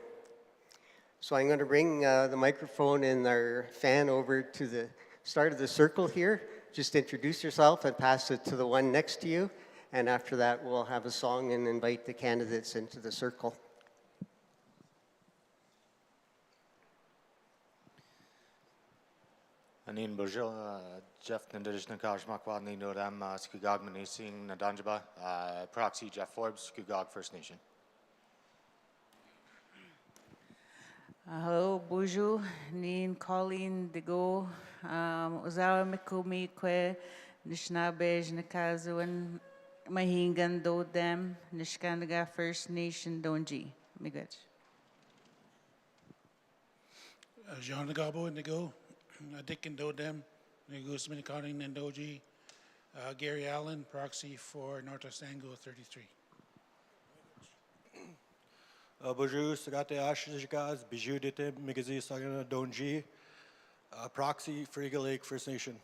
So I'm going to bring the microphone and our fan over to the start of the circle here. just introduce yourself and pass it to the one next to you. And after that, we'll have a song and invite the candidates into the circle. Anin Bourgeois, Jeff Nandishna Kajmakwa Ninoram, Skugag Manising Nadanjaba, proxy Jeff Forbes, Skugag First Nation. Hello, Bonjour, Nin Colleen Dego, Ozawa Mikumi Kwe, Nishnabej Nakazuan, Mahingan Dodem, Nishkandaga First Nation Donji. Miigwech. Jean Gabo Indigo, Dick and Dodem, Negus Minikaring Nandoji, Gary Allen, proxy for Northwest Anglo 33. Bonjour, Sagate Ashigaz, Bijou Dite, Migazi Sagana Donji, proxy for Eagle Lake First Nation.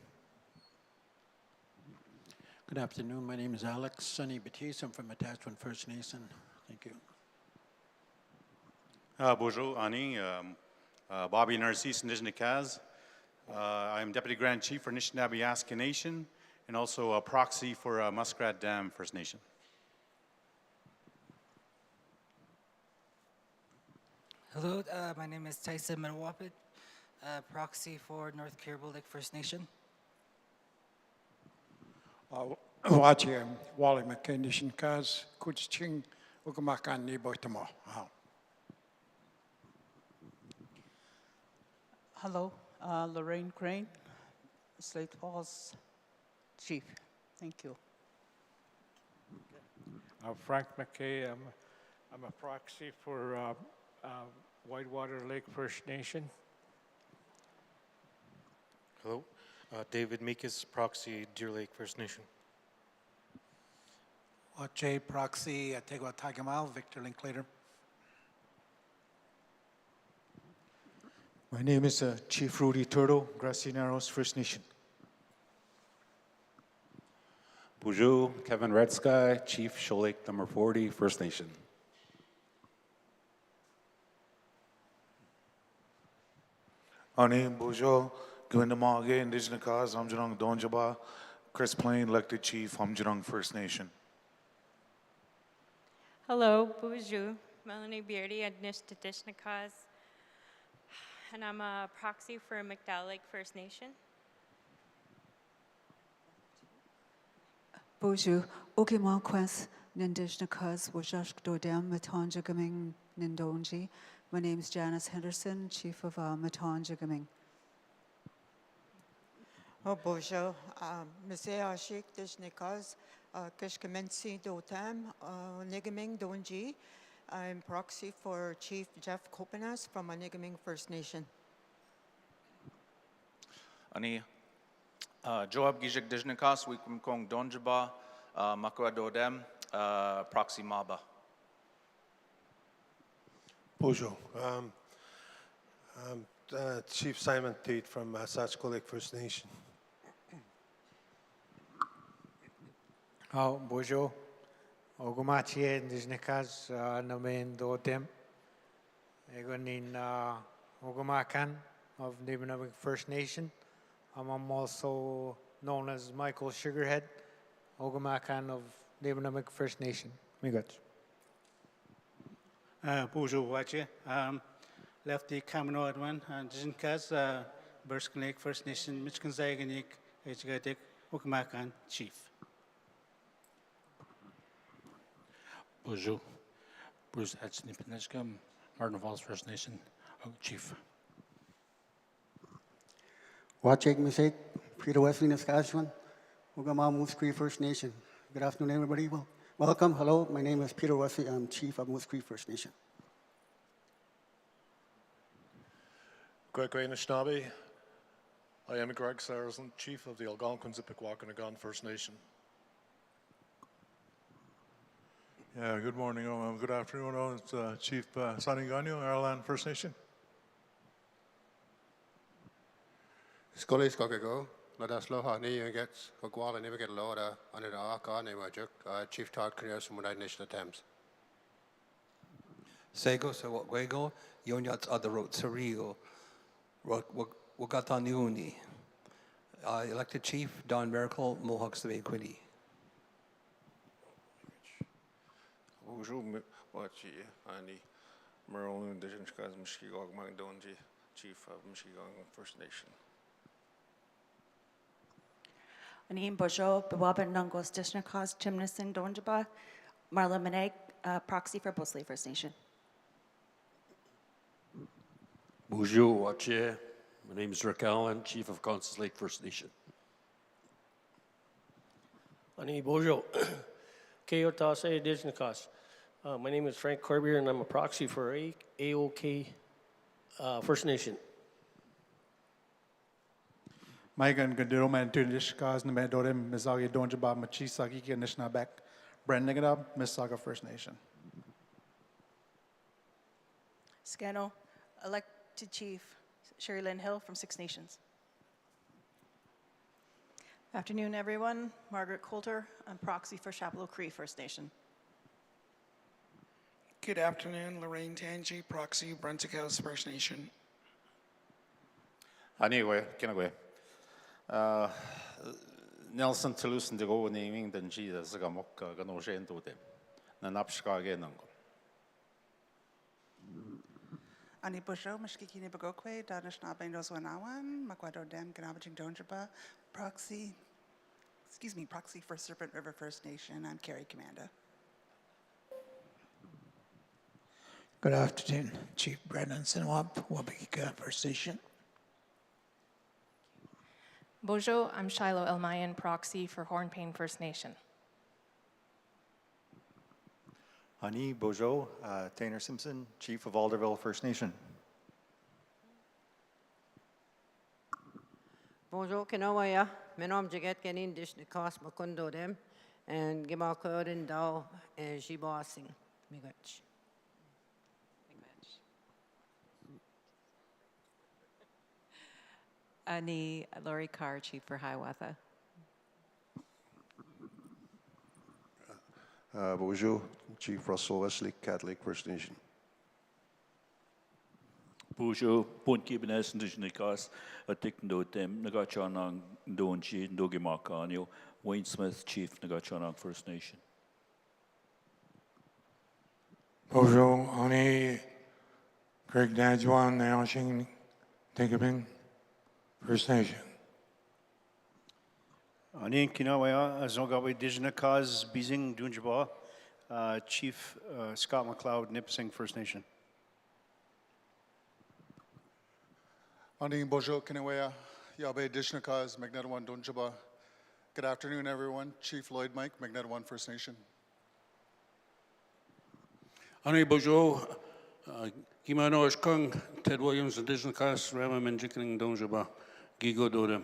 Good afternoon. My name is Alex Sonny Batiste. I'm from Attachment First Nation. Thank you. Bonjour, Ani. Bobby Narcisse Nijnikaz. I'm Deputy Grand Chief for Anishinaabe Nation and also a proxy for Muskrat Dam First Nation. Hello, my name is Tyson Manawapit, proxy for North Caribou Lake First Nation. Wachi, Wally McKinnishin Kaz, Kuching, Ukamakan Niboitamo. Hello, Lorraine Crane, Slate Falls Chief. Thank you. Frank McKay, I'm a proxy for Whitewater Lake First Nation. Hello, David Meekus, proxy Deer Lake First Nation. Wache proxy Tegwa Tagamal, Victor Linklater. My name is Chief Rudy Turtle, Grassy Narrows First Nation. Bonjour, Kevin Red Sky, Chief Shoal Lake number 40, First Nation. Ani Bonjour, Gwindamage, Indigenous Cause, Hamjurong Donjaba, Chris Plain, elected Chief, Hamjurong First Nation. Hello, Bonjour, Melanie Beardy, Nishnakaz, and I'm a proxy for McDowell Lake First Nation. Bonjour, Okima Quest, Nindishnakas, Wajashk Dodem, Matanja Gaming, Nindonji. My name is Janice Henderson, Chief of Matanja Gaming. Bonjour, Monsieur Ashik Dishnikas, Kishkamensi Dotam, Nigaming Donji. I'm proxy for Chief Jeff Kopanas from Anigaming First Nation. Ani Joab Gijik Dijnikas, Wikumkong Donjaba, Makwa Dodem, proxy Maba. Bonjour. Chief Simon Tate from Satchko Lake First Nation. Bonjour. Ogumachie Dijnikas, Namen Dotem. Egonin Ogumakan of Nibinabing First Nation. I'm also known as Michael Sugarhead, Ogumakan of Nibinabing First Nation. Miigwech. Bonjour, Wache. Lefty Kamanoid one, and Jinkas, Burskin Lake First Nation, Michigan Zaganik, Hgatik, Okamakan, Chief. Bonjour. Bruce Hatchnipinishkam, Martin Falls First Nation, Chief. Wachek Mishek, Peter Wesley, Saskatchewan, Ugama Moose Cree First Nation. Good afternoon, everybody. Welcome. Hello, my name is Peter Wesley. I'm Chief of Moose Cree First Nation. Greg Anishinaabe. I am Greg Saracen, Chief of the Algonquins of Pikwakanagan First Nation. Yeah, good morning, good afternoon. It's Chief Sonny Gagnon, Ireland First Nation. Scully Skogago, Ladaslo Hani, you get Hogwala, never get Loda, under the Aka, Nemajuk, Chief Todd Creos from United Nation Attempts. Sego, so what Gwego, Yonyats other road, Surreal, Wagataniuni, Elected Chief Don Miracle, Mohawks of Quinte. Bonjour, Wachi, Ani, Merle, Indigenous Cause, Michigan, Magdonji, Chief of Michigan First Nation. Anim Bojo, Bewaban Nungos Dishnakas, Chimnesin Donjaba, Marla Maneg, proxy for Bosley First Nation. Bonjour, Wache. My name is Rick Allen, Chief of Constance Lake First Nation. Ani Bojo, Keotase Dijnakas. My name is Frank Corbier, and I'm a proxy for AOK First Nation. Maigan Gadiro Mantun Dishkas Namedorem Mizagi Donjaba Machisaki Nishnabek Brandingadab Misaga First Nation. Scano, elected chief Sherry Lynn Hill from Six Nations. Afternoon, everyone. Margaret Coulter, I'm proxy for Chapel Cree First Nation. Good afternoon, Lorraine Tangi, proxy Brunswick House First Nation. Anyway, kinagwe. Nelson Toulouse and the go naming than Jesus Gamok Ganoshen to them. Nanapska again. Ani Busho, Mashkiki Bagokwe, Danish Nabendos Wanawan, Makwado Dam, Ganabajing Donjaba, proxy for Serpent River First Nation. I'm Carrie Commanda. Good afternoon, Chief Brennan Sinwap, Wabakika First Nation. Bonjour, I'm Shiloh Elmayan, proxy for Hornpain First Nation. Ani Bojo, Tanner Simpson, Chief of Alderville First Nation. Bonjour, Kanawaya, Menom Jagat Ganin Dishnikas Makundo Dem, and Gimakodin Dao and Shibasing. Migach. Ani Laurie Carr, Chief for Hiawatha. Bonjour, Chief Russell Wesley, Catholic First Nation. Bonjour, Point Gibbons, Indigenous, a Tickndo Dem, Nagachanang, Donji, Dogimakanyo, Wayne Smith, Chief Nagachanang First Nation. Bonjour, Ani Greg Dadjuan, Naoshing, Tinkabing, First Nation. Ani Kinawaya, Zongawe Dijnakas, Bizing Dunjaba, Chief Scott McLeod, Nipissing First Nation. Ani Bojo Kinawaya, Yabe Dishnakas, Magnetawan Donjaba. Good afternoon, everyone. Chief Lloyd Mike, Magnetawan First Nation. Ani Bojo, Gimano Kung, Ted Williams, Dijnakas, Rama Menjiking Donjaba, Gigo Dodem.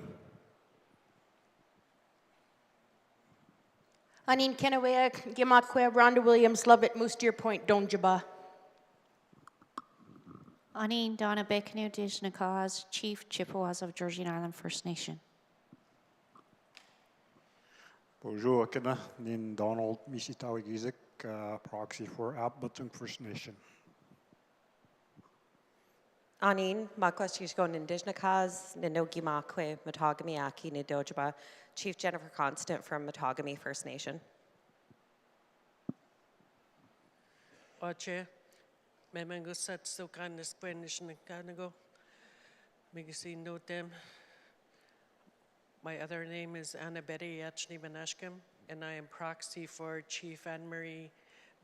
Anin Kenawea, Gimakwe, Rhonda Williams, Lovett, Moose Deer Point, Donjaba. Anin Donna Bekanu Dijnakas, Chief Chippewas of Georgian Island First Nation. Bonjour, Akina, Nin Donald Misitawi Gizik, proxy for Appleton First Nation. Anin, Makwashishgon Indijnakas, Ninogimakwe, Matagami Aki, Nidojaba, Chief Jennifer Constant from Matagami First Nation. Oche, Memengo Sat Sokan Spanish Nakanago, Migasi Notem. My other name is Anna Betty Yachni Banashkam, and I am proxy for Chief Anne Marie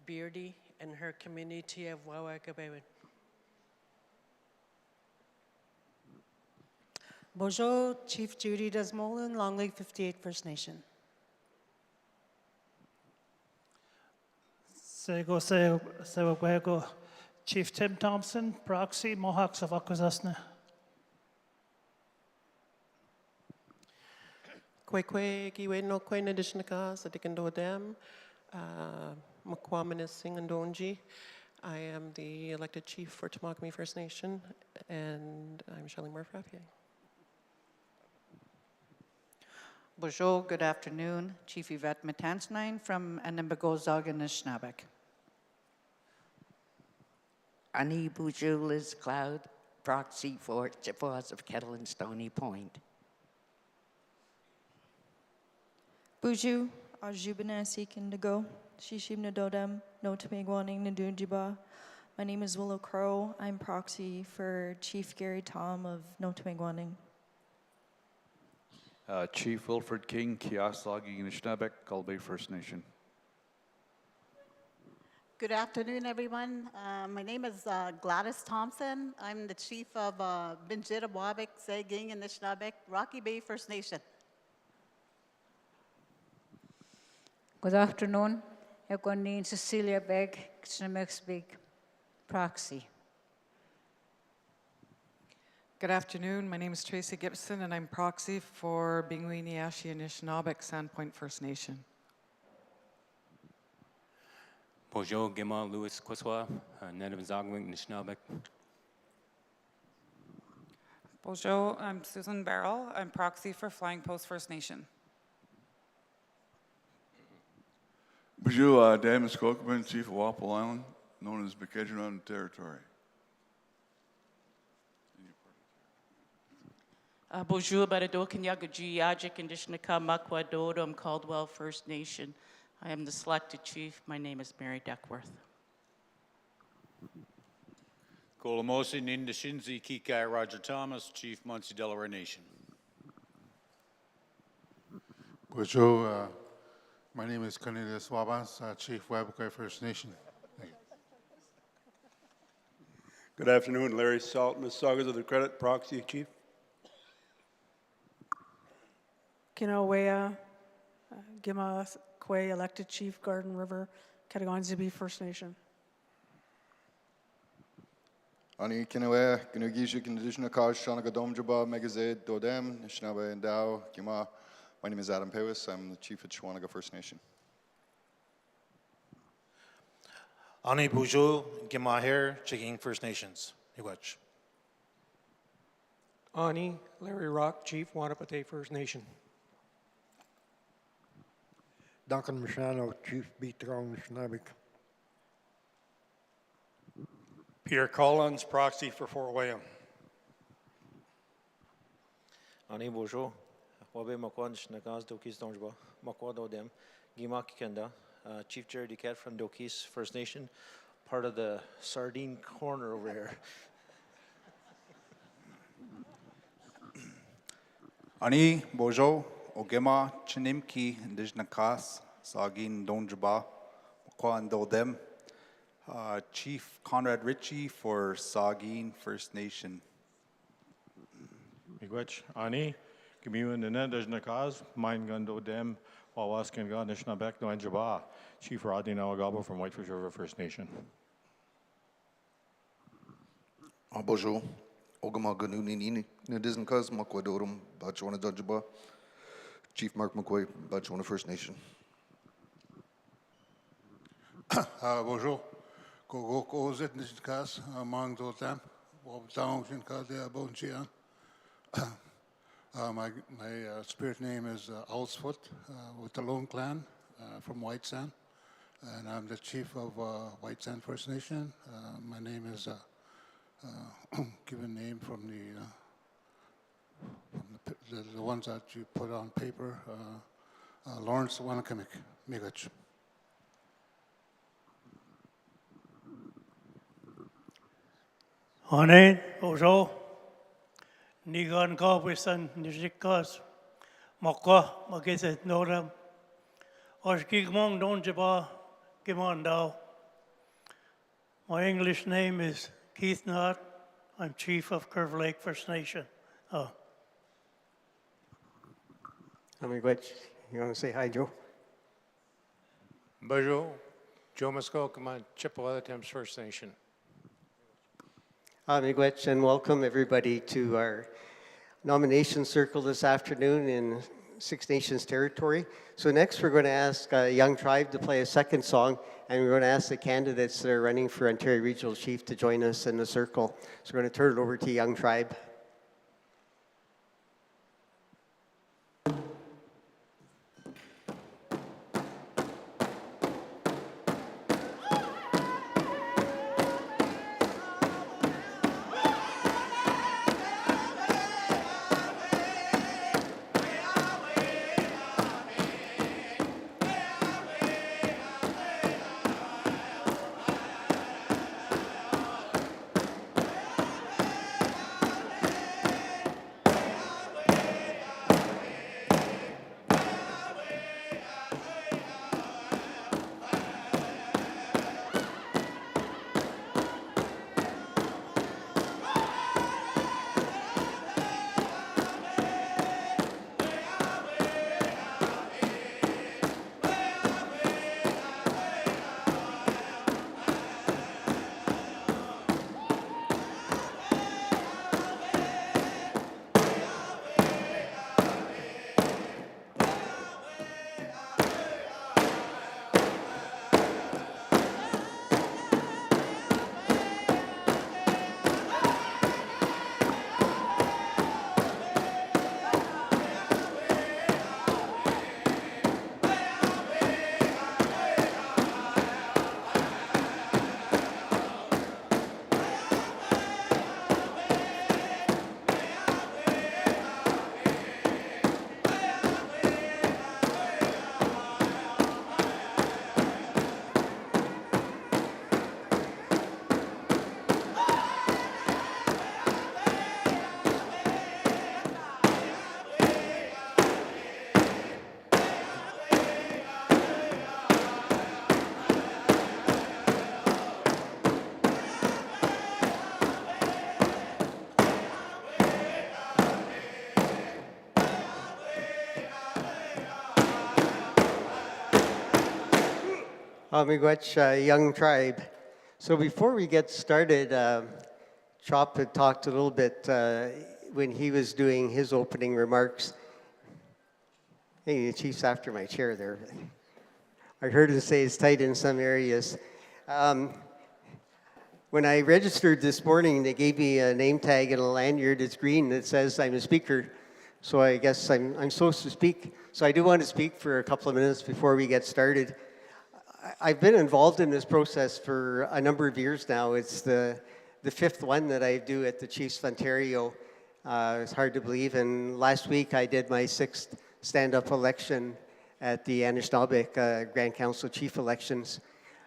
Beardy and her community of Wawakabewan. Bonjour, Chief Judy Desmolin, Long Lake 58 First Nation. Sego, Chief Tim Thompson, proxy, Mohawks of Akwesasne. Kwekwe, Giwe no Kwe Nadishnaka, Sadikando Dam, Makwamanis Singh and Donji. I am the elected chief for Tamagami First Nation, and I'm Shelley Murphy. Bonjour, good afternoon. Chief Yvette Matansnine from Anambagozog and Nishnabek. Ani Bonjour, Liz Cloud, proxy for Chippewas of Kettle and Stony Point. Buju, Ajubina Seekindago, Shishim Nadodem, No Tamigwaning Nadunjiba. My name is Willow Crow. I'm proxy for Chief Gary Tom of No Tamigwaning. Chief Wilfred King, Kiasagi Nishnabek, Gulbay First Nation. Good afternoon, everyone. My name is Gladys Thompson. I'm the chief of Binjitawabik, Saging, and Nishnabek, Rocky Bay First Nation. Good afternoon. I'm Cecilia Begg, Snamexbig, proxy. Good afternoon. My name is Tracy Gibson, and I'm proxy for Bingui Niashi Anishinabek Sandpoint First Nation. Bonjour, Gema Louis Kwaswa, native Zagwing, Nishnabek. Bonjour, I'm Susan Barrell. I'm proxy for Flying Post First Nation. Bonjour, Damus Kokeman, Chief of Walpole Island, known as Bekedron Territory. Bonjour, Barado Kenyagaji Yajik and Dishnaka Makwa Dodom, Caldwell First Nation. I am the selected chief. My name is Mary Duckworth. Kolamosi Nindashinzi Kikai Roger Thomas, Chief Muncie Delaware Nation. Bonjour, my name is Cornelius Wabas, Chief Wabakoi First Nation. Thank you. Good afternoon, Larry Salt, Mississaugas of the Credit, Proxy Chief. Kinawea, Gima Kwe, elected Chief, Garden River, Katagonzibi First Nation. Ani Kinawea, Ginugishik, Indigenous Cause, Shanaga Domjaba, Megazed, Dodem, Nishnaba and Dow, Gima. My name is Adam Pewis. I'm the Chief of Shawanaga First Nation. Ani Bujo, Gimahir, Chiking First Nations. Miigwech. Ani, Larry Rock, Chief, Wanapate First Nation. Duncan Machano, Chief, Beatrong, Schnabik. Peter Collins, Proxy for Fort William. Ani Bojo, Wabe Makwan Shnakaz, Dokis Donjba, Makwa Dodem, Gima Kikenda, Chief Jerry Duquette from Dokis First Nation, part of the sardine corner over here. Ani Bojo, Ogema, Chinimki, Indigenous Kas, Sagin Donjaba, Makwa and Dodem, Chief Conrad Ritchie for Sagin First Nation. Miigwech, Ani, Gimiwan and Indigenous Kas, Mine Gundo Dem, Wawaskan God, Nishnabek, Noenjaba, Chief Rodney Nawagabo from Whitefish River First Nation. Bojo, Ogama Ganuni, Nidisn Kas, Makwadorum, Bachwana Dodjaba, Chief Mark McCoy, Bachwana First Nation. Bonjour. Go Ozet Niskas, among Dotam, Wabdown, Shinkade, Bonchian. My spirit name is Owlsfoot with the Lone Clan from White Sand, and I'm the chief of White Sand First Nation. My name is given name from the ones that you put on paper. Lawrence Wanakamic, Miigwech. Hane, Ojo, Nigan Kawisan, Nijikas, Makwa, Magizet Nodam, Oshkigmong Donjaba, Gimondao. My English name is Keith Knott. I'm Chief of Curve Lake First Nation. Miigwech, you want to say hi, Joe? Bonjour, Joe Muskoka, Chippewa Thames First Nation. Miigwech, and welcome everybody to our nomination circle this afternoon in Six Nations territory. So next we're going to ask Young Tribe to play a second song, and we're going to ask the candidates that are running for Ontario Regional Chief to join us in the circle. So we're going to turn it over to Young Tribe. Miigwech, Young Tribe. So before we get started, Chop had talked a little bit when he was doing his opening remarks. Hey, the chief's after my chair there. I heard him say it's tight in some areas. When I registered this morning, they gave me a name tag and a lanyard. It's green that says I'm a speaker. So I guess I'm supposed to speak. So I do want to speak for a couple of minutes before we get started. I've been involved in this process for a number of years now. It's the fifth one that I do at the Chiefs of Ontario. It's hard to believe. And last week I did my 6th stand-up election at the Anishinaabe Grand Council Chief Elections.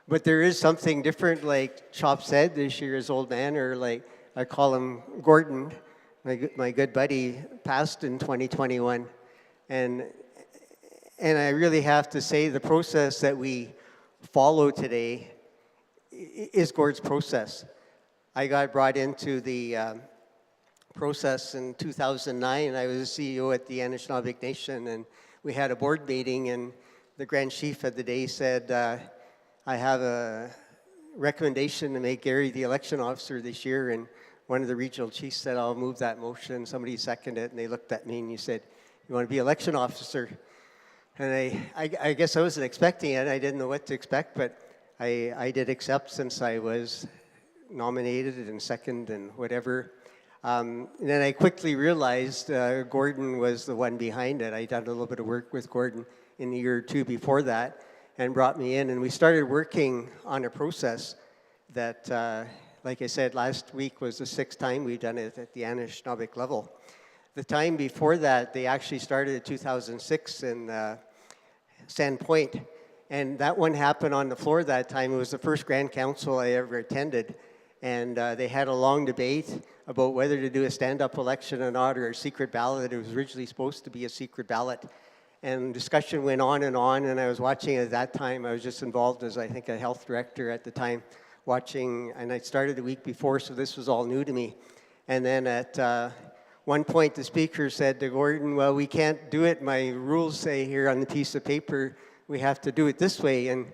But there is something different, like Chop said, this year's old man, or like I call him Gordon, my good buddy, passed in 2021. And I really have to say the process that we follow today is Gord's process. I got brought into the process in 2009. I was a CEO at the Anishinaabe Nation, and we had a board meeting, and the Grand Chief of the day said, I have a recommendation to make Gary the election officer this year, and one of the regional chiefs said, I'll move that motion. Somebody seconded it, and they looked at me, and you said, you want to be election officer? And I guess I wasn't expecting it. I didn't know what to expect, but I did accept since I was nominated and second and whatever. And then I quickly realized Gordon was the one behind it. I'd done a little bit of work with Gordon in the year or two before that and brought me in. And we started working on a process that, like I said, last week was the 6th time we've done it at the Anishinaabe level. The time before that, they actually started in 2006 in Sandpoint. And that one happened on the floor that time. It was the first Grand Council I ever attended. And they had a long debate about whether to do a stand-up election or not, or a secret ballot. It was originally supposed to be a secret ballot. And discussion went on, and I was watching at that time. I was just involved as, I think, a health director at the time, watching, and I started the week before, so this was all new to me. And then at one point, the speaker said to Gordon, well, we can't do it. My rules say here on the piece of paper, we have to do it this way. And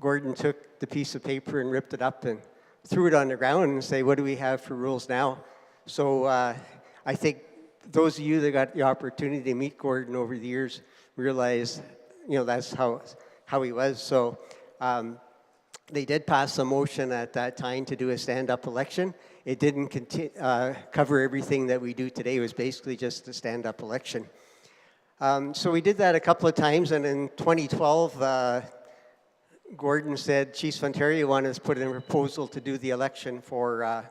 Gordon took the piece of paper and ripped it up and threw it on the ground and say, what do we have for rules now? So I think those of you that got the opportunity to meet Gordon over the years realize, that's how he was. So they did pass a motion at that time to do a stand-up election. It didn't cover everything that we do today. It was basically just a stand-up election. So we did that a couple of times, and in 2012, Gordon said Chiefs of Ontario wanted to put in a proposal to do the election for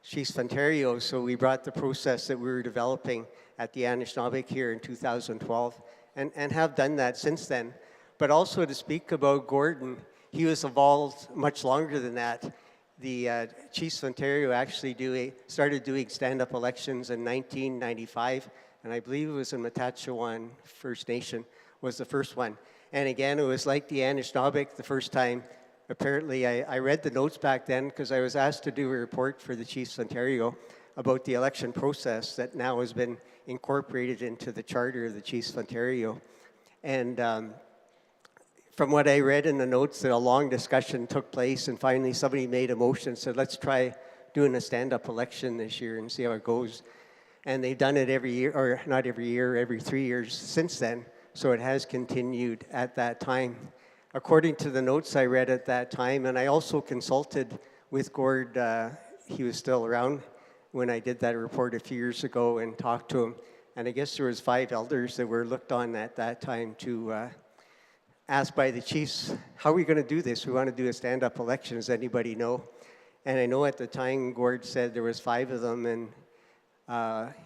Chiefs of Ontario, so we brought the process that we were developing at the Anishinaabe here in 2012, and have done that since then. But also to speak about Gordon, he was involved much longer than that. The Chiefs of Ontario actually started doing stand-up elections in 1995, and I believe it was in Matachewan First Nation was the first one. And again, it was like the Anishinaabe the first time. Apparently, I read the notes back then because I was asked to do a report for the Chiefs of Ontario about the election process that now has been incorporated into the charter of the Chiefs of Ontario. And from what I read in the notes, that a long discussion took place, and finally somebody made a motion and said, let's try doing a stand-up election this year and see how it goes. And they've done it every year, or not every year, every 3 years since then. So it has continued at that time. According to the notes I read at that time, and I also consulted with Gord, he was still around when I did that report a few years ago, and talked to him. And I guess there was 5 elders that were looked on at that time to asked by the chiefs, how are we going to do this? We want to do a stand-up election. Does anybody know? And I know at the time Gord said there was 5 of them, and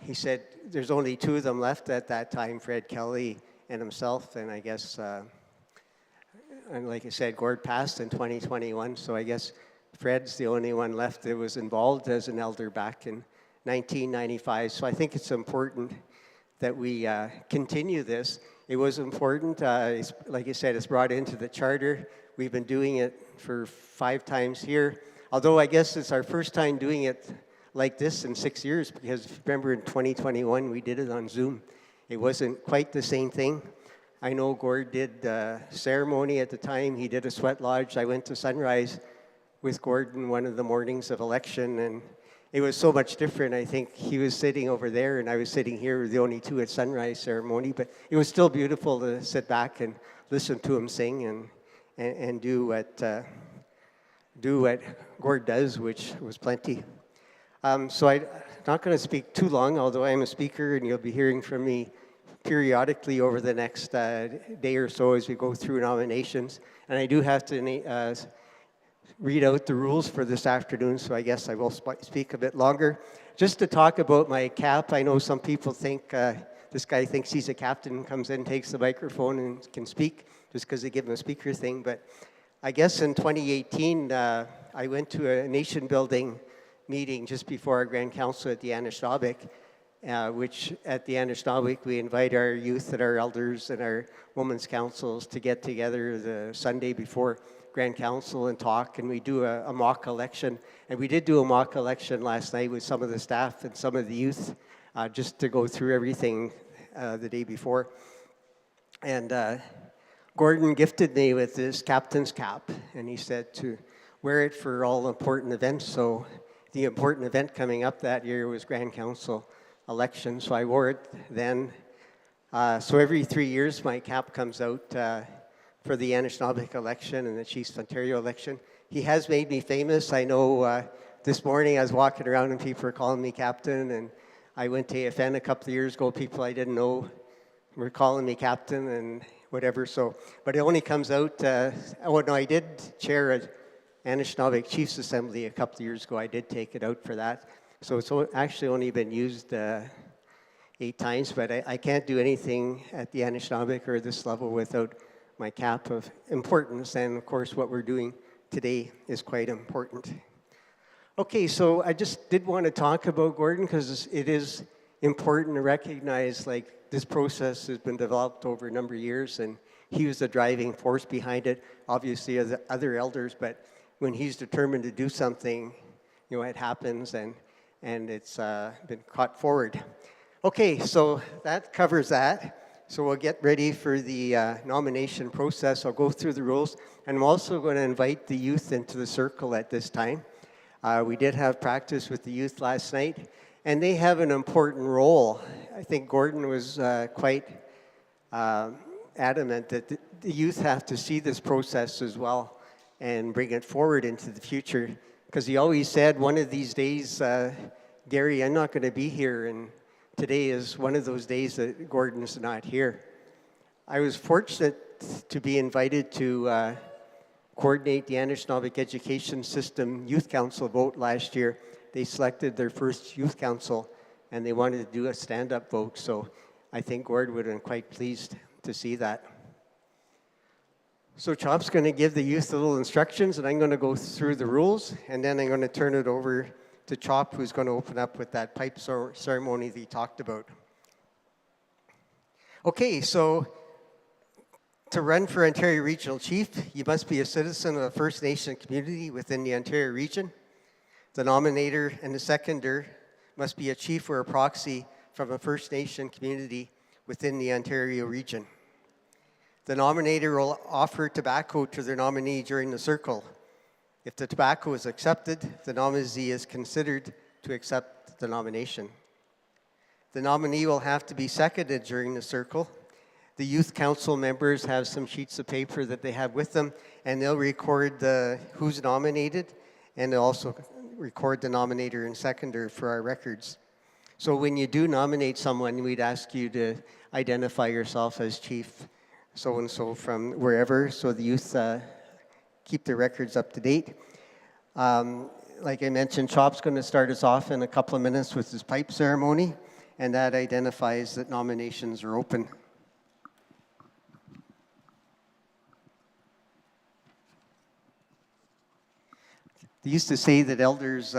he said there's only 2 of them left at that time, Fred Kelly and himself. And I guess, and like I said, Gord passed in 2021, so I guess Fred's the only one left that was involved as an elder back in 1995. So I think it's important that we continue this. It was important. Like I said, it's brought into the charter. We've been doing it for 5 times here. Although I guess it's our first time doing it like this in 6 years, because remember in 2021 we did it on Zoom. It wasn't quite the same thing. I know Gord did ceremony at the time. He did a sweat lodge. I went to Sunrise with Gordon one of the mornings of election, and it was so much different. I think he was sitting over there, and I was sitting here, the only two at Sunrise ceremony, but it was still beautiful to sit back and listen to him sing and do what Gord does, which was plenty. So I'm not going to speak too long, although I'm a speaker, and you'll be hearing from me periodically over the next day or so as we go through nominations. And I do have to read out the rules for this afternoon, so I guess I will speak a bit longer. Just to talk about my cap, I know some people think this guy thinks he's a captain, comes in, takes the microphone, and can speak just because they give him a speaker thing. But I guess in 2018, I went to a nation-building meeting just before our Grand Council at the Anishinaabe, which at the Anishinaabe, we invite our youth and our elders and our women's councils to get together the Sunday before Grand Council and talk, and we do a mock election. And we did do a mock election last night with some of the staff and some of the youth, just to go through everything the day before. And Gordon gifted me with this captain's cap, and he said to wear it for all important events. So the important event coming up that year was Grand Council election, so I wore it then. So every 3 years, my cap comes out for the Anishinaabe election and the Chiefs of Ontario election. He has made me famous. I know this morning I was walking around and people were calling me captain, and I went to AFN a couple of years ago. People I didn't know were calling me captain and whatever. So, but it only comes out. Oh no, I did chair an Anishinaabe Chiefs Assembly a couple of years ago. I did take it out for that. So it's actually only been used 8 times, but I can't do anything at the Anishinaabe or this level without my cap of importance, and of course what we're doing today is quite important. Okay, so I just did want to talk about Gordon because it is important to recognize like this process has been developed over a number of years, and he was the driving force behind it, obviously as other elders, but when he's determined to do something, you know, it happens, and it's been caught forward. Okay, so that covers that. So we'll get ready for the nomination process. I'll go through the rules, and I'm also going to invite the youth into the circle at this time. We did have practice with the youth last night, and they have an important role. I think Gordon was quite adamant that the youth have to see this process as well and bring it forward into the future, because he always said, one of these days, Gary, I'm not going to be here, and today is one of those days that Gordon's not here. I was fortunate to be invited to coordinate the Anishinaabe Education System Youth Council vote last year. They selected their first youth council, and they wanted to do a stand-up vote, so I think Gord would have been quite pleased to see that. So Chop's going to give the youth a little instructions, and I'm going to go through the rules, and then I'm going to turn it over to Chop, who's going to open up with that pipe ceremony that he talked about. Okay, so to run for Ontario Regional Chief, you must be a citizen of a First Nation community within the Ontario region. The nominator and the seconder must be a chief or a proxy from a First Nation community within the Ontario region. The nominator will offer tobacco to their nominee during the circle. If the tobacco is accepted, the nominee is considered to accept the nomination. The nominee will have to be seconded during the circle. The youth council members have some sheets of paper that they have with them, and they'll record who's nominated, and they'll also record the nominator and seconder for our records. So when you do nominate someone, we'd ask you to identify yourself as chief so-and-so from wherever, so the youth keep their records up to date. Like I mentioned, Chop's going to start us off in a couple of minutes with his pipe ceremony, and that identifies that nominations are open. They used to say that elders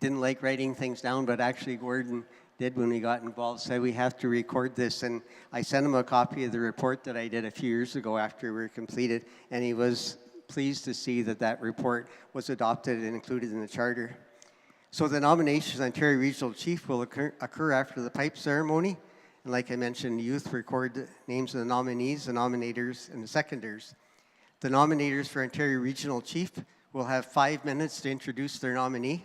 didn't like writing things down, but actually Gordon did when we got involved, said we have to record this, and I sent him a copy of the report that I did a few years ago after we were completed, and he was pleased to see that that report was adopted and included in the charter. So the nomination of Ontario Regional Chief will occur after the pipe ceremony, And like I mentioned, youth record the names of the nominees, the nominators, and the seconders. The nominators for Ontario Regional Chief will have 5 minutes to introduce their nominee,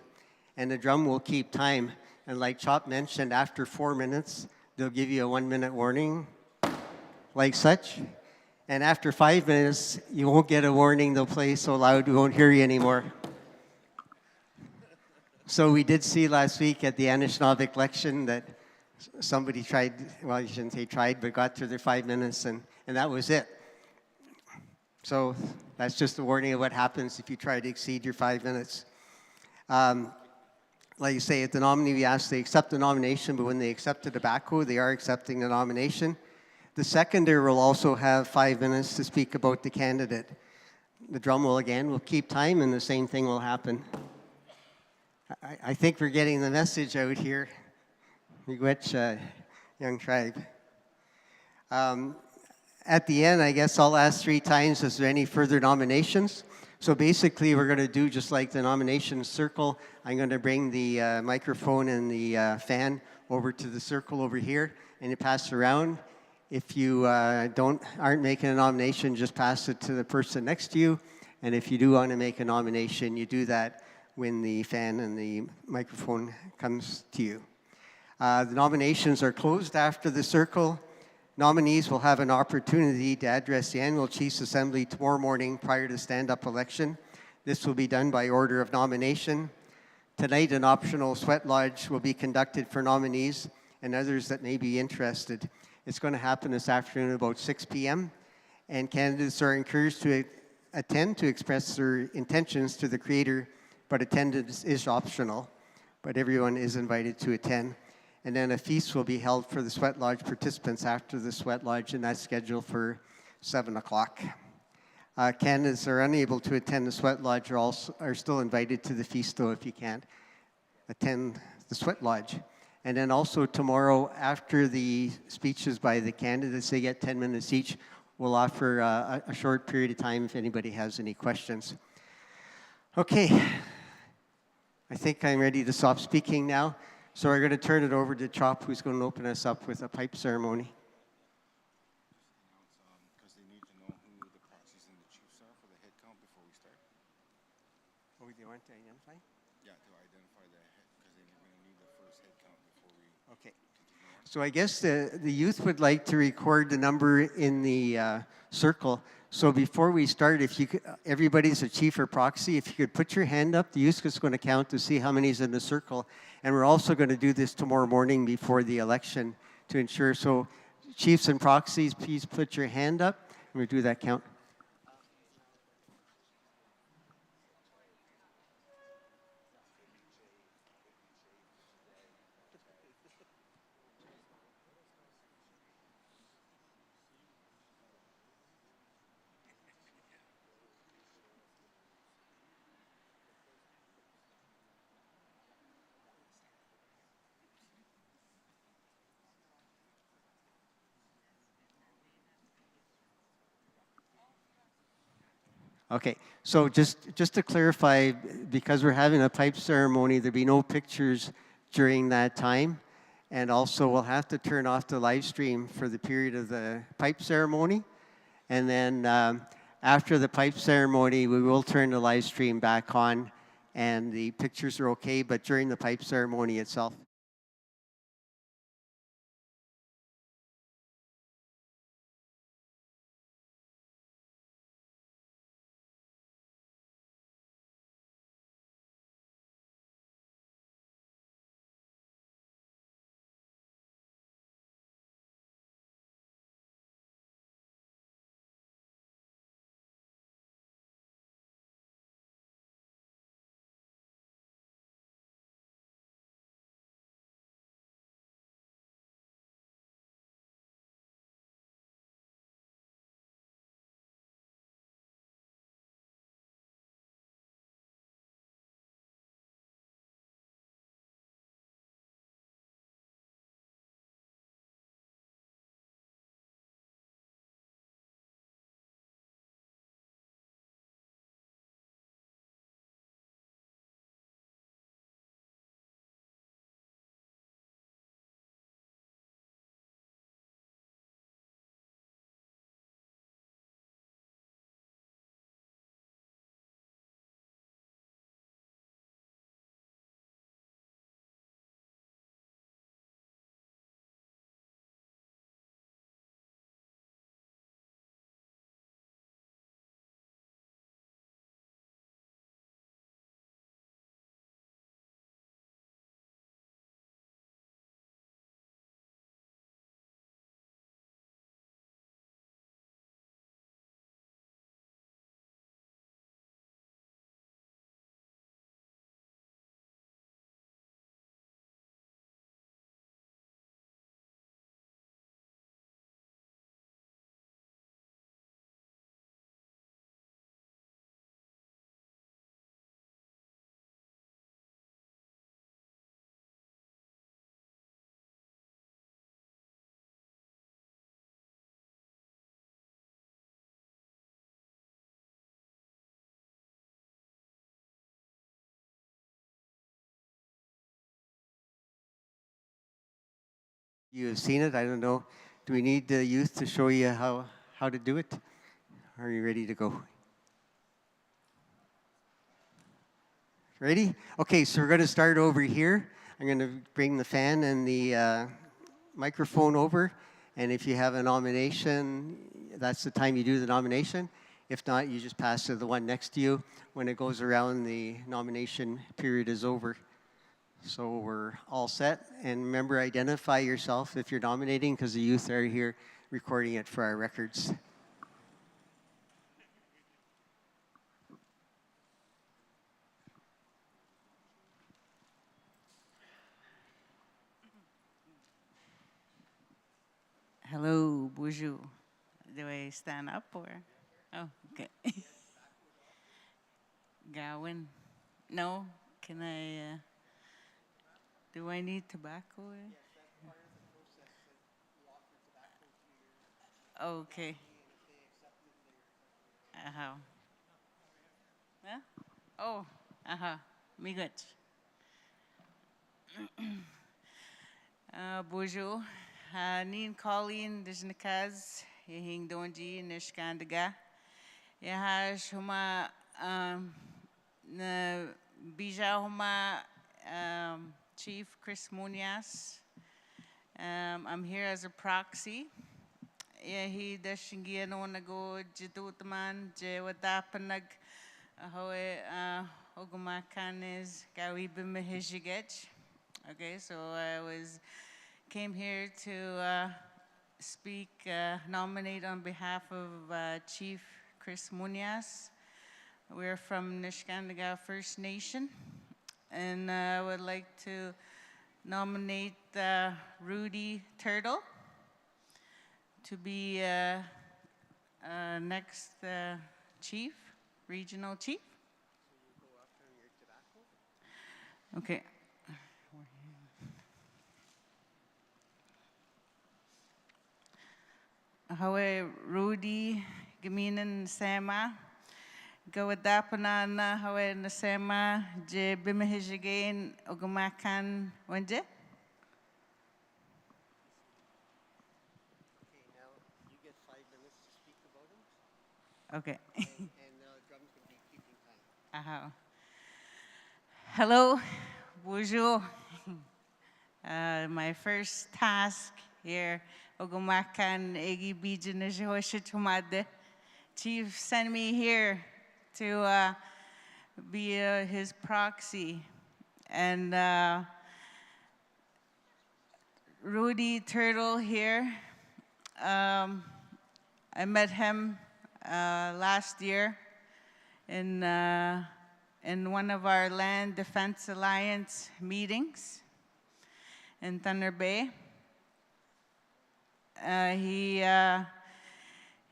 and the drum will keep time. And like Chop mentioned, after 4 minutes, they'll give you a 1-minute warning, like such. And after 5 minutes, you won't get a warning. They'll play so loud we won't hear you anymore. So we did see last week at the Anishinaabe election that somebody tried, well, you shouldn't say tried, but got through their 5 minutes, and that was it. So that's just a warning of what happens if you try to exceed your 5 minutes. Like you say, at the nominee, we ask they accept the nomination, but when they accept the tobacco, they are accepting the nomination. The seconder will also have 5 minutes to speak about the candidate. The drum will keep time, and the same thing will happen. I think we're getting the message out here. Miigwech, young tribe. At the end, I guess I'll ask 3 times, is there any further nominations? So basically, we're going to do just like the nomination circle. I'm going to bring the microphone and the fan over to the circle over here, and you pass it around. If you aren't making a nomination, just pass it to the person next to you. And if you do want to make a nomination, you do that when the fan and the microphone comes to you. The nominations are closed after the circle. Nominees will have an opportunity to address the annual Chiefs Assembly tomorrow morning prior to stand-up election. This will be done by order of nomination. Tonight, an optional sweat lodge will be conducted for nominees and others that may be interested. It's going to happen this afternoon about 6 p.m. And candidates are encouraged to attend to express their intentions to the Creator, but attendance is optional. But everyone is invited to attend. And then a feast will be held for the Sweat Lodge participants after the Sweat Lodge, and that's scheduled for 7 o'clock. Candidates are unable to attend the Sweat Lodge are still invited to the feast, though, if you can't attend the Sweat Lodge. And then also tomorrow, after the speeches by the candidates, they get 10 minutes each. We'll offer a short period of time if anybody has any questions. Okay, I think I'm ready to stop speaking now. So we're going to turn it over to Chop, who's going to open us up with a pipe ceremony. Because they need to know who the proxies and the chiefs are for the head count before we start. Oh, they want to identify? Yeah, to identify the head, because they're going to need the first head count before we... Okay. So I guess the youth would like to record the number in the circle. So before we start, if you could, everybody's a chief or proxy, if you could put your hand up, the youth is going to count to see how many is in the circle. And we're also going to do this tomorrow morning before the election to ensure. So chiefs and proxies, please put your hand up, and we'll do that count. Okay, so just to clarify, because we're having a pipe ceremony, there'll be no pictures during that time. And also, we'll have to turn off the live stream for the period of the pipe ceremony. And then after the pipe ceremony, we will turn the live stream back on, and the pictures are okay, but during the pipe ceremony itself. You have seen it. I don't know. Do we need the youth to show you how to do it? Are you ready to go? Ready? Okay, so we're going to start over here. I'm going to bring the fan and the microphone over. And if you have a nomination, that's the time you do the nomination. If not, you just pass to the one next to you. When it goes around, the nomination period is over. So we're all set. And remember, identify yourself if you're nominating, because the youth are here recording it for our records. Hello, bonjour. Do I stand up or? Oh, okay. Gowan. No, can I? Do I need tobacco? Okay. Aha. Huh? Oh, aha. Migot. Bonjour. Nin Colleen Dijnakaz, Yehing Donji, Nishkandaga. Yaha Shuma Bija Huma Chief Chris Munoz. I'm here as a proxy. Yahi Dashingia no nago Jidutman, Jewadapanag, Ahoe Ogumakanes, Gawibim Hijigech. Okay, so came here to nominate on behalf of Chief Chris Munoz. We're from Niskandaga First Nation, and I would like to nominate Rudy Turtle to be next chief, regional chief. Okay. Hawe Rudy Gaminan Sama Gawadapanana Hawe Nasema Je Bimahijagain Ogamakan Wanje. Okay, now you get 5 minutes to speak about him. Okay. And drums can be keeping time. Hello, bonjour. My first task here, Ogumakan Egi Bijanajoshtumade. Chief sent me here to be his proxy. And Rudy Turtle here, I met him last year in one of our Land Defense Alliance meetings in Thunder Bay.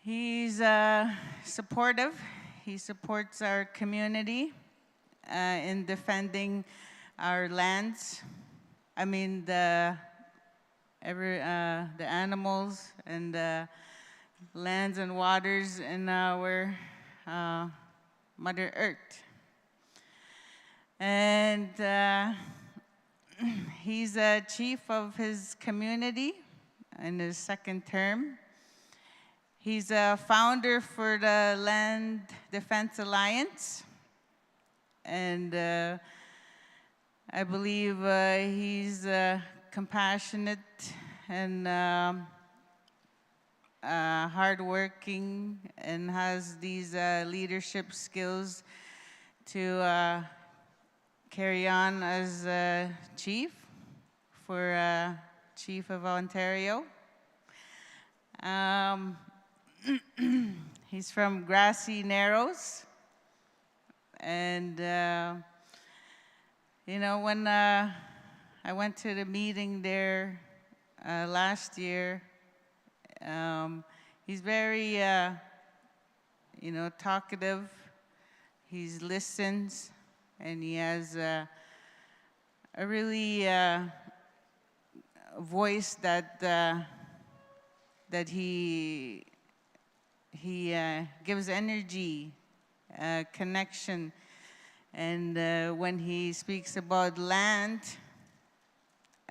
He's supportive. He supports our community in defending our lands. I mean the animals and the lands and waters in our Mother Earth. And he's a chief of his community in his second term. He's a founder for the Land Defense Alliance. And I believe he's compassionate and hardworking and has these leadership skills to carry on as chief for Chief of Ontario. He's from Grassy Narrows. And, you know, when I went to the meeting there last year, he's very, you know, talkative. He listens, and he has a really voice that that he gives energy, connection, and when he speaks about land,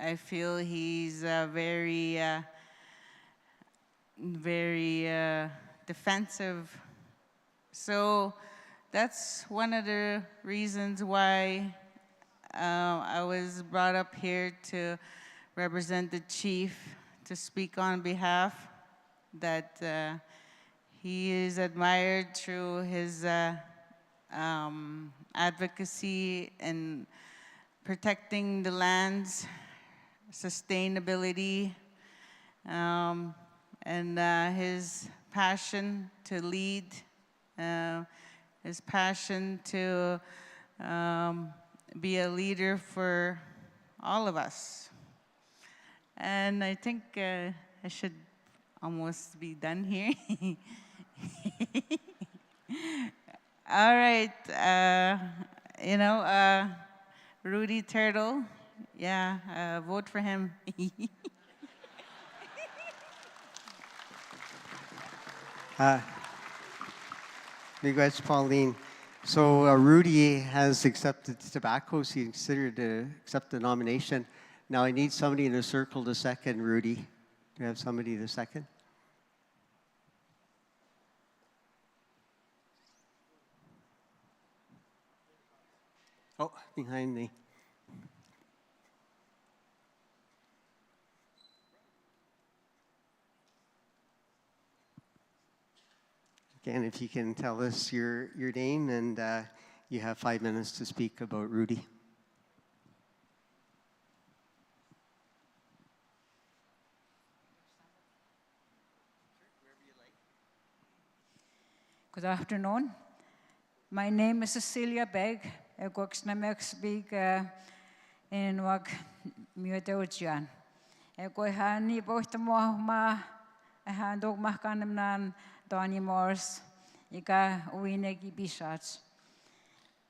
I feel he's very defensive. So that's one of the reasons why I was brought up here to represent the chief, to speak on behalf, that he is admired through his advocacy and protecting the land's sustainability, and his passion to lead, his passion to be a leader for all of us. And I think I should almost be done here. All right, Rudy Turtle, yeah, vote for him. Regrets, Pauline. So Rudy has accepted tobacco, so he considered to accept the nomination. Now I need somebody in the circle to second Rudy. Do you have somebody to second? Oh, behind me. Again, if you can tell us your name, and you have 5 minutes to speak about Rudy. Good afternoon. My name is Cecilia Begg. Ik work speak in work Mudojian. Ik go hani both the ma hand ook mag kan hem nan Donnie Morris. Ik ga uinegi bishats.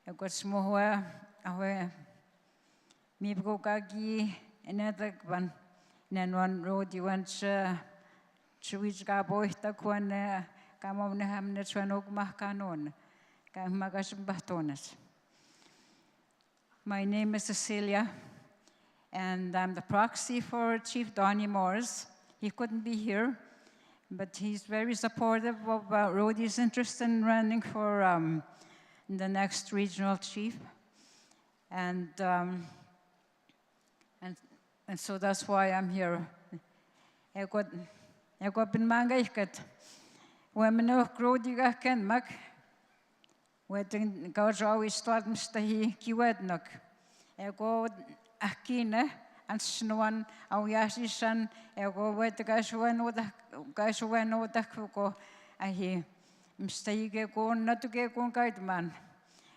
Ik was moe awe mi brokagi in het van nen rodi wans chuich ga both the kwan kamo ne ham net swan ook mag kanon. Kan magas batones. My name is Cecilia, and I'm the proxy for Chief Donnie Morris. He couldn't be here, but he's very supportive of Rodi's interest in running for the next regional chief. And so that's why I'm here. Ik heb een man gezegd, we hebben nog Rodi gekend, maar we gaan is dat hier kiewednog. Ik go akine en snoan au yasisan. Ik go wet gaswen odak go ahi. Mstige go natuge go kaitman.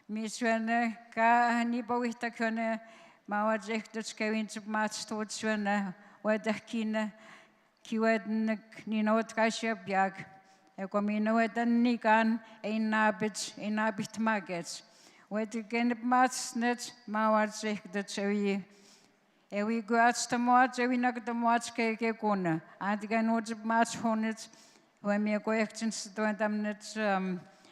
Miswene ka ni bawita kone mawajek dat skewins maat stoot zwene wet akine kiewednog ni nood gasjeb jag. Ik kom in het niet aan een nabit magets. Wat ik in het maat net, maar wat zegt dat zo je. En we gaan te maat, en we naar de maat kijken kunnen. En ik ga nooit op maat honnet, waar meer corrections doen dan net.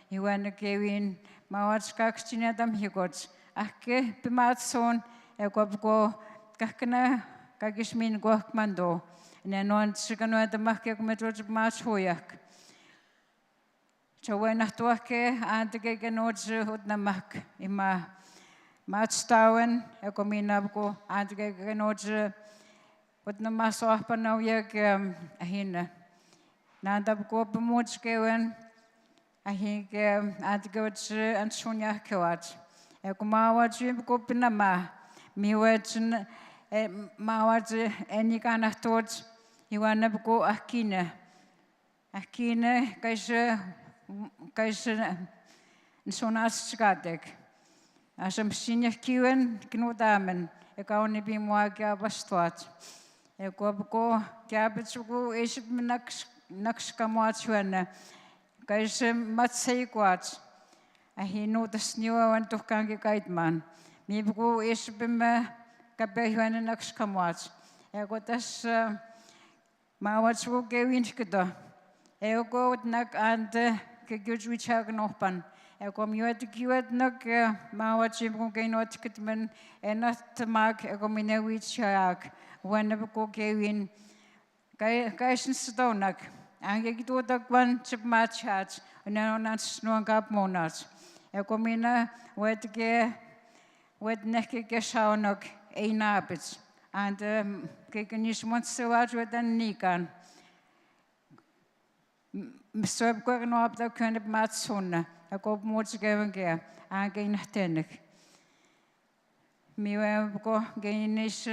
Je wanneer Kevin, maar wat kijk je net dan hier goed. Akke bij maat zo'n, ik heb go kijken, kijk eens mijn gochmando. En dan ze gaan nooit de maat kijken met wat op maat hoojak. So when I talk, I think I know what na mak ima matstawen. I come in abko. I think I know what na masoh pa na uyag ahin. Nandab ko pumutskawen. Ahin ke I think what's an sunya kewat. I come out jim ko pinama. Mi what's mawat any kind of thoughts. You wanna go akine. Akine Kaiser zonas skatek. As I'm senior kiwen, knodamen. Ik hou niet bij mij gabastoat. Ik hoop ko gabetsugo is het me naks kamoatsuenne. Kaiser matsei kwats. Hij no de sneeuw en toch kan gekijkt man. Mi bro is bij me kabehuenne naks kamoats. Ik hoop dat maar wat zo gewinst gedaan. Ik hoop nak aan de Kegujwichag Nopan. Ik kom je uit de kiewet nog, maar wat je moet geen uitketmen en dat te maken, ik kom in een wichag. when I go Kevin, Kaisin Stonak, and I do the one chip match hats, and then on snow gap monarchs. I come in with Neki Geshaunok, a nabits, and Kikanis wants to watch with the Nikan. So I'm going up the kind of Matsuna. I go more to go and get, and gain a tennic. Me go gain is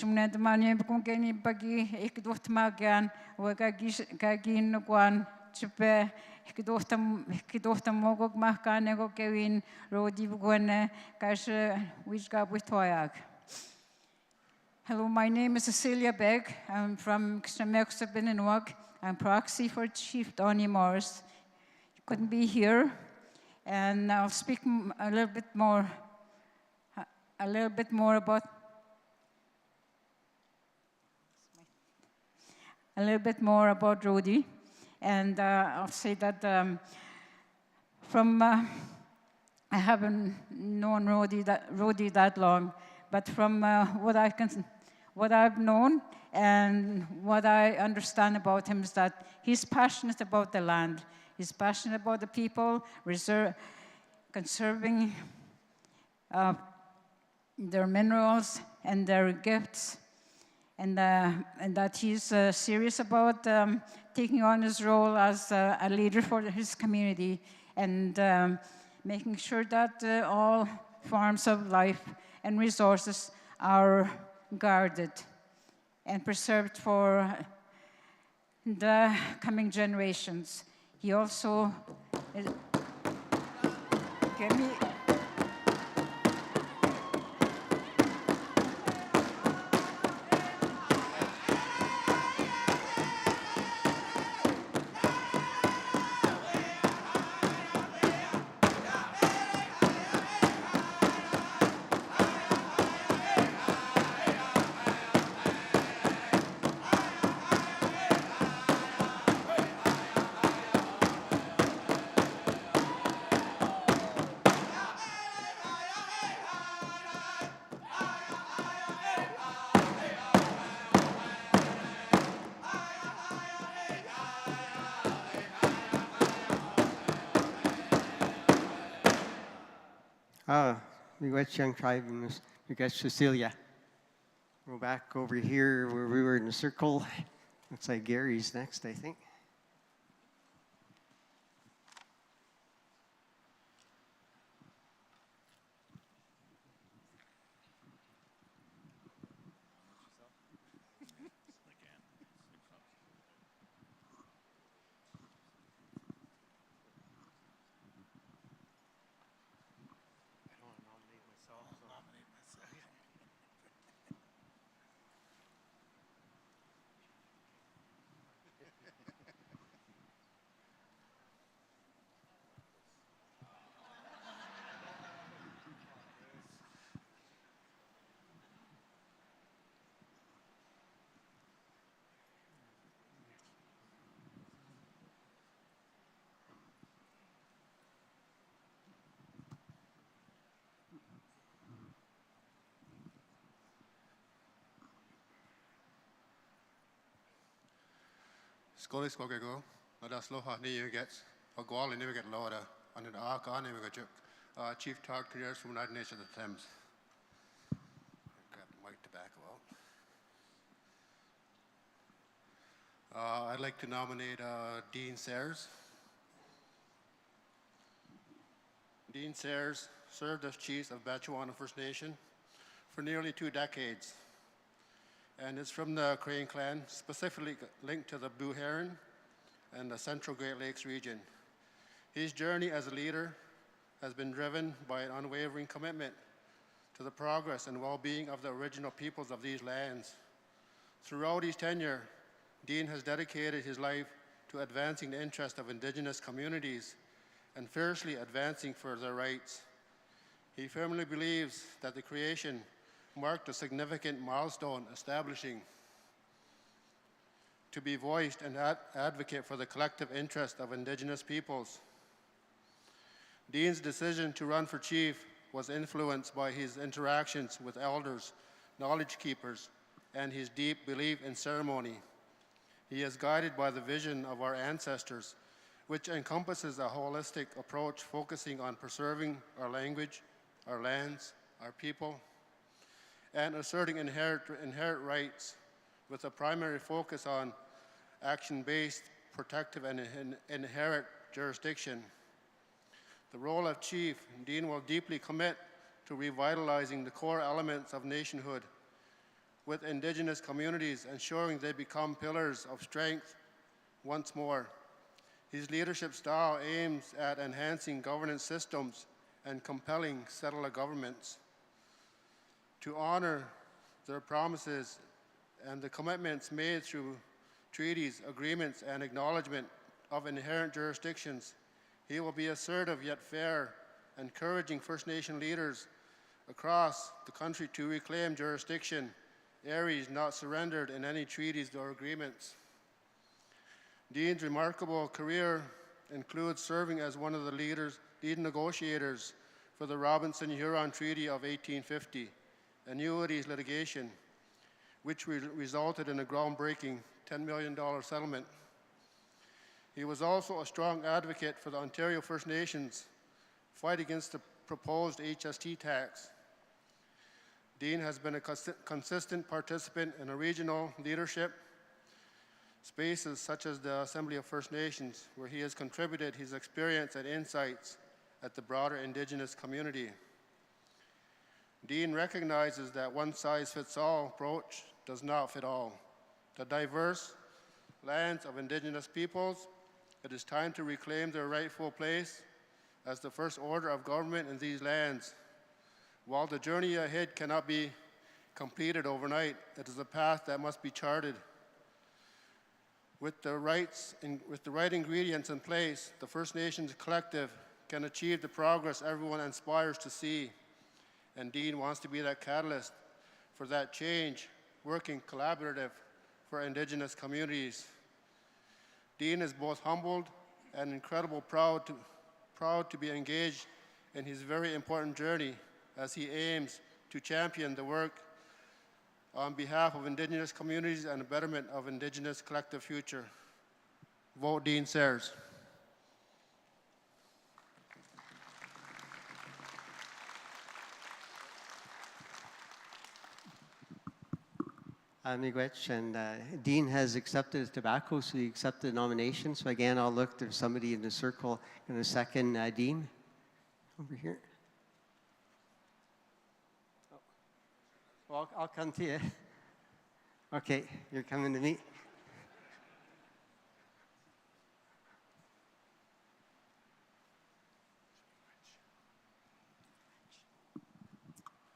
net money, go gain buggy, ik do het magan, we gagin one, chipe, ik do het mogok makan, I go gavin, rodi bugone, cash, which got with Toyak. Hello, my name is Cecilia Begg. I'm from Xamexa Beninoak. I'm proxy for Chief Donnie Morris. He couldn't be here, and I'll speak a little bit more about Rodi, and I'll say that I haven't known Rodi that long, but from what I've known and what I understand about him is that he's passionate about the land. He's passionate about the people, conserving their minerals and their gifts, and that he's serious about taking on his role as a leader for his community and making sure that all forms of life and resources are guarded and preserved for the coming generations. He also gave me We got Young Tribe, and we got Cecilia. We're back over here where we were in a circle. Looks like Gary's next, I think. Skolis Kogego, Adasloha Niyugets, Ogwal and Nivigate Loda, and an Arka Nivigajuk, Chief Tark Careers from United Nations of the Thames. Grab the mic tobacco out. I'd like to nominate Dean Sayers. Dean Sayers served as chief of Batchewana First Nation for nearly 2 decades, and is from the Crane clan, specifically linked to the Blue Heron and the Central Great Lakes region. His journey as a leader has been driven by an unwavering commitment to the progress and well-being of the original peoples of these lands. Throughout his tenure, Dean has dedicated his life to advancing the interests of Indigenous communities and fiercely advancing for their rights. He firmly believes that the creation marked a significant milestone, establishing to be voiced and advocate for the collective interest of Indigenous peoples. Dean's decision to run for chief was influenced by his interactions with elders knowledge keepers, and his deep belief in ceremony. He is guided by the vision of our ancestors, which encompasses a holistic approach focusing on preserving our language, our lands, our people, and asserting inherent rights with a primary focus on action-based, protective, and inherent jurisdiction. The role of Chief, Dean will deeply commit to revitalizing the core elements of nationhood with Indigenous communities, ensuring they become pillars of strength once more. His leadership style aims at enhancing governance systems and compelling settler governments to honor their promises and the commitments made through treaties, agreements, and acknowledgement of inherent jurisdictions. He will be assertive yet fair, encouraging First Nation leaders across the country to reclaim jurisdiction, areas not surrendered in any treaties or agreements. Dean's remarkable career includes serving as one of the lead negotiators for the Robinson-Huron Treaty of 1850, annuities litigation, which resulted in a groundbreaking $10 million settlement. He was also a strong advocate for the Ontario First Nations fight against the proposed HST tax. Dean has been a consistent participant in a regional leadership spaces such as the Assembly of First Nations, where he has contributed his experience and insights at the broader Indigenous community. Dean recognizes that one-size-fits-all approach does not fit all. The diverse lands of Indigenous peoples, it is time to reclaim their rightful place as the first order of government in these lands. While the journey ahead cannot be completed overnight, it is a path that must be charted. With the right ingredients in place, the First Nations collective can achieve the progress everyone aspires to see. And Dean wants to be that catalyst for that change, working collaborative for Indigenous communities. Dean is both humbled and incredibly proud to be engaged in his very important journey as he aims to champion the work on behalf of Indigenous communities and the betterment of Indigenous collective future. Vote Dean Sayers. Miigwech, and Dean has accepted the tobacco, so he accepted the nomination. So again, I'll look, there's somebody in the circle in a second. Dean, over here. Well, I'll come to you. Okay, you're coming to me.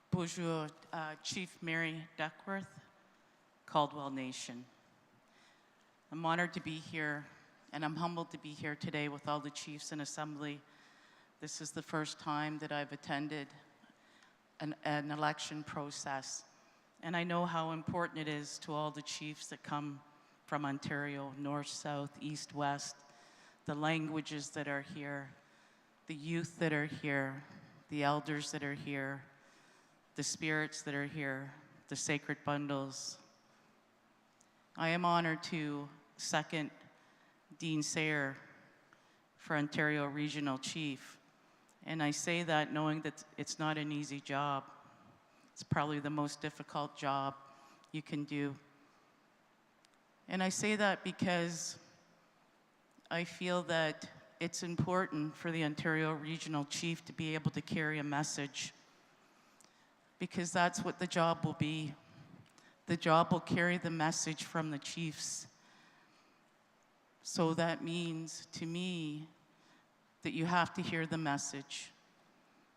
Bonjour, Chief Mary Duckworth, Caldwell Nation. I'm honored to be here, and I'm humbled to be here today with all the chiefs in assembly. This is the first time that I've attended an election process, and I know how important it is to all the chiefs that come from Ontario, north, south, east, west, the languages that are here, the youth that are here, the elders that are here, the spirits that are here, the sacred bundles. I am honored to second Dean Sayer for Ontario Regional Chief. And I say that knowing that it's not an easy job. It's probably the most difficult job you can do. And I say that because I feel that it's important for the Ontario Regional Chief to be able to carry a message, because that's what the job will be. The job will carry the message from the chiefs. So that means, to me, that you have to hear the message.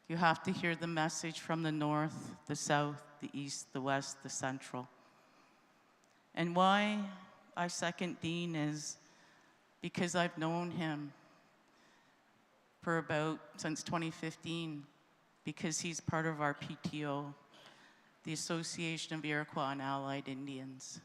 You have to hear the message from the north, the south, the east, the west, the central. And why I second Dean is because I've known him for since 2015, because he's part of our PTO, the Association of Iroquois and Allied Indians.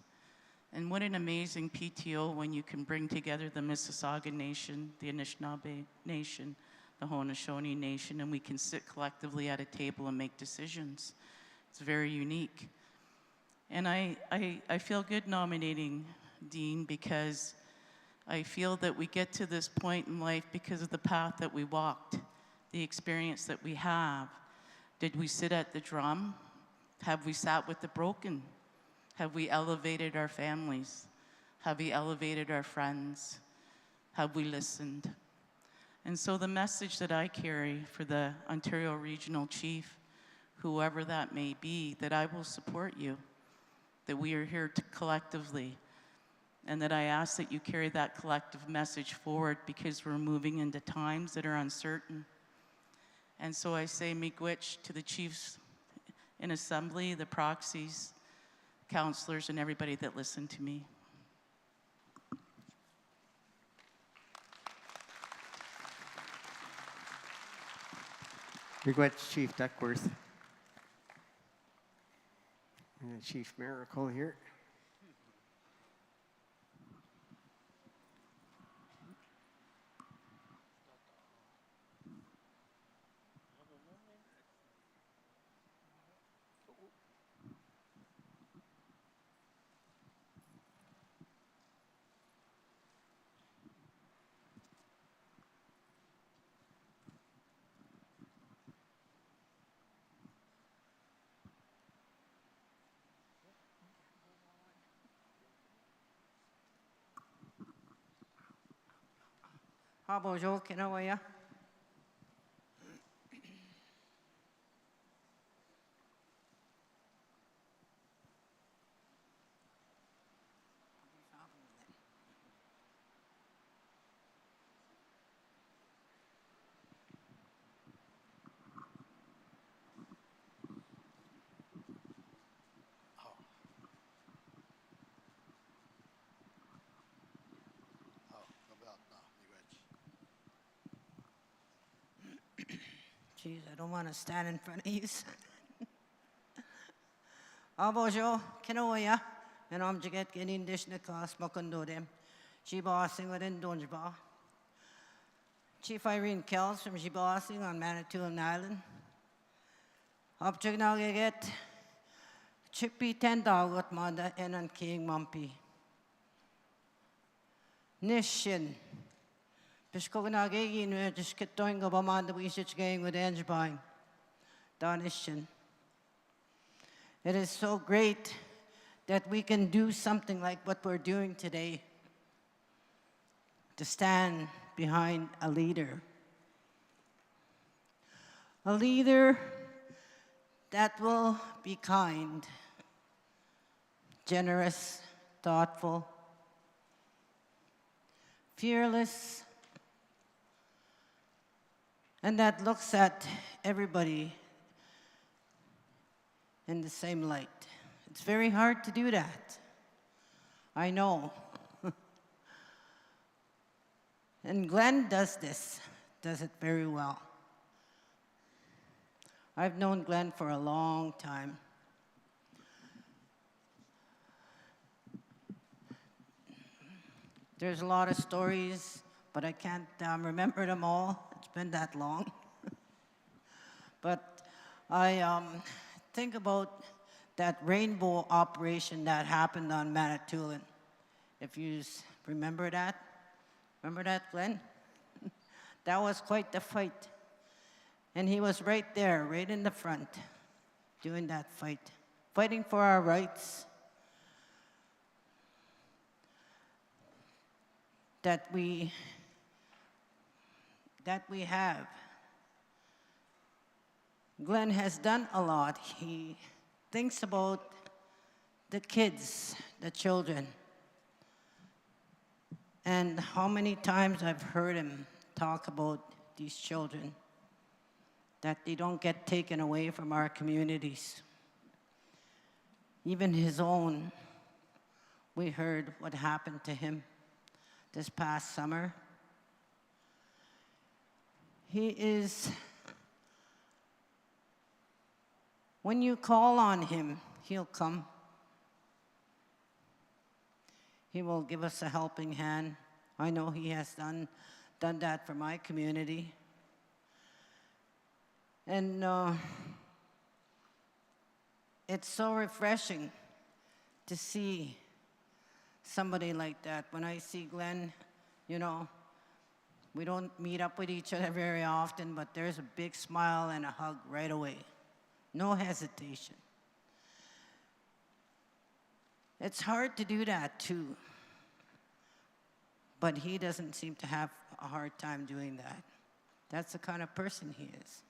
And what an amazing PTO when you can bring together the Mississauga Nation, the Anishinaabe Nation, the Haudenosaunee Nation, and we can sit collectively at a table and make decisions. It's very unique. And I feel good nominating Dean because I feel that we get to this point in life because of the path that we walked, the experience that we have. Did we sit at the drum? Have we sat with the broken? Have we elevated our families? Have we elevated our friends? Have we listened? And so the message that I carry for the Ontario Regional Chief, whoever that may be, that I will support you, that we are here to collectively, and that I ask that you carry that collective message forward because we're moving into times that are uncertain. And so I say miigwech to the chiefs in Assembly, the proxies, counselors, and everybody that listened to me. Miigwech, Chief Duckworth. And Chief Miracle here. Bonjour, Kinawaya. Jeez, I don't want to stand in front of you. Bonjour, Kinawaya. And I'm Jagat Ganin Dishnakas Makondodem. Jibasing within Donjba. Chief Irene Kells from Jibasing on Manitoulin Island. Objagnaget Chippy Tendagot Manda and King Mumpy. Nishin. Biskognagegi nu just get doing of Amanda we should going with Angebine. Donishin. It is so great that we can do something like what we're doing today. To stand behind a leader. A leader that will be kind, generous, thoughtful, fearless, and that looks at everybody in the same light. It's very hard to do that. I know. And Glenn does it very well. I've known Glenn for a long time. There's a lot of stories, but I can't remember them all. It's been that long. But I think about that rainbow operation that happened on Manitoulin. If you remember that. Remember that, Glenn? That was quite the fight. And he was right there, right in the front, doing that fight, fighting for our rights that we have. Glenn has done a lot. He thinks about the kids, the children. And how many times I've heard him talk about these children, that they don't get taken away from our communities. Even his own, we heard what happened to him this past summer. He is, when you call on him, he'll come. He will give us a helping hand. I know he has done that for my community. And it's so refreshing to see somebody like that. When I see Glenn, you know, we don't meet up with each other very often, but there's a big smile and a hug right away. No hesitation. It's hard to do that too, but he doesn't seem to have a hard time doing that. That's the kind of person he is.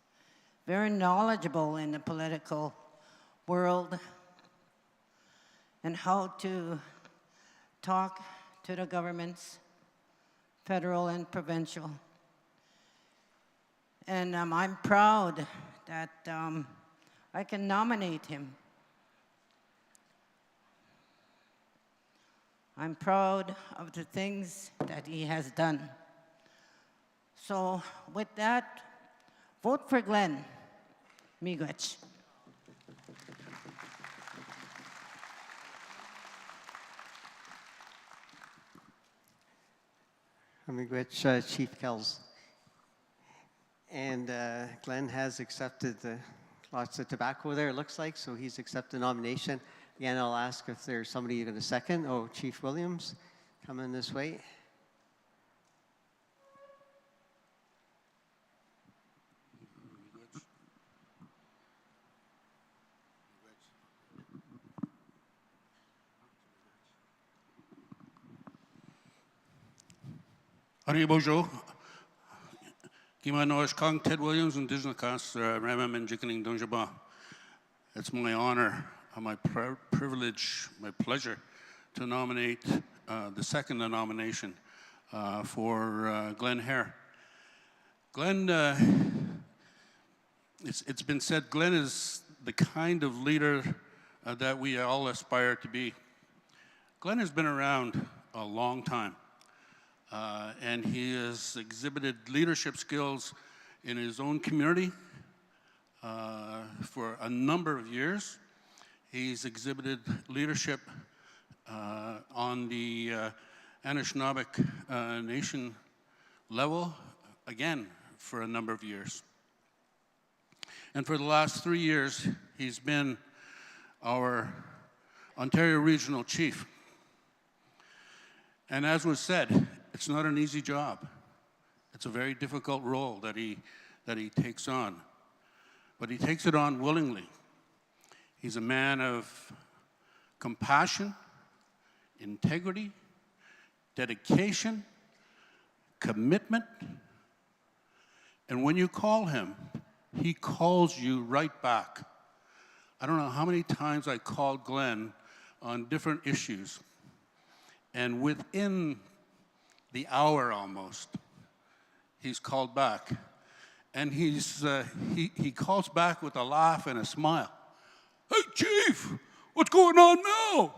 Very knowledgeable in the political world and how to talk to the governments, federal and provincial. And I'm proud that I can nominate him. I'm proud of the things that he has done. So with that, vote for Glenn. Miigwech. Miigwech, Chief Kells. And Glenn has accepted lots of tobacco there, it looks like, so he's accepted the nomination. Again, I'll ask if there's somebody you're going to second. Oh, Chief Williams, coming this way. Ari Bojo, Gima Nosh Kong, Ted Williams, and Disnakas, Ramam and Jikaning Donjaba. It's my honor, my privilege, my pleasure to nominate the second nomination for Glenn Hare. Glenn, it's been said, Glenn is the kind of leader that we all aspire to be. Glenn has been around a long time. And he has exhibited leadership skills in his own community for a number of years. He's exhibited leadership on the Anishinaabe Nation level, again, for a number of years. And for the last 3 years, he's been our Ontario Regional Chief. And as was said, it's not an easy job. It's a very difficult role that he takes on. But he takes it on willingly. He's a man of compassion, integrity, dedication, commitment. And when you call him, he calls you right back. I don't know how many times I called Glenn on different issues. And within the hour almost, he's called back. And he calls back with a laugh and a smile. Hey, Chief, what's going on now?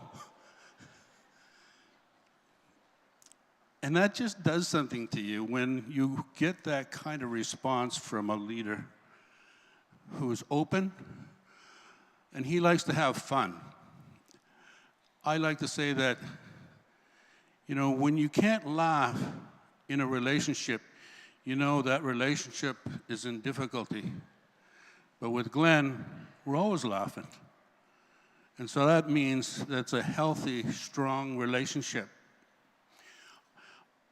And that just does something to you when you get that kind of response from a leader who is open, and he likes to have fun. I like to say that, you know, when you can't laugh in a relationship, you know that relationship is in difficulty. But with Glenn, we're always laughing. And so that means that's a healthy, strong relationship.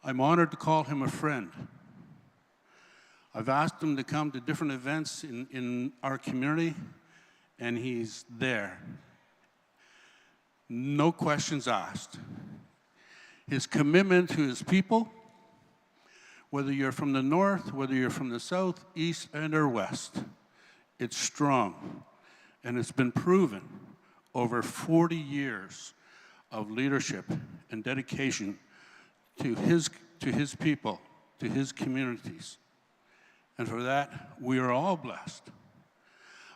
I'm honored to call him a friend. I've asked him to come to different events in our community, and he's there. No questions asked. His commitment to his people, whether you're from the north, whether you're from the south, east, and or west, it's strong. And it's been proven over 40 years of leadership and dedication to his people, to his communities. And for that, we are all blessed.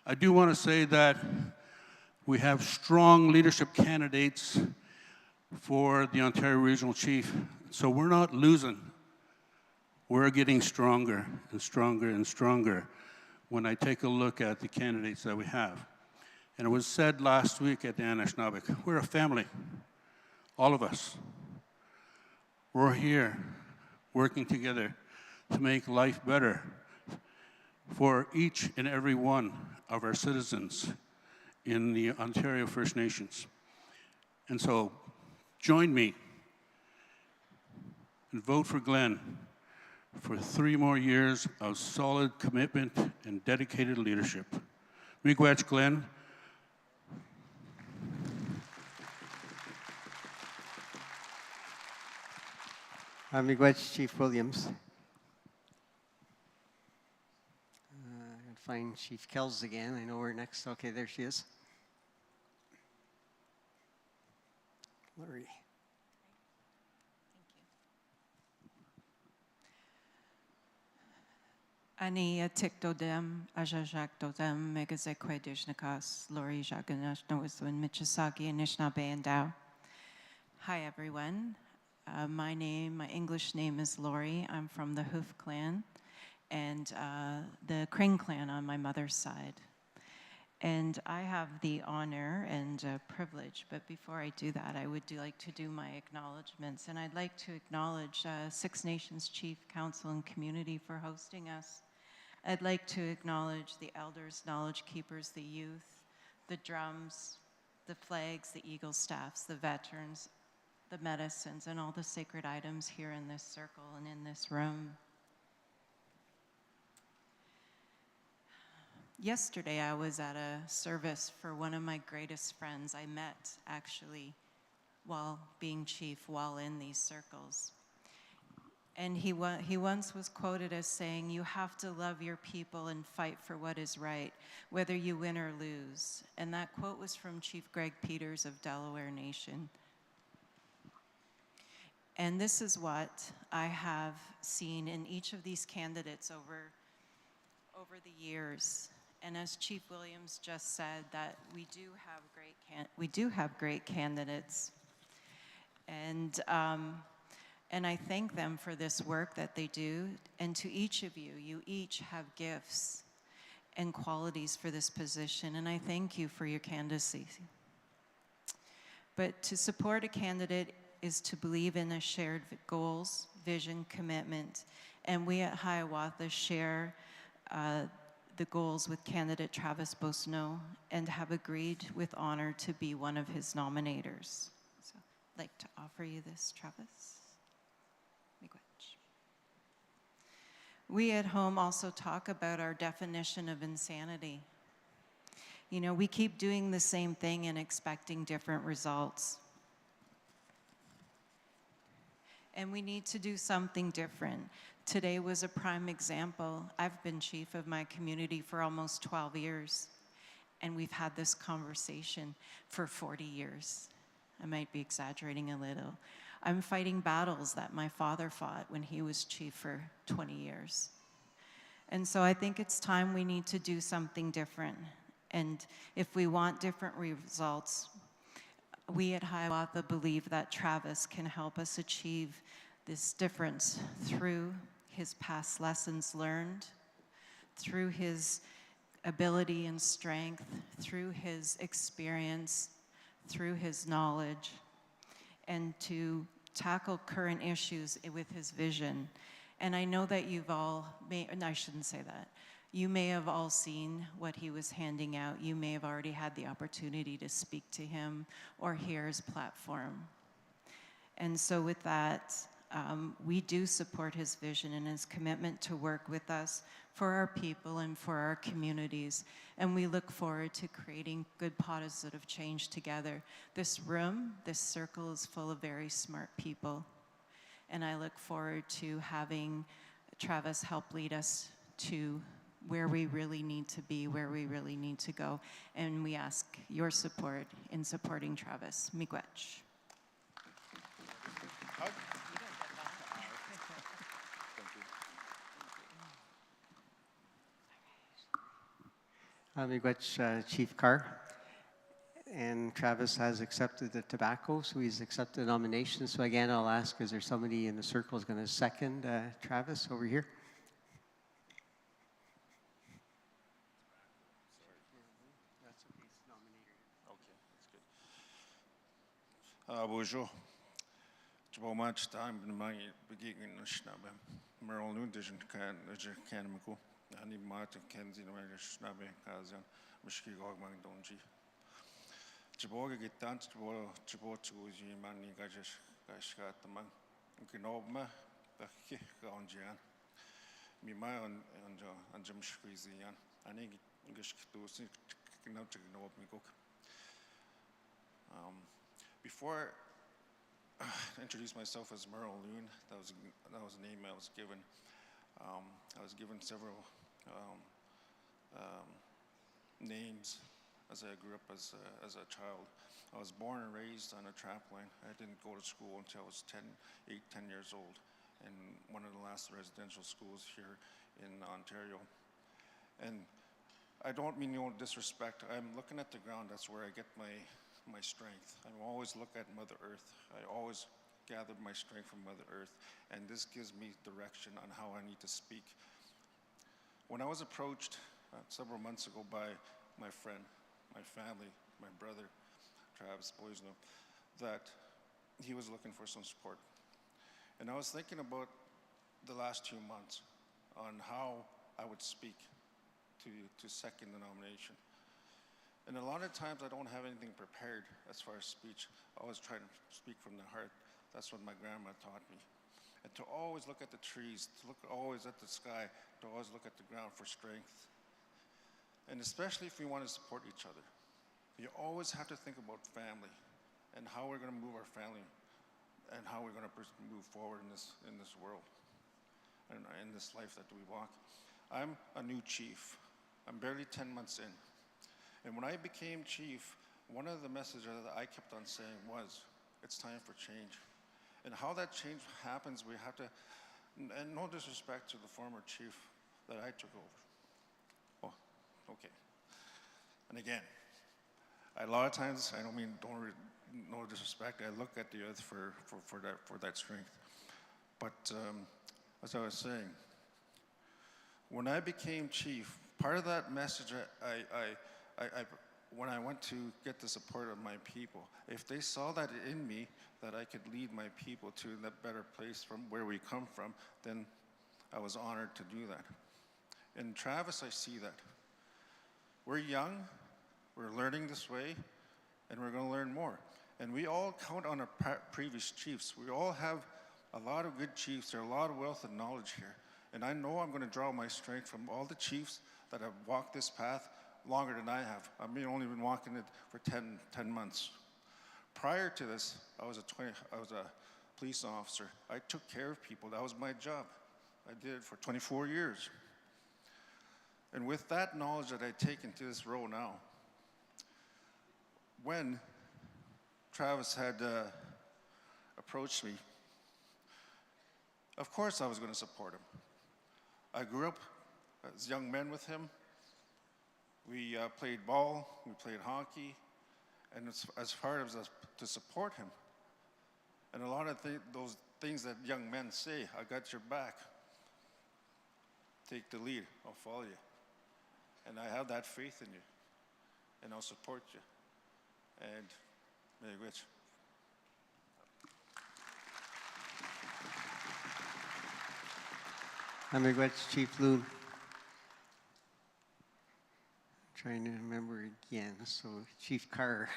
I do want to say that we have strong leadership candidates for the Ontario Regional Chief. So we're not losing. We're getting stronger and stronger and stronger when I take a look at the candidates that we have. And it was said last week at the Anishinaabe, we're a family, all of us. We're here working together to make life better for each and every one of our citizens in the Ontario First Nations. And so join me and vote for Glenn for 3 more years of solid commitment and dedicated leadership. Miigwech, Glenn. Miigwech, Chief Williams. I'll find Chief Kells again. I know we're next. Okay, there she is. Laurie. Ani atik dodem, ajajak dodem, megazekwe dishnakas, Lori Jaganash Noiswin, Michasagi, and Anishinaabe and Dao. Hi, everyone. My English name is Lori. I'm from the Hoof clan and the Kring clan on my mother's side. And I have the honor and privilege, but before I do that, I would like to do my acknowledgements. And I'd like to acknowledge Six Nations Chief Council and Community for hosting us. I'd like to acknowledge the elders, knowledge keepers, the youth, the drums, the flags, the eagle staffs, the veterans, the medicines, and all the sacred items here in this circle and in this room. Yesterday, I was at a service for one of my greatest friends I met, actually, while being chief, while in these circles. And he once was quoted as saying, "You have to love your people and fight for what is right, whether you win or lose." And that quote was from Chief Greg Peters of Delaware Nation. And this is what I have seen in each of these candidates over the years. And as Chief Williams just said, that we do have great candidates. And I thank them for this work that they do. And to each of you, you each have gifts and qualities for this position. And I thank you for your candidacy. But to support a candidate is to believe in a shared goals, vision, commitment. And we at Hiawatha share the goals with candidate Travis Bosno and have agreed with honor to be one of his nominators. So I'd like to offer you this, Travis. Miigwech. We at home also talk about our definition of insanity. You know, we keep doing the same thing and expecting different results. And we need to do something different. Today was a prime example. I've been chief of my community for almost 12 years, and we've had this conversation for 40 years. I might be exaggerating a little. I'm fighting battles that my father fought when he was chief for 20 years. And so I think it's time we need to do something different. And if we want different results, we at Hiawatha believe that Travis can help us achieve this difference through his past lessons learned, through his ability and strength, through his experience, through his knowledge, and to tackle current issues with his vision. And I know that you've all, I shouldn't say that. You may have all seen what he was handing out. You may have already had the opportunity to speak to him or hear his platform. And so with that, we do support his vision and his commitment to work with us for our people and for our communities. And we look forward to creating good positive change together. This room, this circle is full of very smart people. And I look forward to having Travis help lead us to where we really need to be, where we really need to go. And we ask your support in supporting Travis. Miigwech. Miigwech, Chief Carr. And Travis has accepted the tobacco, so he's accepted the nomination. So again, I'll ask, is there somebody in the circle who's going to second Travis over here? Bonjour. Jabo much time in my beginning Snabe. Merle Nundition can go. Ani Martin Kenzie no Snabe Kazian, Mishki Gogman Donji. Chiboga gitan chibo chuji mani gajish gashkatamang ginobma bakki gaunjian. Mi mai on jim shkrizian. Ani gishktusi gnab chignob migok. Before I introduce myself as Merle Loon, that was the name I was given. I was given several names as I grew up as a child. I was born and raised on a trapline. I didn't go to school until I was 10 years old in one of the last residential schools here in Ontario. And I don't mean no disrespect. I'm looking at the ground. That's where I get my strength. I always look at Mother Earth. I always gather my strength from Mother Earth. And this gives me direction on how I need to speak. When I was approached several months ago by my friend, my family, my brother, Travis Boisno, that he was looking for some support. And I was thinking about the last 2 months on how I would speak to second the nomination. And a lot of times I don't have anything prepared as far as speech. I always try to speak from the heart. That's what my grandma taught me. And to always look at the trees, to look always at the sky, to always look at the ground for strength. And especially if we want to support each other. You always have to think about family and how we're going to move our family and how we're going to move forward in this world and in this life that we walk. I'm a new chief. I'm barely 10 months in. And when I became chief, one of the messages that I kept on saying was, it's time for change. And how that change happens, we have to, and no disrespect to the former chief that I took over. Oh, okay. And again, a lot of times, I don't mean no disrespect, I look at the earth for that strength. But as I was saying, when I became chief, part of that message when I went to get the support of my people, if they saw that in me, that I could lead my people to that better place from where we come from, then I was honored to do that. In Travis, I see that. We're young, we're learning this way, and we're going to learn more. And we all count on our previous chiefs. We all have a lot of good chiefs. There's a lot of wealth and knowledge here. And I know I'm going to draw my strength from all the chiefs that have walked this path longer than I have. I've only been walking it for 10 months. Prior to this, I was a police officer. I took care of people. That was my job. I did it for 24 years. And with that knowledge that I take into this role now, when Travis had approached me, of course I was going to support him. I grew up as young men with him. We played ball, we played hockey, and as far as to support him. And a lot of those things that young men say, I got your back. Take the lead, I'll follow you. And I have that faith in you, and I'll support you. And may you rich. Amigwetch Chief Loon. Trying to remember again. So Chief Carr.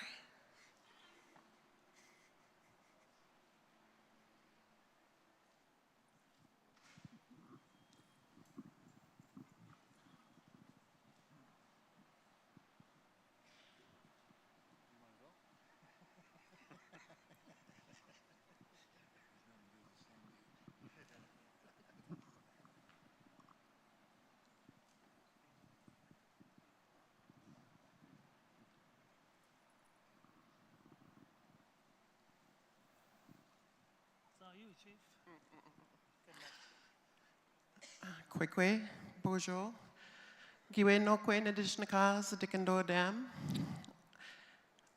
Kwekwe, bonjour. Giwe Nokwe Nadishnakaz, Dikando Dam.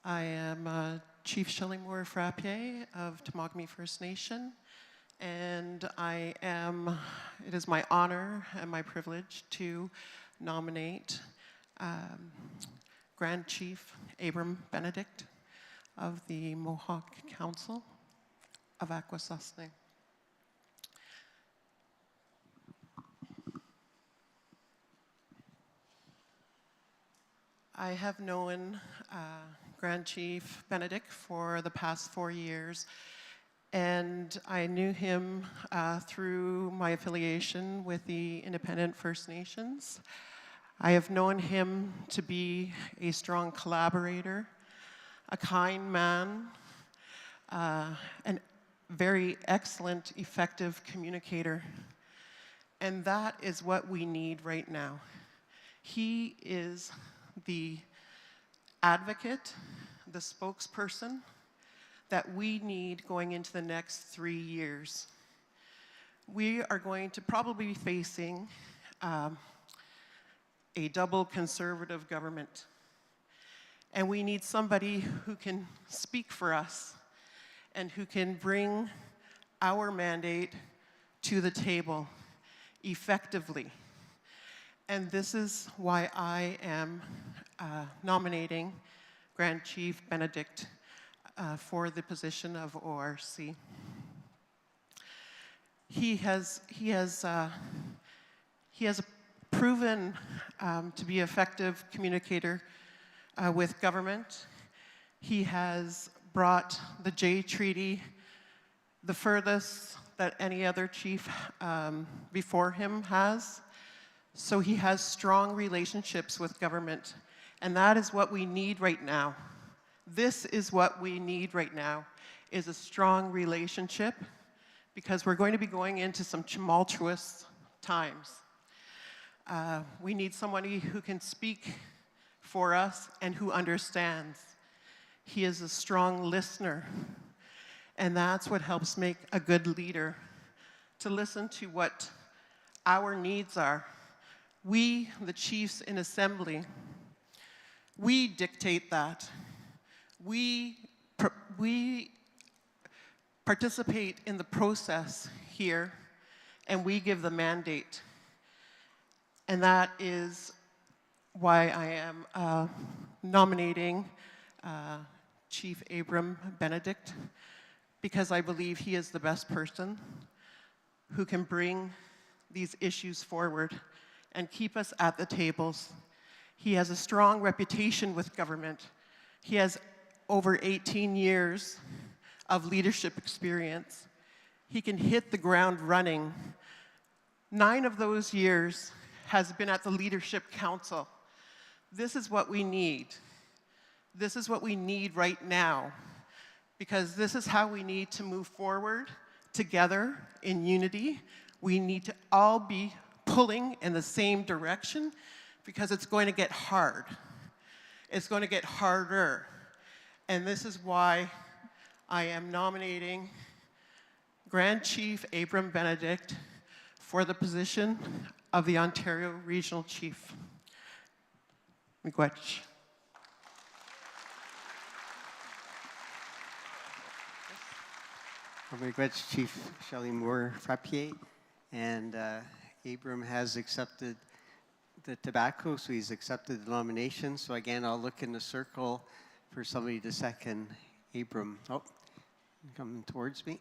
I am Chief Shillingmore Frappier of Tamagami First Nation, and it is my honor and my privilege to nominate Grand Chief Abram Benedict of the Mohawk Council of Akwesasne. I have known Grand Chief Benedict for the past 4 years. And I knew him through my affiliation with the Independent First Nations. I have known him to be a strong collaborator, a kind man, an very excellent, effective communicator. And that is what we need right now. He is the advocate, the spokesperson that we need going into the next 3 years. We are going to probably be facing a double conservative government. And we need somebody who can speak for us and who can bring our mandate to the table effectively. And this is why I am nominating Grand Chief Benedict for the position of ORC. He has proven to be an effective communicator with government. He has brought the Jay Treaty the furthest that any other chief before him has. So he has strong relationships with government, and that is what we need right now. This is what we need right now, is a strong relationship, because we're going to be going into some tumultuous times. We need somebody who can speak for us and who understands. He is a strong listener, and that's what helps make a good leader, to listen to what our needs are. We, the chiefs in assembly, we dictate that. We participate in the process here, and we give the mandate. And that is why I am nominating Chief Abram Benedict, because I believe he is the best person who can bring these issues forward and keep us at the tables. He has a strong reputation with government. He has over 18 years of leadership experience. He can hit the ground running. 9 of those years has been at the Leadership Council. This is what we need. This is what we need right now, because this is how we need to move forward together in unity. We need to all be pulling in the same direction, because it's going to get hard. It's going to get harder. And this is why I am nominating Grand Chief Abram Benedict for the position of the Ontario Regional Chief. Miigwech. Miigwech, Chief Shelley Moore Frappier, and Abram has accepted the tobacco, so he's accepted the nomination. So again, I'll look in the circle for somebody to second Abram. Oh, coming towards me.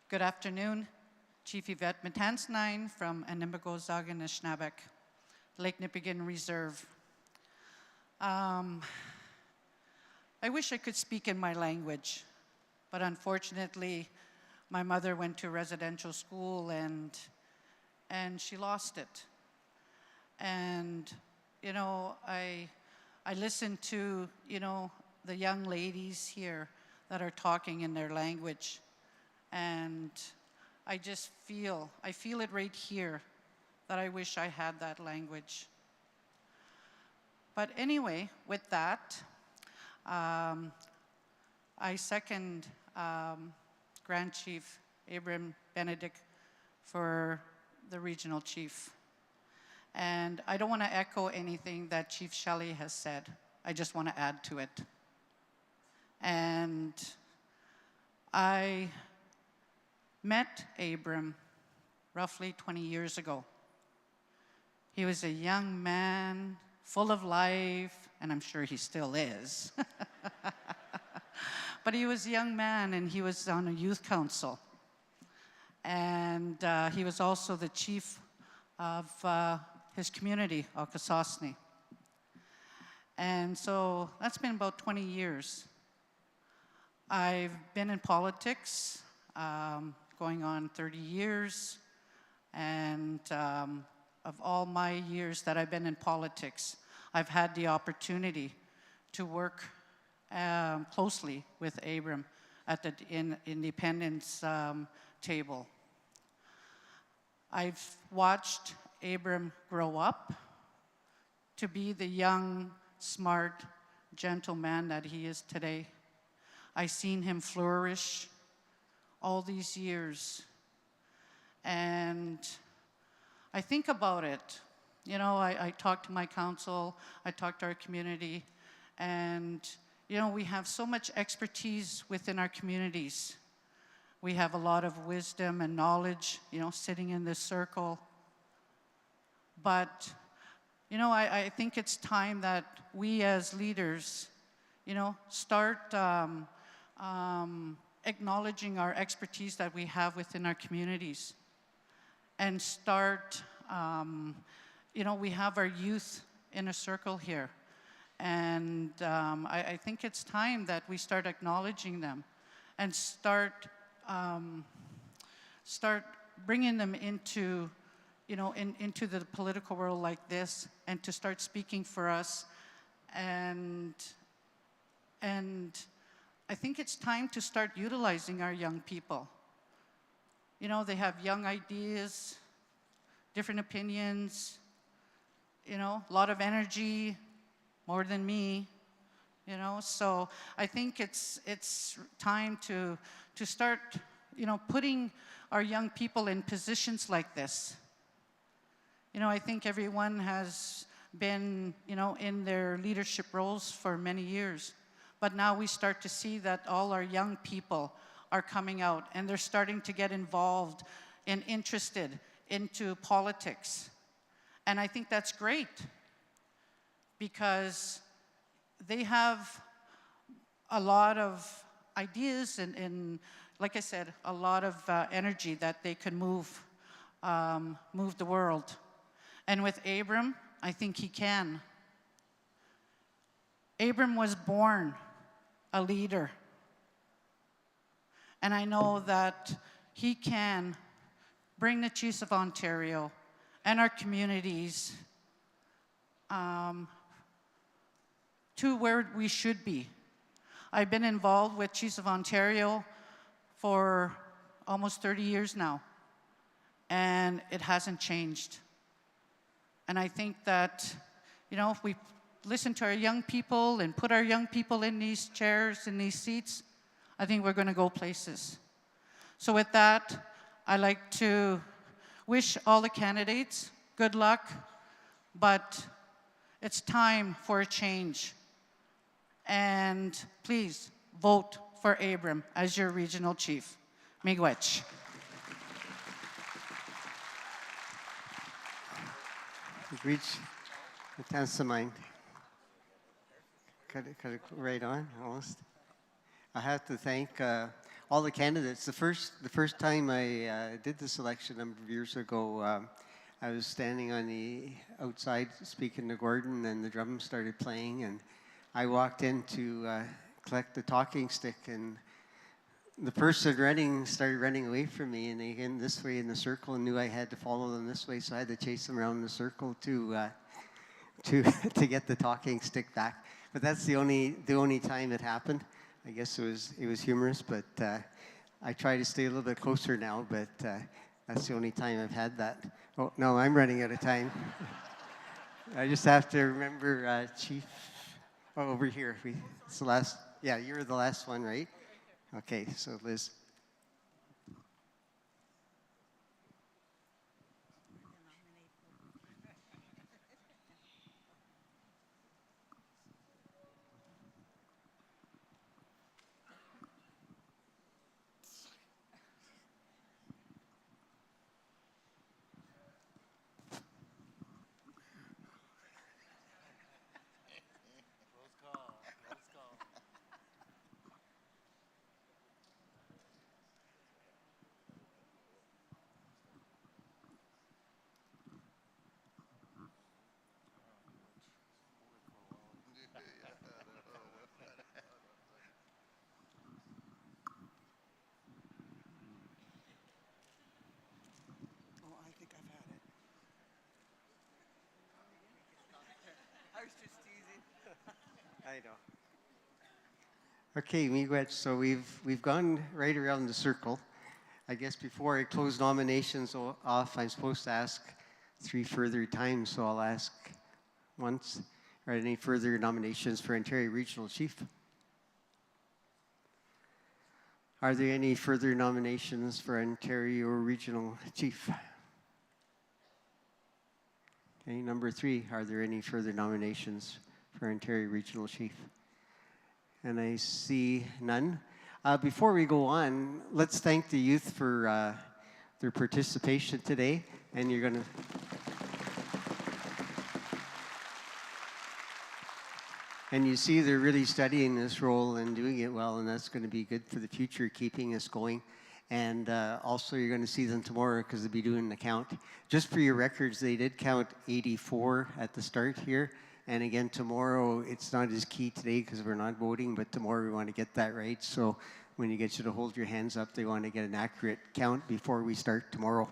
Good afternoon. Chief Yvette Matansnine from Animbego-Zaga-Nishnabek, Lake Nipigon Reserve. I wish I could speak in my language, but unfortunately, my mother went to residential school and she lost it. And, you know, I listen to, you know, the young ladies here that are talking in their language, and I just feel it right here, that I wish I had that language. But anyway, with that, I second Grand Chief Abram Benedict for the regional chief. And I don't want to echo anything that Chief Shelley has said. I just want to add to it. And I met Abram roughly 20 years ago. He was a young man, full of life, and I'm sure he still is. But he was a young man, and he was on a youth council. And he was also the chief of his community, Okasosni. And so that's been about 20 years. I've been in politics, going on 30 years, and of all my years that I've been in politics, I've had the opportunity to work closely with Abram at the independence table. I've watched Abram grow up to be the young, smart, gentleman that he is today. I've seen him flourish all these years. And I think about it. You know, I talk to my council, I talk to our community, and, you know, we have so much expertise within our communities. We have a lot of wisdom and knowledge, you know, sitting in this circle. But, you know, I think it's time that we as leaders, you know, start acknowledging our expertise that we have within our communities and start, you know, we have our youth in a circle here. And I think it's time that we start acknowledging them and start bringing them into, you know, into the political world like this, and to start speaking for us. And I think it's time to start utilizing our young people. You know, they have young ideas, different opinions, you know, a lot of energy, more than me, you know. So I think it's time to start, you know, putting our young people in positions like this. You know, I think everyone has been, you know, in their leadership roles for many years. But now we start to see that all our young people are coming out, and they're starting to get involved and interested into politics. And I think that's great, because they have a lot of ideas and like I said, a lot of energy that they could move the world. And with Abram, I think he can. Abram was born a leader. And I know that he can bring the Chiefs of Ontario and our communities to where we should be. I've been involved with Chiefs of Ontario for almost 30 years now, and it hasn't changed. And I think that, you know, if we listen to our young people and put our young people in these chairs, in these seats, I think we're going to go places. So with that, I'd like to wish all the candidates good luck, but it's time for a change. And please vote for Abram as your regional chief. Miigwech. We've reached the 10th of mine. Cut it right on, almost. I have to thank all the candidates. The first time I did this election a number of years ago, I was standing on the outside speaking to Gordon, and the drum started playing, and I walked in to collect the talking stick, and the person started running away from me, and they came this way in the circle and knew I had to follow them this way, so I had to chase them around the circle to get the talking stick back. But that's the only time it happened. I guess it was humorous, but I try to stay a little bit closer now, but that's the only time I've had that. Oh, no, I'm running out of time. I just have to remember Chief, over here. It's the last, yeah, you're the last one, right? Okay, so Liz. I know. Okay, Miigwech, so we've gone right around the circle. I guess before I close nominations off, I'm supposed to ask 3 further times, so I'll ask once. Are there any further nominations for Ontario Regional Chief? Are there any further nominations for Ontario Regional Chief? Okay, number 3, are there any further nominations for Ontario Regional Chief? And I see none. Before we go on, let's thank the youth for their participation today. And you're going to... And you see they're really studying this role and doing it well, and that's going to be good for the future, keeping us going. And also you're going to see them tomorrow because they'll be doing the count. Just for your records, they did count 84 at the start here. And again, tomorrow, it's not as key today because we're not voting, but tomorrow we want to get that right. So when you get you to hold your hands up, they want to get an accurate count before we start tomorrow.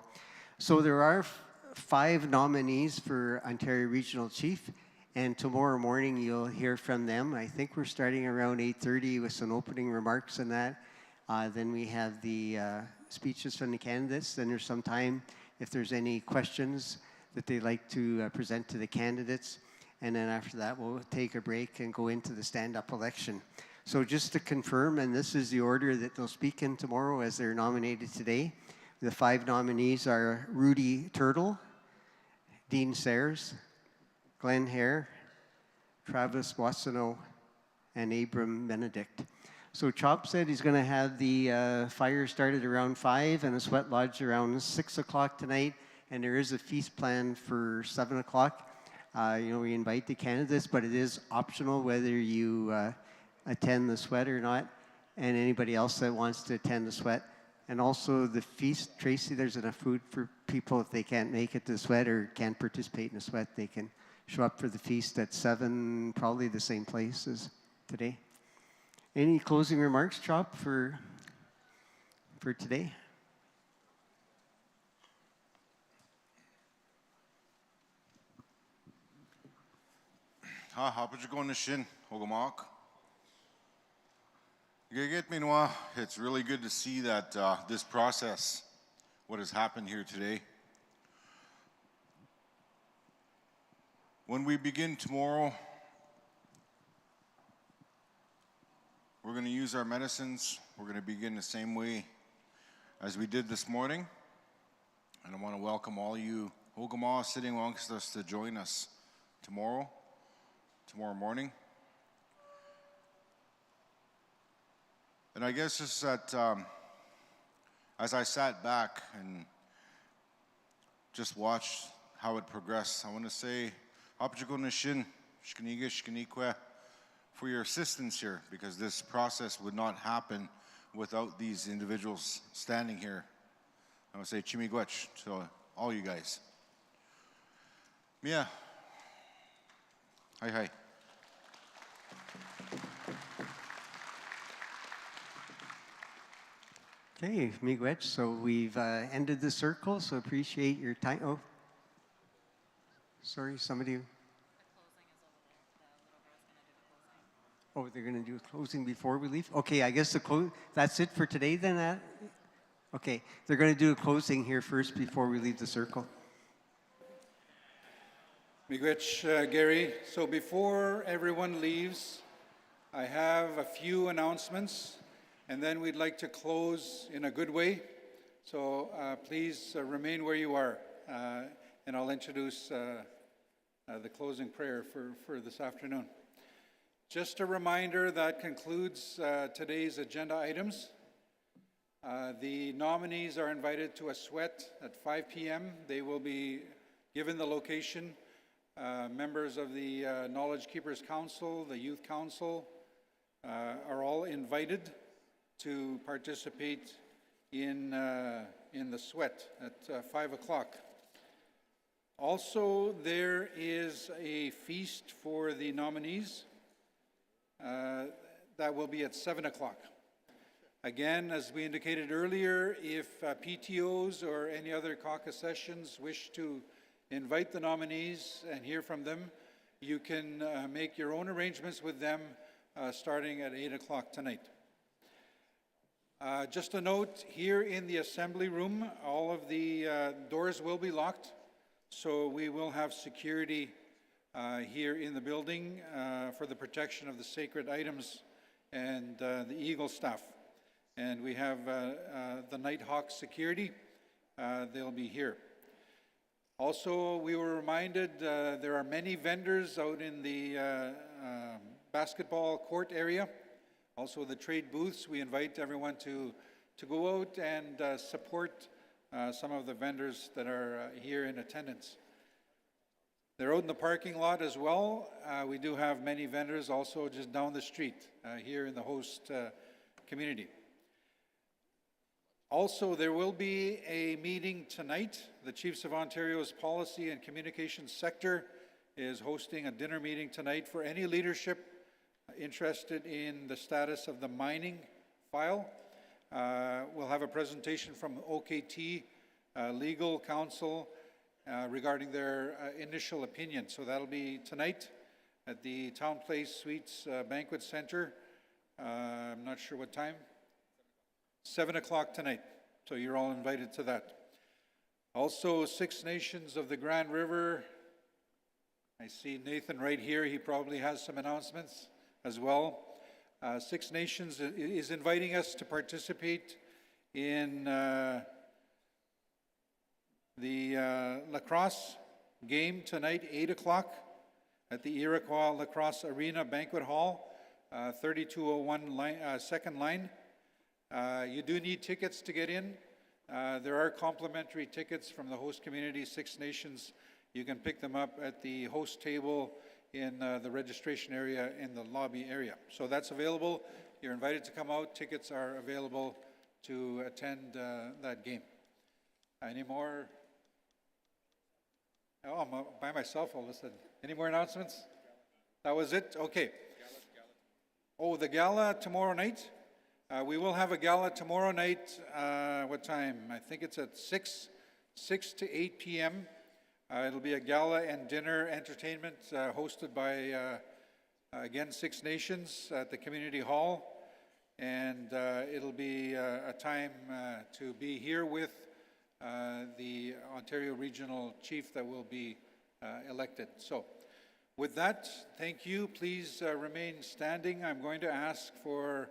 So there are 5 nominees for Ontario Regional Chief. And tomorrow morning, you'll hear from them. I think we're starting around 8:30 with some opening remarks and that. Then we have the speeches from the candidates. Then there's some time if there's any questions that they'd like to present to the candidates. And then after that, we'll take a break and go into the stand-up election. So just to confirm, and this is the order that they'll speak in tomorrow as they're nominated today. The 5 nominees are Rudy Turtle, Dean Sayers, Glenn Hare, Travis Wassano, and Abram Benedict. So Chop said he's going to have the fire started around 5 and a sweat lodge around 6 o'clock tonight. And there is a feast planned for 7 o'clock. We invite the candidates, but it is optional whether you attend the sweat or not, and anybody else that wants to attend the sweat. And also the feast, Tracy, there's enough food for people if they can't make it to the sweat or can't participate in the sweat, they can show up for the feast at 7, probably the same place as today. Any closing remarks, Chop, for today? It's really good to see that this process, what has happened here today. When we begin tomorrow, we're going to use our medicines. We're going to begin the same way as we did this morning. And I want to welcome all you Hogama sitting amongst us to join us tomorrow morning. And I guess just that as I sat back and just watched how it progressed, I want to say, for your assistance here, because this process would not happen without these individuals standing here. I want to say Chimigwech to all you guys. Mia. Hi. Okay, Miigwech, so we've ended the circle, so appreciate your time. Oh, sorry, somebody. Oh, they're going to do a closing before we leave? Okay, I guess that's it for today then? Okay, they're going to do a closing here first before we leave the circle. Miigwech, Gary. So before everyone leaves, I have a few announcements, and then we'd like to close in a good way. So please remain where you are, and I'll introduce the closing prayer for this afternoon. Just a reminder, that concludes today's agenda items. The nominees are invited to a sweat at 5 p.m. They will be given the location. Members of the Knowledge Keepers Council, the Youth Council, are all invited to participate in the sweat at 5 o'clock. Also, there is a feast for the nominees. That will be at 7 o'clock. Again, as we indicated earlier, if PTOs or any other caucus sessions wish to invite the nominees and hear from them, you can make your own arrangements with them starting at 8 o'clock tonight. Just a note, here in the assembly room, all of the doors will be locked, so we will have security here in the building for the protection of the sacred items and the Eagle staff. And we have the Nighthawk security, they'll be here. Also, we were reminded there are many vendors out in the basketball court area. Also, the trade booths, we invite everyone to go out and support some of the vendors that are here in attendance. They're out in the parking lot as well. We do have many vendors also just down the street here in the host community. Also, there will be a meeting tonight. The Chiefs of Ontario's Policy and Communications Sector is hosting a dinner meeting tonight for any leadership interested in the status of the mining file. We'll have a presentation from OKT legal counsel regarding their initial opinion. So that'll be tonight at the Town Place Suites Banquet Center. I'm not sure what time. 7 o'clock tonight. So you're all invited to that. Also, Six Nations of the Grand River. I see Nathan right here. He probably has some announcements as well. Six Nations is inviting us to participate in the lacrosse game tonight, 8 o'clock at the Iroquois Lacrosse Arena Banquet Hall, 3201 second line. You do need tickets to get in. There are complimentary tickets from the host community, Six Nations. You can pick them up at the host table in the registration area in the lobby area. So that's available. You're invited to come out. Tickets are available to attend that game. Any more? Oh, I'm by myself all of a sudden. Any more announcements? That was it? Okay. Oh, the gala tomorrow night? We will have a gala tomorrow night. What time? I think it's at 6 to 8 p.m. It'll be a gala and dinner entertainment hosted by, again, Six Nations at the Community Hall. And it'll be a time to be here with the Ontario Regional Chief that will be elected. So with that, thank you. Please remain standing. I'm going to ask for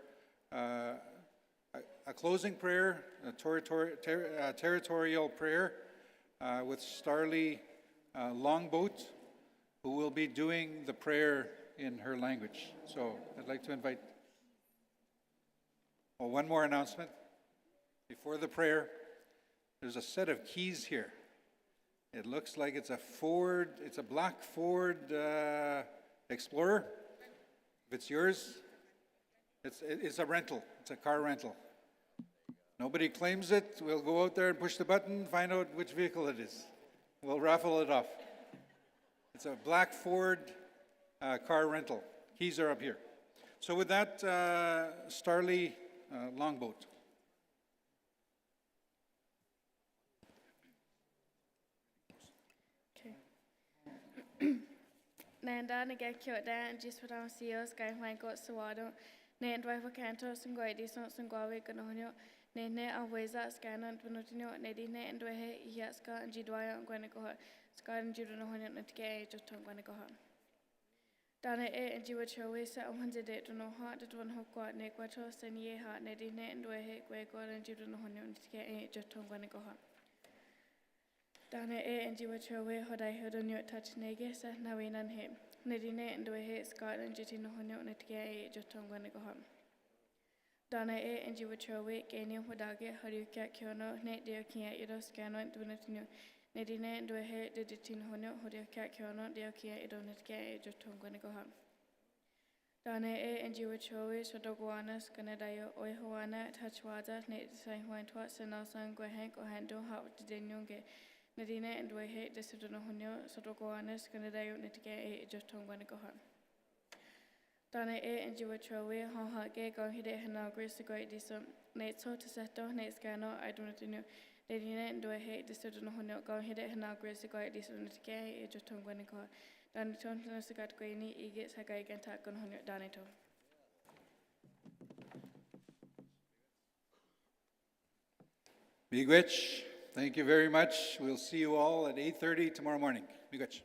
a closing prayer, a territorial prayer with Starlee Longboat, who will be doing the prayer in her language. So I'd like to invite, one more announcement. Before the prayer, there's a set of keys here. It looks like it's a Ford, it's a black Ford Explorer. If it's yours, it's a rental, it's a car rental. Nobody claims it. We'll go out there and push the button, find out which vehicle it is. We'll raffle it off. It's a black Ford car rental. Keys are up here. So with that, Starlee Longboat. Nanda Nagakyo Dan just what I see us guy my got Sawado, Nan driver canto, Sungoi, Dison, Sungwawe, Ganono, Nene, and Weza, Scan and Venutino, Nedine, and Dwehe, Yaska, and Jidwaya, and Guanaco, Scar and Judonohon, and Gay, just on Guanaco. Dana and Jiwacho, set on 100 day to know heart, that one hook, Nequatos, and Ye heart, Nedine, and Dwehe, Guego, and Judonohon, and Gay, just on Guanaco. Dana and Jiwacho, what I heard on your touch negus, and now in and him. Nedine and Dwehe, Scar and Jitinohon, and Gay, just on Guanaco. Dana and Jiwacho, Gaining Hodage, Haruka Kyono, Nate Deo Kia, Ido Scano, and Dunatino. Nedine and Dwehe, the Ditinohono, Hodaka Kyono, Deo Kia, Idonat Gay, just on Guanaco. Dana and Jiwacho, Shodoguanas, Canadayo, Oihoana, Tachwaza, Nate Sai Huan Twats, and Alsan Guahank or Hando, how did Nunge. Nadine and Dwehe, the Sudonohonio, Sotoguanas, Canadayo, Nitgay, just on Guanaco. Dana and Jiwacho, Haha, Gay, go hide, Hana, Grace, the great disum, Nate so to settle, Nate Scano, I do not know. Nadine and Dwehe, the Sudonohonio, go hide, Hana, Grace, the great disum, Nitgay, just on Guanaco. Danito na sagat gweni igit sagai ganta gon honyo danito. Miigwech, thank you very much. We'll see you all at 8:30 tomorrow morning. Miigwech.